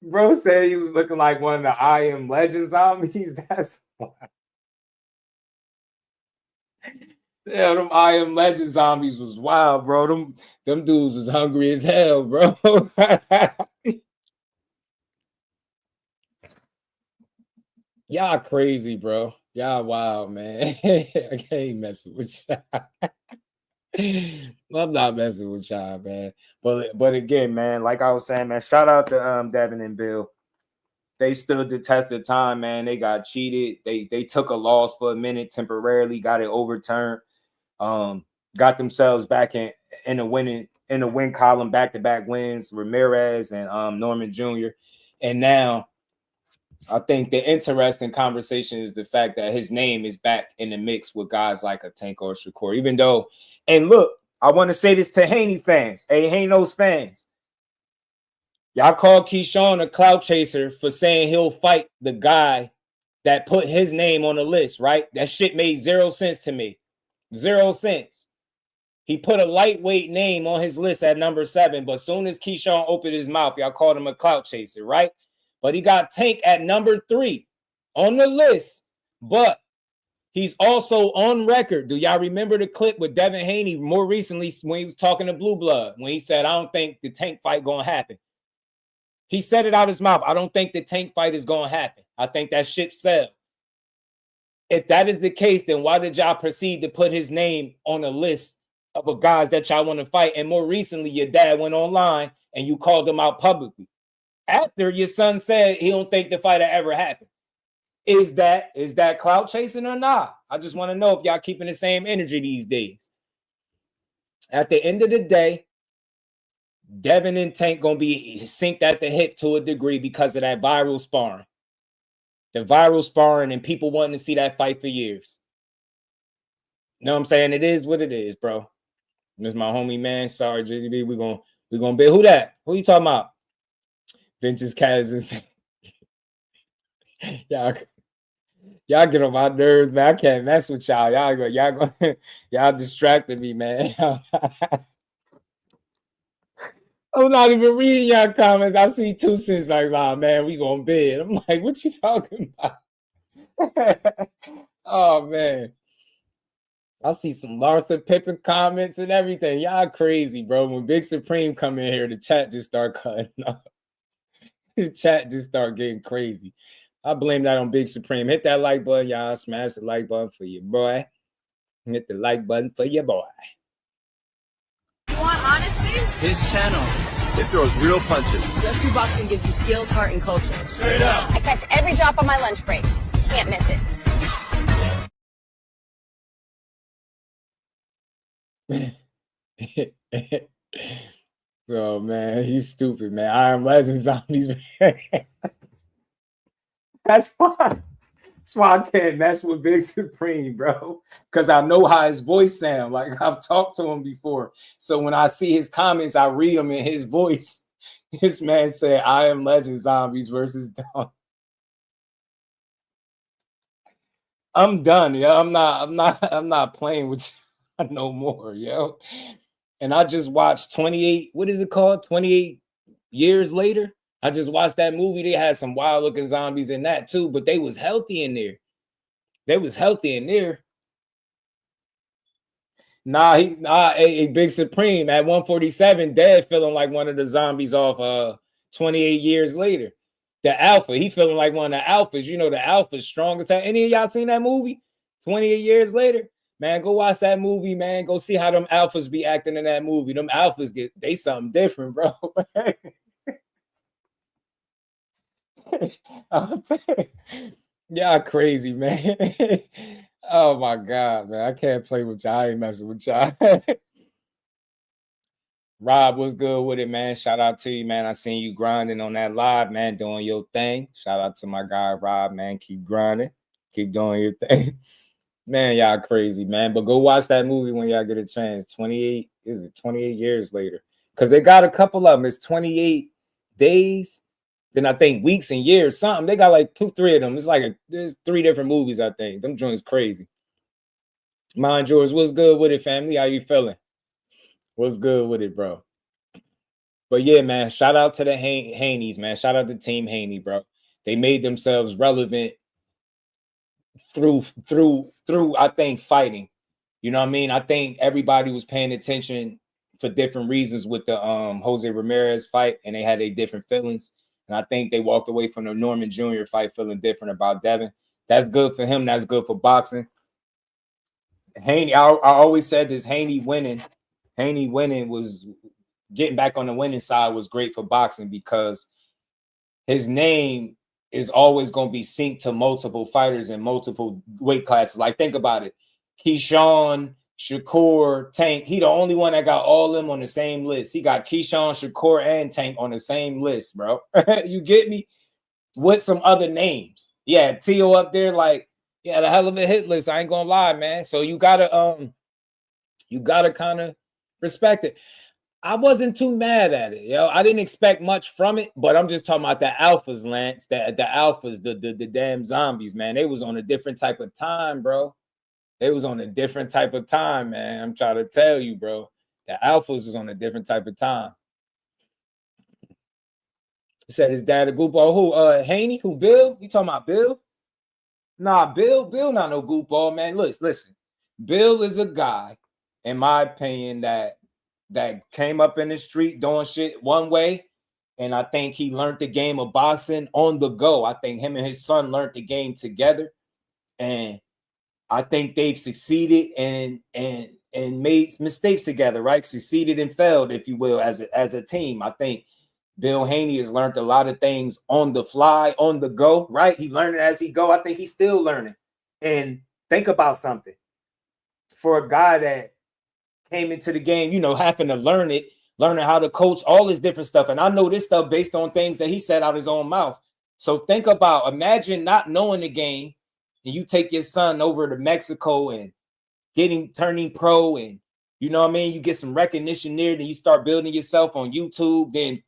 Bro said he was looking like one of the I Am Legend zombies. That's why. Yeah, them I Am Legend zombies was wild, bro. Them dudes was hungry as hell, bro. Y'all crazy, bro. Y'all wild, man. I can't messing with y'all. I'm not messing with y'all, man. But again, man, like I was saying, man, shout out to Devin and Bill. They stood the test of time, man. They got cheated. They took a loss for a minute temporarily, got it overturned. Got themselves back in the win column, back-to-back wins, Ramirez and Norman Jr. And now I think the interesting conversation is the fact that his name is back in the mix with guys like a Tank or Shakur. Even though, and look, I want to say this to Haney fans, Haney's fans. Y'all call Keyshawn a clout chaser for saying he'll fight the guy that put his name on the list, right? That shit made 0 sense to me. 0 cents. He put a lightweight name on his list at number 7, but as soon as Keyshawn opened his mouth, y'all called him a clout chaser, right? But he got Tank at number 3 on the list, but he's also on record. Do y'all remember the clip with Devin Haney more recently when he was talking to Blue Blood, when he said, I don't think the Tank fight gonna happen? He said it out his mouth. I don't think the Tank fight is gonna happen. I think that ship sailed. If that is the case, then why did y'all proceed to put his name on a list of the guys that y'all want to fight? And more recently, your dad went online and you called him out publicly after your son said he don't think the fight will ever happen. Is that clout chasing or not? I just want to know if y'all keeping the same energy these days. At the end of the day, Devin and Tank gonna be synced at the hip to a degree because of that viral sparring. The viral sparring and people wanting to see that fight for years. You know what I'm saying? It is what it is, bro. This is my homie, man. Sorry, JGB. We're gonna be who that? Who you talking about? Vince's Cousins. Y'all get on my nerves, man. I can't mess with y'all. Y'all distracted me, man. I'm not even reading y'all comments. I see 2 cents like, nah, man, we gonna bid. I'm like, what you talking about? Oh, man. I see some Larsa Pippen comments and everything. Y'all crazy, bro. When Big Supreme come in here, the chat just start cutting up. The chat just start getting crazy. I blame that on Big Supreme. Hit that like button, y'all. Smash the like button for your boy. Hit the like button for your boy. You want honesty? This channel, it throws real punches. Just Do Boxing gives you skills, heart, and culture. Straight up. I catch every drop on my lunch break. Can't miss it. Bro, man, he's stupid, man. I Am Legend zombies. That's why I can't mess with Big Supreme, bro. Because I know how his voice sounds. Like, I've talked to him before. So when I see his comments, I read them in his voice. This man said, I Am Legend zombies versus Dawn. I'm done, yo. I'm not playing with you no more, yo. And I just watched 28, what is it called? 28 Years Later. I just watched that movie. They had some wild looking zombies in that too, but they was healthy in there. A Big Supreme at 147, dead, feeling like one of the zombies off 28 Years Later. The Alpha, he feeling like one of the Alphas. You know, the Alpha's strongest. Any of y'all seen that movie? 28 Years Later? Man, go watch that movie, man. Go see how them Alphas be acting in that movie. Them Alphas they something different, bro. Y'all crazy, man. Oh my God, man. I can't play with y'all. I ain't messing with y'all. Rob, what's good with it, man? Shout out to you, man. I seen you grinding on that live, man, doing your thing. Shout out to my guy, Rob, man. Keep grinding. Keep doing your thing. Man, y'all crazy, man. But go watch that movie when y'all get a chance. 28 Years Later? Because they got a couple of them. It's 28 Days Then I think weeks and years, something. They got like 2, 3 of them. It's like there's 3 different movies, I think. Them joints crazy. Mind yours, what's good with it, family? How you feeling? What's good with it, bro? But yeah, man, shout out to the Haneys, man. Shout out to Team Haney, bro. They made themselves relevant through I think fighting. You know what I mean? I think everybody was paying attention for different reasons with the Jose Ramirez fight, and they had their different feelings. And I think they walked away from the Norman Jr. fight feeling different about Devin. That's good for him. That's good for boxing. Haney, I always said this, Haney winning was getting back on the winning side was great for boxing because his name is always going to be synced to multiple fighters in multiple weight classes. Like, think about it. Keyshawn, Shakur, Tank, he the only one that got all of them on the same list. He got Keyshawn, Shakur, and Tank on the same list, bro. You get me? With some other names. Yeah, Tio up there, like, yeah, the hell of a hit list. I ain't gonna lie, man. So you gotta kind of respect it. I wasn't too mad at it, yo. I didn't expect much from it, but I'm just talking about the alphas, Lance. The alphas, the damn zombies, man. They was on a different type of time, bro. They was on a different type of time, man. I'm trying to tell you, bro. The alphas was on a different type of time. He said his dad a goofball. Who? Haney? Who? Bill? You talking about Bill? Nah, Bill not no goofball, man. Listen. Bill is a guy, in my opinion, that came up in the street doing shit one way, and I think he learned the game of boxing on the go. I think him and his son learned the game together, and I think they've succeeded and made mistakes together, right? Succeeded and failed, if you will, as a team. I think Bill Haney has learned a lot of things on the fly, on the go, right? He learned it as he go. I think he's still learning. And think about something. For a guy that came into the game, you know, having to learn it, learning how to coach, all this different stuff. And I know this stuff based on things that he said out his own mouth. So think about, imagine not knowing the game, and you take your son over to Mexico and turning pro, and you know what I mean? You get some recognition there, then you start building yourself on YouTube, then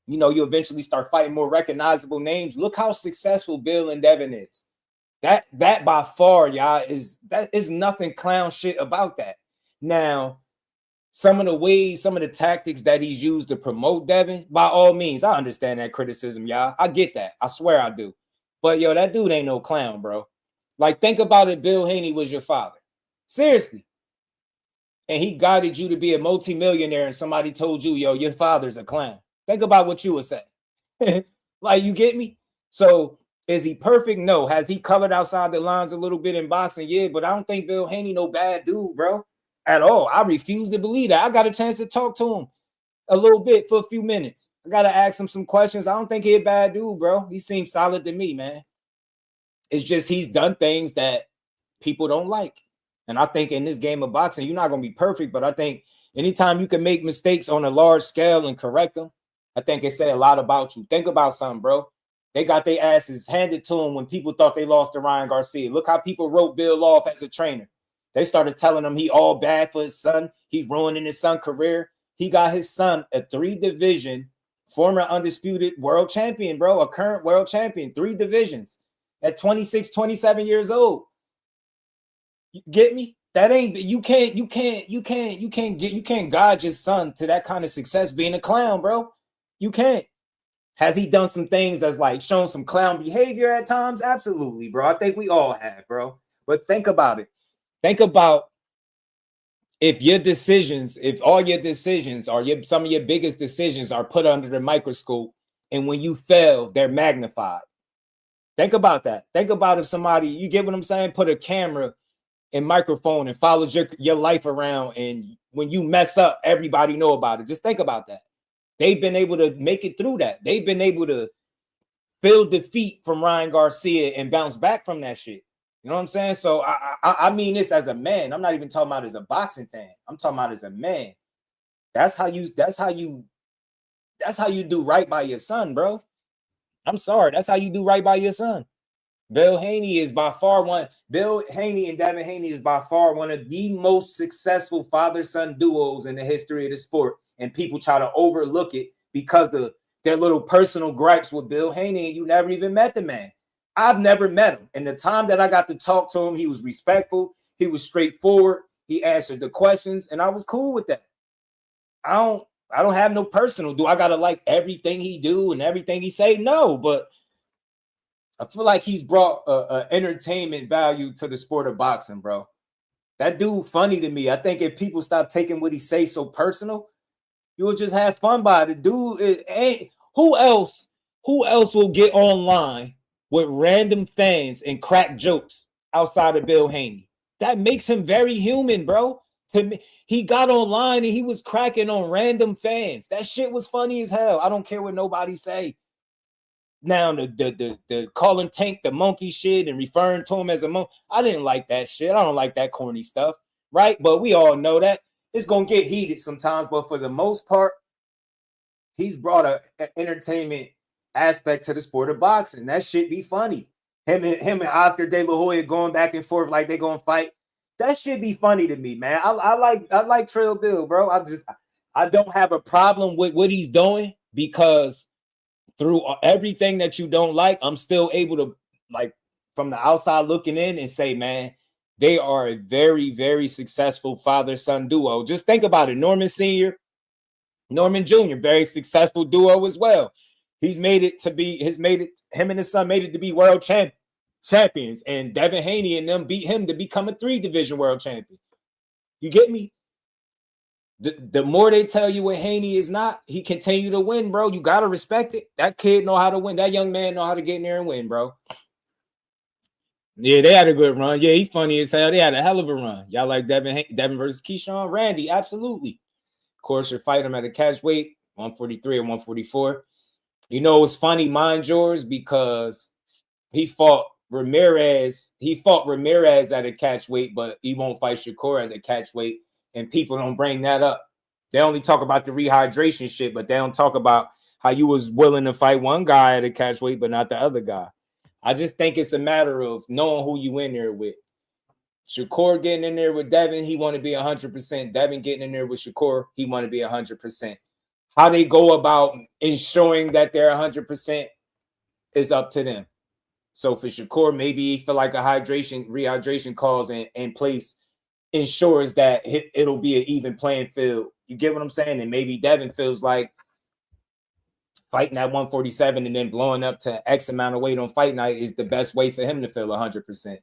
you know, you eventually start fighting more recognizable names. Look how successful Bill and Devin is. That by far, y'all, is nothing clown shit about that. Now, some of the tactics that he's used to promote Devin, by all means, I understand that criticism, y'all. I get that. I swear I do. But yo, that dude ain't no clown, bro. Like, think about it. Bill Haney was your father. Seriously. And he guided you to be a multimillionaire, and somebody told you, yo, your father's a clown. Think about what you would say. Like, you get me? So, is he perfect? No. Has he colored outside the lines a little bit in boxing? Yeah, but I don't think Bill Haney no bad dude, bro. At all. I refuse to believe that. I got a chance to talk to him a little bit for a few minutes. I got to ask him some questions. I don't think he's a bad dude, bro. He seems solid to me, man. It's just he's done things that people don't like. And I think in this game of boxing, you're not going to be perfect, but I think anytime you can make mistakes on a large scale and correct them, I think it said a lot about you. Think about something, bro. They got their asses handed to them when people thought they lost to Ryan Garcia. Look how people wrote Bill off as a trainer. They started telling him he all bad for his son. He ruining his son's career. He got his son a 3-division, former undisputed world champion, bro, a current world champion, 3 divisions at 26, 27 years old. You get me? That ain't, you can't guide your son to that kind of success being a clown, bro. You can't. Has he done some things that's like shown some clown behavior at times? Absolutely, bro. I think we all have, bro. But think about it. Think about if all your decisions or some of your biggest decisions are put under the microscope, and when you fail, they're magnified. Think about that. Think about if somebody, you get what I'm saying, put a camera and microphone and follows your life around, and when you mess up, everybody know about it. Just think about that. They've been able to make it through that. They've been able to feel defeat from Ryan Garcia and bounce back from that shit. You know what I'm saying? So I mean this as a man. I'm not even talking about as a boxing fan. I'm talking about as a man. That's how you do right by your son, bro. I'm sorry. That's how you do right by your son. Bill Haney and Devin Haney is by far one of the most successful father-son duos in the history of the sport. And people try to overlook it because their little personal gripes with Bill Haney, and you never even met the man. I've never met him. And the time that I got to talk to him, he was respectful. He was straightforward. He answered the questions, and I was cool with that. I don't have no personal. Do I gotta like everything he do and everything he say? No, but I feel like he's brought a entertainment value to the sport of boxing, bro. That dude funny to me. I think if people stop taking what he say so personal, you will just have fun by it. Dude, ain't who else will get online with random fans and crack jokes outside of Bill Haney? That makes him very human, bro. To me, he got online and he was cracking on random fans. That shit was funny as hell. I don't care what nobody say. Now the calling Tank the monkey shit and referring to him as a monkey, I didn't like that shit. I don't like that corny stuff, right? But we all know that it's gonna get heated sometimes. But for the most part, he's brought an entertainment aspect to the sport of boxing. That shit be funny. Him and Oscar De La Hoya going back and forth like they gonna fight. That should be funny to me, man. I like Trail Bill, bro. I don't have a problem with what he's doing because through everything that you don't like, I'm still able to, like, from the outside looking in and say, man, they are a very, very successful father-son duo. Just think about it. Norman Sr., Norman Jr., very successful duo as well. Him and his son made it to be world champions, and Devin Haney and them beat him to become a 3-division world champion. You get me? The more they tell you what Haney is not, he continue to win, bro. You got to respect it. That kid know how to win. That young man know how to get in there and win, bro. Yeah, they had a good run. Yeah, he funny as hell. They had a hell of a run. Y'all like Devin versus Keyshawn? Randy, absolutely. Of course, you fight him at a catch weight, 143 and 144. You know, it's funny, mind yours, because he fought Ramirez. He fought Ramirez at a catch weight, but he won't fight Shakur at a catch weight. And people don't bring that up. They only talk about the rehydration shit, but they don't talk about how you was willing to fight one guy at a catch weight, but not the other guy. I just think it's a matter of knowing who you in there with. Shakur getting in there with Devin, he want to be 100%. Devin getting in there with Shakur, he want to be 100%. How they go about ensuring that they're 100% is up to them. So for Shakur, maybe he feel like a rehydration clause in place ensures that it'll be an even playing field. You get what I'm saying? And maybe Devin feels like fighting at 147 and then blowing up to X amount of weight on fight night is the best way for him to feel 100%.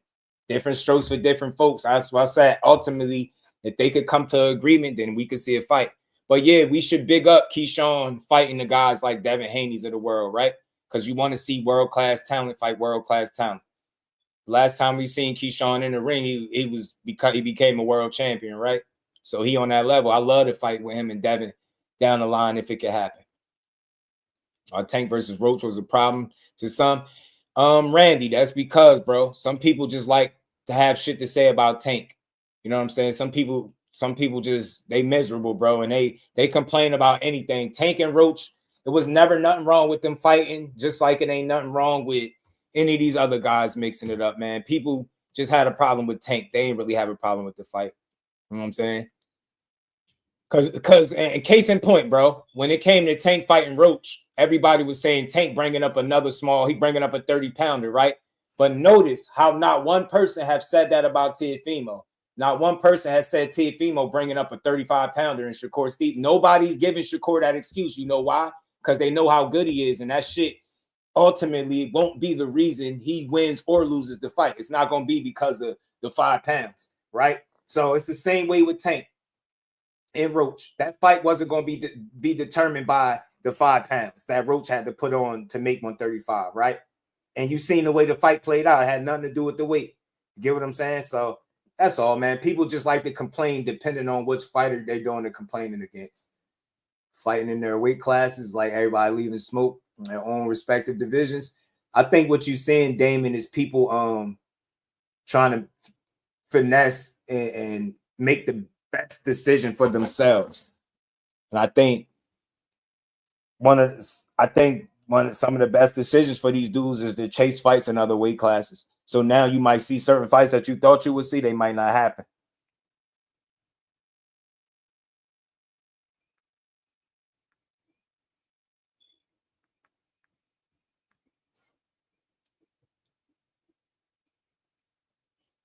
Different strokes for different folks. That's why I said ultimately, if they could come to an agreement, then we could see a fight. But yeah, we should big up Keyshawn fighting the guys like Devin Haney's of the world, right? Because you want to see world-class talent fight world-class talent. Last time we seen Keyshawn in the ring, he became a world champion, right? So he on that level. I love to fight with him and Devin down the line if it could happen. Tank versus Roach was a problem to some. Randy, that's because, bro, some people just like to have shit to say about Tank. You know what I'm saying? Some people just, they miserable, bro, and they complain about anything. Tank and Roach, it was never nothing wrong with them fighting, just like it ain't nothing wrong with any of these other guys mixing it up, man. People just had a problem with Tank. They ain't really have a problem with the fight. You know what I'm saying? Because and case in point, bro, when it came to Tank fighting Roach, everybody was saying Tank bringing up another he bringing up a 30-pounder, right? But notice how not one person have said that about Teofimo. Not one person has said Teofimo bringing up a 35-pounder in Shakur Steve. Nobody's giving Shakur that excuse. You know why? Because they know how good he is, and that shit ultimately won't be the reason he wins or loses the fight. It's not going to be because of the 5 pounds, right? So it's the same way with Tank and Roach. That fight wasn't going to be determined by the 5 pounds that Roach had to put on to make 135, right? And you've seen the way the fight played out. It had nothing to do with the weight. You get what I'm saying? So that's all, man. People just like to complain depending on which fighter they're doing the complaining against. Fighting in their weight classes, like everybody leaving smoke in their own respective divisions. I think what you're saying, Damon, is people trying to finesse and make the best decision for themselves. And I think some of the best decisions for these dudes is to chase fights in other weight classes. So now you might see certain fights that you thought you would see, they might not happen.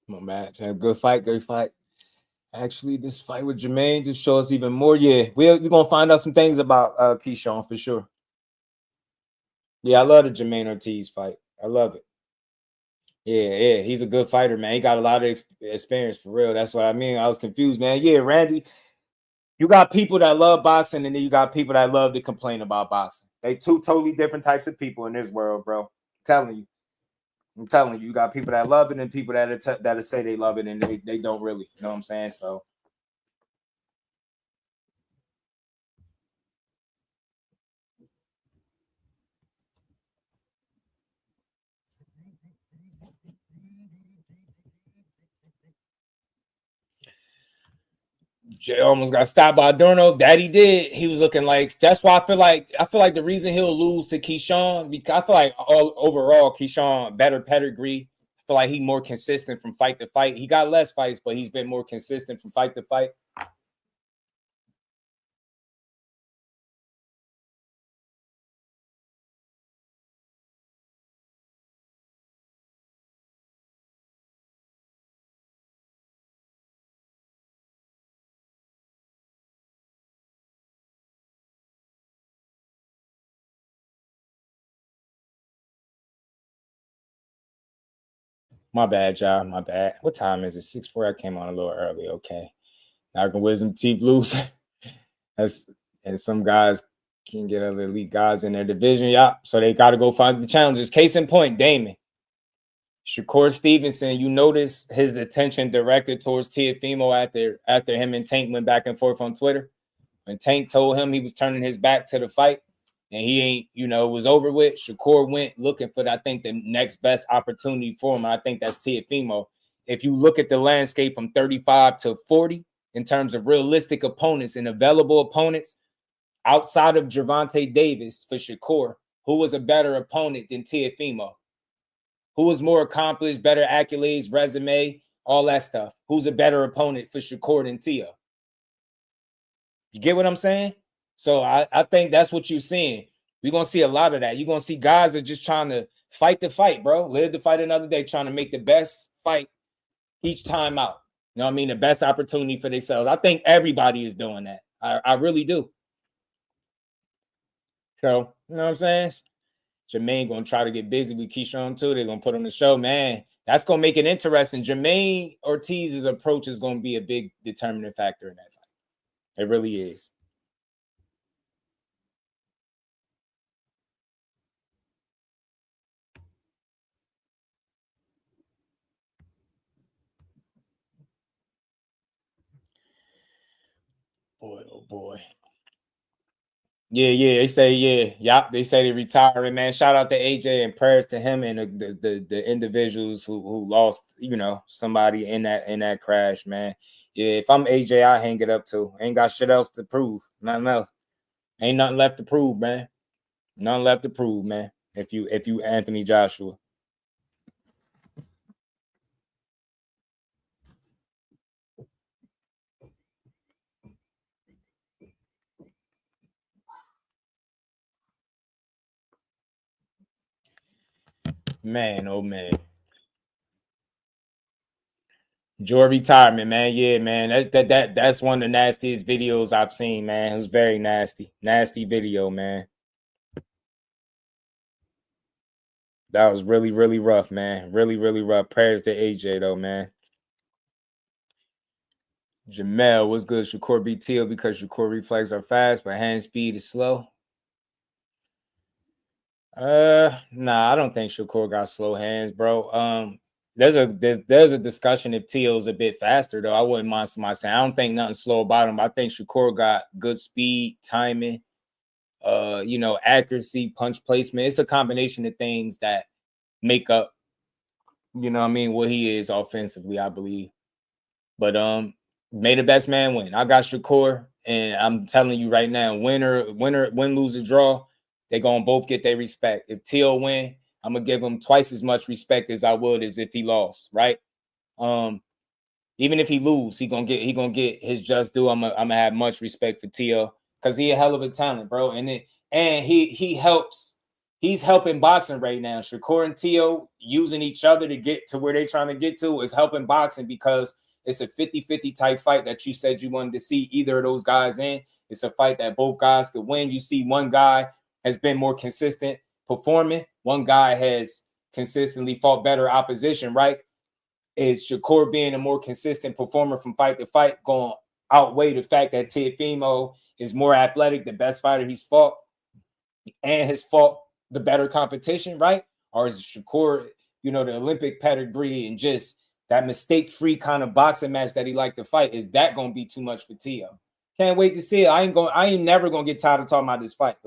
Come on, man. Good fight, good fight. Actually, this fight with Jermaine just shows even more. Yeah, we're gonna find out some things about Keyshawn for sure. Yeah, I love the Jermaine Ortiz fight. I love it. Yeah, he's a good fighter, man. He got a lot of experience for real. That's what I mean. I was confused, man. Yeah, Randy, you got people that love boxing, and then you got people that love to complain about boxing. They two totally different types of people in this world, bro. I'm telling you, you got people that love it and people that say they love it and they don't really. You know what I'm saying? So. Jay almost got stopped by Adorno. That he did. He was looking like. That's why I feel like the reason he'll lose to Keyshawn, because I feel like overall Keyshawn better pedigree. I feel like he's more consistent from fight to fight. He got less fights, but he's been more consistent from fight to fight. My bad, y'all. My bad. What time is it? 6:04. I came on a little early. Okay. Malcolm Wisdom, teeth loose. And some guys can get other elite guys in their division. Yeah. So they got to go find the challenges. Case in point, Damon. Shakur Stevenson, you notice his attention directed towards Teofimo after him and Tank went back and forth on Twitter. When Tank told him he was turning his back to the fight and he ain't, it was over with, Shakur went looking for, I think, the next best opportunity for him. I think that's Teofimo. If you look at the landscape from 35 to 40 in terms of realistic opponents and available opponents outside of Gervonta Davis for Shakur, who was a better opponent than Teofimo? Who was more accomplished, better accolades, resume, all that stuff? Who's a better opponent for Shakur than Tio? You get what I'm saying? So I think that's what you're seeing. We're going to see a lot of that. You're going to see guys that are just trying to fight the fight, bro. Live the fight another day, trying to make the best fight each time out. You know what I mean? The best opportunity for themselves. I think everybody is doing that. I really do. So, you know what I'm saying? Jermaine going to try to get busy with Keyshawn too. They're going to put on the show, man. That's going to make it interesting. Jermaine Ortiz's approach is going to be a big determining factor in that fight. It really is. Boy, oh boy. Yeah. They say, they say they're retiring, man. Shout out to AJ and prayers to him and the individuals who lost, somebody in that crash, man. Yeah, if I'm AJ, I hang it up too. Ain't got shit else to prove. Nothing else. Ain't nothing left to prove, man. Nothing left to prove, man. If you Anthony Joshua. Man, oh man. Joy retirement, man. Yeah, man. That's one of the nastiest videos I've seen, man. It was very nasty. Nasty video, man. That was really, really rough, man. Really, really rough. Prayers to AJ, though, man. Jamel, what's good? Shakur BTO because Shakur reflexes are fast, but hand speed is slow. Nah, I don't think Shakur got slow hands, bro. There's a discussion if Teo's a bit faster, though. I wouldn't mind somebody saying I don't think nothing slow about him. I think Shakur got good speed, timing, accuracy, punch placement. It's a combination of things that make up, what he is offensively, I believe. But may the best man win. I got Shakur, and I'm telling you right now, win, lose, or draw, they're gonna both get their respect. If Teal win, I'm gonna give him twice as much respect as I would as if he lost, right? Even if he lose, he gonna get his just due. I'm gonna have much respect for Teal because he a hell of a talent, bro. And he helps he's helping boxing right now. Shakur and Tio using each other to get to where they're trying to get to is helping boxing because it's a 50-50 type fight that you said you wanted to see either of those guys in. It's a fight that both guys could win. You see one guy has been more consistent performing. One guy has consistently fought better opposition, right? Is Shakur being a more consistent performer from fight to fight going to outweigh the fact that Teofimo is more athletic, the best fighter he's fought, and has fought the better competition, right? Or is Shakur, the Olympic pedigree and just that mistake-free kind of boxing match that he liked to fight? Is that going to be too much for Tio? Can't wait to see it. I ain't never gonna get tired of talking about this fight.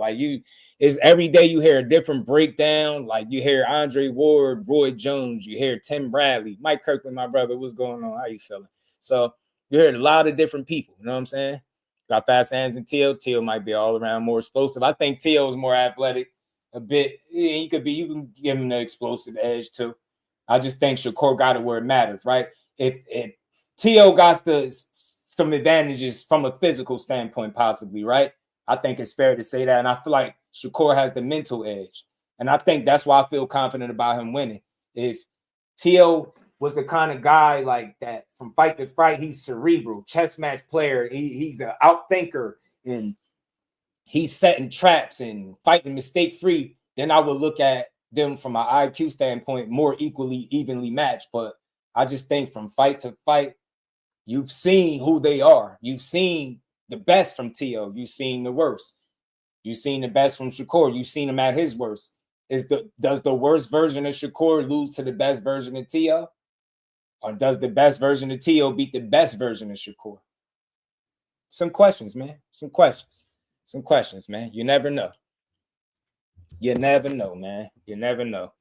Is every day you hear a different breakdown. Like you hear Andre Ward, Roy Jones, you hear Tim Bradley, Mike Kirkland, my brother. What's going on? How you feeling? So you hear a lot of different people. You know what I'm saying? Got fast hands in Tio. Tio might be all around more explosive. I think Tio is more athletic a bit. You can give him the explosive edge too. I just think Shakur got it where it matters, right? If Tio got some advantages from a physical standpoint, possibly, right? I think it's fair to say that. And I feel like Shakur has the mental edge. And I think that's why I feel confident about him winning. If Tio was the kind of guy like that from fight to fight, he's cerebral, chess match player. He's an outthinker and he's setting traps and fighting mistake-free, then I would look at them from an IQ standpoint more evenly matched. But I just think from fight to fight, you've seen who they are. You've seen the best from Tio. You've seen the worst. You've seen the best from Shakur. You've seen him at his worst. Does the worst version of Shakur lose to the best version of Tio? Or does the best version of Tio beat the best version of Shakur? Some questions, man. Some questions, man. You never know. You never know, man. You never know.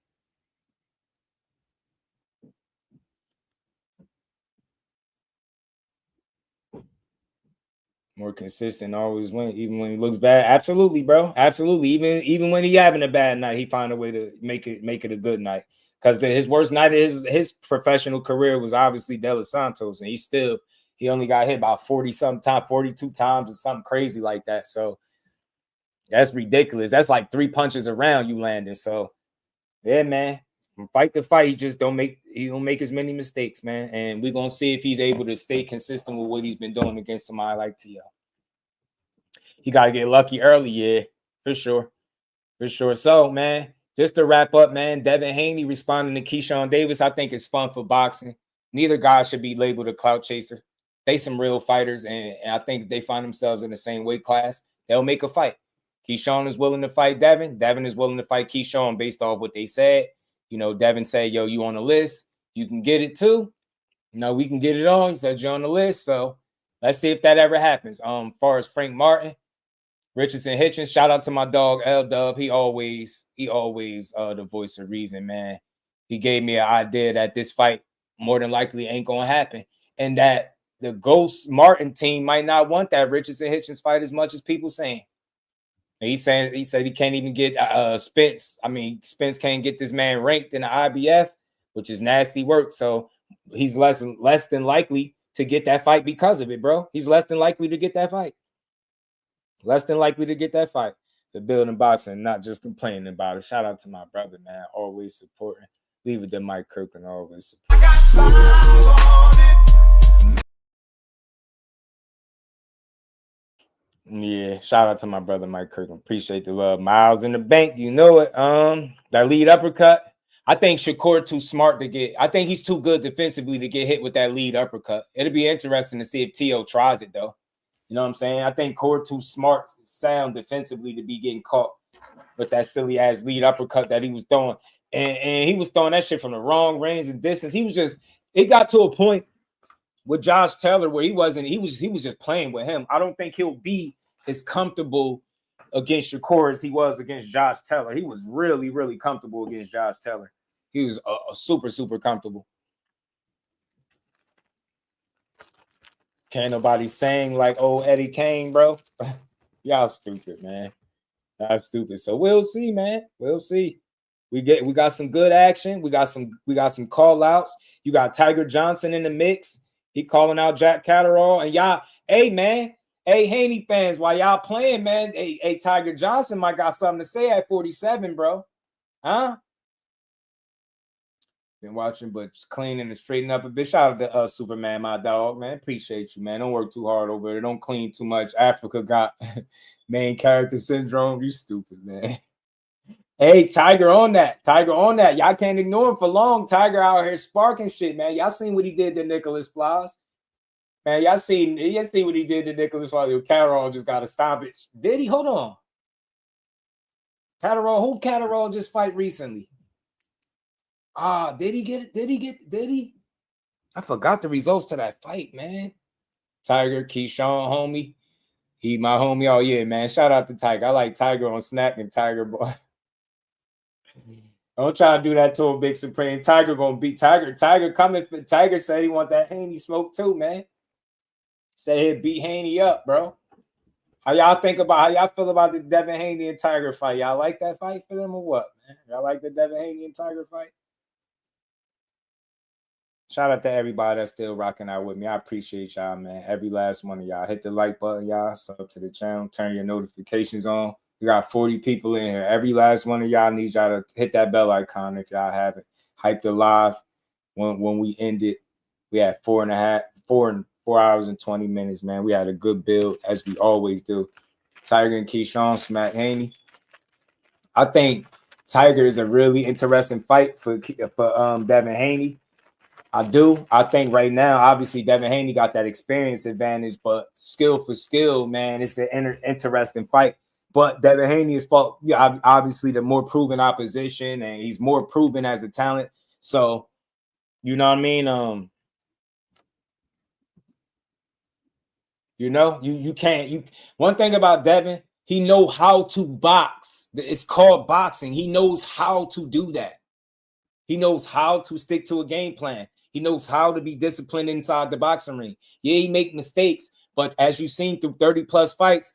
More consistent, always win, even when he looks bad. Absolutely, bro. Absolutely. Even when he having a bad night, he find a way to make it a good night. Because his worst night of his professional career was obviously De Los Santos, and he only got hit about 40-something times, 42 times or something crazy like that. So that's ridiculous. That's like 3 punches around you landing. So yeah, man. From fight to fight, he don't make as many mistakes, man. And we're gonna see if he's able to stay consistent with what he's been doing against somebody like Tio. He gotta get lucky early, yeah, for sure. For sure. So, man, just to wrap up, man, Devin Haney responding to Keyshawn Davis, I think it's fun for boxing. Neither guy should be labeled a clout chaser. They some real fighters, and I think if they find themselves in the same weight class, they'll make a fight. Keyshawn is willing to fight Devin. Devin is willing to fight Keyshawn based off what they said. Devin said, yo, you on the list. You can get it too. We can get it on. He said, you're on the list. So let's see if that ever happens. Far as Frank Martin, Richardson, Hitchins, shout out to my dog, L-Dub. He always the voice of reason, man. He gave me an idea that this fight more than likely ain't going to happen. And that the Ghost Martin team might not want that Richardson Hitchins fight as much as people saying. He said he can't even get Spence. I mean, Spence can't get this man ranked in the IBF, which is nasty work. So he's less than likely to get that fight because of it, bro. He's less than likely to get that fight. Less than likely to get that fight. The building boxing, not just complaining about it. Shout out to my brother, man. Always supporting. Leave it to Mike Kirkland, always supporting. Yeah, shout out to my brother Mike Kirkland. Appreciate the love. Miles in the bank, you know it. That lead uppercut. I think Shakur too smart to get. I think he's too good defensively to get hit with that lead uppercut. It'll be interesting to see if Tio tries it though. You know what I'm saying? I think Core too smart, sound defensively to be getting caught with that silly ass lead uppercut that he was throwing, and he was throwing that shit from the wrong range and distance. It got to a point with Josh Taylor where he was just playing with him. I don't think he'll be as comfortable against Shakur as he was against Josh Taylor. He was really, really comfortable against Josh Taylor. He was a super, super comfortable. Can't nobody sing like old Eddie Kane, bro. Y'all stupid, man. Y'all stupid. So we'll see, man. We'll see. We got some good action. We got some call outs. You got Tiger Johnson in the mix. He calling out Jack Catterall. And y'all, hey man, Hey, Haney fans, while y'all playing, man, hey, Tiger Johnson might got something to say at 47, bro. Huh? Been watching, but just cleaning and straightening up a bit. Shout out to Superman, my dog, man. Appreciate you, man. Don't work too hard over there. Don't clean too much. Africa got main character syndrome. You stupid, man. Hey, Tiger on that. Tiger on that. Y'all can't ignore him for long. Tiger out here sparking shit, man. Y'all seen what he did to Nicholas Flies? Man, y'all seen what he did to Nicholas Flies. Catterall just got to stop it. Did he? Hold on. Catterall, who Catterall just fight recently? Did he get it? Did he? I forgot the results to that fight, man. Tiger, Keyshawn, homie. He my homie. Oh, yeah, man. Shout out to Tiger. I like Tiger on Snack and Tiger, boy. Don't try to do that to a Big Supreme. Tiger gonna beat Tiger. Tiger coming. Tiger said he want that Haney smoke too, man. Said he'd beat Haney up, bro. How y'all feel about the Devin Haney and Tiger fight? Y'all like that fight for them or what, man? Y'all like the Devin Haney and Tiger fight? Shout out to everybody that's still rocking out with me. I appreciate y'all, man. Every last one of y'all. Hit the like button, y'all. Sub to the channel. Turn your notifications on. We got 40 people in here. Every last one of y'all needs y'all to hit that bell icon if y'all haven't. Hyped the live. When we ended, we had 4 hours and 20 minutes, man. We had a good build, as we always do. Tiger and Keyshawn smack Haney. I think Tiger is a really interesting fight for Devin Haney. I do. I think right now, obviously, Devin Haney got that experience advantage, but skill for skill, man, it's an interesting fight. But Devin Haney is obviously the more proven opposition, and he's more proven as a talent. So, you know what I mean? You can't. One thing about Devin, he know how to box. It's called boxing. He knows how to do that. He knows how to stick to a game plan. He knows how to be disciplined inside the boxing ring. Yeah, he make mistakes, but as you've seen through 30+ fights,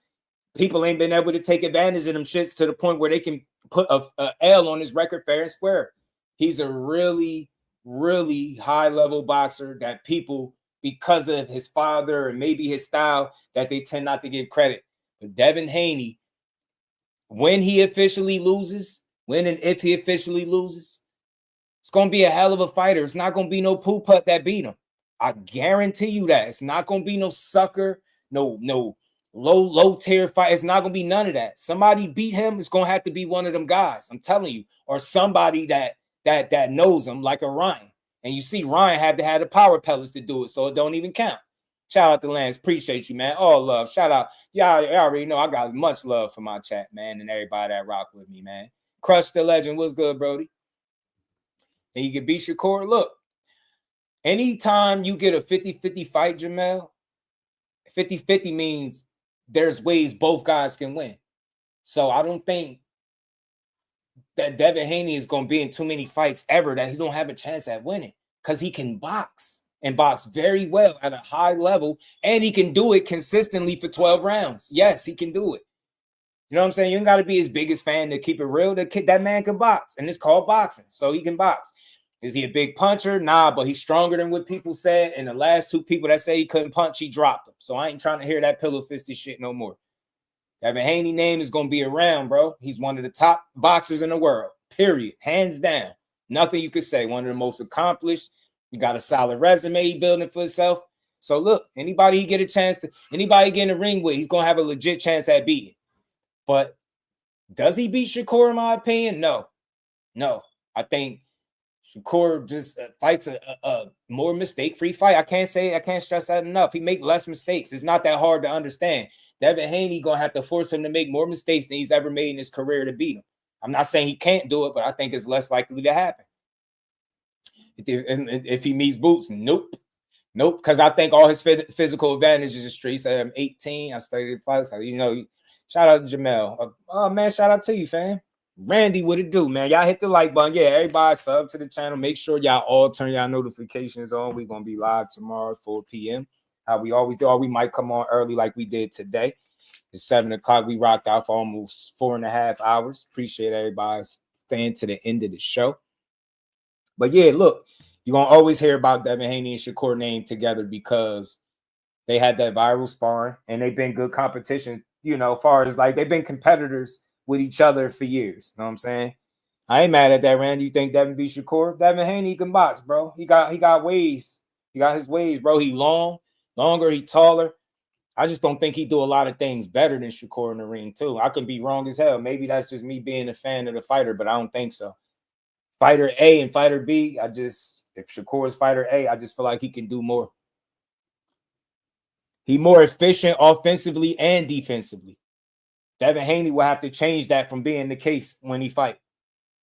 people ain't been able to take advantage of them shits to the point where they can put a L on his record fair and square. He's a really, really high-level boxer that people, because of his father and maybe his style, that they tend not to give credit. But Devin Haney, when and if he officially loses, it's going to be a hell of a fighter. It's not going to be no poo putt that beat him. I guarantee you that. It's not going to be no sucker, no low tier fight. It's not going to be none of that. Somebody beat him. It's going to have to be one of them guys. I'm telling you, or somebody that knows him, like a Ryan. And you see, Ryan had to have the power pellets to do it, so it don't even count. Shout out to Lance. Appreciate you, man. All love. Shout out. Y'all already know I got much love for my chat, man, and everybody that rock with me, man. Crush the legend. What's good, Brody? And you can beat Shakur. Look, anytime you get a 50-50 fight, Jamel, 50-50 means there's ways both guys can win. So I don't think that Devin Haney is going to be in too many fights ever that he don't have a chance at winning, because he can box and box very well at a high level, and he can do it consistently for 12 rounds. Yes, he can do it. You know what I'm saying? You ain't got to be his biggest fan to keep it real. That man can box, and it's called boxing, so he can box. Is he a big puncher? Nah, but he's stronger than what people said. And the last 2 people that say he couldn't punch, he dropped them. So I ain't trying to hear that pillow-fisted shit no more. Devin Haney name is going to be around, bro. He's one of the top boxers in the world, period. Hands down. Nothing you could say. One of the most accomplished. He got a solid resume he building for himself. So look, anybody he get in the ring with, he's going to have a legit chance at beating. But does he beat Shakur, in my opinion? No. I think Shakur just fights a more mistake-free fight. I can't stress that enough. He make less mistakes. It's not that hard to understand. Devin Haney going to have to force him to make more mistakes than he's ever made in his career to beat him. I'm not saying he can't do it, but I think it's less likely to happen. If he meets Boots, nope. Because I think all his physical advantages are streets. I'm 18. I studied fights. Shout out to Jamel. Oh, man, shout out to you, fam. Randy, what it do, man? Y'all hit the like button. Yeah, everybody sub to the channel. Make sure y'all all turn y'all notifications on. We're going to be live tomorrow at 4 p.m. How we always do. Or we might come on early like we did today. It's 7 o'clock. We rocked out for almost 4.5 hours. Appreciate everybody staying to the end of the show. But yeah, look, you're going to always hear about Devin Haney and Shakur name together because They had that viral sparring, and they've been good competition, you know, as far as like they've been competitors with each other for years. You know what I'm saying? I ain't mad at that, Randy. You think Devin beat Shakur? Devin Haney can box, bro. He got ways. He got his ways, bro. He longer, he taller. I just don't think he do a lot of things better than Shakur in the ring, too. I could be wrong as hell. Maybe that's just me being a fan of the fighter, but I don't think so. Fighter A and fighter B, if Shakur is fighter A, I just feel like he can do more. He more efficient offensively and defensively. Devin Haney will have to change that from being the case when he fight.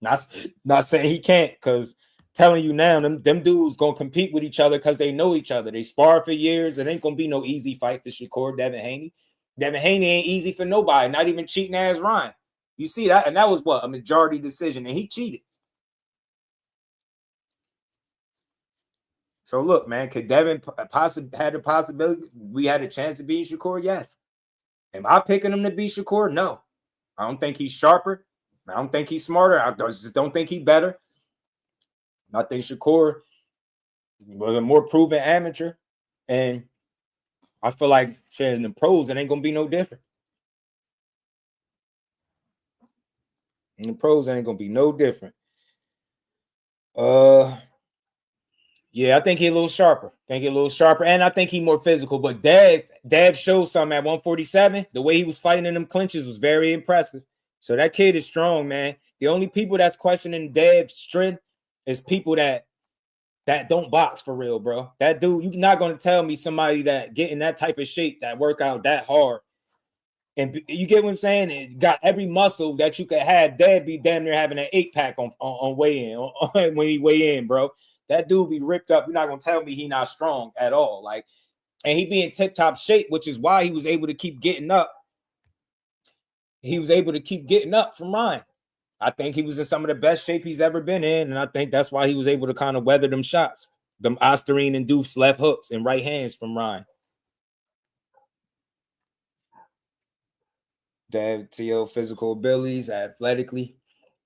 Not saying he can't, because telling you now, them dudes gonna compete with each other because they know each other. They spar for years. It ain't gonna be no easy fight for Shakur, Devin Haney. Devin Haney ain't easy for nobody, not even cheating ass Ryan. You see that? And that was what? A majority decision, and he cheated. So look, man, could Devin had the possibility? We had a chance to beat Shakur? Yes. Am I picking him to beat Shakur? No. I don't think he's sharper. I don't think he's smarter. I just don't think he's better. I think Shakur was a more proven amateur. And I feel like in the pros, it ain't going to be no different. In the pros, it ain't going to be no different. Yeah, I think he's a little sharper. And I think he's more physical. But Dev showed something at 147. The way he was fighting in them clinches was very impressive. So that kid is strong, man. The only people that's questioning Dev's strength is people that don't box for real, bro. That dude, you're not going to tell me somebody that get in that type of shape, that work out that hard. And you get what I'm saying? It got every muscle that you could have. Dev be damn near having an 8-pack on weigh-in, when he weigh in, bro. That dude be ripped up. You're not going to tell me he not strong at all. Like, and he be in tip-top shape, which is why he was able to keep getting up. He was able to keep getting up from Ryan. I think he was in some of the best shape he's ever been in, and I think that's why he was able to kind of weather them shots, them Osterine-induced left hooks and right hands from Ryan. Dev, T.O., physical abilities, athletically.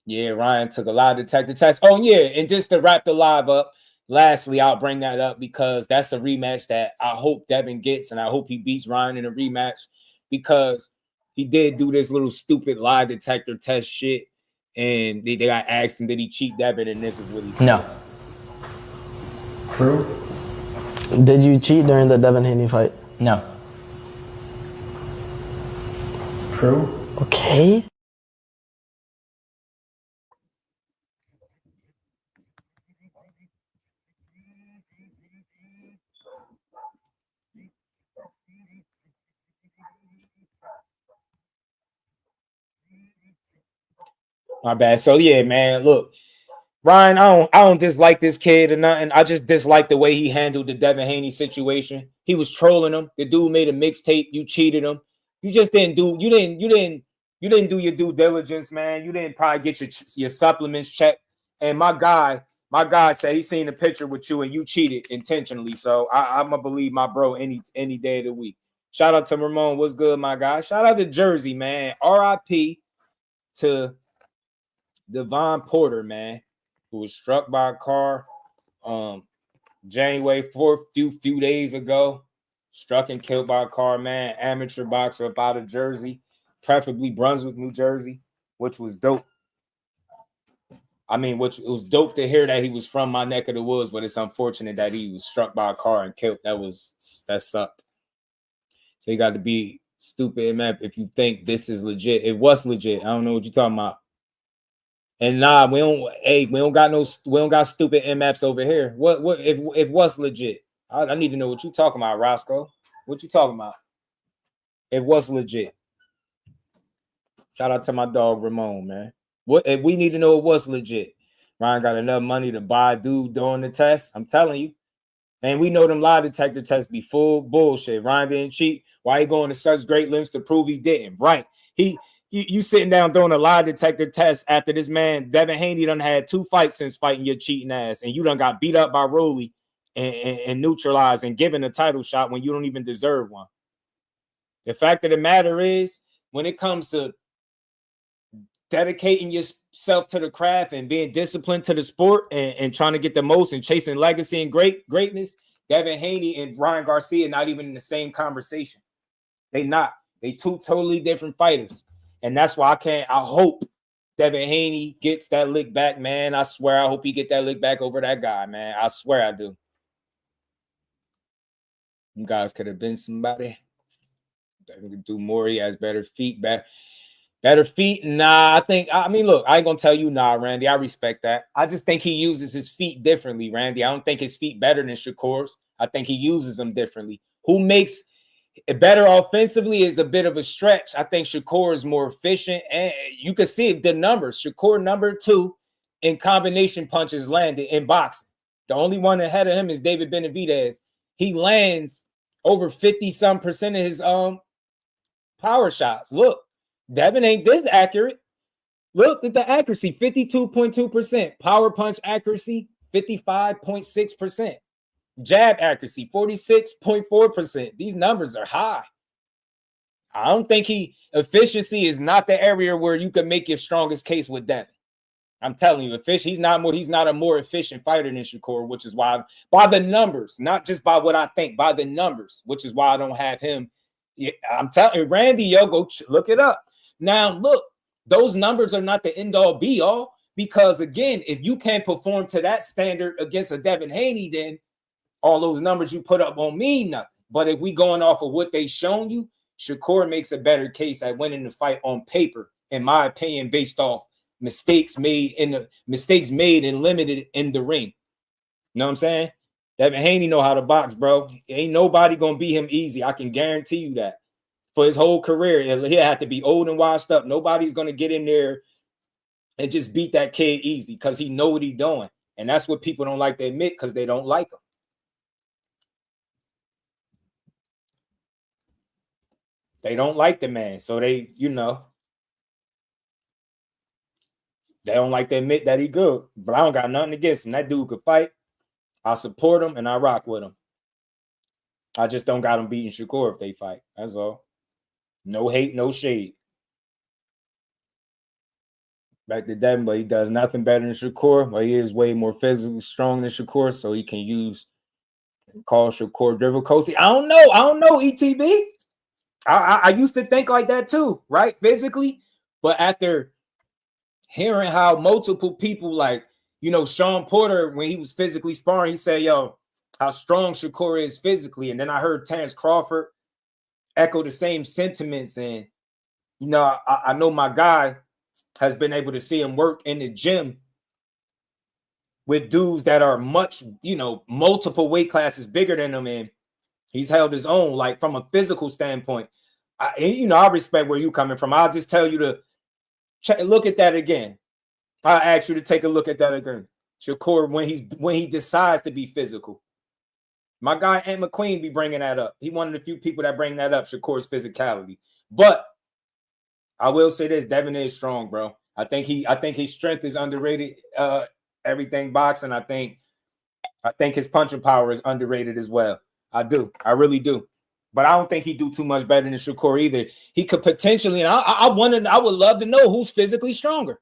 Yeah, Ryan took a lot of detector tests. Oh, yeah, and just to wrap the live up, lastly, I'll bring that up because that's a rematch that I hope Devin gets, and I hope he beats Ryan in a rematch because he did do this little stupid lie detector test shit, and they got asked him, did he cheat Devin, and this is what he said. No. True. Did you cheat during the Devin Haney fight? No. True. Okay. My bad. So yeah, man, look, Ryan, I don't dislike this kid or nothing. I just dislike the way he handled the Devin Haney situation. He was trolling him. The dude made a mixtape. You cheated him. You just didn't do you didn't do your due diligence, man. You didn't probably get your supplements checked. And my guy said he seen a picture with you and you cheated intentionally. So I'm gonna believe my bro any day of the week. Shout out to Ramon. What's good, my guy? Shout out to Jersey, man. RIP to Devon Porter, man, who was struck by a car January 4th, few days ago. Struck and killed by a car, man. Amateur boxer up out of Jersey, preferably Brunswick, New Jersey, which was dope. I mean, it was dope to hear that he was from my neck of the woods, but it's unfortunate that he was struck by a car and killed. That sucked. So you got to be stupid, man, if you think this is legit. It was legit. I don't know what you're talking about. And nah, we don't got stupid MFs over here. What if what's legit? I need to know what you talking about, Roscoe. What you talking about? It was legit. Shout out to my dog Ramon, man. What if we need to know it was legit? Ryan got enough money to buy a dude doing the test. I'm telling you. And we know them lie detector tests be full bullshit. Ryan didn't cheat. Why he going to such great lengths to prove he didn't? Right. You sitting down doing a lie detector test after this man, Devin Haney, done had 2 fights since fighting your cheating ass, and you done got beat up by Roley and neutralized and given a title shot when you don't even deserve one. The fact of the matter is, when it comes to dedicating yourself to the craft and being disciplined to the sport and trying to get the most and chasing legacy and greatness, Devin Haney and Ryan Garcia not even in the same conversation. They not. They two totally different fighters. And that's why I hope Devin Haney gets that lick back, man. I swear I hope he get that lick back over that guy, man. I swear I do. You guys could have been somebody. Devin could do more. He has better feet. Better feet? Nah, I mean, look, I ain't gonna tell you nah, Randy. I respect that. I just think he uses his feet differently, Randy. I don't think his feet better than Shakur's. I think he uses them differently. Who makes it better offensively is a bit of a stretch. I think Shakur is more efficient, and you can see the numbers. Shakur number 2 in combination punches landed in boxing. The only one ahead of him is David Benavidez. He lands over 50-some% of his power shots. Look, Devin ain't this accurate. Look at the accuracy, 52.2%. Power punch accuracy, 55.6%. Jab accuracy, 46.4%. These numbers are high. I don't think efficiency is not the area where you can make your strongest case with Devin. I'm telling you, he's not a more efficient fighter than Shakur, which is why, by the numbers, not just by what I think, by the numbers, which is why I don't have him. I'm telling you, Randy, go look it up. Now, look, those numbers are not the end-all be-all, because, again, if you can't perform to that standard against a Devin Haney, then all those numbers you put up won't mean nothing. But if we going off of what they shown you, Shakur makes a better case at winning the fight on paper, in my opinion, based off mistakes made and limited in the ring. You know what I'm saying? Devin Haney know how to box, bro. Ain't nobody gonna beat him easy. I can guarantee you that. For his whole career, he'll have to be old and washed up. Nobody's gonna get in there and just beat that kid easy because he know what he's doing. And that's what people don't like to admit because they don't like him. They don't like the man. So they don't like to admit that he good. But I don't got nothing against him. That dude could fight. I support him and I rock with him. I just don't got him beating Shakur if they fight. That's all. No hate, no shade. Back to Devin, but he does nothing better than Shakur. But he is way more physically strong than Shakur, so he can call Shakur difficulty. I don't know, ETB. I used to think like that too, right? Physically. But after hearing how multiple people, like, Sean Porter, when he was physically sparring, he said, yo, how strong Shakur is physically. And then I heard Terrence Crawford echo the same sentiments. And, I know my guy has been able to see him work in the gym with dudes that are much, multiple weight classes bigger than him. And he's held his own, like, from a physical standpoint. I respect where you coming from. I'll just tell you to look at that again. I'll ask you to take a look at that again. Shakur, when he decides to be physical. My guy Ant McQueen be bringing that up. He one of the few people that bring that up, Shakur's physicality. But I will say this, Devin is strong, bro. I think his strength is underrated. Everything boxing. I think his punching power is underrated as well. I do. I really do. But I don't think he do too much better than Shakur either. He could potentially, and I would love to know who's physically stronger.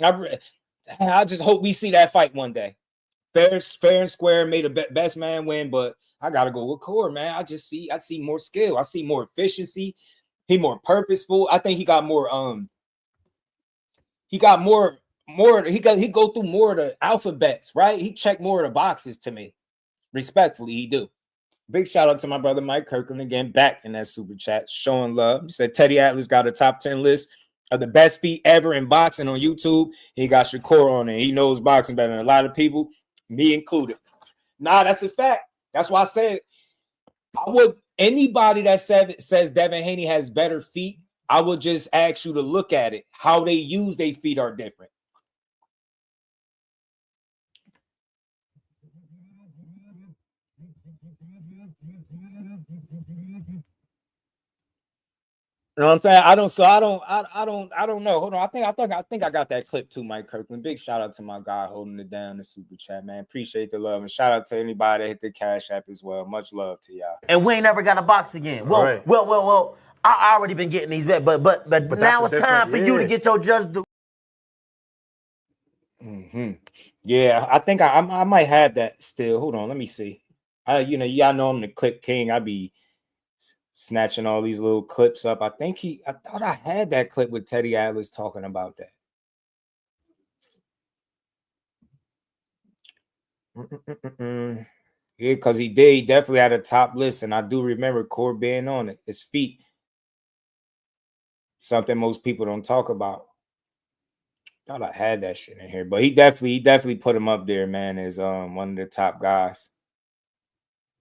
I just hope we see that fight one day. Fair and square, made a best man win, but I gotta go with Core, man. I see more skill. I see more efficiency. He more purposeful. I think he got more. He go through more of the alphabets, right? He checked more of the boxes to me. Respectfully, he do. Big shout out to my brother Mike Kirkland again, back in that super chat, showing love. He said Teddy Atlas got a top 10 list of the best feet ever in boxing on YouTube. He got Shakur on it. He knows boxing better than a lot of people, me included. Nah, that's a fact. That's why I said anybody that says Devin Haney has better feet, I would just ask you to look at it. How they use their feet are different. You know what I'm saying? I don't know. Hold on. I think I got that clip too, Mike Kirkland. Big shout out to my guy holding it down in the super chat, man. Appreciate the love. And shout out to anybody that hit the Cash App as well. Much love to y'all. And we ain't never got a box again. Well, right. well. I already been getting these back, but now it's time for you to get your just due. Yeah, I think I might have that still. Hold on, let me see. Y'all know I'm the clip king. I be snatching all these little clips up. I thought I had that clip with Teddy Atlas talking about that. Yeah, because he did. He definitely had a top list, and I do remember Core being on it. His feet, something most people don't talk about. Thought I had that shit in here, but he definitely put him up there, man, as one of the top guys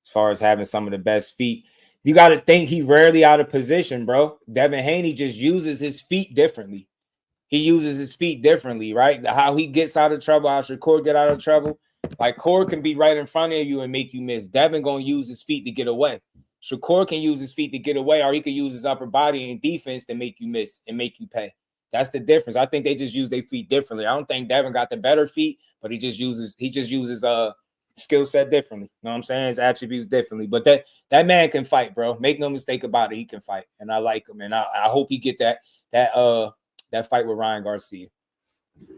as far as having some of the best feet. You got to think he rarely out of position, bro. Devin Haney just uses his feet differently. He uses his feet differently, right? How he gets out of trouble, how Shakur get out of trouble. Like, Core can be right in front of you and make you miss. Devin gonna use his feet to get away. Shakur can use his feet to get away, or he could use his upper body in defense to make you miss and make you pay. That's the difference. I think they just use their feet differently. I don't think Devin got the better feet, but he just uses skill set differently. You know what I'm saying? His attributes differently. But that man can fight, bro. Make no mistake about it. He can fight, and I like him. And I hope he get that fight with Ryan Garcia. You know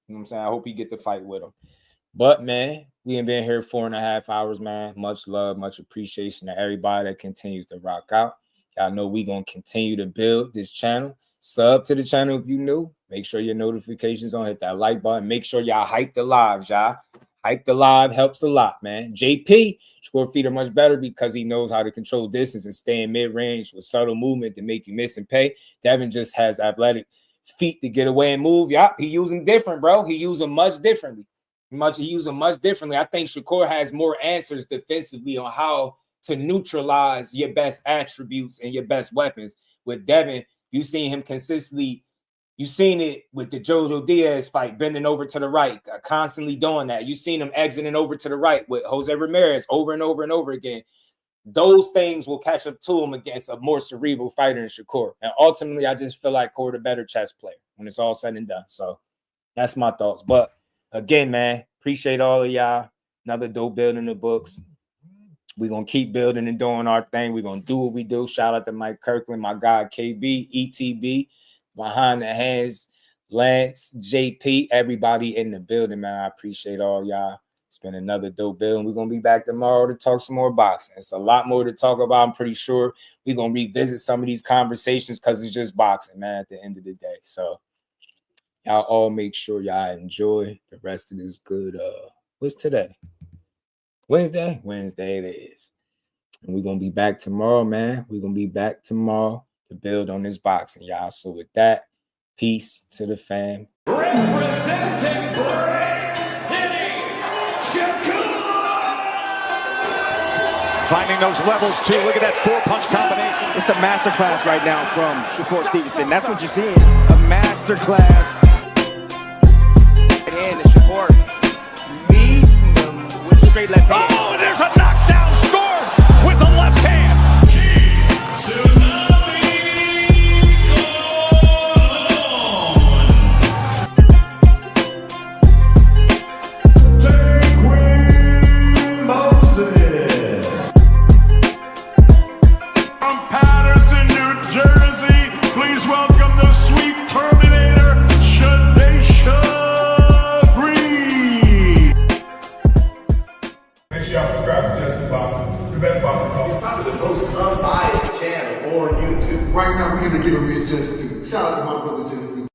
what I'm saying? I hope he get the fight with him. But, man, we ain't been here 4.5 hours, man. Much love, much appreciation to everybody that continues to rock out. Y'all know we going to continue to build this channel. Sub to the channel if you new. Make sure your notifications on. Hit that like button. Make sure y'all hype the lives, y'all. Hype the live helps a lot, man. JP, Shakur feet are much better because he knows how to control distance and stay in mid-range with subtle movement to make you miss and pay. Devin just has athletic feet to get away and move. Yup, he use them different, bro. He use them much differently. He use them much differently. I think Shakur has more answers defensively on how to neutralize your best attributes and your best weapons. With Devin, you seen him consistently. You seen it with the Jojo Diaz fight, bending over to the right, constantly doing that. You seen him exiting over to the right with Jose Ramirez over and over and over again. Those things will catch up to him against a more cerebral fighter than Shakur. And ultimately, I just feel like Core the better chess player when it's all said and done. So that's my thoughts. But again, man, appreciate all of y'all. Another dope build in the books. We're going to keep building and doing our thing. We're going to do what we do. Shout out to Mike Kirkland, my guy, KB, ETB, Behind the Hands, Lance, JP, everybody in the building, man. I appreciate all y'all. It's been another dope build, and we're going to be back tomorrow to talk some more boxing. It's a lot more to talk about. I'm pretty sure we're going to revisit some of these conversations because it's just boxing, man, at the end of the day. So y'all all make sure y'all enjoy the rest of this good. What's today? Wednesday? Wednesday it is. And we're going to be back tomorrow, man. We're going to be back tomorrow to build on this boxing, y'all. So with that, peace to the fam. Representing Brick City, Shakur! Finding those levels, too. Look at that four-punch combination. It's a masterclass right now from Shakur Stevenson. That's what you're seeing, a masterclass. Right hand, Shakur meeting them with straight left hand. Oh, there's a knockdown scored with the left hand. Right now, we're going to give him his just due. Shout out to my brother Just Due.